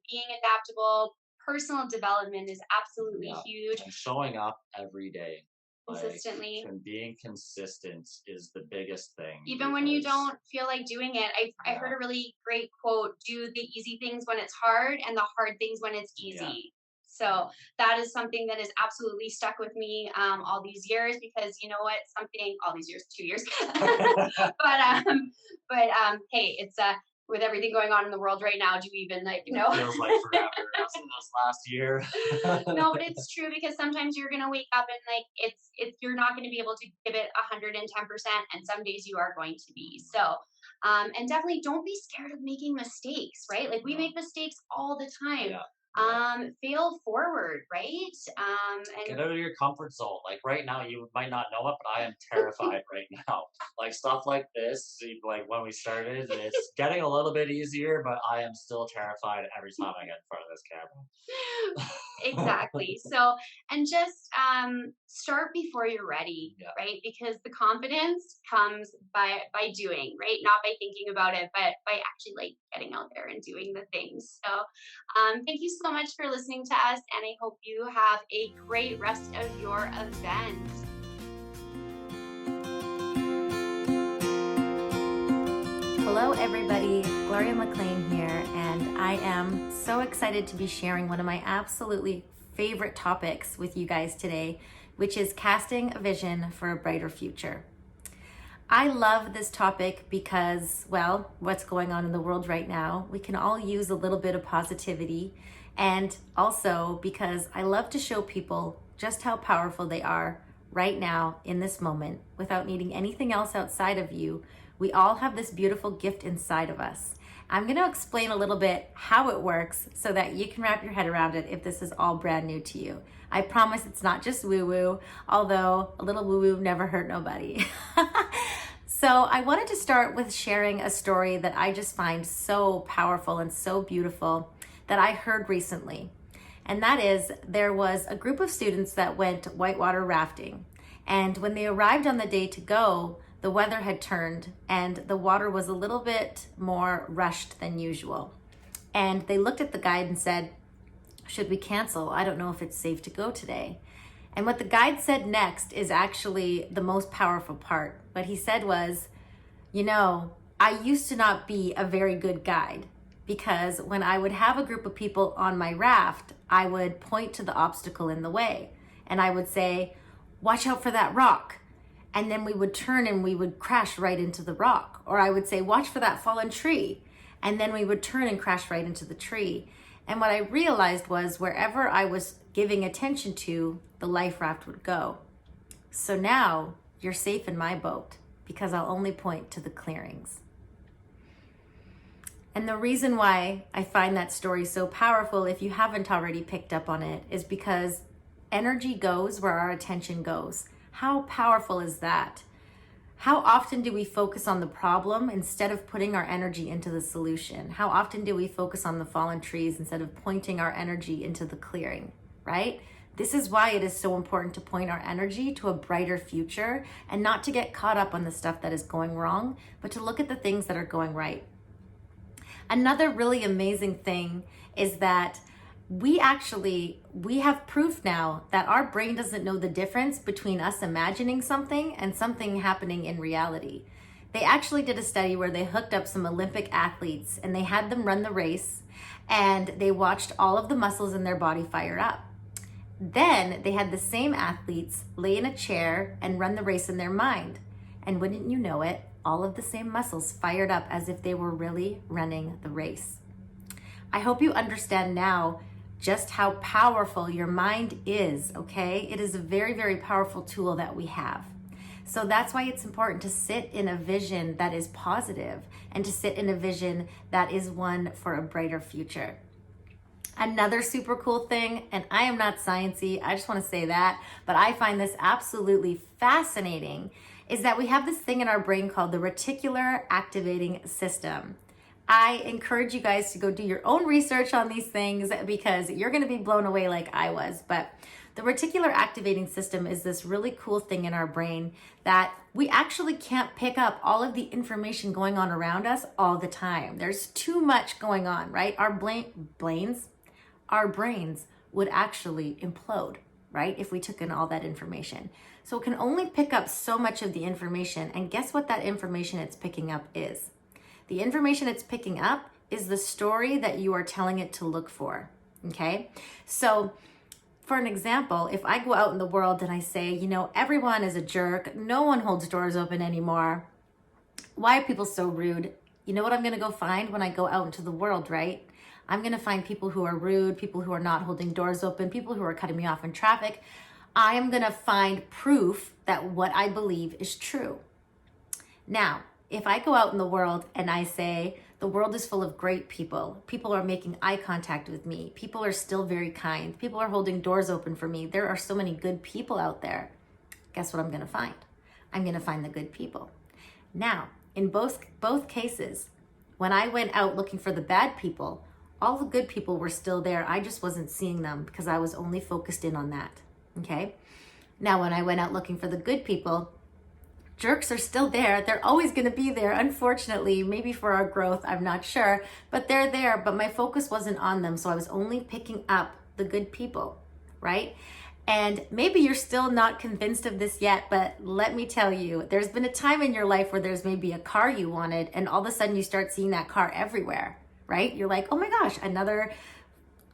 being adaptable, personal development is absolutely huge. And showing up every day. Consistently. And being consistent is the biggest thing. Even when you don't feel like doing it. I heard a really great quote: do the easy things when it's hard and the hard things when it's easy. Yeah. So that is something that has absolutely stuck with me all these years, because you know what, all these years, 2 years. but hey, it's with everything going on in the world right now, do you even It feels like forever. This last year. No, but it's true, because sometimes you're gonna wake up and like it's you're not gonna be able to give it 110%, and some days you are going to be. So and definitely don't be scared of making mistakes, right? Like we make mistakes all the time. Fail forward, right? And get out of your comfort zone. Like right now, you might not know it, but I am terrified right now. Like stuff like this, like when we started, it's getting a little bit easier, but I am still terrified every time I get in front of this camera. Exactly. So, and just start before you're ready, right? Because the confidence comes by doing, right? Not by thinking about it, but by actually like getting out there and doing the things. So, thank you so much for listening to us, and I hope you have a great rest of your event. Hello everybody, Gloria McLean here, and I am so excited to be sharing one of my absolutely favorite topics with you guys today, which is casting a vision for a brighter future. I love this topic because, well, what's going on in the world right now, we can all use a little bit of positivity, and also because I love to show people just how powerful they are right now in this moment without needing anything else outside of you. We all have this beautiful gift inside of us. I'm going to explain a little bit how it works so that you can wrap your head around it if this is all brand new to you. I promise it's not just woo-woo, although a little woo-woo never hurt nobody. So I wanted to start with sharing a story that I just find so powerful and so beautiful that I heard recently. And that is, there was a group of students that went whitewater rafting. And when they arrived on the day to go, the weather had turned and the water was a little bit more rushed than usual. And they looked at the guide and said, should we cancel? I don't know if it's safe to go today. And what the guide said next is actually the most powerful part. What he said was, you know, I used to not be a very good guide, because when I would have a group of people on my raft, I would point to the obstacle in the way and I would say, watch out for that rock. And then we would turn and we would crash right into the rock. Or I would say, watch for that fallen tree. And then we would turn and crash right into the tree. And what I realized was wherever I was giving attention to, the life raft would go. So now you're safe in my boat because I'll only point to the clearings. And the reason why I find that story so powerful, if you haven't already picked up on it, is because energy goes where our attention goes. How powerful is that? How often do we focus on the problem instead of putting our energy into the solution? How often do we focus on the fallen trees instead of pointing our energy into the clearing, right? This is why it is so important to point our energy to a brighter future and not to get caught up on the stuff that is going wrong, but to look at the things that are going right. Another really amazing thing is that we have proof now that our brain doesn't know the difference between us imagining something and something happening in reality. They actually did a study where they hooked up some Olympic athletes and they had them run the race and they watched all of the muscles in their body fire up. Then they had the same athletes lay in a chair and run the race in their mind. And wouldn't you know it, all of the same muscles fired up as if they were really running the race. I hope you understand now just how powerful your mind is, okay? It is a very, very powerful tool that we have. So that's why it's important to sit in a vision that is positive and to sit in a vision that is one for a brighter future. Another super cool thing, and I am not sciencey, I just want to say that, but I find this absolutely fascinating, is that we have this thing in our brain called the reticular activating system. I encourage you guys to go do your own research on these things because you're going to be blown away like I was. But the reticular activating system is this really cool thing in our brain that we actually can't pick up all of the information going on around us all the time. There's too much going on, right? Our brains would actually implode, right? If we took in all that information. So it can only pick up so much of the information. And guess what that information it's picking up is? The information it's picking up is the story that you are telling it to look for, okay? So for an example, if I go out in the world and I say, you know, everyone is a jerk, no one holds doors open anymore, why are people so rude? You know what I'm gonna go find when I go out into the world, right? I'm gonna find people who are rude, people who are not holding doors open, people who are cutting me off in traffic. I am gonna find proof that what I believe is true. Now, if I go out in the world and I say, the world is full of great people, people are making eye contact with me, people are still very kind, people are holding doors open for me, there are so many good people out there, guess what I'm gonna find? I'm gonna find the good people. Now, in both cases, when I went out looking for the bad people, all the good people were still there, I just wasn't seeing them because I was only focused in on that, okay? Now, when I went out looking for the good people, jerks are still there. They're always going to be there, unfortunately, maybe for our growth, I'm not sure, but they're there, but my focus wasn't on them, so I was only picking up the good people, right? And maybe you're still not convinced of this yet, but let me tell you, there's been a time in your life where there's maybe a car you wanted, and all of a sudden you start seeing that car everywhere, right? You're like, oh my gosh, another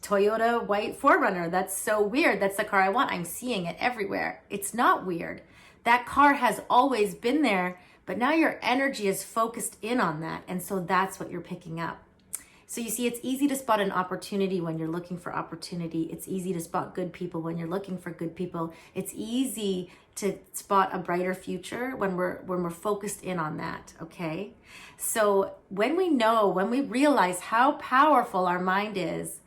Toyota white 4Runner. That's so weird. That's the car I want. I'm seeing it everywhere. It's not weird. That car has always been there, but now your energy is focused in on that. And so that's what you're picking up. So you see, it's easy to spot an opportunity when you're looking for opportunity. It's easy to spot good people when you're looking for good people. It's easy to spot a brighter future when we're focused in on that, okay? So when we realize how powerful our mind is,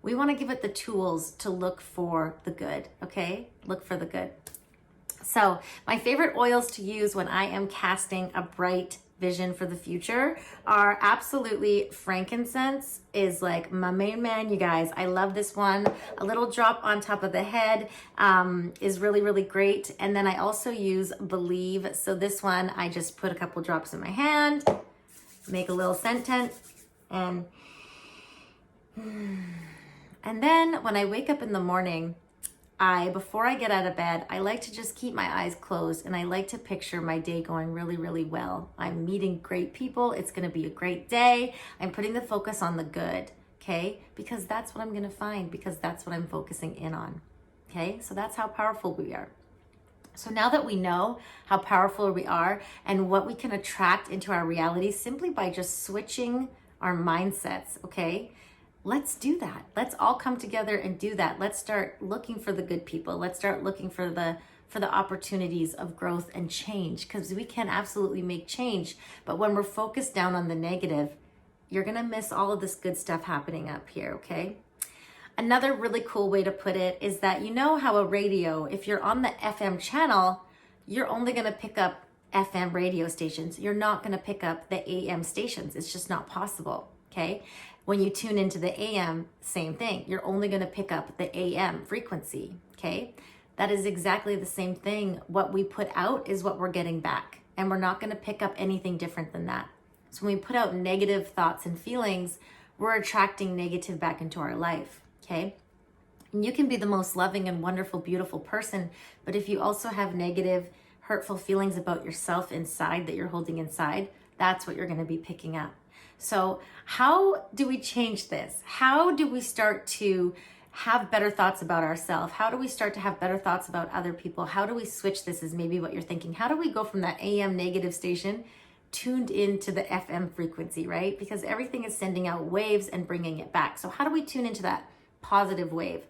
we want to give it the tools to look for the good, okay? Look for the good. So my favorite oils to use when I am casting a bright vision for the future are absolutely frankincense is like my main man, you guys. I love this one. A little drop on top of the head is really, really great. And then I also use Believe. So this one, I just put a couple drops in my hand, make a little scented, and then when I wake up in the morning, before I get out of bed, I like to just keep my eyes closed and I like to picture my day going really, really well. I'm meeting great people. It's going to be a great day. I'm putting the focus on the good, okay? Because that's what I'm going to find, because that's what I'm focusing in on, okay? So that's how powerful we are. So now that we know how powerful we are and what we can attract into our reality simply by just switching our mindsets, okay? Let's do that. Let's all come together and do that. Let's start looking for the good people. Let's start looking for the opportunities of growth and change, because we can absolutely make change. But when we're focused down on the negative, you're going to miss all of this good stuff happening up here, okay? Another really cool way to put it is that you know how a radio, if you're on the FM channel, you're only going to pick up FM radio stations. You're not going to pick up the AM stations. It's just not possible, okay? When you tune into the AM, same thing. You're only going to pick up the AM frequency, okay? That is exactly the same thing. What we put out is what we're getting back, and we're not going to pick up anything different than that. So when we put out negative thoughts and feelings, we're attracting negative back into our life, okay? And you can be the most loving and wonderful, beautiful person, but if you also have negative, hurtful feelings about yourself inside that you're holding inside, that's what you're going to be picking up. So how do we change this? How do we start to have better thoughts about ourselves? How do we start to have better thoughts about other people? How do we switch this is maybe what you're thinking. How do we go from that AM negative station tuned into the FM frequency, right? Because everything is sending out waves and bringing it back. So how do we tune into that positive wave?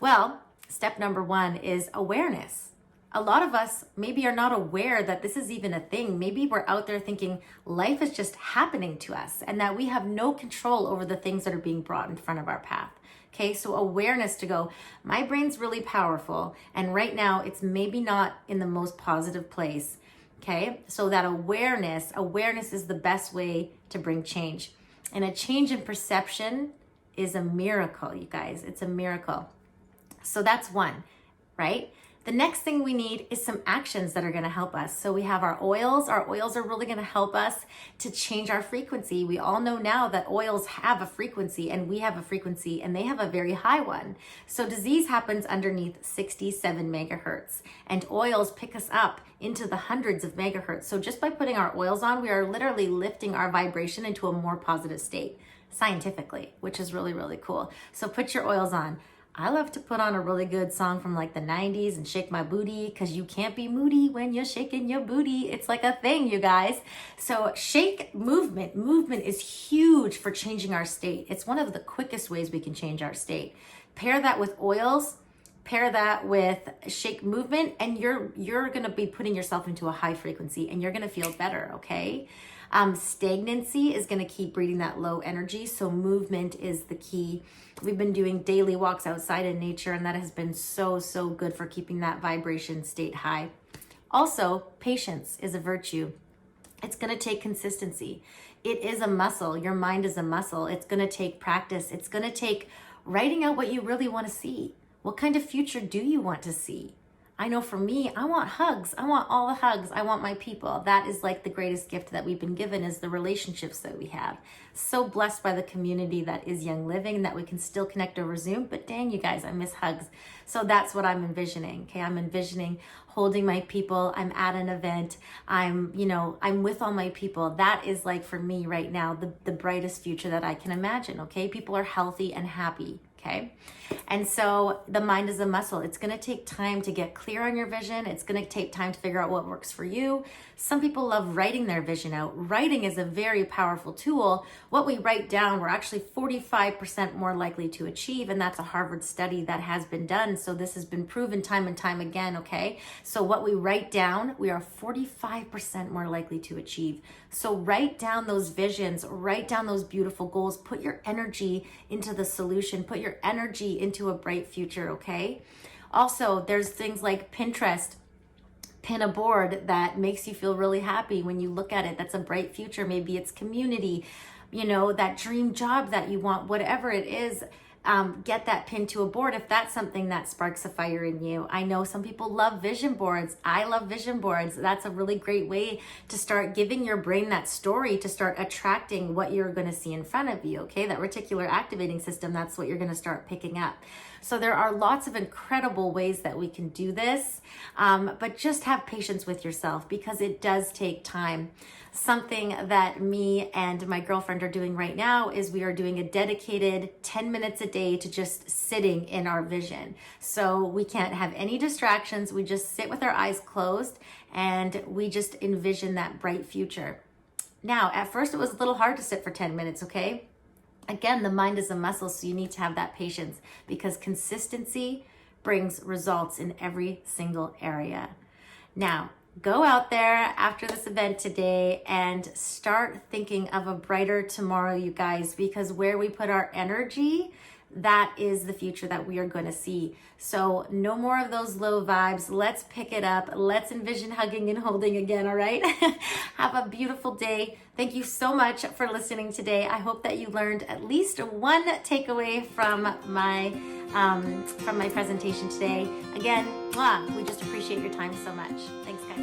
Well, step number one is awareness. A lot of us maybe are not aware that this is even a thing. Maybe we're out there thinking life is just happening to us and that we have no control over the things that are being brought in front of our path. Okay, so awareness to go, my brain's really powerful and right now it's maybe not in the most positive place. Okay, so that awareness is the best way to bring change. And a change in perception is a miracle, you guys. It's a miracle. So that's one, right? The next thing we need is some actions that are going to help us. So we have our oils. Our oils are really going to help us to change our frequency. We all know now that oils have a frequency and we have a frequency and they have a very high one. So disease happens underneath 67 megahertz and oils pick us up into the hundreds of megahertz. So just by putting our oils on, we are literally lifting our vibration into a more positive state scientifically, which is really, really cool. So put your oils on. I love to put on a really good song from like the 90s and shake my booty, because you can't be moody when you're shaking your booty. It's like a thing, you guys. So shake movement. Movement is huge for changing our state. It's one of the quickest ways we can change our state. Pair that with oils, pair that with shake movement, and you're going to be putting yourself into a high frequency and you're going to feel better, okay? Stagnancy is going to keep breeding that low energy. So movement is the key. We've been doing daily walks outside in nature, and that has been so, so good for keeping that vibration state high. Also, patience is a virtue. It's going to take consistency. It is a muscle. Your mind is a muscle. It's going to take practice. It's going to take writing out what you really want to see. What kind of future do you want to see? I know for me, I want hugs. I want all the hugs. I want my people. That is like the greatest gift that we've been given, is the relationships that we have. So blessed by the community that is Young Living and that we can still connect over Zoom. But dang, you guys, I miss hugs. So that's what I'm envisioning. Okay, I'm envisioning holding my people. I'm at an event. I'm with all my people. That is like for me right now, the brightest future that I can imagine. Okay, people are healthy and happy. Okay. And so the mind is a muscle. It's going to take time to get clear on your vision. It's going to take time to figure out what works for you. Some people love writing their vision out. Writing is a very powerful tool. What we write down, we're actually 45% more likely to achieve. And that's a Harvard study that has been done. So this has been proven time and time again. Okay. So what we write down, we are 45% more likely to achieve. So write down those visions, write down those beautiful goals, put your energy into the solution, put your energy into a bright future, okay? Also, there's things like Pinterest. pin a board that makes you feel really happy when you look at it. That's a bright future. Maybe it's community, you know, that dream job that you want, whatever it is. Get that pinned to a board if that's something that sparks a fire in you. I know some people love vision boards. I love vision boards. That's a really great way to start giving your brain that story, to start attracting what you're going to see in front of you. Okay, that reticular activating system, that's what you're going to start picking up. So there are lots of incredible ways that we can do this, but just have patience with yourself because it does take time. Something that me and my girlfriend are doing right now is we are doing a dedicated 10 minutes a day to just sitting in our vision. So we can't have any distractions. We just sit with our eyes closed and we just envision that bright future. Now, at first it was a little hard to sit for 10 minutes, okay? Again, the mind is a muscle, so you need to have that patience because consistency brings results in every single area. Now, go out there after this event today and start thinking of a brighter tomorrow, you guys, because where we put our energy, that is the future that we are going to see. So no more of those low vibes. Let's pick it up. Let's envision hugging and holding again, all right? Have a beautiful day. Thank you so much for listening today. I hope that you learned at least one takeaway from my presentation today. Again, we just appreciate your time so much. Thanks, guys.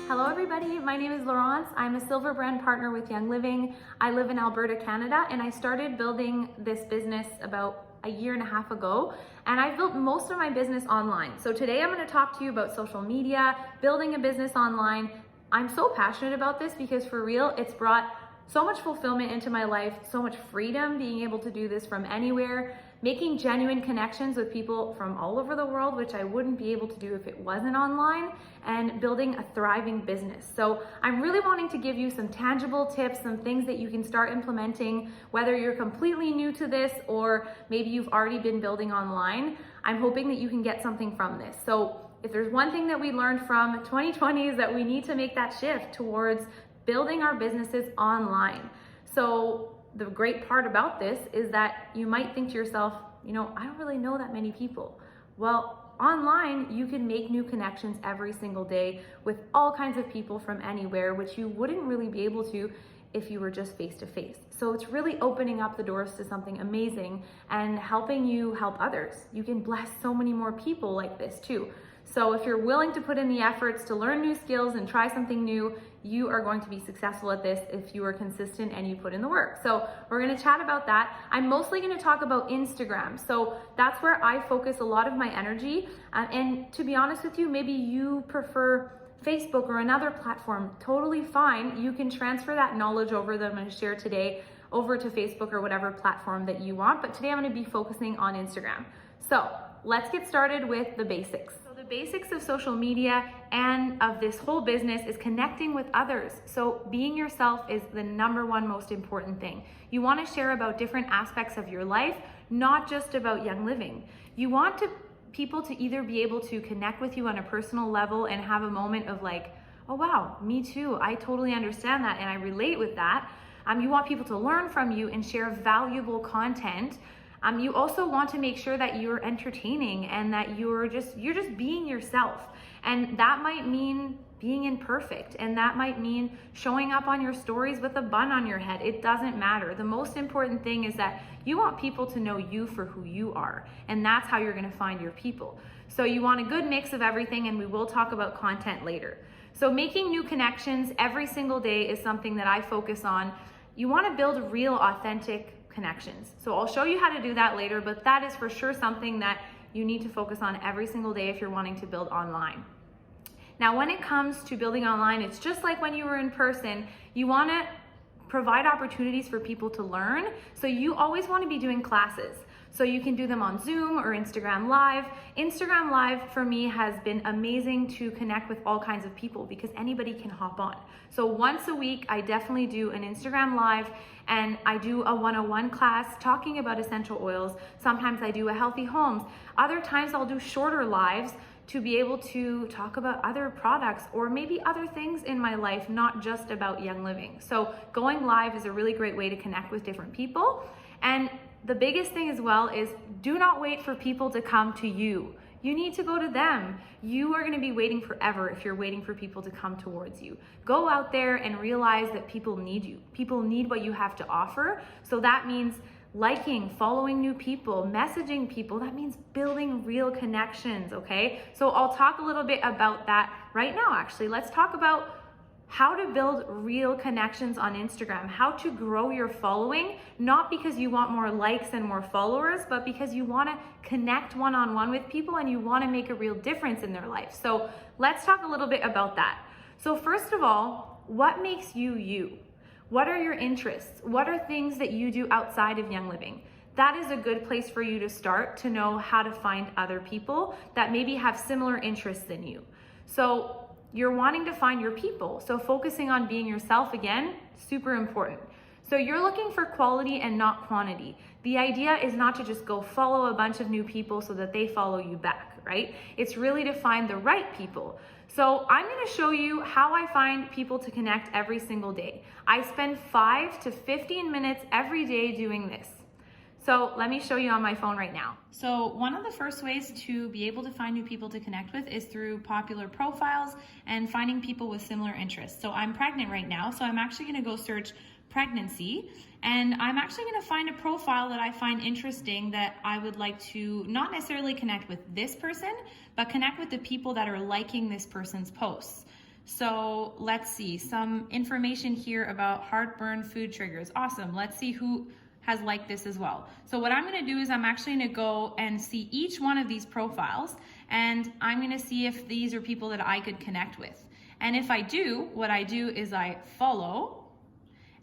Hello everybody, my name is Laurence. I'm a silver brand partner with Young Living. I live in Alberta, Canada, and I started building this business about a year and a half ago, and I've built most of my business online. So today I'm going to talk to you about social media, building a business online. I'm so passionate about this because for real, it's brought so much fulfillment into my life, so much freedom being able to do this from anywhere, making genuine connections with people from all over the world, which I wouldn't be able to do if it wasn't online, and building a thriving business. So I'm really wanting to give you some tangible tips, some things that you can start implementing, whether you're completely new to this or maybe you've already been building online. I'm hoping that you can get something from this. So if there's one thing that we learned from 2020 is that we need to make that shift towards building our businesses online. So the great part about this is that you might think to yourself, you know, I don't really know that many people. Well, online, you can make new connections every single day with all kinds of people from anywhere, which you wouldn't really be able to if you were just face to face. So it's really opening up the doors to something amazing and helping you help others. You can bless so many more people like this too. So if you're willing to put in the efforts to learn new skills and try something new, you are going to be successful at this if you are consistent and you put in the work. So we're going to chat about that. I'm mostly going to talk about Instagram. So that's where I focus a lot of my energy. And to be honest with you, maybe you prefer Facebook or another platform. Totally fine. You can transfer that knowledge over that I'm going to share today over to Facebook or whatever platform that you want. But today I'm going to be focusing on Instagram. So let's get started with the basics. The basics of social media and of this whole business is connecting with others. So being yourself is the number one most important thing. You want to share about different aspects of your life, not just about Young Living. You want people to either be able to connect with you on a personal level and have a moment of like, oh wow, me too. I totally understand that and I relate with that. You want people to learn from you and share valuable content. You also want to make sure that you're entertaining and that you're just being yourself. And that might mean being imperfect, and that might mean showing up on your stories with a bun on your head. It doesn't matter. The most important thing is that you want people to know you for who you are, and that's how you're going to find your people. So you want a good mix of everything, and we will talk about content later. So making new connections every single day is something that I focus on. You want to build real, authentic connections. So I'll show you how to do that later, but that is for sure something that you need to focus on every single day if you're wanting to build online. Now, when it comes to building online, it's just like when you were in person. You want to provide opportunities for people to learn. So you always want to be doing classes. So you can do them on Zoom or Instagram Live. Instagram Live for me has been amazing to connect with all kinds of people because anybody can hop on. So once a week, I definitely do an Instagram Live and I do a 101 class talking about essential oils. Sometimes I do a healthy homes. Other times I'll do shorter lives to be able to talk about other products or maybe other things in my life, not just about Young Living. So going live is a really great way to connect with different people. And the biggest thing as well is do not wait for people to come to you. You need to go to them. You are going to be waiting forever if you're waiting for people to come towards you. Go out there and realize that people need you. People need what you have to offer. So that means liking, following new people, messaging people. That means building real connections, okay? So I'll talk a little bit about that right now, actually. Let's talk about how to build real connections on Instagram, how to grow your following, not because you want more likes and more followers, but because you want to connect one-on-one with people and you want to make a real difference in their life. So let's talk a little bit about that. So first of all, what makes you you? What are your interests? What are things that you do outside of Young Living? That is a good place for you to start to know how to find other people that maybe have similar interests than you. So you're wanting to find your people. So focusing on being yourself again, super important. So you're looking for quality and not quantity. The idea is not to just go follow a bunch of new people so that they follow you back, right? It's really to find the right people. So I'm going to show you how I find people to connect every single day. I spend 5 to 15 minutes every day doing this. So let me show you on my phone right now. So one of the first ways to be able to find new people to connect with is through popular profiles and finding people with similar interests. So I'm pregnant right now, so I'm actually going to go search pregnancy, and I'm actually going to find a profile that I find interesting that I would like to not necessarily connect with this person, but connect with the people that are liking this person's posts. So let's see, some information here about heartburn food triggers. Awesome. Let's see who has liked this as well. So what I'm going to do is I'm actually going to go and see each one of these profiles, and I'm going to see if these are people that I could connect with. And if I do, what I do is I follow,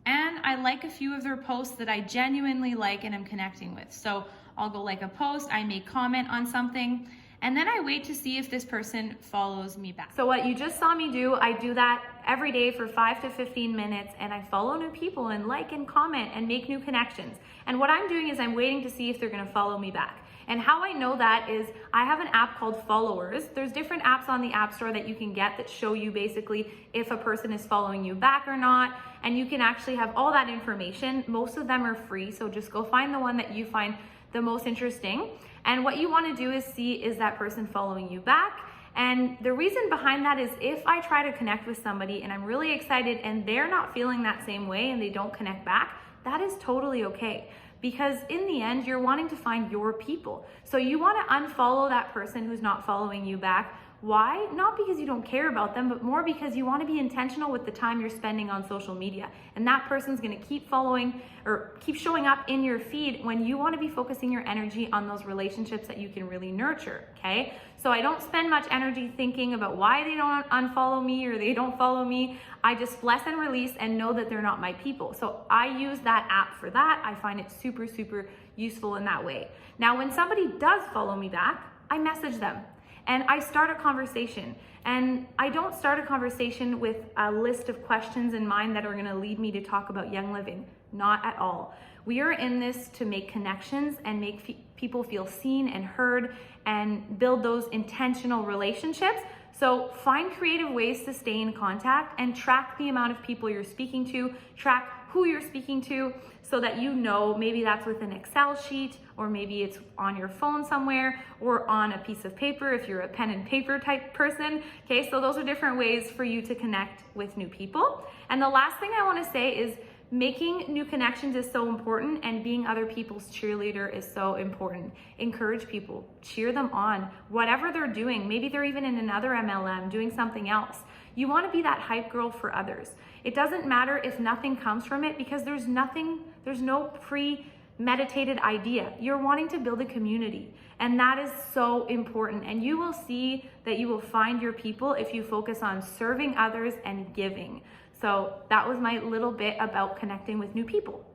and I like a few of their posts that I genuinely like and am connecting with. So I'll go like a post, I may comment on something, and then I wait to see if this person follows me back. So what you just saw me do, I do that every day for 5 to 15 minutes, and I follow new people and like and comment and make new connections. And what I'm doing is I'm waiting to see if they're gonna follow me back. And how I know that is I have an app called Followers. There's different apps on the App Store that you can get that show you basically if a person is following you back or not. And you can actually have all that information. Most of them are free, so just go find the one that you find the most interesting. And what you want to do is see, is that person following you back? And the reason behind that is if I try to connect with somebody and I'm really excited and they're not feeling that same way and they don't connect back, that is totally okay. Because in the end, you're wanting to find your people. So you want to unfollow that person who's not following you back. Why? Not because you don't care about them, but more because you want to be intentional with the time you're spending on social media. And that person's going to keep following or keep showing up in your feed when you want to be focusing your energy on those relationships that you can really nurture, okay? So I don't spend much energy thinking about why they don't unfollow me or they don't follow me. I just bless and release and know that they're not my people. So I use that app for that. I find it super, super useful in that way. Now, when somebody does follow me back, I message them. And I start a conversation, and I don't start a conversation with a list of questions in mind that are gonna lead me to talk about Young Living, not at all. We are in this to make connections and make people feel seen and heard and build those intentional relationships. So find creative ways to stay in contact and track the amount of people you're speaking to, track who you're speaking to, so that you know, maybe that's with an Excel sheet, or maybe it's on your phone somewhere, or on a piece of paper if you're a pen and paper type person. Okay, so those are different ways for you to connect with new people. And the last thing I want to say is making new connections is so important, and being other people's cheerleader is so important. Encourage people, cheer them on, whatever they're doing. Maybe they're even in another MLM doing something else. You want to be that hype girl for others. It doesn't matter if nothing comes from it, because there's no premeditated idea. You're wanting to build a community, and that is so important. And you will see that you will find your people if you focus on serving others and giving. So that was my little bit about connecting with new people.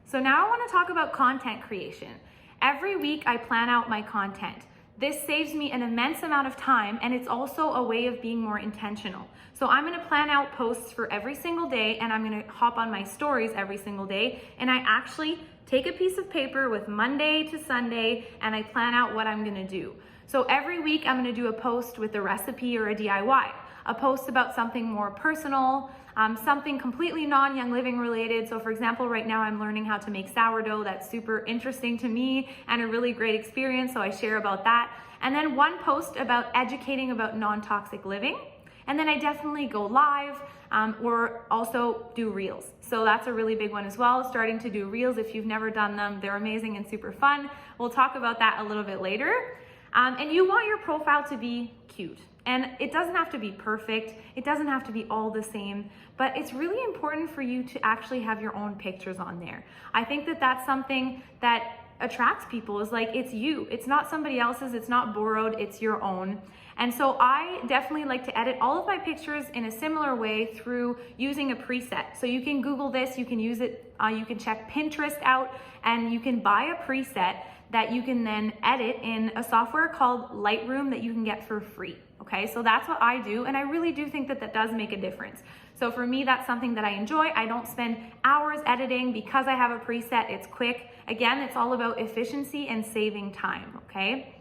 So now I want to talk about content creation. Every week I plan out my content. This saves me an immense amount of time, and it's also a way of being more intentional. So I'm going to plan out posts for every single day, and I'm going to hop on my stories every single day, and I actually take a piece of paper with Monday to Sunday, and I plan out what I'm going to do. So every week I'm going to do a post with a recipe or a DIY. a post about something more personal, something completely non-Young Living related. So for example, right now I'm learning how to make sourdough. That's super interesting to me and a really great experience, so I share about that. And then one post about educating about non-toxic living. And then I definitely go live or also do reels. So that's a really big one as well, starting to do reels. If you've never done them, they're amazing and super fun. We'll talk about that a little bit later. And you want your profile to be cute. And it doesn't have to be perfect. It doesn't have to be all the same, but it's really important for you to actually have your own pictures on there. I think that that's something that attracts people, is like, it's you. It's not somebody else's, it's not borrowed, it's your own. And so I definitely like to edit all of my pictures in a similar way through using a preset. So you can Google this, you can use it, you can check Pinterest out, and you can buy a preset that you can then edit in a software called Lightroom that you can get for free. Okay, so that's what I do, and I really do think that that does make a difference. So for me, that's something that I enjoy. I don't spend hours editing because I have a preset. It's quick. Again, it's all about efficiency and saving time, okay?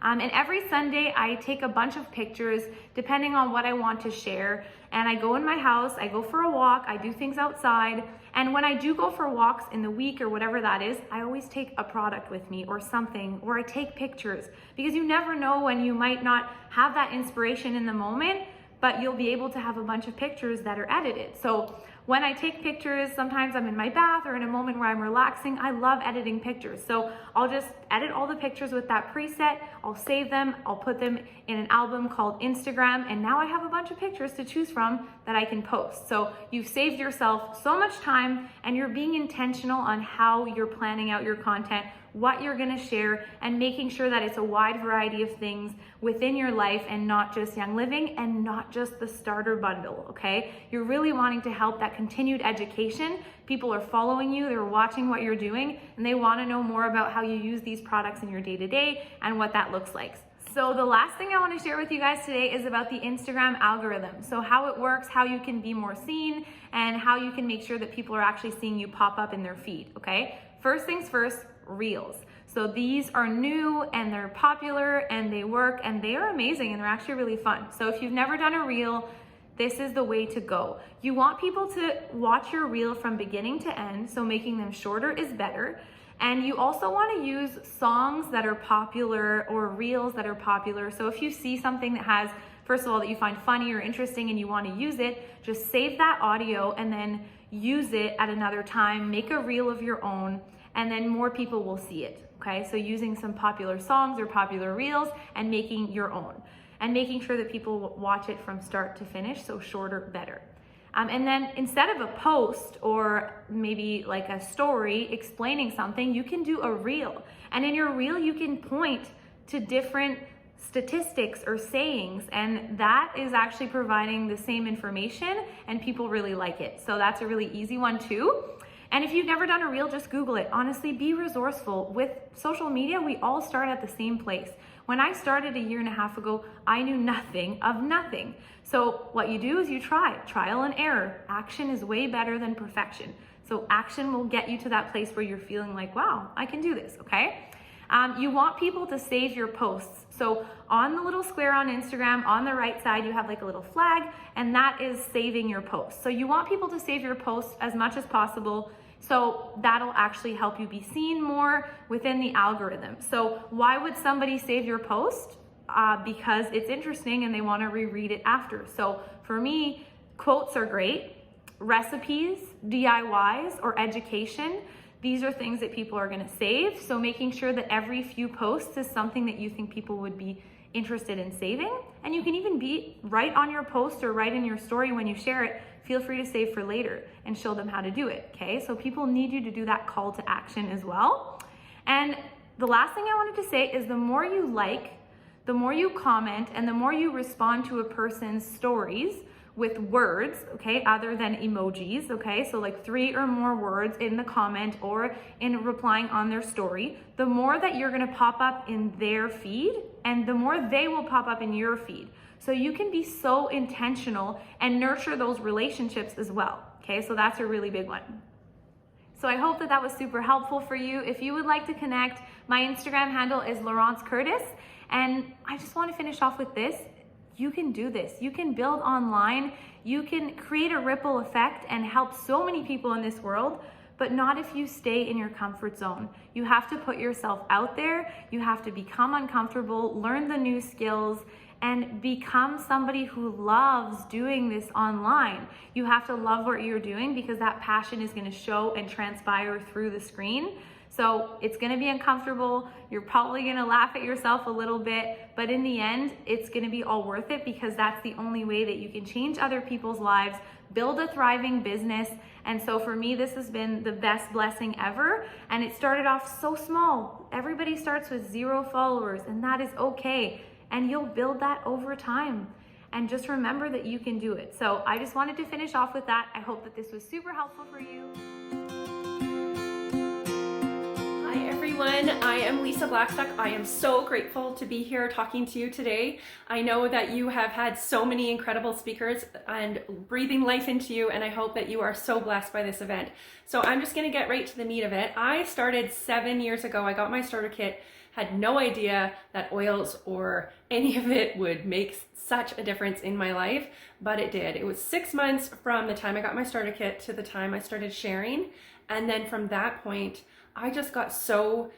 And every Sunday, I take a bunch of pictures depending on what I want to share. And I go in my house, I go for a walk, I do things outside. And when I do go for walks in the week or whatever that is, I always take a product with me or something, or I take pictures, because you never know when you might not have that inspiration in the moment, but you'll be able to have a bunch of pictures that are edited. So when I take pictures, sometimes I'm in my bath or in a moment where I'm relaxing, I love editing pictures. So I'll just edit all the pictures with that preset, I'll save them, I'll put them in an album called Instagram, and now I have a bunch of pictures to choose from that I can post. So you've saved yourself so much time, and you're being intentional on how you're planning out your content, what you're gonna share, and making sure that it's a wide variety of things within your life and not just Young Living and not just the starter bundle, okay? You're really wanting to help that continued education. People are following you, they're watching what you're doing, and they wanna know more about how you use these products in your day-to-day and what that looks like. So the last thing I want to share with you guys today is about the Instagram algorithm. So how it works, how you can be more seen, and how you can make sure that people are actually seeing you pop up in their feed, okay? First things first, Reels. So these are new and they're popular and they work and they are amazing and they're actually really fun. So if you've never done a Reel, this is the way to go. You want people to watch your Reel from beginning to end, so making them shorter is better. And you also want to use songs that are popular or reels that are popular. So if you see something that has, first of all, that you find funny or interesting and you want to use it, just save that audio and then use it at another time. Make a reel of your own, and then more people will see it. Okay, so using some popular songs or popular reels and making your own. And making sure that people watch it from start to finish, so shorter, better. And then instead of a post or maybe like a story explaining something, you can do a reel. And in your reel, you can point to different statistics or sayings, and that is actually providing the same information, and people really like it. So that's a really easy one too. And if you've never done a reel, just Google it. Honestly, be resourceful. With social media, we all start at the same place. When I started a year and a half ago, I knew nothing of nothing. So what you do is you try, trial and error. Action is way better than perfection. So action will get you to that place where you're feeling like, wow, I can do this, okay? You want people to save your posts. So on the little square on Instagram, on the right side, you have like a little flag, and that is saving your posts. So you want people to save your posts as much as possible. So that'll actually help you be seen more within the algorithm. So why would somebody save your post? Because it's interesting and they want to reread it after. So for me, quotes are great. Recipes, DIYs, or education, these are things that people are going to save. So making sure that every few posts is something that you think people would be interested in saving. And you can even be right on your post or right in your story when you share it. Feel free to save for later and show them how to do it, okay? So people need you to do that call to action as well. And the last thing I wanted to say is the more you like, the more you comment, and the more you respond to a person's stories with words, okay, other than emojis, okay? So like 3 or more words in the comment or in replying on their story, the more that you're gonna pop up in their feed, and the more they will pop up in your feed. So you can be so intentional and nurture those relationships as well, okay? So that's a really big one. So I hope that that was super helpful for you. If you would like to connect, my Instagram handle is Laurence Curtis. And I just want to finish off with this. you can do this. You can build online. You can create a ripple effect and help so many people in this world, but not if you stay in your comfort zone. You have to put yourself out there. You have to become uncomfortable, learn the new skills, and become somebody who loves doing this online. You have to love what you're doing because that passion is going to show and transpire through the screen. So it's going to be uncomfortable. You're probably going to laugh at yourself a little bit, but in the end, it's going to be all worth it because that's the only way that you can change other people's lives, build a thriving business. And so for me, this has been the best blessing ever. And it started off so small. Everybody starts with 0 followers, and that is okay. And you'll build that over time. And just remember that you can do it. So I just wanted to finish off with that. I hope that this was super helpful for you. Hi everyone, I am Lisa Blackstock. I am so grateful to be here talking to you today. I know that you have had so many incredible speakers and breathing life into you, and I hope that you are so blessed by this event. So I'm just gonna get right to the meat of it. I started 7 years ago. I got my starter kit, had no idea that oils or any of it would make such a difference in my life, but it did. It was 6 months from the time I got my starter kit to the time I started sharing. And then from that point, I just got so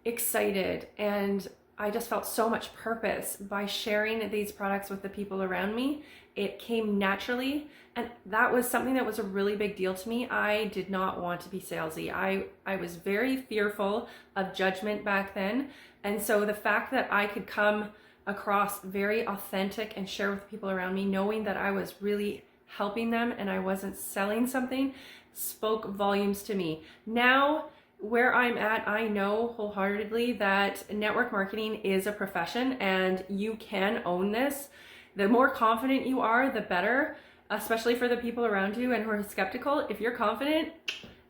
excited and I just felt so much purpose by sharing these products with the people around me. It came naturally, and that was something that was a really big deal to me. I did not want to be salesy. I was very fearful of judgment back then. And so the fact that I could come across very authentic and share with people around me, knowing that I was really helping them and I wasn't selling something, spoke volumes to me. Now, where I'm at, I know wholeheartedly that network marketing is a profession and you can own this. The more confident you are, the better, especially for the people around you and who are skeptical. If you're confident,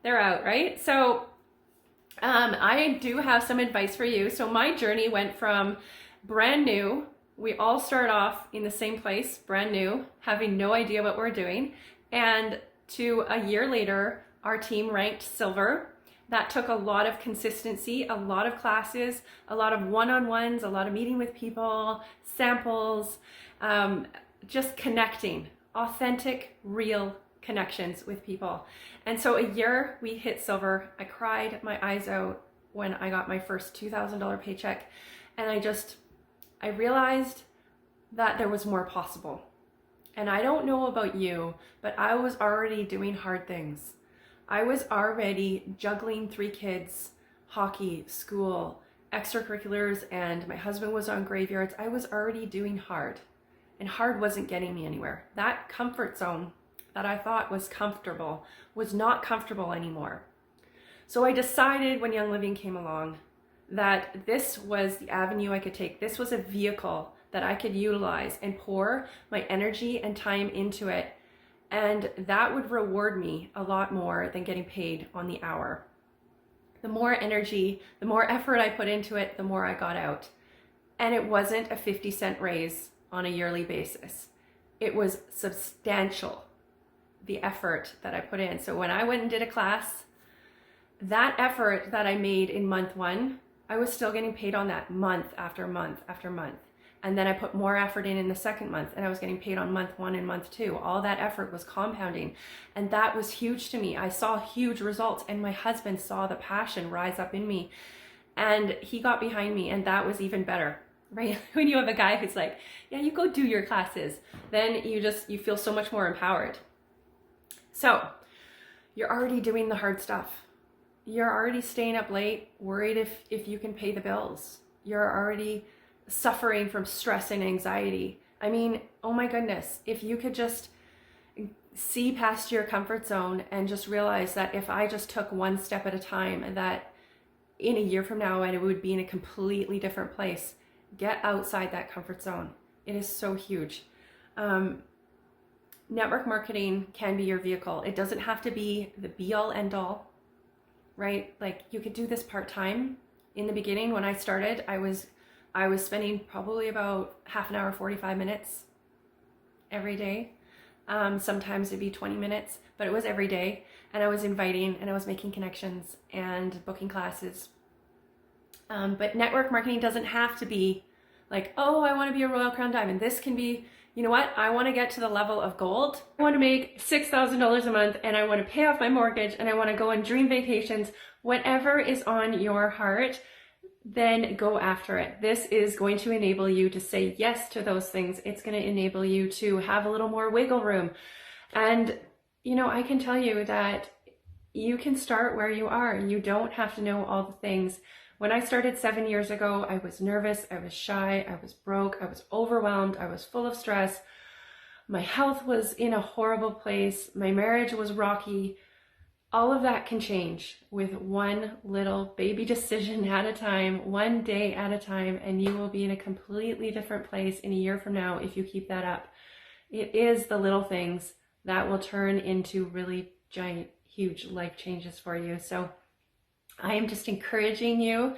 they're out, right? So I do have some advice for you. So my journey went from brand new. We all start off in the same place, brand new, having no idea what we're doing. And to a year later, our team ranked silver. That took a lot of consistency, a lot of classes, a lot of one-on-ones, a lot of meeting with people, samples, just connecting, authentic, real connections with people. And so a year we hit silver. I cried my eyes out when I got my first $2,000 paycheck. And I realized that there was more possible. And I don't know about you, but I was already doing hard things. I was already juggling 3 kids, hockey, school, extracurriculars, and my husband was on graveyards. I was already doing hard, and hard wasn't getting me anywhere. That comfort zone that I thought was comfortable was not comfortable anymore. So I decided when Young Living came along that this was the avenue I could take. This was a vehicle that I could utilize and pour my energy and time into it. And that would reward me a lot more than getting paid on the hour. The more energy, the more effort I put into it, the more I got out. And it wasn't a 50-cent raise on a yearly basis. It was substantial, the effort that I put in. So when I went and did a class, that effort that I made in month 1, I was still getting paid on that month after month after month. And then I put more effort in the second month and I was getting paid on month 1 and month 2. All that effort was compounding. And that was huge to me. I saw huge results, and my husband saw the passion rise up in me, and he got behind me, and that was even better, right? When you have a guy who's like, yeah, you go do your classes, then you feel so much more empowered. So you're already doing the hard stuff. You're already staying up late, worried if you can pay the bills. You're already suffering from stress and anxiety. I mean, oh my goodness, if you could just see past your comfort zone and just realize that if I just took one step at a time, that in a year from now I would be in a completely different place. Get outside that comfort zone. It is so huge. Network marketing can be your vehicle. It doesn't have to be the be-all end-all, right? Like, you could do this part-time. In the beginning, when I started, I was spending probably about half an hour, 45 minutes every day. Sometimes it'd be 20 minutes, but it was every day. And I was inviting and I was making connections and booking classes. But network marketing doesn't have to be like, oh, I want to be a Royal Crown Diamond. This can be you know what, I want to get to the level of gold. I want to make $6,000 a month, and I want to pay off my mortgage, and I want to go on dream vacations. Whatever is on your heart, then go after it. This is going to enable you to say yes to those things. It's going to enable you to have a little more wiggle room. And, you know, I can tell you that you can start where you are. You don't have to know all the things. When I started 7 years ago, I was nervous, I was shy, I was broke, I was overwhelmed, I was full of stress. My health was in a horrible place. My marriage was rocky. All of that can change with one little baby decision at a time, one day at a time, and you will be in a completely different place in a year from now if you keep that up. It is the little things that will turn into really giant, huge life changes for you. So I am just encouraging you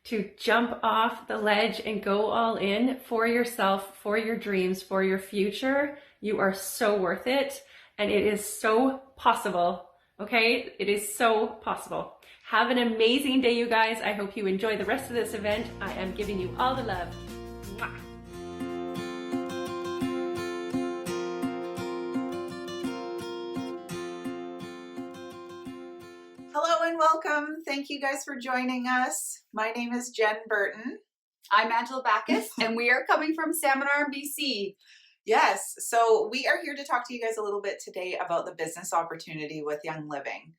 to jump off the ledge and go all in for yourself, for your dreams, for your future. You are so worth it, and it is so possible. Okay, it is so possible. Have an amazing day, you guys. I hope you enjoy the rest of this event. I am giving you all the love. Mwah. Hello and welcome. Thank you guys for joining us. My name is Jen Burton. I'm Angela Backus, and we are coming from Salmon Arm, BC. Yes, so we are here to talk to you guys a little bit today about the business opportunity with Young Living.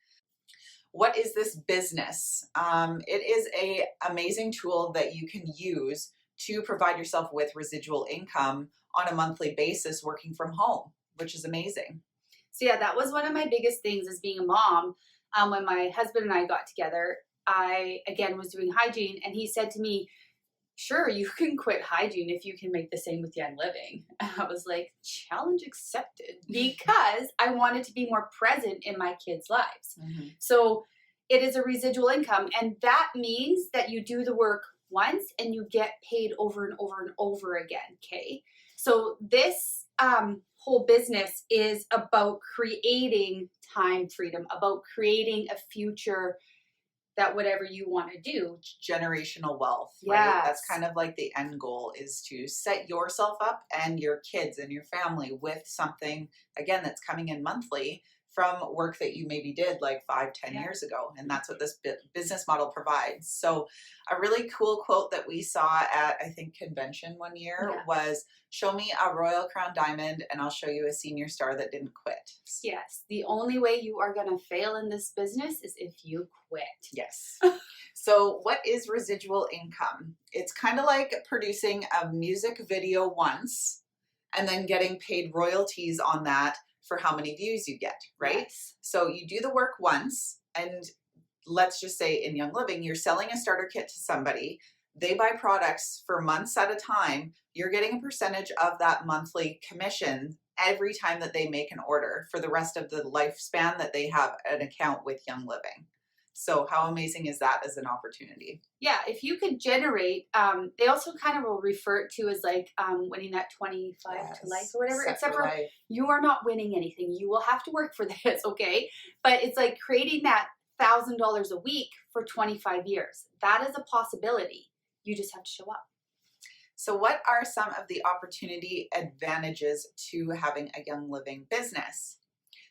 What is this business? It is an amazing tool that you can use to provide yourself with residual income on a monthly basis working from home, which is amazing. So yeah, that was one of my biggest things as being a mom. When my husband and I got together, I, again, was doing hygiene, and he said to me, sure, you can quit hygiene if you can make the same with Young Living. And I was like, challenge accepted, because I wanted to be more present in my kids' lives. Mm-hmm. So it is a residual income, and that means that you do the work once and you get paid over and over and over again, okay? So this whole business is about creating time freedom, about creating a future that whatever you want to do. Generational wealth, yes. Right? That's kind of like the end goal, is to set yourself up and your kids and your family with something, again, that's coming in monthly from work that you maybe did like 5-10 years ago. And that's what this business model provides. So a really cool quote that we saw at, I think, convention one year was, show me a Royal Crown diamond and I'll show you a senior star that didn't quit. Yes. The only way you are going to fail in this business is if you quit. Yes. So what is residual income? It's kind of like producing a music video once and then getting paid royalties on that for how many views you get, right? Yes. So you do the work once, and let's just say in Young Living, you're selling a starter kit to somebody. They buy products for months at a time. You're getting a percentage of that monthly commission every time that they make an order for the rest of the lifespan that they have an account with Young Living. So how amazing is that as an opportunity? Yeah, if you could generate, they also kind of will refer to as like winning that 25 to life or whatever, except for life. You are not winning anything. You will have to work for this, okay? But it's like creating that $1,000 a week for 25 years. That is a possibility. You just have to show up. So what are some of the opportunity advantages to having a Young Living business?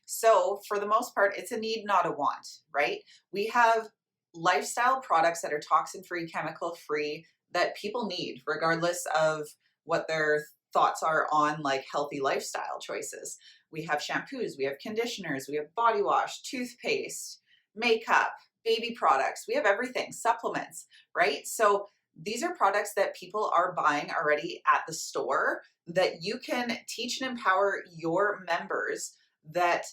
So for the most part, it's a need, not a want, right? We have lifestyle products that are toxin-free, chemical-free, that people need, regardless of what their thoughts are on like healthy lifestyle choices. We have shampoos, we have conditioners, we have body wash, toothpaste, makeup, baby products. We have everything, supplements, right? So these are products that people are buying already at the store that you can teach and empower your members that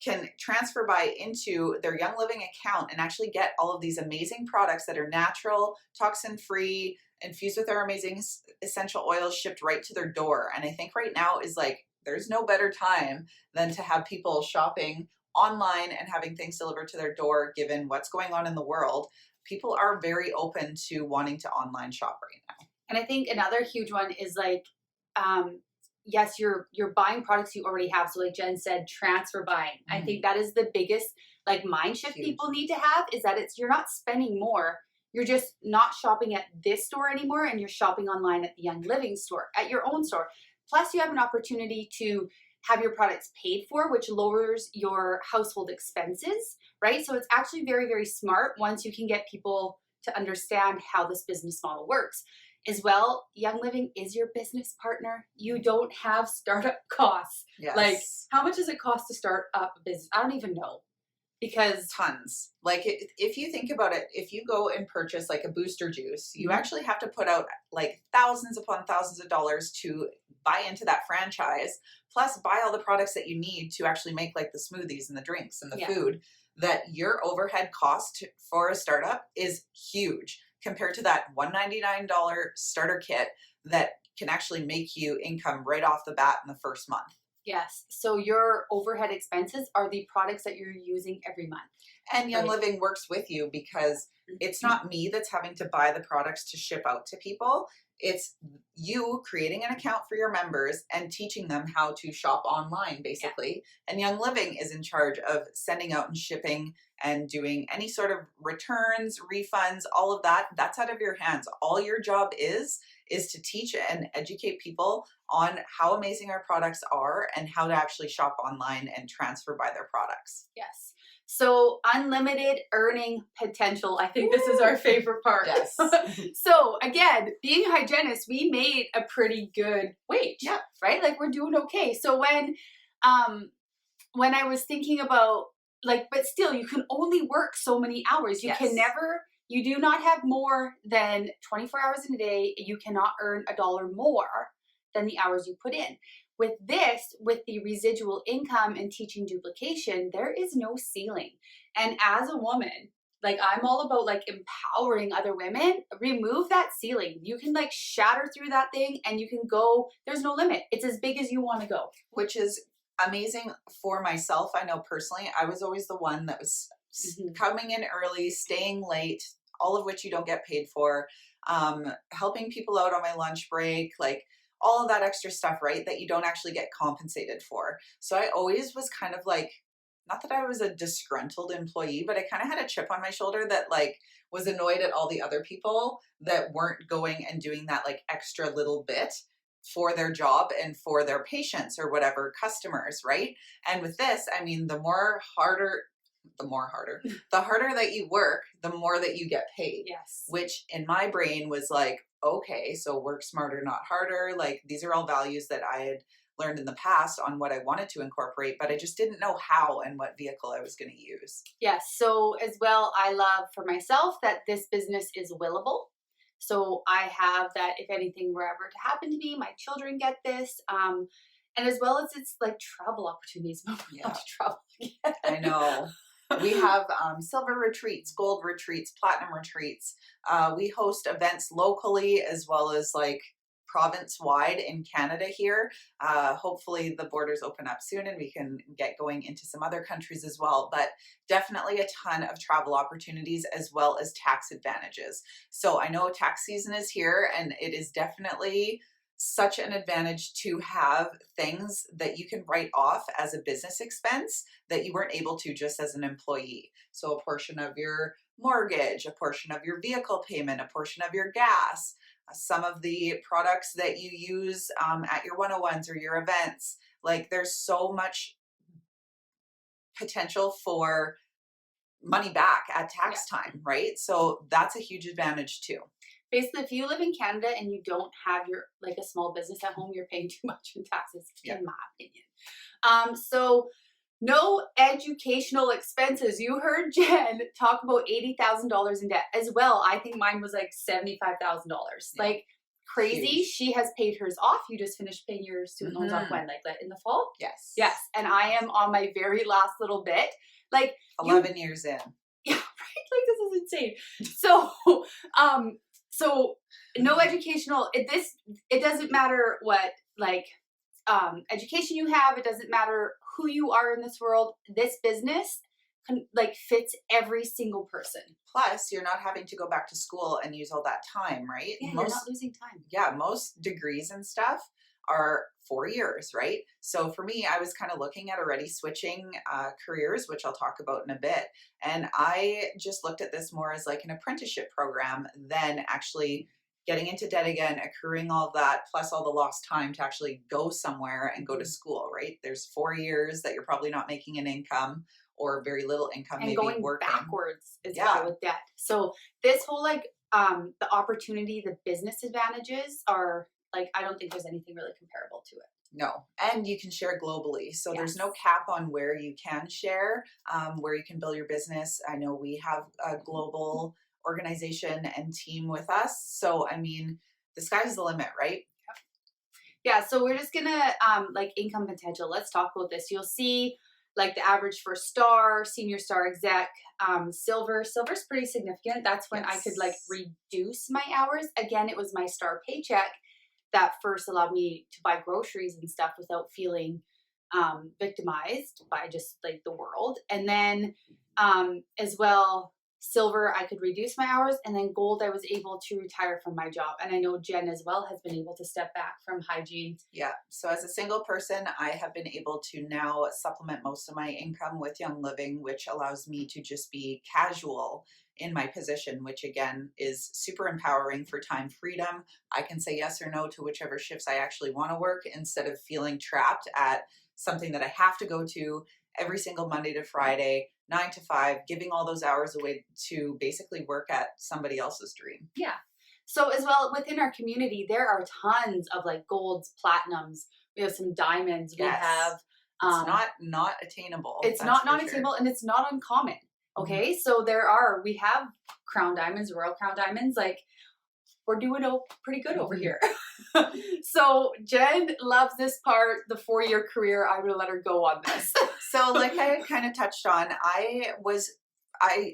can transfer by into their Young Living account and actually get all of these amazing products that are natural, toxin-free, infused with our amazing essential oils shipped right to their door. And I think right now is like, there's no better time than to have people shopping online and having things delivered to their door, given what's going on in the world. People are very open to wanting to online shop right now. And I think another huge one is like, yes, you're buying products you already have. So like Jen said, transfer buying. Mm-hmm. I think that is the biggest like mind shift people need to have, is that you're not spending more. You're just not shopping at this store anymore, and you're shopping online at the Young Living store, at your own store. Plus you have an opportunity to have your products paid for, which lowers your household expenses, right? So it's actually very, very smart once you can get people to understand how this business model works. As well, Young Living is your business partner. You don't have startup costs. Yes. Like, how much does it cost to start up a business? I don't even know. Because tons. Like if you think about it, if you go and purchase like a booster juice, you actually have to put out like thousands upon thousands of dollars to buy into that franchise, plus buy all the products that you need to actually make like the smoothies and the drinks and the food. That your overhead cost for a startup is huge compared to that $199 starter kit that can actually make you income right off the bat in the first month. Yes. So your overhead expenses are the products that you're using every month. And Young Living works with you because it's not me that's having to buy the products to ship out to people. It's you creating an account for your members and teaching them how to shop online, basically. Yeah. And Young Living is in charge of sending out and shipping and doing any sort of returns, refunds, all of that. That's out of your hands. All your job is to teach and educate people on how amazing our products are and how to actually shop online and transfer buy their products. Yes. So unlimited earning potential. I think this is our favorite part. Yes. So again, being hygienists, we made a pretty good wage. Yeah. Right? Like we're doing okay. So when I was thinking about like, but still you can only work so many hours. You can never, you do not have more than 24 hours in a day. You cannot earn $1 more than the hours you put in. With this, with the residual income and teaching duplication, there is no ceiling. And as a woman, like I'm all about like empowering other women, remove that ceiling. You can like shatter through that thing and you can go, there's no limit. It's as big as you want to go. Which is amazing for myself. I know personally, I was always the one that was coming in early, staying late, all of which you don't get paid for, helping people out on my lunch break, like all of that extra stuff, right? That you don't actually get compensated for. So I always was kind of like, not that I was a disgruntled employee, but I kind of had a chip on my shoulder that like was annoyed at all the other people that weren't going and doing that like extra little bit for their job and for their patients or whatever customers, right? And with this, I mean, the harder that you work, the more that you get paid. Yes. Which in my brain was like, okay, so work smarter, not harder. Like these are all values that I had learned in the past on what I wanted to incorporate, but I just didn't know how and what vehicle I was going to use. Yes. So as well, I love for myself that this business is willable. So I have that if anything were ever to happen to me, my children get this. And as well as it's like travel opportunities. To travel again. I know. We have silver retreats, gold retreats, platinum retreats. We host events locally as well as like province-wide in Canada here. Hopefully the borders open up soon and we can get going into some other countries as well. But definitely a ton of travel opportunities as well as tax advantages. So I know tax season is here and it is definitely such an advantage to have things that you can write off as a business expense that you weren't able to just as an employee. So a portion of your mortgage, a portion of your vehicle payment, a portion of your gas, some of the products that you use at your 101s or your events. Like there's so much potential for money back at tax time, right? So that's a huge advantage too. Basically, if you live in Canada and you don't have your like a small business at home, you're paying too much in taxes, in my opinion. So no educational expenses. You heard Jen talk about $80,000 in debt as well. I think mine was like $75,000. Like crazy. Huge. She has paid hers off. You just finished paying your student loans off when, like in the fall? Yes. Yes. And I am on my very last little bit. Like 11 years in. Yeah, right. Like this is insane. So no educational, it doesn't matter what like education you have. It doesn't matter who you are in this world. This business like fits every single person. Plus you're not having to go back to school and use all that time, right? Yeah, you're not losing time. Yeah, most degrees and stuff are 4 years, right? So for me, I was kind of looking at already switching careers, which I'll talk about in a bit. And I just looked at this more as like an apprenticeship program than actually getting into debt again, accruing all of that, plus all the lost time to actually go somewhere and go to school, right? There's 4 years that you're probably not making an income or very little income, And maybe going working backwards as well with debt. So this whole like the opportunity, the business advantages are like, I don't think there's anything really comparable to it. No, and you can share globally. So there's no cap on where you can share, where you can build your business. I know we have a global organization and team with us. So, I mean, the sky's the limit, right? Yeah, so we're just gonna like income potential. Let's talk about this. You'll see like the average for star, senior star, exec, silver. Silver's pretty significant. That's when I could like reduce my hours. Again, it was my star paycheck that first allowed me to buy groceries and stuff without feeling victimized by just like the world. And then as well, silver, I could reduce my hours, and then gold, I was able to retire from my job. And I know Jen as well has been able to step back from hygiene. Yeah. So as a single person, I have been able to now supplement most of my income with Young Living, which allows me to just be casual in my position, which again is super empowering for time freedom. I can say yes or no to whichever shifts I actually want to work instead of feeling trapped at something that I have to go to every single Monday to Friday, 9 to 5, giving all those hours away to basically work at somebody else's dream. Yeah. So as well, within our community, there are tons of like golds, platinums. We have some diamonds. We have. It's not attainable. It's not attainable, and it's not uncommon. Okay, so we have crown diamonds, royal crown diamonds. Like we're doing pretty good over here. So Jen loves this part, the 4-year career. I'm gonna let her go on this. So like I had kind of touched on, I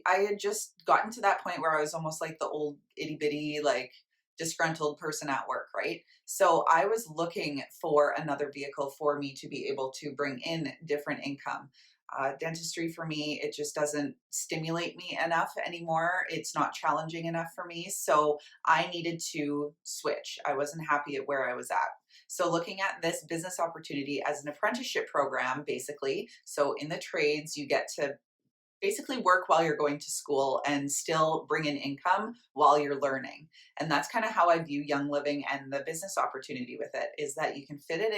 had just gotten to that point where I was almost like the old itty bitty, like disgruntled person at work, right? So I was looking for another vehicle for me to be able to bring in different income. Dentistry for me, it just doesn't stimulate me enough anymore. It's not challenging enough for me. So I needed to switch. I wasn't happy at where I was at. So looking at this business opportunity as an apprenticeship program, basically. So in the trades, you get to basically work while you're going to school and still bring in income while you're learning. And that's kind of how I view Young Living and the business opportunity with it, is that you can fit it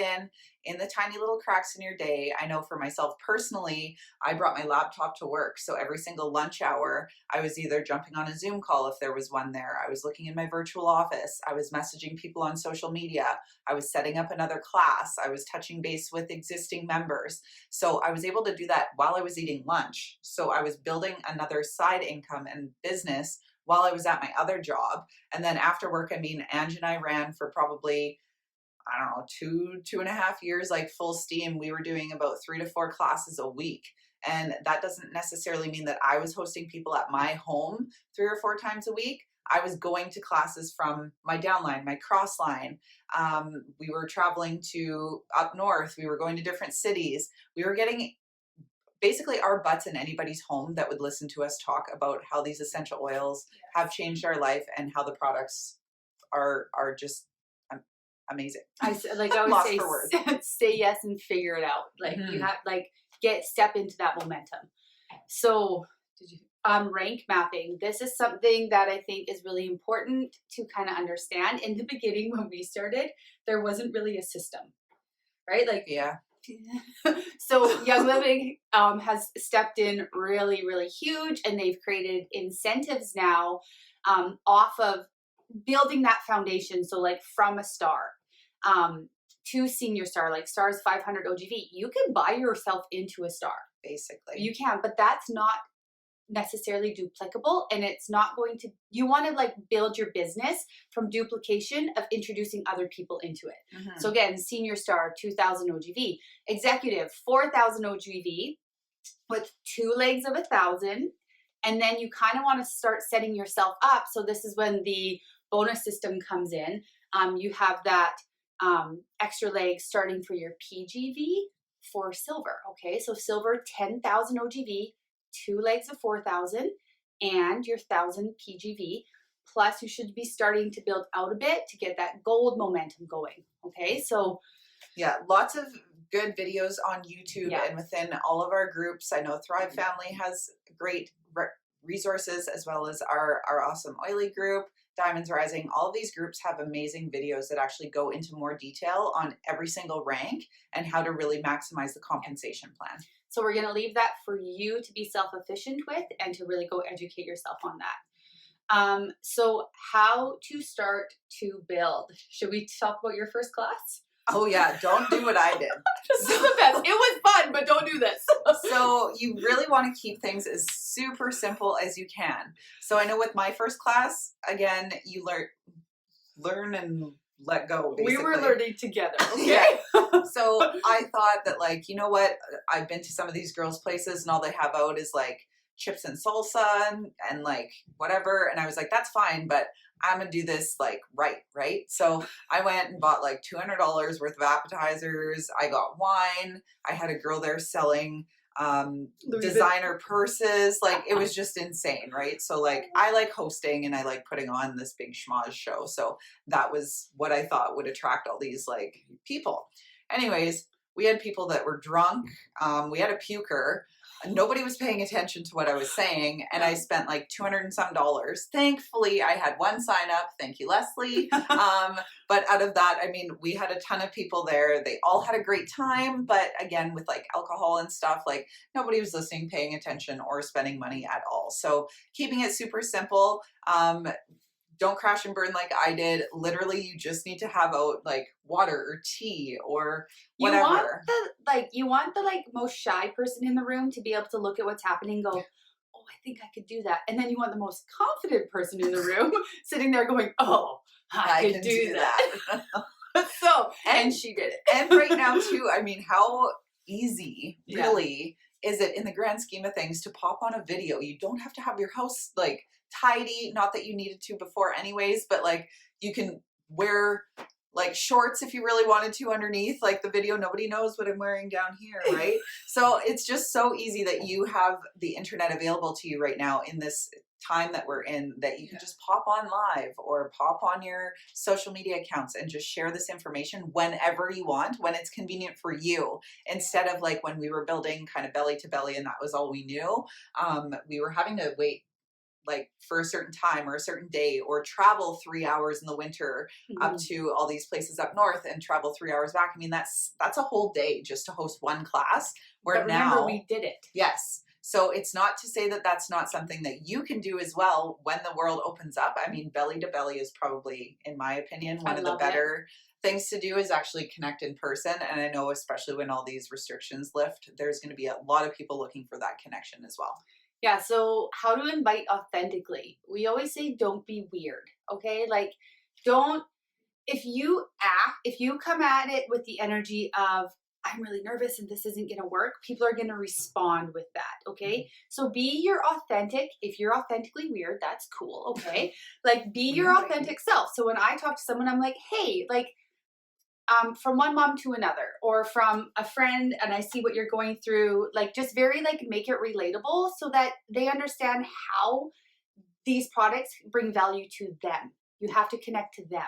in the tiny little cracks in your day. I know for myself personally, I brought my laptop to work. So every single lunch hour, I was either jumping on a Zoom call if there was one there. I was looking in my virtual office. I was messaging people on social media. I was setting up another class. I was touching base with existing members. So I was able to do that while I was eating lunch. So I was building another side income and business while I was at my other job. And then after work, I mean, Ange and I ran for probably, I don't know, 2.5 years, like full steam. We were doing about 3 to 4 classes a week. And that doesn't necessarily mean that I was hosting people at my home 3 or 4 times a week. I was going to classes from my downline, my cross line. We were traveling to up north. We were going to different cities. We were getting basically our butts in anybody's home that would listen to us talk about how these essential oils have changed our life and how the products are just amazing. I always say, say yes and figure it out. Like you have step into that momentum. So rank mapping. This is something that I think is really important to kind of understand. In the beginning, when we started, there wasn't really a system, right? Like, yeah. So Young Living has stepped in really, really huge, and they've created incentives now off of building that foundation. So like from a star to senior star, like stars 500 OGV, you can buy yourself into a star. Basically. You can, but that's not necessarily duplicable, and it's not going to, you want to like build your business from duplication of introducing other people into it. So again, senior star 2000 OGV, executive 4000 OGV with 2 legs of 1,000, and then you kind of want to start setting yourself up. So this is when the bonus system comes in. You have that extra leg starting for your PGV for silver. Okay, so silver 10,000 OGV, 2 legs of 4,000, and your 1,000 PGV. Plus, you should be starting to build out a bit to get that gold momentum going. Okay, so yeah, lots of good videos on YouTube and within all of our groups. I know Thrive Family has great resources, as well as our awesome oily group. Diamonds Rising, all of these groups have amazing videos that actually go into more detail on every single rank and how to really maximize the compensation plan. So we're going to leave that for you to be self-efficient with and to really go educate yourself on that. So how to start to build. Should we talk about your first class? Oh yeah, don't do what I did. This is the best. It was fun, but don't do this. So you really want to keep things as super simple as you can. So I know with my first class, again, you learn and let go, basically. We were learning together, okay? Yeah. So I thought that, like, you know what? I've been to some of these girls' places and all they have out is like chips and salsa and like whatever. And I was like, that's fine, but I'm gonna do this like right? So I went and bought like $200 worth of appetizers. I got wine. I had a girl there selling designer purses. Like, it was just insane, right? So like, I like hosting and I like putting on this big schmoz show. So that was what I thought would attract all these like people. Anyways, we had people that were drunk. We had a puker. Nobody was paying attention to what I was saying, and I spent like $200 and some. Thankfully, I had one sign up. Thank you, Leslie. But out of that, I mean, we had a ton of people there. They all had a great time, but again, with like alcohol and stuff, like nobody was listening, paying attention, or spending money at all. So keeping it super simple. Don't crash and burn like I did. Literally, you just need to have out like water or tea or whatever. You want the most shy person in the room to be able to look at what's happening and go, oh, I think I could do that. And then you want the most confident person in the room sitting there going, oh, I could do that. So, and she did it. And right now too, I mean, how easy really is it in the grand scheme of things to pop on a video? You don't have to have your house like tidy, not that you needed to before anyways, but like you can wear like shorts if you really wanted to underneath like the video. Nobody knows what I'm wearing down here, right? So it's just so easy that you have the internet available to you right now in this time that we're in, that you can just pop on live or pop on your social media accounts and just share this information whenever you want, when it's convenient for you, instead of like when we were building kind of belly to belly and that was all we knew. We were having to wait like for a certain time or a certain day, or travel 3 hours in the winter up to all these places up north and travel 3 hours back. I mean, that's a whole day just to host one class. Where but remember, we did it. Yes. So it's not to say that that's not something that you can do as well when the world opens up. I mean, belly to belly is probably, in my opinion, one of the better things to do is actually connect in person. And I know, especially when all these restrictions lift, there's going to be a lot of people looking for that connection as well. Yeah, so how to invite authentically. We always say don't be weird, okay? Like, if you come at it with the energy of, I'm really nervous and this isn't going to work, people are going to respond with that, okay? So be your authentic. If you're authentically weird, that's cool, okay? Like, be your authentic self. So when I talk to someone, I'm like, hey, like, from one mom to another, or from a friend, and I see what you're going through, like, just very like make it relatable so that they understand how these products bring value to them. You have to connect to them.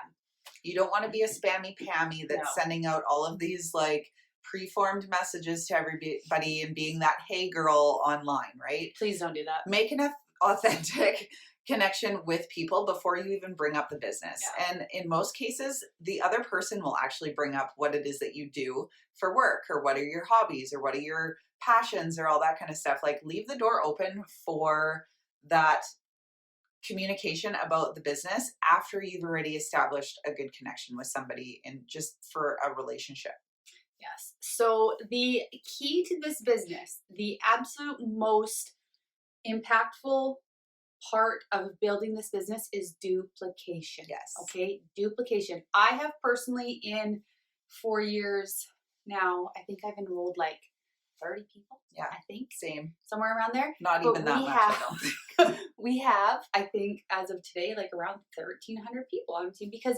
You don't want to be a spammy pammy that's sending out all of these like preformed messages to everybody and being that hey girl online, right? Please don't do that. Make an authentic connection with people before you even bring up the business. And in most cases, the other person will actually bring up what it is that you do for work, or what are your hobbies, or what are your passions, or all that kind of stuff. Like, leave the door open for that communication about the business after you've already established a good connection with somebody and just for a relationship. Yes. So the key to this business, the absolute most impactful part of building this business is duplication. Yes. Okay. Duplication. I have personally, in 4 years now, I think I've enrolled like 30 people. Yeah. I think. Same. Somewhere around there. Not even that much, I don't think. We have, I think, as of today, like around 1,300 people on the team, because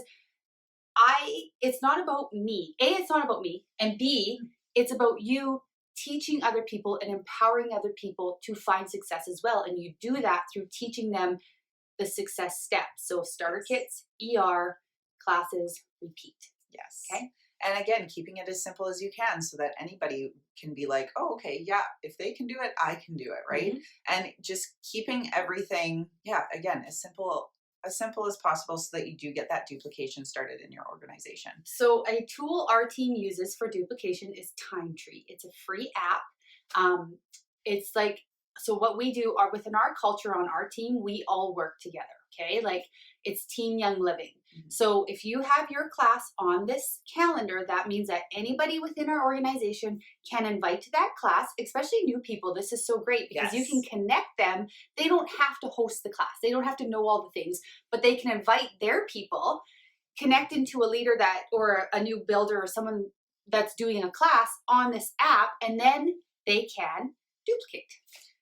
it's not about me. A, it's not about me. And B, it's about you teaching other people and empowering other people to find success as well. And you do that through teaching them the success steps. So starter kits, ER, classes, repeat. Yes. Okay. And again, keeping it as simple as you can so that anybody can be like, oh, okay, yeah, if they can do it, I can do it, right? And just keeping everything, again, as simple as simple as possible so that you do get that duplication started in your organization. So a tool our team uses for duplication is Time Tree. It's a free app. It's like, so what we do are within our culture on our team, we all work together. Okay. Like it's Team Young Living. So if you have your class on this calendar, that means that anybody within our organization can invite to that class, especially new people. This is so great because you can connect them. They don't have to host the class. They don't have to know all the things, but they can invite their people, connect into a leader that, or a new builder or someone that's doing a class on this app, and then they can duplicate.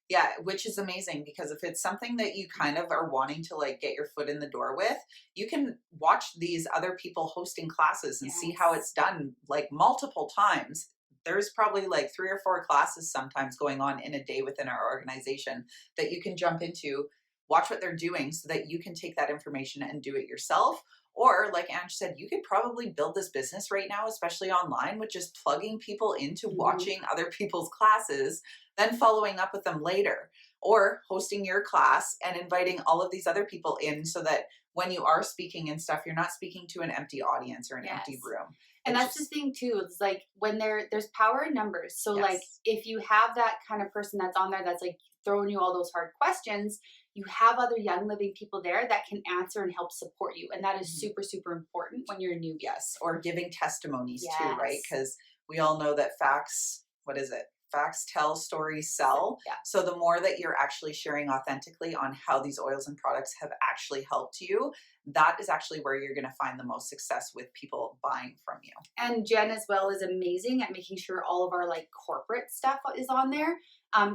Yeah, which is amazing because if it's something that you kind of are wanting to like get your foot in the door with, you can watch these other people hosting classes and see how it's done like multiple times. There's probably like 3 or 4 classes sometimes going on in a day within our organization that you can jump into, watch what they're doing so that you can take that information and do it yourself. Or like Ange said, you could probably build this business right now, especially online, with just plugging people into watching other people's classes, then following up with them later, or hosting your class and inviting all of these other people in so that when you are speaking and stuff, you're not speaking to an empty audience or an empty room. And that's the thing too. It's like when there's power in numbers. So like if you have that kind of person that's on there that's like throwing you all those hard questions, you have other Young Living people there that can answer and help support you. And that is super, super important when you're a newbie. Yes, or giving testimonies too, right? Because we all know that facts, what is it? Facts tell, stories sell. So the more that you're actually sharing authentically on how these oils and products have actually helped you, that is actually where you're going to find the most success with people buying from you. And Jen as well is amazing at making sure all of our like corporate stuff is on there.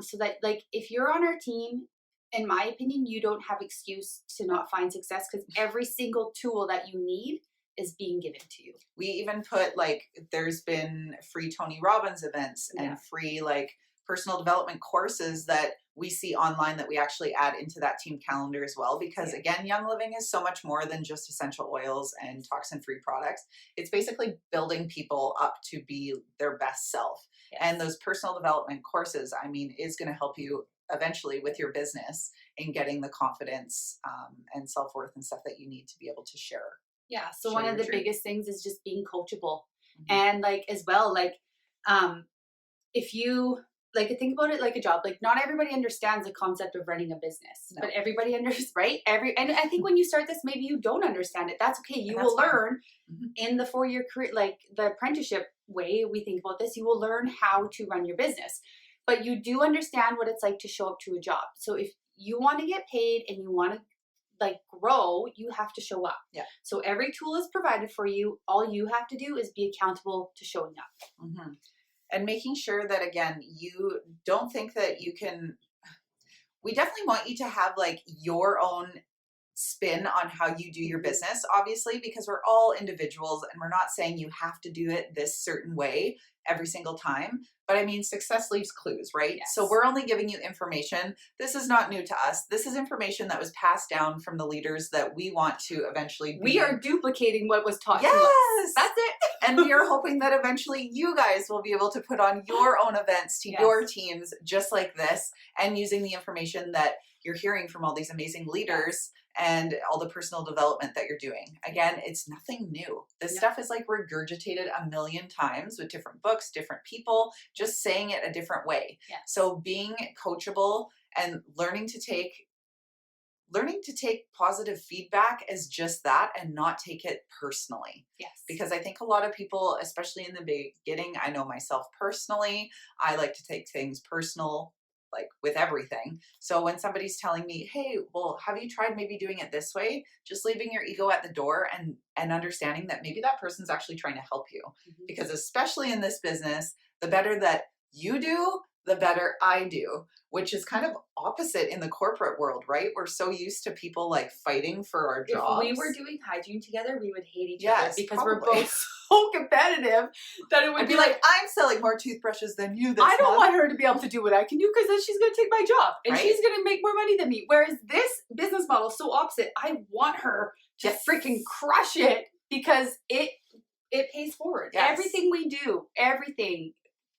So that like if you're on our team, in my opinion, you don't have excuse to not find success because every single tool that you need is being given to you. We even put like, there's been free Tony Robbins events and free like personal development courses that we see online that we actually add into that team calendar as well. Because again, Young Living is so much more than just essential oils and toxin-free products. It's basically building people up to be their best self. And those personal development courses, I mean, is going to help you eventually with your business in getting the confidence and self-worth and stuff that you need to be able to share. Yeah. So one of the biggest things is just being coachable. And like as well, like if you like think about it like a job, like not everybody understands the concept of running a business, but everybody understands, right? And I think when you start this, maybe you don't understand it. That's okay. You will learn in the 4-year career, like the apprenticeship way we think about this, you will learn how to run your business. But you do understand what it's like to show up to a job. So if you want to get paid and you want to like grow, you have to show up. So every tool is provided for you. All you have to do is be accountable to showing up. And making sure that, again, you don't think that you can, we definitely want you to have like your own spin on how you do your business, obviously, because we're all individuals and we're not saying you have to do it this certain way every single time. But I mean, success leaves clues, right? So we're only giving you information. This is not new to us. This is information that was passed down from the leaders that we want to eventually be. We are duplicating what was taught to us. That's it. And we are hoping that eventually you guys will be able to put on your own events to your teams just like this, and using the information that you're hearing from all these amazing leaders and all the personal development that you're doing. Again, it's nothing new. This stuff is like regurgitated a million times with different books, different people, just saying it a different way. So being coachable and learning to take positive feedback as just that and not take it personally. Because I think a lot of people, especially in the beginning, I know myself personally, I like to take things personal, like with everything. So when somebody's telling me, hey, well, have you tried maybe doing it this way? Just leaving your ego at the door and understanding that maybe that person's actually trying to help you. Because especially in this business, the better that you do, the better I do, which is kind of opposite in the corporate world, right? We're so used to people like fighting for our jobs. If we were doing hygiene together, we would hate each other because we're both so competitive that it would I'd be like, I'm selling more toothbrushes than you this I don't month. want her to be able to do what I can do because then she's going to take my job and she's going to make more money than me. Whereas this business model is so opposite. I want her to freaking crush it because it pays forward. Everything we do, everything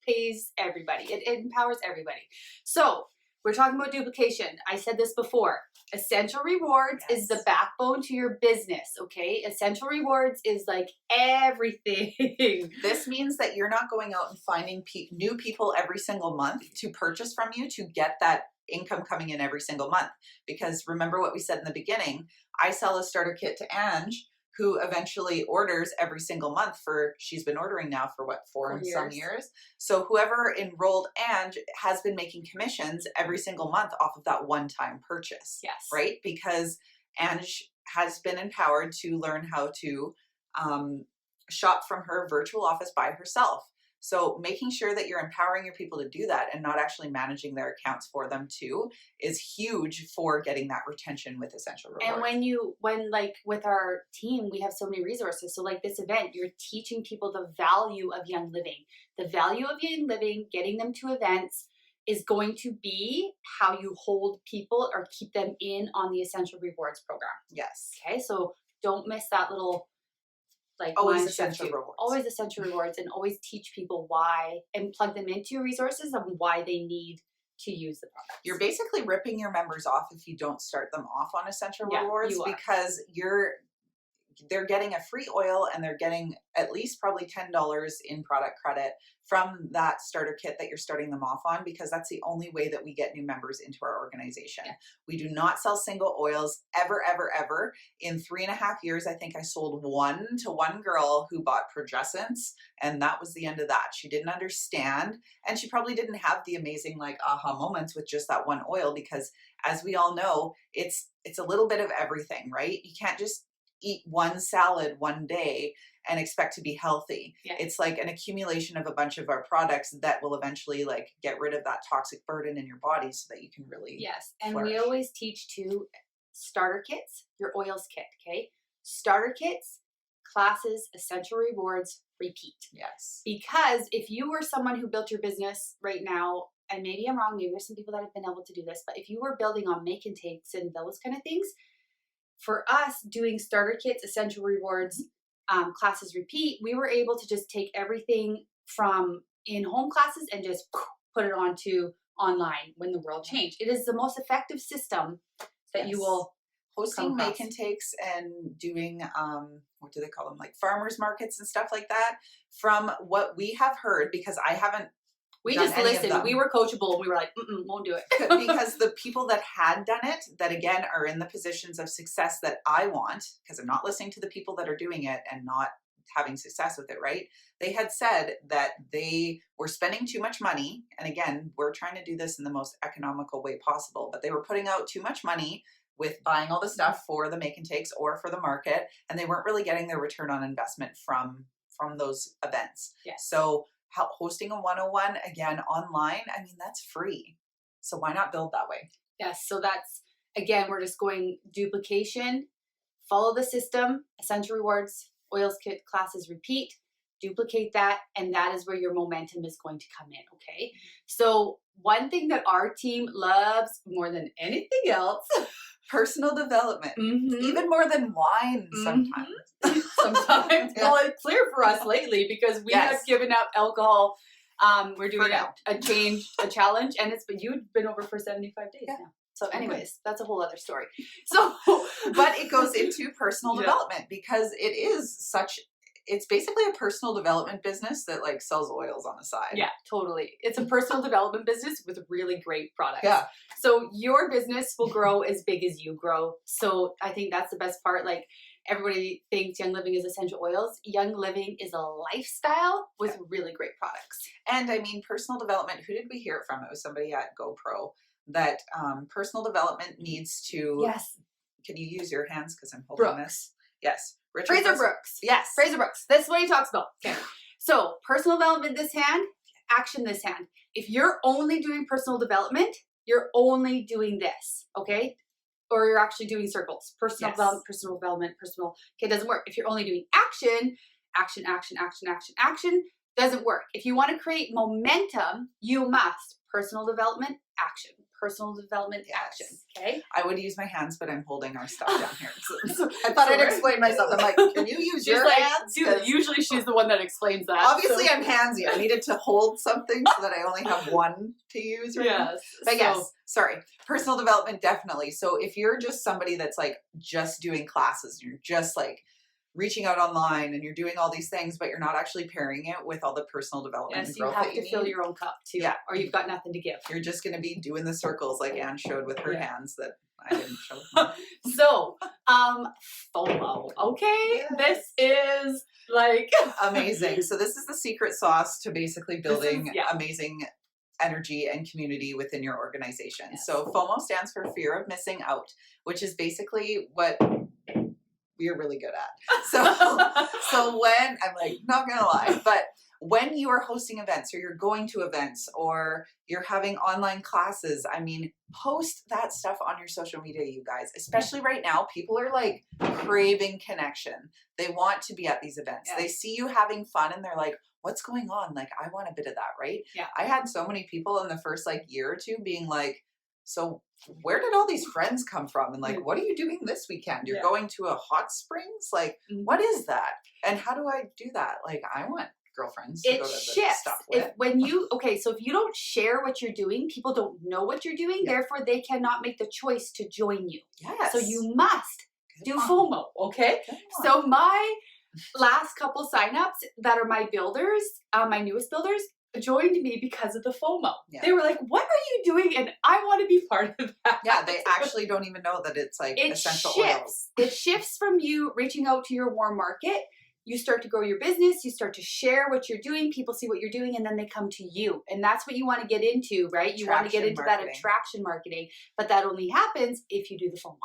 pays everybody. It empowers everybody. So We're talking about duplication. I said this before. Essential rewards is the backbone to your business, okay? Essential rewards is like everything. This means that you're not going out and finding new people every single month to purchase from you to get that income coming in every single month. Because remember what we said in the beginning, I sell a starter kit to Ange, who eventually orders every single month she's been ordering now for what, 4 and some years. So whoever enrolled Ange has been making commissions every single month off of that one-time purchase. Yes. Right? Because Ange has been empowered to learn how to shop from her virtual office by herself. So making sure that you're empowering your people to do that and not actually managing their accounts for them too is huge for getting that retention with Essential Rewards. And when like with our team, we have so many resources. So like this event, you're teaching people the value of Young Living. The value of Young Living, getting them to events is going to be how you hold people or keep them in on the Essential Rewards program. Yes. Okay, so don't miss that little like always mindset Essential too. Rewards. Always Essential Rewards, and always teach people why and plug them into your resources and why they need to use the product. You're basically ripping your members off if you don't start them off on Essential Rewards, you are. because they're getting a free oil and they're getting at least probably $10 in product credit from that starter kit that you're starting them off on, because that's the only way that we get new members into our organization. Yeah. We do not sell single oils ever, ever, ever. In 3.5 years, I think I sold one to one girl who bought Progescence, and that was the end of that. She didn't understand, and she probably didn't have the amazing like aha moments with just that one oil, because as we all know, it's a little bit of everything, right? You can't just eat one salad one day and expect to be healthy. Yeah. It's like an accumulation of a bunch of our products that will eventually like get rid of that toxic burden in your body so that you can really And flourish. we always teach too, starter kits, your oils kit, okay? Starter kits, classes, Essential Rewards, repeat. Yes. Because if you were someone who built your business right now, and maybe I'm wrong, maybe there's some people that have been able to do this, but if you were building on make and takes and those kind of things, for us doing starter kits, Essential Rewards, classes repeat, we were able to just take everything from in-home classes and just put it onto online when the world changed. It is the most effective system that you will hosting make and takes and doing what do they call them, like farmers markets and stuff like that. From what we have heard, because I haven't we just listened. We were coachable and we were like, won't do it. Because the people that had done it, that again are in the positions of success that I want, because I'm not listening to the people that are doing it and not having success with it, right? They had said that they were spending too much money. And again, we're trying to do this in the most economical way possible, but they were putting out too much money with buying all the stuff for the make and takes or for the market. And they weren't really getting their return on investment from those events. Yes. So hosting a 101 again online, I mean, that's free. So why not build that way? Yes. So that's, again, we're just going duplication, follow the system, Essential Rewards, oils kit, classes repeat, duplicate that. And that is where your momentum is going to come in. Okay. So one thing that our team loves more than anything else, personal development, even more than wine sometimes. Sometimes. Well, it's clear for us lately because we have given up alcohol. We're doing a challenge, and you've been over for 75 days now. So anyways, that's a whole other story. So, but it goes into personal development because it's basically a personal development business that like sells oils on the side. Yeah, totally. It's a personal development business with really great products. Yeah. So your business will grow as big as you grow. So I think that's the best part. Like everybody thinks Young Living is essential oils. Young Living is a lifestyle with really great products. And I mean, personal development, who did we hear it from? It was somebody at GoPro that personal development needs to... Yes. Can you use your hands? Because I'm holding this. Yes. Fraser Brooks. Yes. Fraser Brooks. That's what he talks about. Okay. So personal development this hand, action this hand. If you're only doing personal development, you're only doing this, okay? Or you're actually doing circles. Personal development, personal development, personal. Okay, it doesn't work. If you're only doing action, action, action, action, action, action, doesn't work. If you want to create momentum, you must personal development, action. personal development action. Okay. I would use my hands, but I'm holding our stuff down here. So I thought I'd explain myself. I'm like, can you use your hands? Usually she's the one that explains that. Obviously, I'm handsy. I needed to hold something so that I only have one to use right now. But yes, sorry. Personal development, definitely. So if you're just somebody that's like just doing classes, you're just like reaching out online and you're doing all these things, but you're not actually pairing it with all the personal development and growth you have that you to fill need. your own cup too, or you've got nothing to give. You're just going to be doing the circles like Anne showed with her hands that I didn't show. Mine. So, FOMO. Okay, this is like amazing. So this is the secret sauce to basically building amazing energy and community within your organization. So FOMO stands for fear of missing out, which is basically what we're really good at. So when I'm like, not gonna lie, but when you are hosting events or you're going to events or you're having online classes, I mean, post that stuff on your social media, you guys, especially right now, people are like craving connection. They want to be at these events. They see you having fun and they're like, what's going on? Like, I want a bit of that, right? Yeah. I had so many people in the first like year or two being like, so where did all these friends come from? And like, what are you doing this weekend? You're going to a hot springs? Like, what is that? And how do I do that? Like, I want girlfriends to go to the stuff with. So if you don't share what you're doing, people don't know what you're doing. Therefore, they cannot make the choice to join you. Yes. So you must do FOMO. Okay. So my last couple signups that are my builders, my newest builders, joined me because of the FOMO. They were like, what are you doing? And I want to be part of that. Yeah, they actually don't even know that it's like essential oils. It shifts from you reaching out to your warm market. You start to grow your business. You start to share what you're doing. People see what you're doing and then they come to you. And that's what you want to get into, right? You want to get into that attraction marketing. But that only happens if you do the FOMO.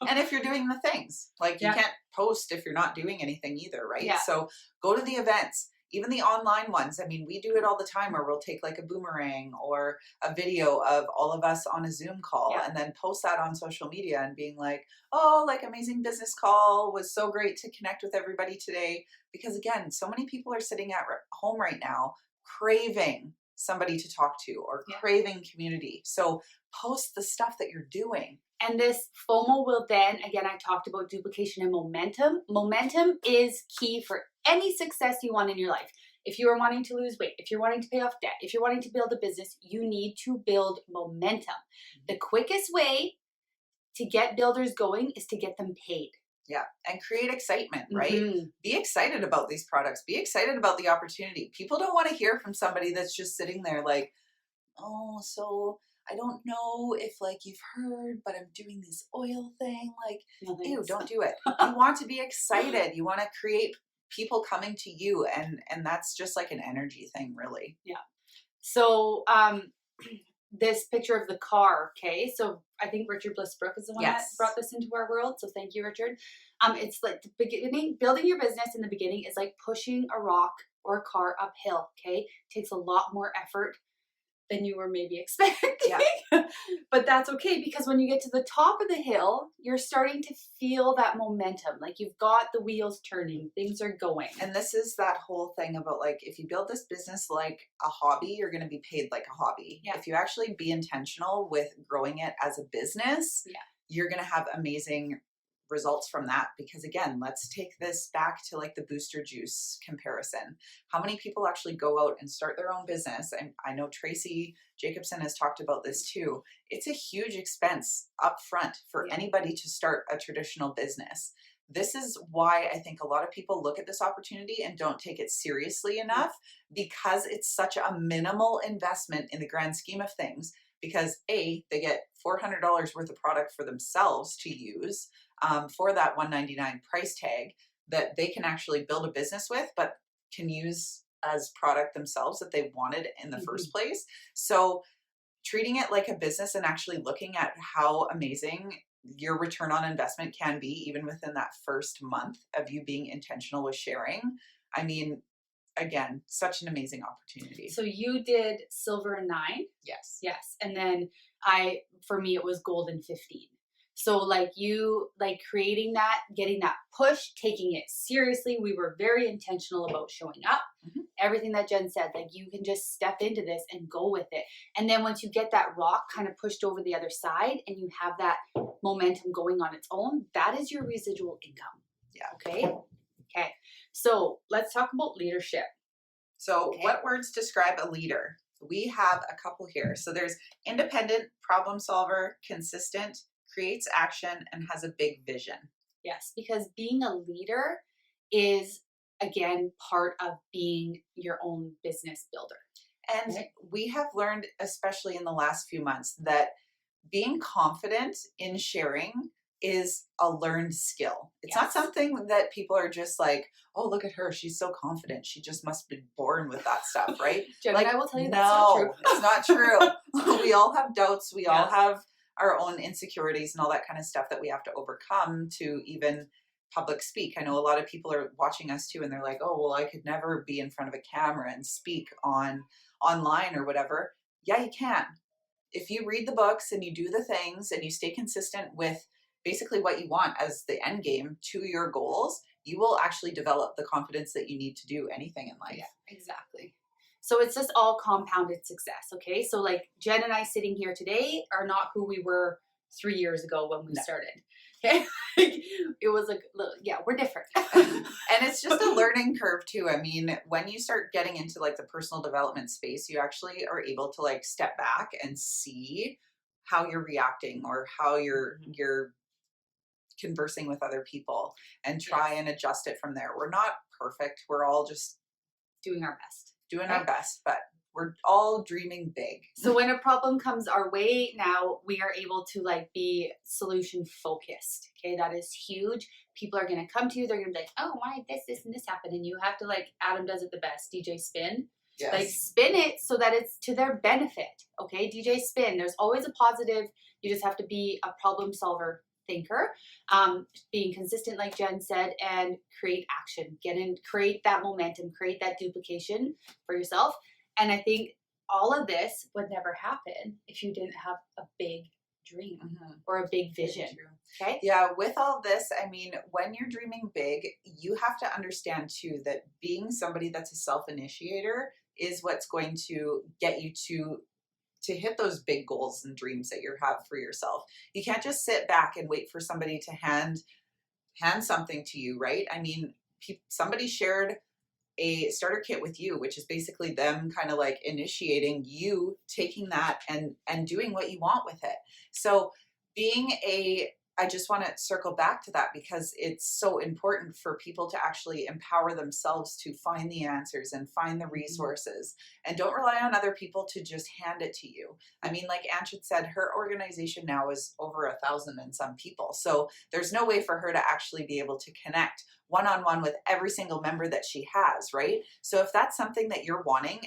And if you're doing the things, like you can't post if you're not doing anything either, right? Yeah. So go to the events. Even the online ones, I mean, we do it all the time where we'll take like a boomerang or a video of all of us on a Zoom call and then post that on social media and being like, oh, like amazing business call, was so great to connect with everybody today. Because again, so many people are sitting at home right now craving somebody to talk to or craving community. So post the stuff that you're doing. And this FOMO will then, again, I talked about duplication and momentum. Momentum is key for any success you want in your life. If you are wanting to lose weight, if you're wanting to pay off debt, if you're wanting to build a business, you need to build momentum. The quickest way to get builders going is to get them paid. Yeah. And create excitement, right? Be excited about these products. Be excited about the opportunity. People don't want to hear from somebody that's just sitting there like, oh, so I don't know if like you've heard, but I'm doing this oil thing. Like, ew, don't do it. You want to be excited. You want to create people coming to you. And that's just like an energy thing, really. Yeah. So, this picture of the car, okay? So I think Richard Blissbrook is the one that brought this into our world. So thank you, Richard. It's like the beginning, building your business in the beginning is like pushing a rock or a car uphill, okay? It takes a lot more effort than you were maybe expecting. But that's okay, because when you get to the top of the hill, you're starting to feel that momentum. Like you've got the wheels turning, things are going. And this is that whole thing about like, if you build this business like a hobby, you're going to be paid like a hobby. If you actually be intentional with growing it as a business, you're going to have amazing results from that. Because again, let's take this back to like the booster juice comparison. How many people actually go out and start their own business? And I know Tracy Jacobson has talked about this too. It's a huge expense up front for anybody to start a traditional business. This is why I think a lot of people look at this opportunity and don't take it seriously enough, because it's such a minimal investment in the grand scheme of things. Because A, they get $400 worth of product for themselves to use for that $199 price tag that they can actually build a business with, but can use as product themselves that they wanted in the first place. So treating it like a business and actually looking at how amazing your return on investment can be, even within that first month of you being intentional with sharing. I mean, again, such an amazing opportunity. So you did silver 9? Yes. Yes. And then for me, it was golden 15. So like you, like creating that, getting that push, taking it seriously. We were very intentional about showing up. Everything that Jen said, like you can just step into this and go with it. And then once you get that rock kind of pushed over the other side and you have that momentum going on its own, that is your residual income. Yeah. Okay. Okay. So let's talk about leadership. So what words describe a leader? We have a couple here. So there's independent, problem solver, consistent, creates action, and has a big vision. Yes, because being a leader is, again, part of being your own business builder. And we have learned, especially in the last few months, that being confident in sharing is a learned skill. It's not something that people are just like, oh, look at her, she's so confident. She just must be born with that stuff, right? Jen, like, I will tell you no, that's not true. It's not true. We all have doubts. We all have our own insecurities and all that kind of stuff that we have to overcome to even public speak. I know a lot of people are watching us too, and they're like, oh, well, I could never be in front of a camera and speak online or whatever. Yeah, you can. If you read the books and you do the things and you stay consistent with basically what you want as the end game to your goals, you will actually develop the confidence that you need to do anything in life. Yeah, exactly. So it's just all compounded success. Okay. So like Jen and I sitting here today are not who we were 3 years ago when we started. Okay. It was like, yeah, we're different. And it's just a learning curve too. I mean, when you start getting into like the personal development space, you actually are able to like step back and see how you're reacting or how you're conversing with other people and try and adjust it from there. We're not perfect. We're all just doing our best. Our best, but we're all dreaming big. So when a problem comes our way now, we are able to like be solution focused. Okay. That is huge. People are going to come to you. They're going to be like, oh, why this and this happened? And you have to, like Adam does it the best, DJ spin. Yes. Like spin it so that it's to their benefit. Okay. DJ spin. There's always a positive. You just have to be a problem solver thinker, being consistent, like Jen said, and create action, create that momentum, create that duplication for yourself. And I think all of this would never happen if you didn't have a big dream or a big vision. Okay. Yeah. With all this, I mean, when you're dreaming big, you have to understand too, that being somebody that's a self-initiator is what's going to get you to hit those big goals and dreams that you have for yourself. You can't just sit back and wait for somebody to hand something to you, right? I mean, somebody shared a starter kit with you, which is basically them kind of like initiating you taking that and doing what you want with it. So I just want to circle back to that because it's so important for people to actually empower themselves to find the answers and find the resources and don't rely on other people to just hand it to you. I mean, like Anchit said, her organization now is over 1,000 and some people. So there's no way for her to actually be able to connect one-on-one with every single member that she has, right? So if that's something that you're wanting,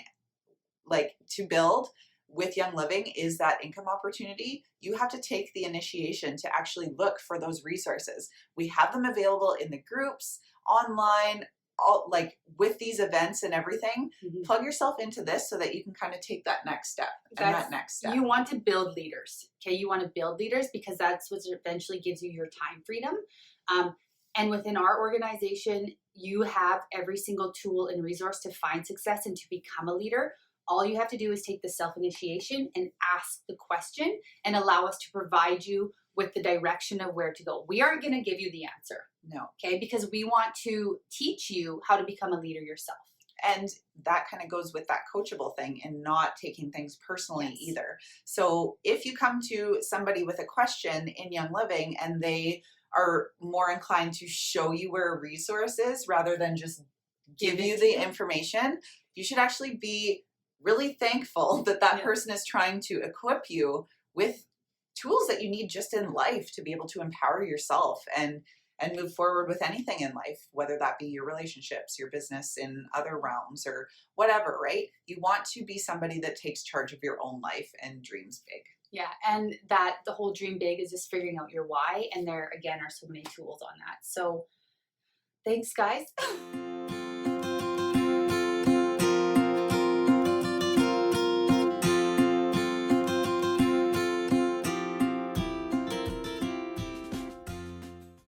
like to build with Young Living is that income opportunity, you have to take the initiation to actually look for those resources. We have them available in the groups, online, all like with these events and everything. Plug yourself into this so that you can kind of take that next step and that next step. You want to build leaders. Okay. You want to build leaders because that's what eventually gives you your time freedom. And within our organization, you have every single tool and resource to find success and to become a leader. All you have to do is take the self-initiation and ask the question and allow us to provide you with the direction of where to go. We aren't going to give you the answer. No. Okay. Because we want to teach you how to become a leader yourself. And that kind of goes with that coachable thing and not taking things personally either. So if you come to somebody with a question in Young Living and they are more inclined to show you where a resource is rather than just give you the information, you should actually be really thankful that that person is trying to equip you with tools that you need just in life to be able to empower yourself and move forward with anything in life, whether that be your relationships, your business in other realms or whatever, right? You want to be somebody that takes charge of your own life and dreams big. Yeah. And that the whole dream big is just figuring out your why. And there again are so many tools on that. So thanks guys.